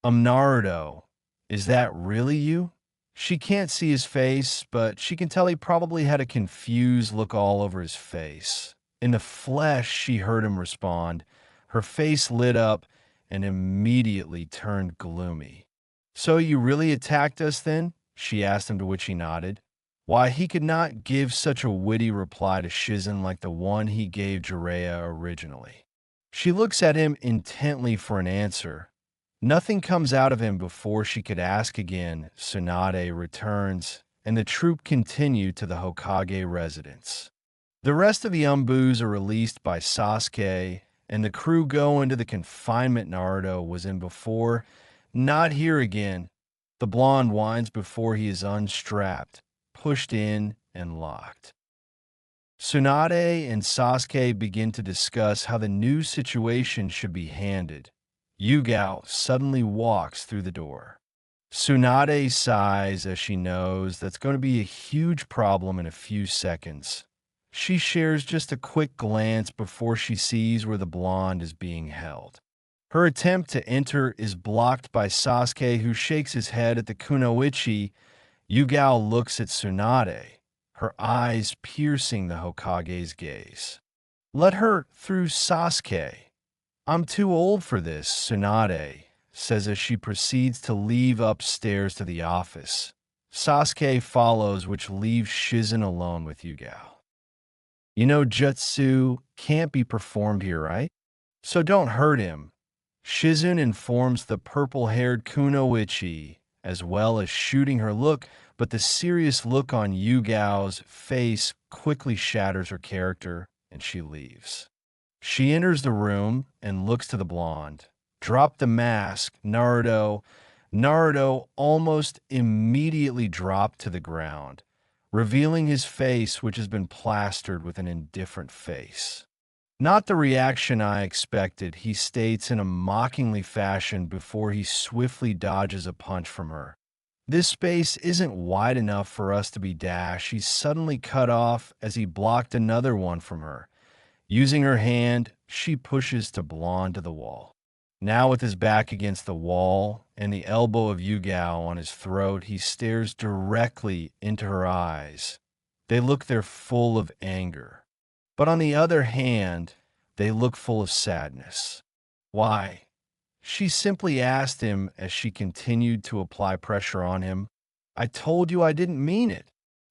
Naruto, is that really you? She can't see his face, but she can tell he probably had a confused look all over his face. In the flesh, she heard him respond. Her face lit up and immediately turned gloomy. So you really attacked us then? She asked him, to which he nodded. Why, he could not give such a witty reply to Shizen like the one he gave Jiraiya originally. She looks at him intently for an answer. Nothing comes out of him before she could ask again. Tsunade returns, and the troop continue to the Hokage residence. The rest of the Umbus are released by Sasuke, and the crew go into the confinement Naruto was in before. Not here again. The blonde whines before he is unstrapped, pushed in, and locked. Tsunade and Sasuke begin to discuss how the new situation should be handled. Yugao suddenly walks through the door. Tsunade sighs as she knows that's going to be a huge problem in a few seconds. She shares just a quick glance before she sees where the blonde is being held. Her attempt to enter is blocked by Sasuke, who shakes his head at the kunoichi. Yugao looks at Tsunade, her eyes piercing the Hokage's gaze. Let her through, Sasuke. I'm too old for this, Tsunade says as she proceeds to leave upstairs to the office. Sasuke follows, which leaves Shizen alone with Yugao. You know jutsu can't be performed here, right? So don't hurt him. Shizen informs the purple-haired kunoichi, as well as shooting her look, but the serious look on Yugao's face quickly shatters her character, and she leaves. She enters the room and looks to the blonde. Drop the mask, Naruto. Naruto almost immediately dropped to the ground, revealing his face, which has been plastered with an indifferent face. Not the reaction I expected, he states in a mockingly fashion before he swiftly dodges a punch from her. This space isn't wide enough for us to be dashed. He's suddenly cut off as he blocked another one from her. Using her hand, she pushes to blonde to the wall. Now with his back against the wall and the elbow of Yugao on his throat, he stares directly into her eyes. They look they're full of anger. But on the other hand, they look full of sadness. Why? She simply asked him as she continued to apply pressure on him. I told you I didn't mean it.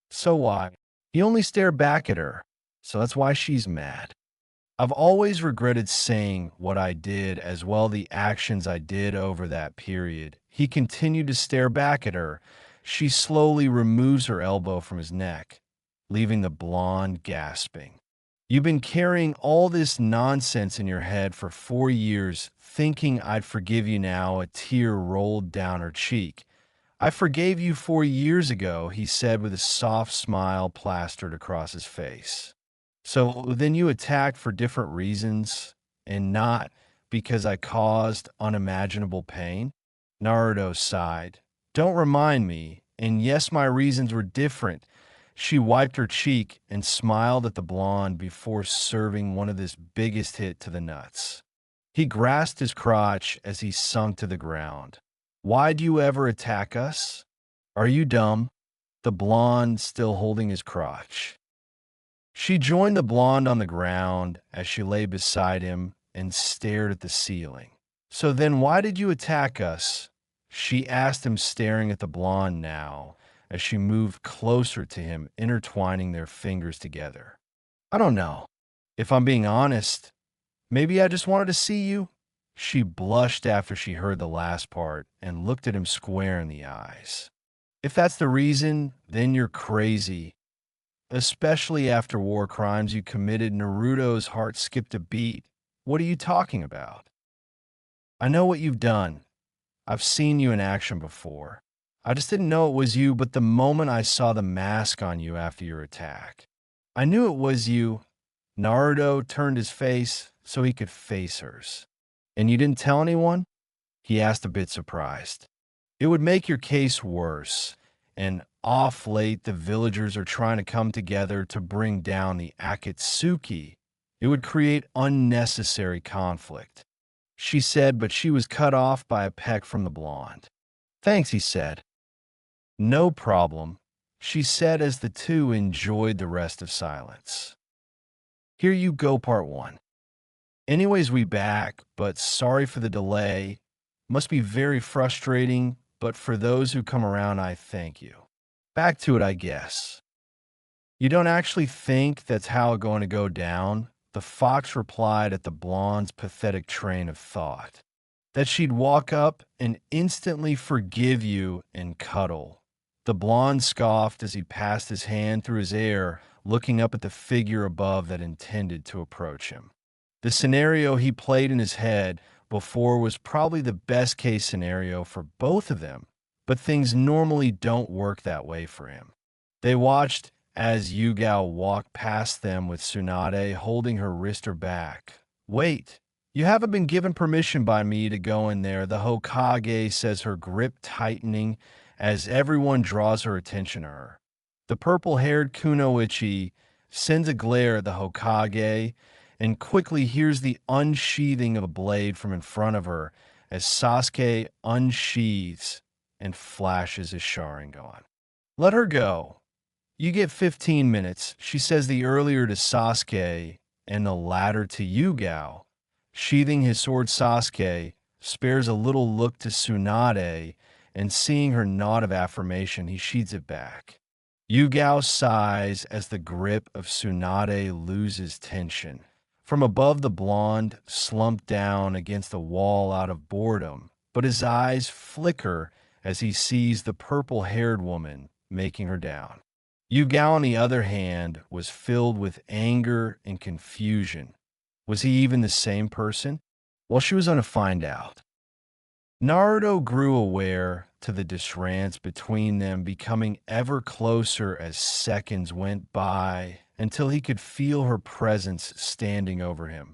So why? He only stared back at her, so that's why she's mad. I've always regretted saying what I did, as well the actions I did over that period. He continued to stare back at her. She slowly removes her elbow from his neck, leaving the blonde gasping. You've been carrying all this nonsense in your head for 4 years, thinking I'd forgive you now. A tear rolled down her cheek. I forgave you 4 years ago, he said with a soft smile plastered across his face. So then you attacked for different reasons and not because I caused unimaginable pain? Naruto sighed. Don't remind me. And yes, my reasons were different. She wiped her cheek and smiled at the blonde before serving one of this biggest hit to the nuts. He grasped his crotch as he sunk to the ground. Why'd you ever attack us? Are you dumb? The blonde still holding his crotch. She joined the blonde on the ground as she lay beside him and stared at the ceiling. So then why did you attack us? She asked him, staring at the blonde now as she moved closer to him, intertwining their fingers together. I don't know. If I'm being honest, maybe I just wanted to see you. She blushed after she heard the last part and looked at him square in the eyes. If that's the reason, then you're crazy. Especially after war crimes you committed, Naruto's heart skipped a beat. What are you talking about? I know what you've done. I've seen you in action before. I just didn't know it was you, but the moment I saw the mask on you after your attack, I knew it was you. Naruto turned his face so he could face hers. And you didn't tell anyone? He asked, a bit surprised. It would make your case worse. And off late, the villagers are trying to come together to bring down the Akatsuki. It would create unnecessary conflict. She said, but she was cut off by a peck from the blonde. Thanks, he said. No problem, she said as the two enjoyed the rest of silence. Here you go, part 1. Anyways, we back, but sorry for the delay. Must be very frustrating, but for those who come around, I thank you. Back to it, I guess. You don't actually think that's how it's going to go down? The fox replied at the blonde's pathetic train of thought. That she'd walk up and instantly forgive you and cuddle. The blonde scoffed as he passed his hand through his hair, looking up at the figure above that intended to approach him. The scenario he played in his head before was probably the best case scenario for both of them, but things normally don't work that way for him. They watched as Yugao walked past them with Tsunade holding her wrist or back. Wait, You haven't been given permission by me to go in there, the Hokage says, her grip tightening as everyone draws her attention to her. The purple-haired Kunoichi sends a glare at the Hokage and quickly hears the unsheathing of a blade from in front of her as Sasuke unsheathes and flashes his Sharingan. Let her go. You get 15 minutes, she says, the earlier to Sasuke and the latter to Yugao. Sheathing his sword, Sasuke spares a little look to Tsunade, and seeing her nod of affirmation, he sheathes it back. Yugao sighs as the grip of Tsunade loses tension. From above, the blonde slumped down against the wall out of boredom, but his eyes flicker as he sees the purple-haired woman making her down. Yugao, on the other hand, was filled with anger and confusion. Was he even the same person? Well, she was going to find out. Naruto grew aware to the dissonance between them, becoming ever closer as seconds went by until he could feel her presence standing over him.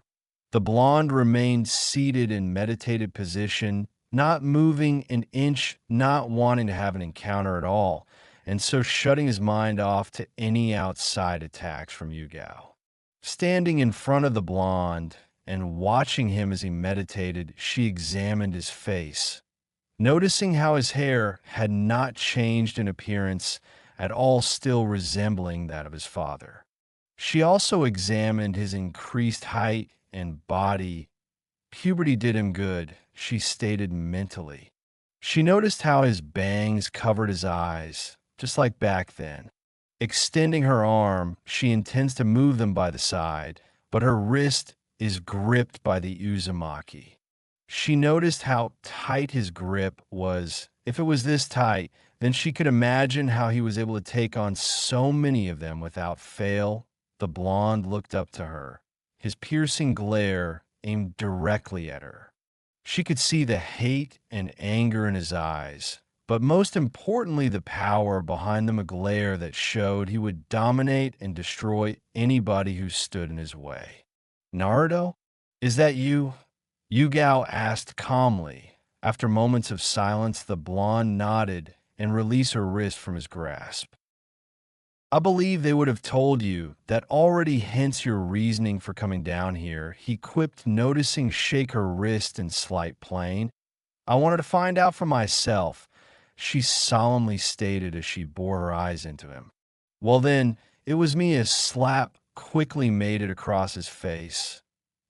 The blonde remained seated in meditative position, not moving an inch, not wanting to have an encounter at all, and so shutting his mind off to any outside attacks from Yugao. Standing in front of the blonde and watching him as he meditated, she examined his face, noticing how his hair had not changed in appearance, at all still resembling that of his father. She also examined his increased height and body. Puberty did him good, she stated mentally. She noticed how his bangs covered his eyes, just like back then. Extending her arm, she intends to move them by the side, but her wrist is gripped by the Uzumaki. She noticed how tight his grip was. If it was this tight, then she could imagine how he was able to take on so many of them without fail. The blonde looked up to her, his piercing glare aimed directly at her. She could see the hate and anger in his eyes, but most importantly, the power behind them, a glare that showed he would dominate and destroy anybody who stood in his way. Naruto, is that you? Yugao asked calmly. After moments of silence, the blonde nodded and released her wrist from his grasp. I believe they would have told you that already, hence your reasoning for coming down here, he quipped, noticing shake her wrist in slight pain. I wanted to find out for myself, she solemnly stated as she bore her eyes into him. Well then, it was me. A slap quickly made it across his face,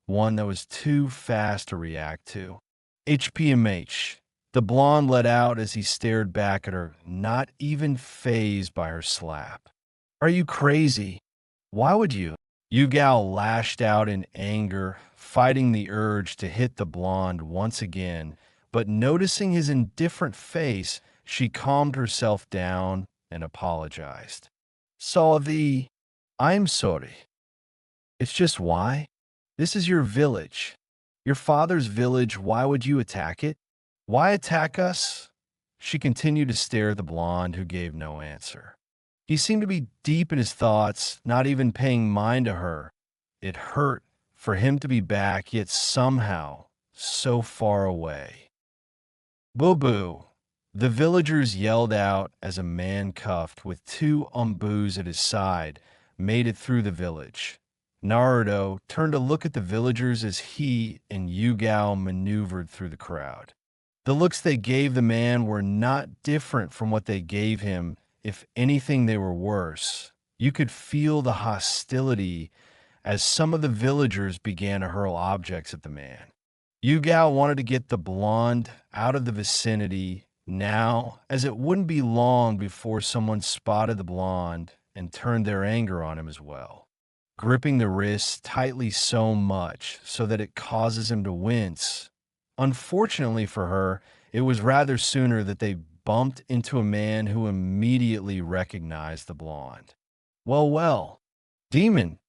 one that was too fast to react to. HPMH, the blonde let out as he stared back at her, not even fazed by her slap. Are you crazy? Why would you? Yugao lashed out in anger, fighting the urge to hit the blonde once again, but noticing his indifferent face, she calmed herself down and apologized. Sorry. I'm sorry. It's just why? This is your village. Your father's village. Why would you attack it? Why attack us? She continued to stare at the blonde, who gave no answer. He seemed to be deep in his thoughts, not even paying mind to her. It hurt for him to be back, yet somehow so far away. Boo-boo, the villagers yelled out as a man cuffed with two umbus at his side made it through the village. Naruto turned to look at the villagers as he and Yugao maneuvered through the crowd. The looks they gave the man were not different from what they gave him. If anything, they were worse. You could feel the hostility as some of the villagers began to hurl objects at the man. Yugao wanted to get the blonde out of the vicinity now, as it wouldn't be long before someone spotted the blonde and turned their anger on him as well, gripping the wrist tightly so much so that it causes him to wince. Unfortunately for her, it was rather sooner that they bumped into a man who immediately recognized the blonde. Well, demon,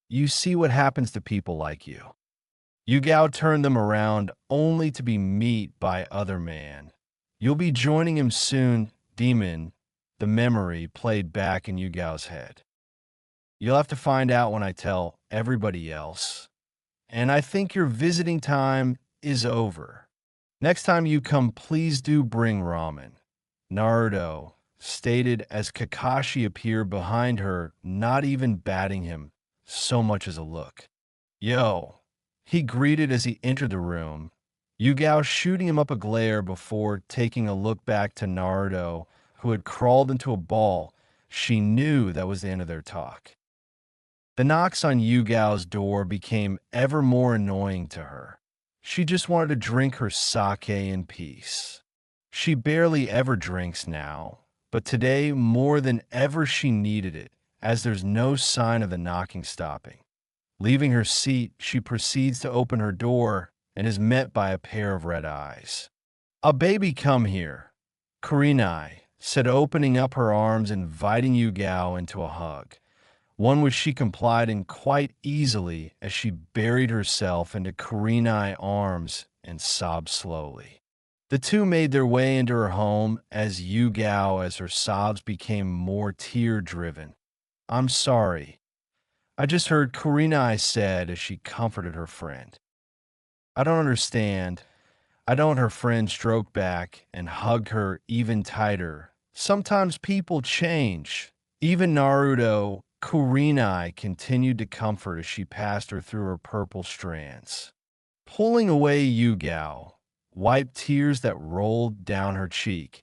you see what happens to people like you. Yugao turned them around only to be met by other man. You'll be joining him soon, demon, the memory played back in Yugao's head. You'll have to find out when I tell everybody else. and I think your visiting time is over. Next time you come, please do bring ramen. Naruto stated as Kakashi appeared behind her, not even batting him so much as a look. Yo, he greeted as he entered the room, Yugao shooting him up a glare before taking a look back to Naruto, who had crawled into a ball. She knew that was the end of their talk. The knocks on Yugao's door became ever more annoying to her. She just wanted to drink her sake in peace. She barely ever drinks now, but today more than ever she needed it, as there's no sign of the knocking stopping. Leaving her seat, she proceeds to open her door and is met by a pair of red eyes. "A baby, come here," Kurenai said, opening up her arms, inviting Yugao into a hug, one which she complied in quite easily as she buried herself into Kurenai's arms and sobbed slowly. The two made their way into her home as Yugao, as her sobs became more tear-driven. "I'm sorry. I just heard," Kurenai said as she comforted her friend. "I don't understand." I don't, her friend stroked back and hugged her even tighter. "Sometimes people change." Even Naruto, Kurenai continued to comfort as she passed her through her purple strands. Pulling away, Yugao wiped tears that rolled down her cheek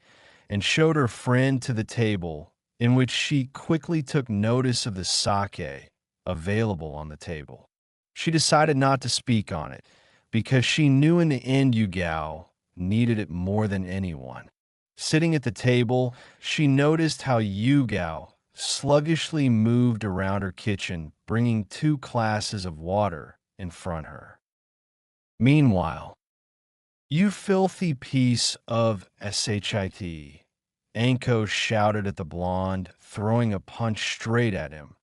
and showed her friend to the table, in which she quickly took notice of the sake available on the table. She decided not to speak on it, because she knew in the end Yugao needed it more than anyone. Sitting at the table, she noticed how Yugao sluggishly moved around her kitchen, bringing 2 glasses of water in front of her. Meanwhile, "You filthy piece of shit," Anko shouted at the blonde, throwing a punch straight at him,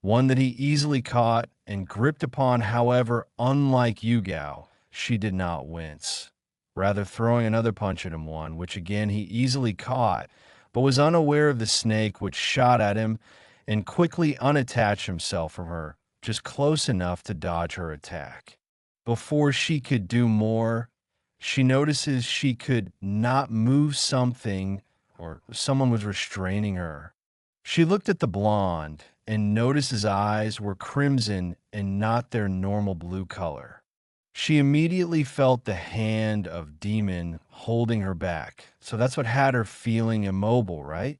one that he easily caught and gripped upon. However, unlike Yugao, she did not wince, rather throwing another punch at him, one which again he easily caught, but was unaware of the snake which shot at him and quickly unattached himself from her, just close enough to dodge her attack. Before she could do more, she notices she could not move something, or someone was restraining her. She looked at the blonde and noticed his eyes were crimson and not their normal blue color. She immediately felt the hand of demon holding her back. So that's what had her feeling immobile, right?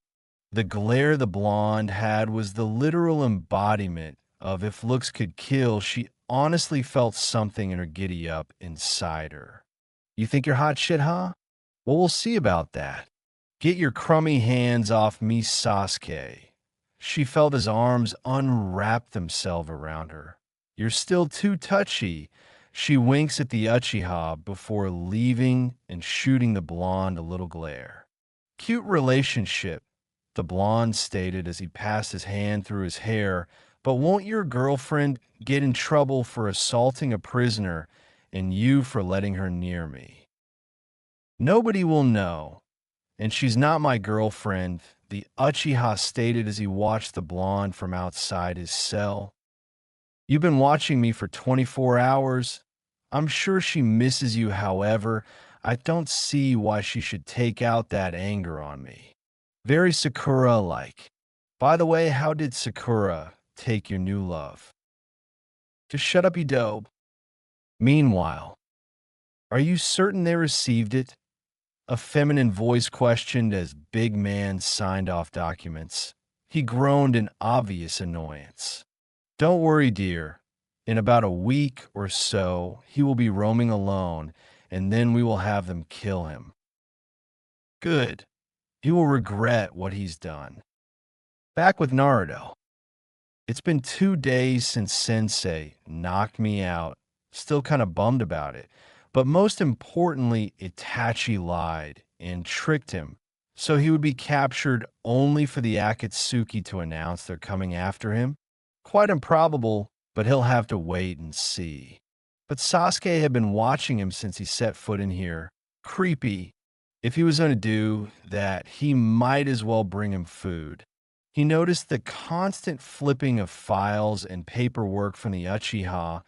The glare the blonde had was the literal embodiment of if looks could kill. She honestly felt something in her giddy up inside her. "You think you're hot shit, huh? Well, we'll see about that. Get your crummy hands off me, Sasuke." She felt his arms unwrap themselves around her. "You're still too touchy." She winks at the Uchiha before leaving and shooting the blonde a little glare. "Cute relationship," the blonde stated as he passed his hand through his hair, "but won't your girlfriend get in trouble for assaulting a prisoner and you for letting her near me?" "Nobody will know, and she's not my girlfriend," the Uchiha stated as he watched the blonde from outside his cell. "You've been watching me for 24 hours. I'm sure she misses you. However, I don't see why she should take out that anger on me. Very Sakura-like. By the way, how did Sakura take your new love?" "Just shut up, you dope." Meanwhile, "Are you certain they received it?" a feminine voice questioned as Big Man signed off documents. He groaned in obvious annoyance. "Don't worry, dear. In about a week or so, he will be roaming alone, and then we will have them kill him." "Good. He will regret what he's done." Back with Naruto. "It's been 2 days since Sensei knocked me out. Still kind of bummed about it. But most importantly, Itachi lied and tricked him, so he would be captured only for the Akatsuki to announce they're coming after him. Quite improbable, but he'll have to wait and see." But Sasuke had been watching him since he set foot in here. Creepy. If he was going to do that, he might as well bring him food. He noticed the constant flipping of files and paperwork from the Uchiha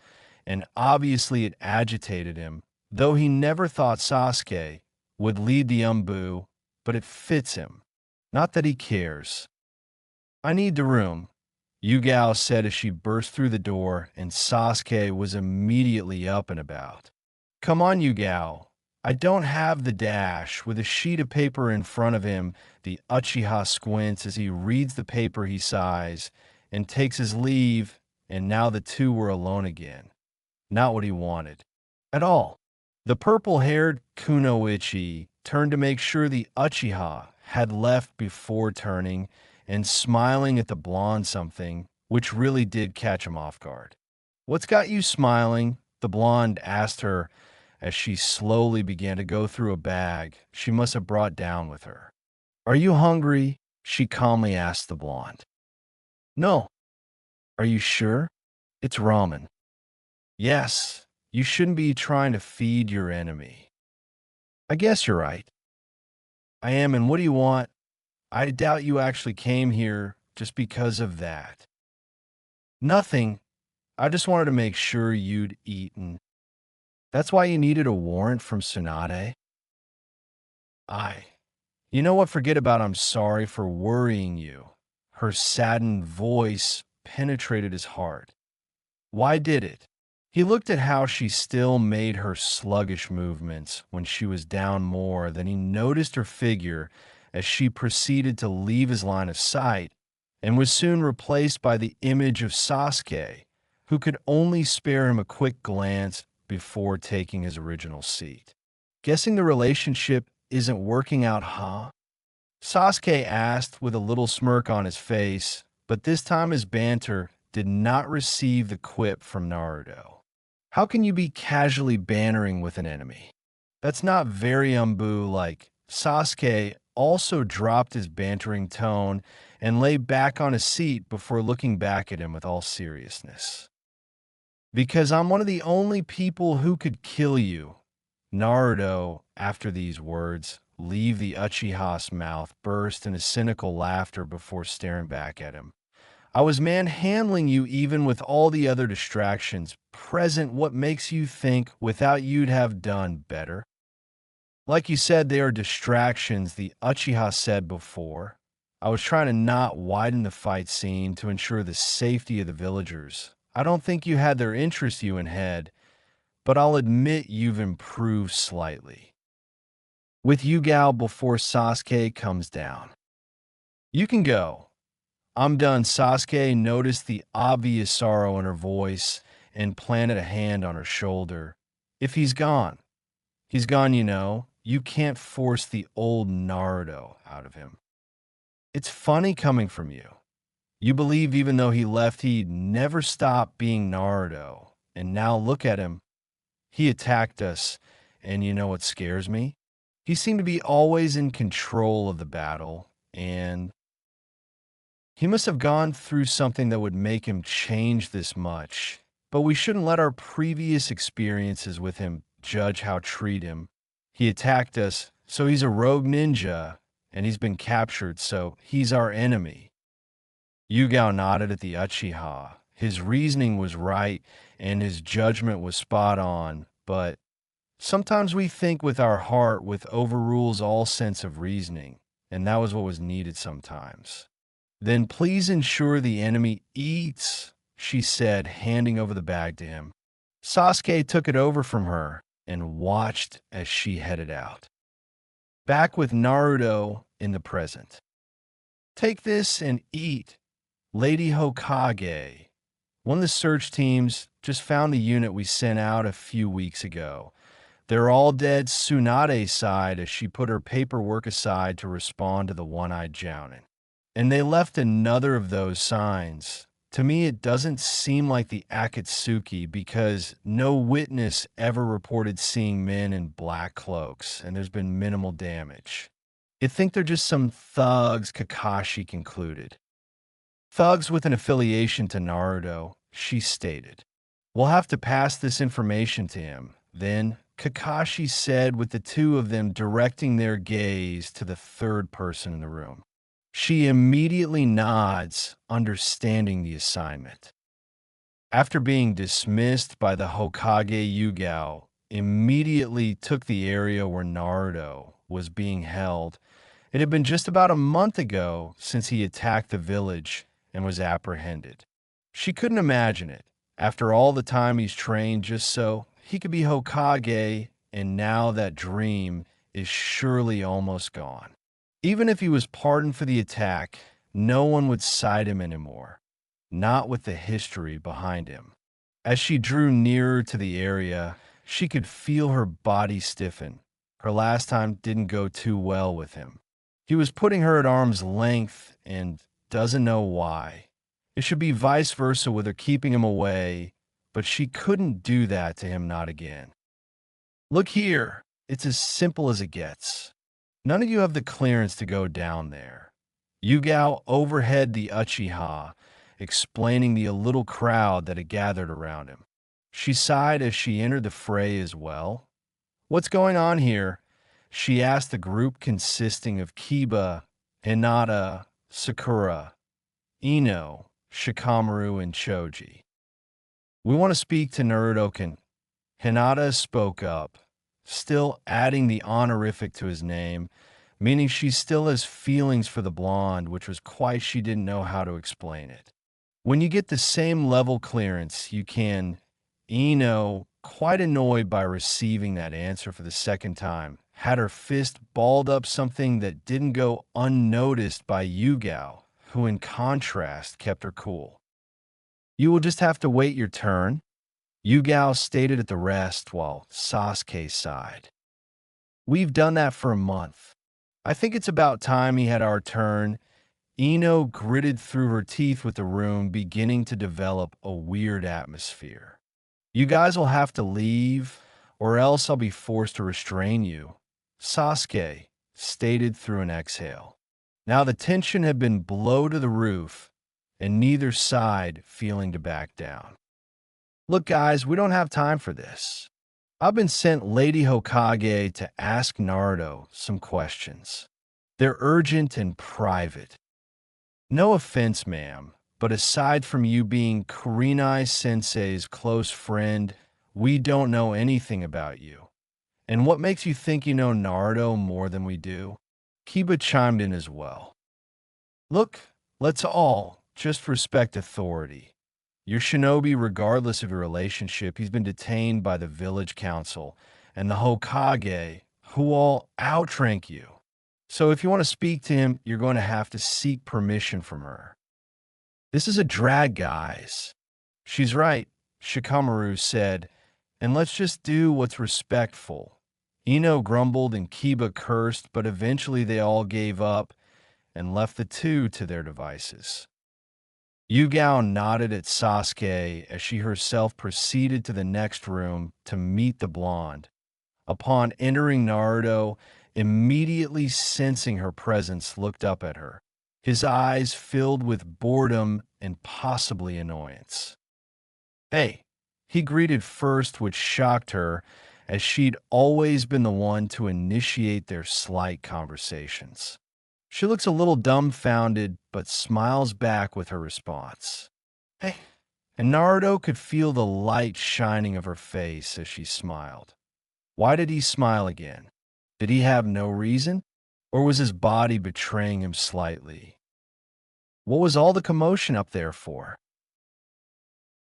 and obviously it agitated him, though he never thought Sasuke would lead the Umbu, but it fits him. Not that he cares. I need the room, Yugao said as she burst through the door, and Sasuke was immediately up and about. Come on, Yugao. I don't have the dash. With a sheet of paper in front of him, the Uchiha squints as he reads the paper. He sighs and takes his leave, and now the two were alone again. Not what he wanted. At all. The purple-haired Kunoichi turned to make sure the Uchiha had left before turning and smiling at the blonde something, which really did catch him off guard. What's got you smiling? The blonde asked her as she slowly began to go through a bag she must have brought down with her. Are you hungry? She calmly asked the blonde. No. Are you sure? It's ramen. Yes, you shouldn't be trying to feed your enemy. I guess you're right. I am, and what do you want? I doubt you actually came here just because of that. Nothing. I just wanted to make sure you'd eaten. That's why you needed a warrant from Tsunade? You know what? Forget about I'm sorry for worrying you. Her saddened voice penetrated his heart. Why did it? He looked at how she still made her sluggish movements when she was down more than he noticed her figure as she proceeded to leave his line of sight and was soon replaced by the image of Sasuke, who could only spare him a quick glance before taking his original seat. Guessing the relationship isn't working out, huh? Sasuke asked with a little smirk on his face, but this time his banter did not receive the quip from Naruto. How can you be casually bantering with an enemy? That's not very Umbu-like. Sasuke also dropped his bantering tone and lay back on his seat before looking back at him with all seriousness. Because I'm one of the only people who could kill you. Naruto, after these words, leave the Uchiha's mouth, burst into cynical laughter before staring back at him. I was manhandling you even with all the other distractions present. What makes you think without you'd have done better? Like you said, they are distractions, the Uchiha said before. I was trying to not widen the fight scene to ensure the safety of the villagers. I don't think you had their interest you in head, but I'll admit you've improved slightly. With Yugao before Sasuke comes down. You can go. I'm done. Sasuke noticed the obvious sorrow in her voice and planted a hand on her shoulder. If he's gone, he's gone, you know. You can't force the old Naruto out of him. It's funny coming from you. You believe even though he left, he'd never stop being Naruto. And now look at him. He attacked us, and you know what scares me? He seemed to be always in control of the battle, and he must have gone through something that would make him change this much. But we shouldn't let our previous experiences with him judge how treat him. He attacked us, so he's a rogue ninja, and he's been captured, so he's our enemy. Yugao nodded at the Uchiha. His reasoning was right, and his judgment was spot on, but sometimes we think with our heart, which overrules all sense of reasoning, and that was what was needed sometimes. Then please ensure the enemy eats, she said, handing over the bag to him. Sasuke took it over from her and watched as she headed out. Back with Naruto in the present. Take this and eat, Lady Hokage. One of the search teams just found the unit we sent out a few weeks ago. They're all dead. Tsunade sighed as she put her paperwork aside to respond to the one-eyed Jounin. And they left another of those signs. To me, it doesn't seem like the Akatsuki because no witness ever reported seeing men in black cloaks, and there's been minimal damage. I think they're just some thugs, Kakashi concluded. Thugs with an affiliation to Naruto, she stated. We'll have to pass this information to him. Then, Kakashi said with the two of them directing their gaze to the third person in the room. She immediately nods, understanding the assignment. After being dismissed by the Hokage Yugao, immediately took the area where Naruto was being held. It had been just about a month ago since he attacked the village and was apprehended. She couldn't imagine it. After all the time he's trained just so he could be Hokage, and now that dream is surely almost gone. Even if he was pardoned for the attack, no one would side him anymore, not with the history behind him. As she drew nearer to the area, she could feel her body stiffen. Her last time didn't go too well with him. He was putting her at arm's length and doesn't know why. It should be vice versa with her keeping him away, but she couldn't do that to him, not again. Look here, it's as simple as it gets. None of you have the clearance to go down there. Yugao overhead the Uchiha, explaining to a little crowd that had gathered around him. She sighed as she entered the fray as well. What's going on here? She asked the group consisting of Kiba, Hinata, Sakura, Ino, Shikamaru, and Choji. We want to speak to Naruto-kun. Hinata spoke up, still adding the honorific to his name, meaning she still has feelings for the blonde, which was quite she didn't know how to explain it. When you get the same level clearance, you can, Ino, quite annoyed by receiving that answer for the second time, had her fist balled up something that didn't go unnoticed by Yugao, who in contrast kept her cool. You will just have to wait your turn, Yugao stated at the rest while Sasuke sighed. We've done that for a month. I think it's about time he had our turn. Ino gritted through her teeth with the room beginning to develop a weird atmosphere. You guys will have to leave, or else I'll be forced to restrain you, Sasuke stated through an exhale. Now the tension had been blown to the roof, and neither side feeling to back down. Look, guys, we don't have time for this. I've been sent Lady Hokage to ask Naruto some questions. They're urgent and private. No offense, ma'am, but aside from you being Kurenai Sensei's close friend, we don't know anything about you. And what makes you think you know Naruto more than we do? Kiba chimed in as well. Look, let's all just respect authority. Your shinobi, regardless of your relationship, he's been detained by the village council and the Hokage, who all outrank you. So if you want to speak to him, you're going to have to seek permission from her. This is a drag, guys. She's right, Shikamaru said, and let's just do what's respectful. Ino grumbled and Kiba cursed, but eventually they all gave up and left the two to their devices. Yugao nodded at Sasuke as she herself proceeded to the next room to meet the blonde. Upon entering, Naruto, immediately sensing her presence, looked up at her, his eyes filled with boredom and possibly annoyance. Hey, he greeted first, which shocked her, as she'd always been the one to initiate their slight conversations. She looks a little dumbfounded, but smiles back with her response. Hey, and Naruto could feel the light shining of her face as she smiled. Why did he smile again? Did he have no reason? Or was his body betraying him slightly? What was all the commotion up there for?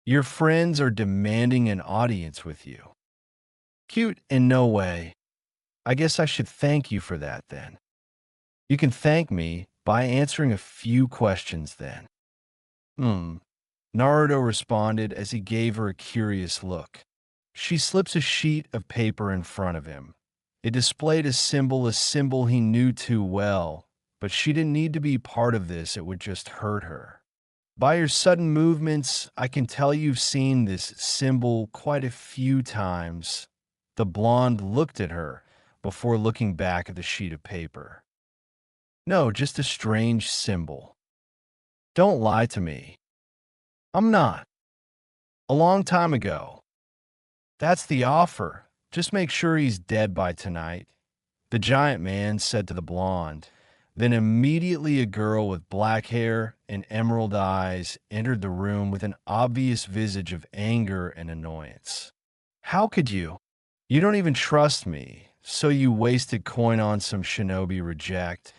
Your friends are demanding an audience with you. Cute in no way. I guess I should thank you for that then. You can thank me by answering a few questions then. Naruto responded as he gave her a curious look. She slips a sheet of paper in front of him. It displayed a symbol he knew too well, but she didn't need to be part of this, it would just hurt her. By your sudden movements, I can tell you've seen this symbol quite a few times. The blonde looked at her before looking back at the sheet of paper. No, just a strange symbol. Don't lie to me. I'm not. A long time ago. That's the offer. Just make sure he's dead by tonight, the giant man said to the blonde. Then immediately a girl with black hair and emerald eyes entered the room with an obvious visage of anger and annoyance. How could you? You don't even trust me, so you wasted coin on some shinobi reject.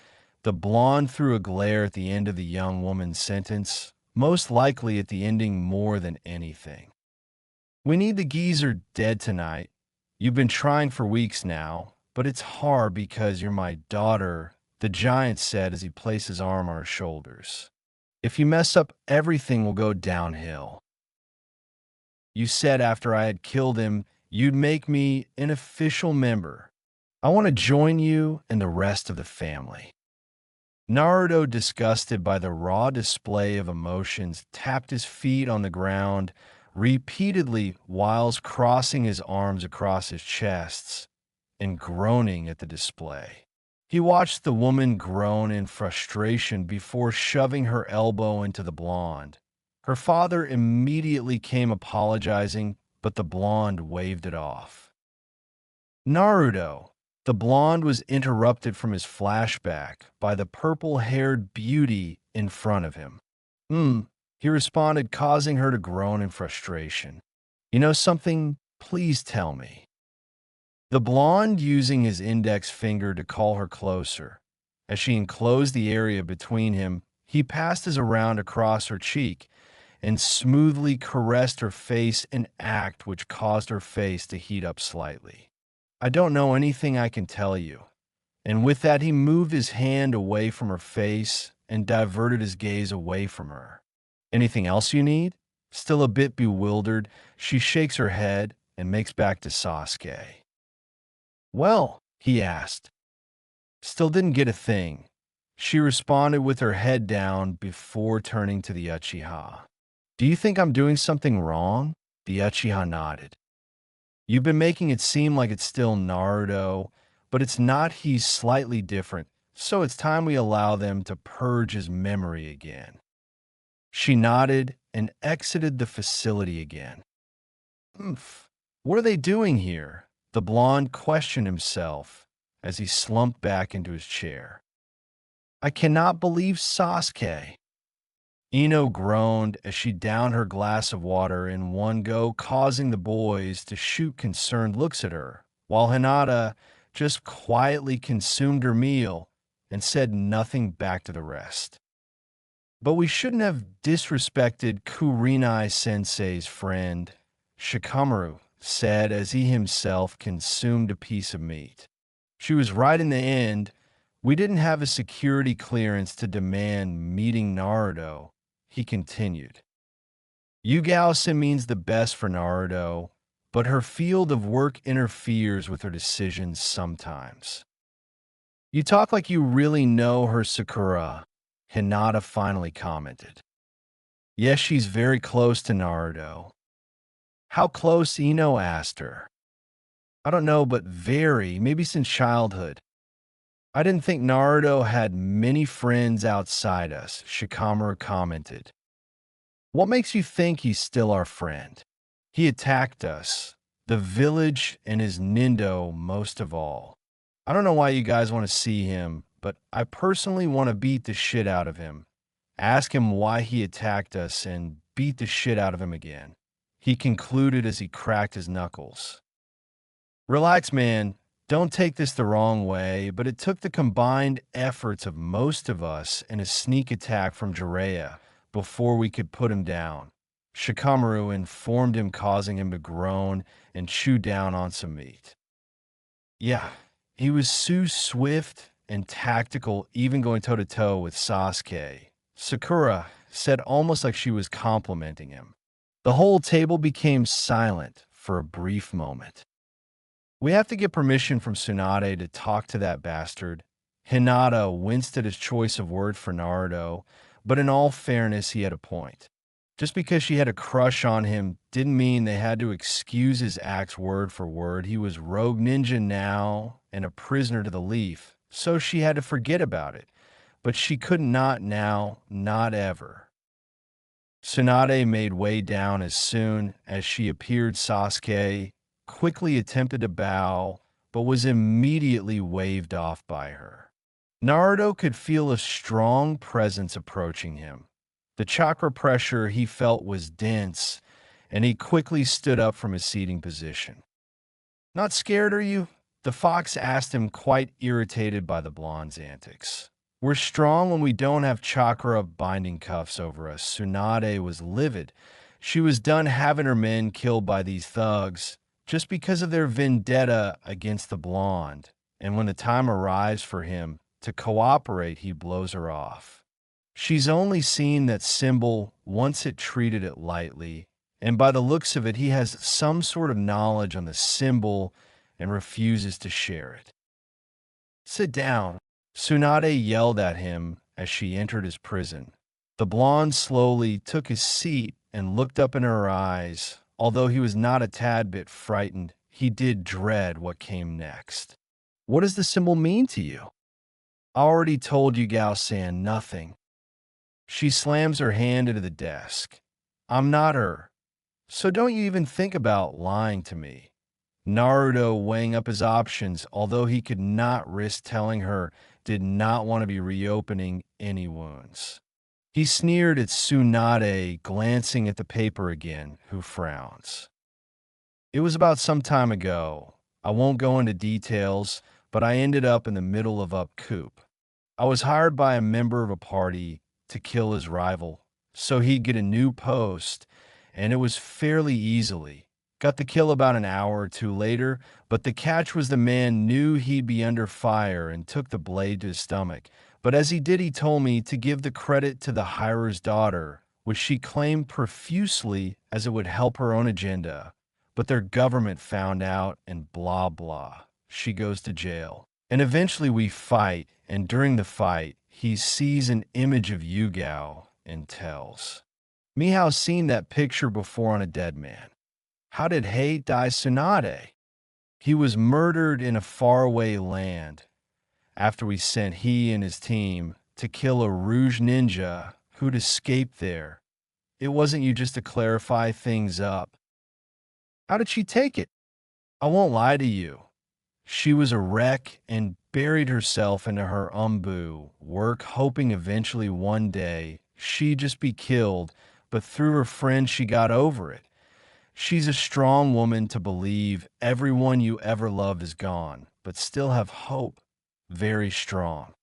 The blonde threw a glare at the end of the young woman's sentence, most likely at the ending more than anything. We need the geezer dead tonight. You've been trying for weeks now, but it's hard because you're my daughter, the giant said as he placed his arm on her shoulders. If you mess up, everything will go downhill. You said after I had killed him, you'd make me an official member. I want to join you and the rest of the family. Naruto, disgusted by the raw display of emotions, tapped his feet on the ground repeatedly whilst crossing his arms across his chests and groaning at the display. He watched the woman groan in frustration before shoving her elbow into the blonde. Her father immediately came apologizing, but the blonde waved it off. Naruto. The blonde was interrupted from his flashback by the purple-haired beauty in front of him. He responded, causing her to groan in frustration. You know something? Please tell me. The blonde using his index finger to call her closer. As she enclosed the area between him, he passed his around across her cheek and smoothly caressed her face, an act which caused her face to heat up slightly. I don't know anything I can tell you. And with that, he moved his hand away from her face and diverted his gaze away from her. Anything else you need? Still a bit bewildered, she shakes her head and makes back to Sasuke. Well, he asked. Still didn't get a thing. She responded with her head down before turning to the Uchiha. Do you think I'm doing something wrong? The Uchiha nodded. You've been making it seem like it's still Naruto, but it's not. He's slightly different, so it's time we allow them to purge his memory again. She nodded and exited the facility again. What are they doing here? The blonde questioned himself as he slumped back into his chair. I cannot believe Sasuke. Ino groaned as she downed her glass of water in one go, causing the boys to shoot concerned looks at her, while Hinata just quietly consumed her meal and said nothing back to the rest. But we shouldn't have disrespected Kurenai-sensei's friend, Shikamaru said as he himself consumed a piece of meat. She was right in the end. We didn't have a security clearance to demand meeting Naruto. He continued. Yugao-sen means the best for Naruto, but her field of work interferes with her decisions sometimes. You talk like you really know her, Sakura, Hinata finally commented. Yes, she's very close to Naruto. How close? Ino asked her. I don't know, but very, maybe since childhood. I didn't think Naruto had many friends outside us, Shikamaru commented. What makes you think he's still our friend? He attacked us, the village, and his Nindo most of all. I don't know why you guys want to see him, but I personally want to beat the shit out of him. Ask him why he attacked us and beat the shit out of him again. He concluded as he cracked his knuckles. Relax, man. Don't take this the wrong way, but it took the combined efforts of most of us and a sneak attack from Jiraiya before we could put him down. Shikamaru informed him, causing him to groan and chew down on some meat. Yeah, he was so swift and tactical, even going toe-to-toe with Sasuke. Sakura said almost like she was complimenting him. The whole table became silent for a brief moment. We have to get permission from Tsunade to talk to that bastard. Hinata winced at his choice of word for Naruto, but in all fairness, he had a point. Just because she had a crush on him didn't mean they had to excuse his acts word for word. He was rogue ninja now and a prisoner to the leaf, so she had to forget about it. But she could not now, not ever. Tsunade made way down as soon as she appeared. Sasuke quickly attempted to bow, but was immediately waved off by her. Naruto could feel a strong presence approaching him. The chakra pressure he felt was dense, and he quickly stood up from his seating position. Not scared, are you? The fox asked him, quite irritated by the blonde's antics. We're strong when we don't have chakra binding cuffs over us. Tsunade was livid. She was done having her men killed by these thugs just because of their vendetta against the blonde. And when the time arrives for him to cooperate, he blows her off. She's only seen that symbol once, it treated it lightly, and by the looks of it, he has some sort of knowledge on the symbol and refuses to share it. Sit down, Tsunade yelled at him as she entered his prison. The blonde slowly took his seat and looked up in her eyes. Although he was not a tad bit frightened, he did dread what came next. What does the symbol mean to you? I already told you, Gao-san, nothing. She slams her hand into the desk. I'm not her, so don't you even think about lying to me. Naruto, weighing up his options, although he could not risk telling her, did not want to be reopening any wounds. He sneered at Tsunade, glancing at the paper again, who frowns. It was about some time ago. I won't go into details, but I ended up in the middle of up coup. I was hired by a member of a party to kill his rival, so he'd get a new post, and it was fairly easily. Got the kill about an hour or two later, but the catch was the man knew he'd be under fire and took the blade to his stomach. But as he did, he told me to give the credit to the hirer's daughter, which she claimed profusely as it would help her own agenda. But their government found out and blah blah. She goes to jail. And eventually we fight, and during the fight, he sees an image of Yugao and tells. Mihaw's seen that picture before on a dead man. How did hate die Tsunade? He was murdered in a faraway land after we sent he and his team to kill a Rouge ninja who'd escaped there. It wasn't you, just to clarify things up. How did she take it? I won't lie to you. She was a wreck and buried herself into her Anbu work, hoping eventually one day she'd just be killed, but through her friend she got over it. She's a strong woman to believe everyone you ever loved is gone, but still have hope. Very strong.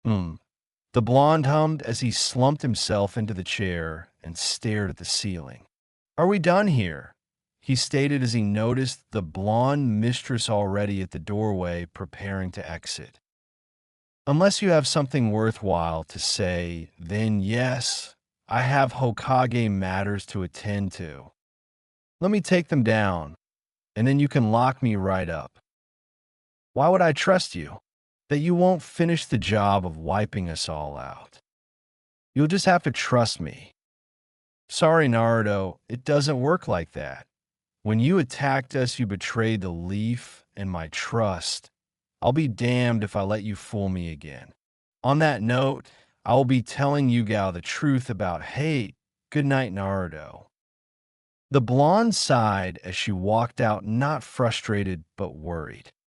The blonde hummed as he slumped himself into the chair and stared at the ceiling. Are we done here? He stated as he noticed the blonde mistress already at the doorway preparing to exit. Unless you have something worthwhile to say, then yes, I have Hokage matters to attend to. Let me take them down, and then you can lock me right up. Why would I trust you? That you won't finish the job of wiping us all out. You'll just have to trust me. Sorry, Naruto, it doesn't work like that. When you attacked us, you betrayed the leaf and my trust. I'll be damned if I let you fool me again. On that note, I will be telling Yugao the truth about hate. Good night, Naruto. The blonde sighed as she walked out, not frustrated but worried.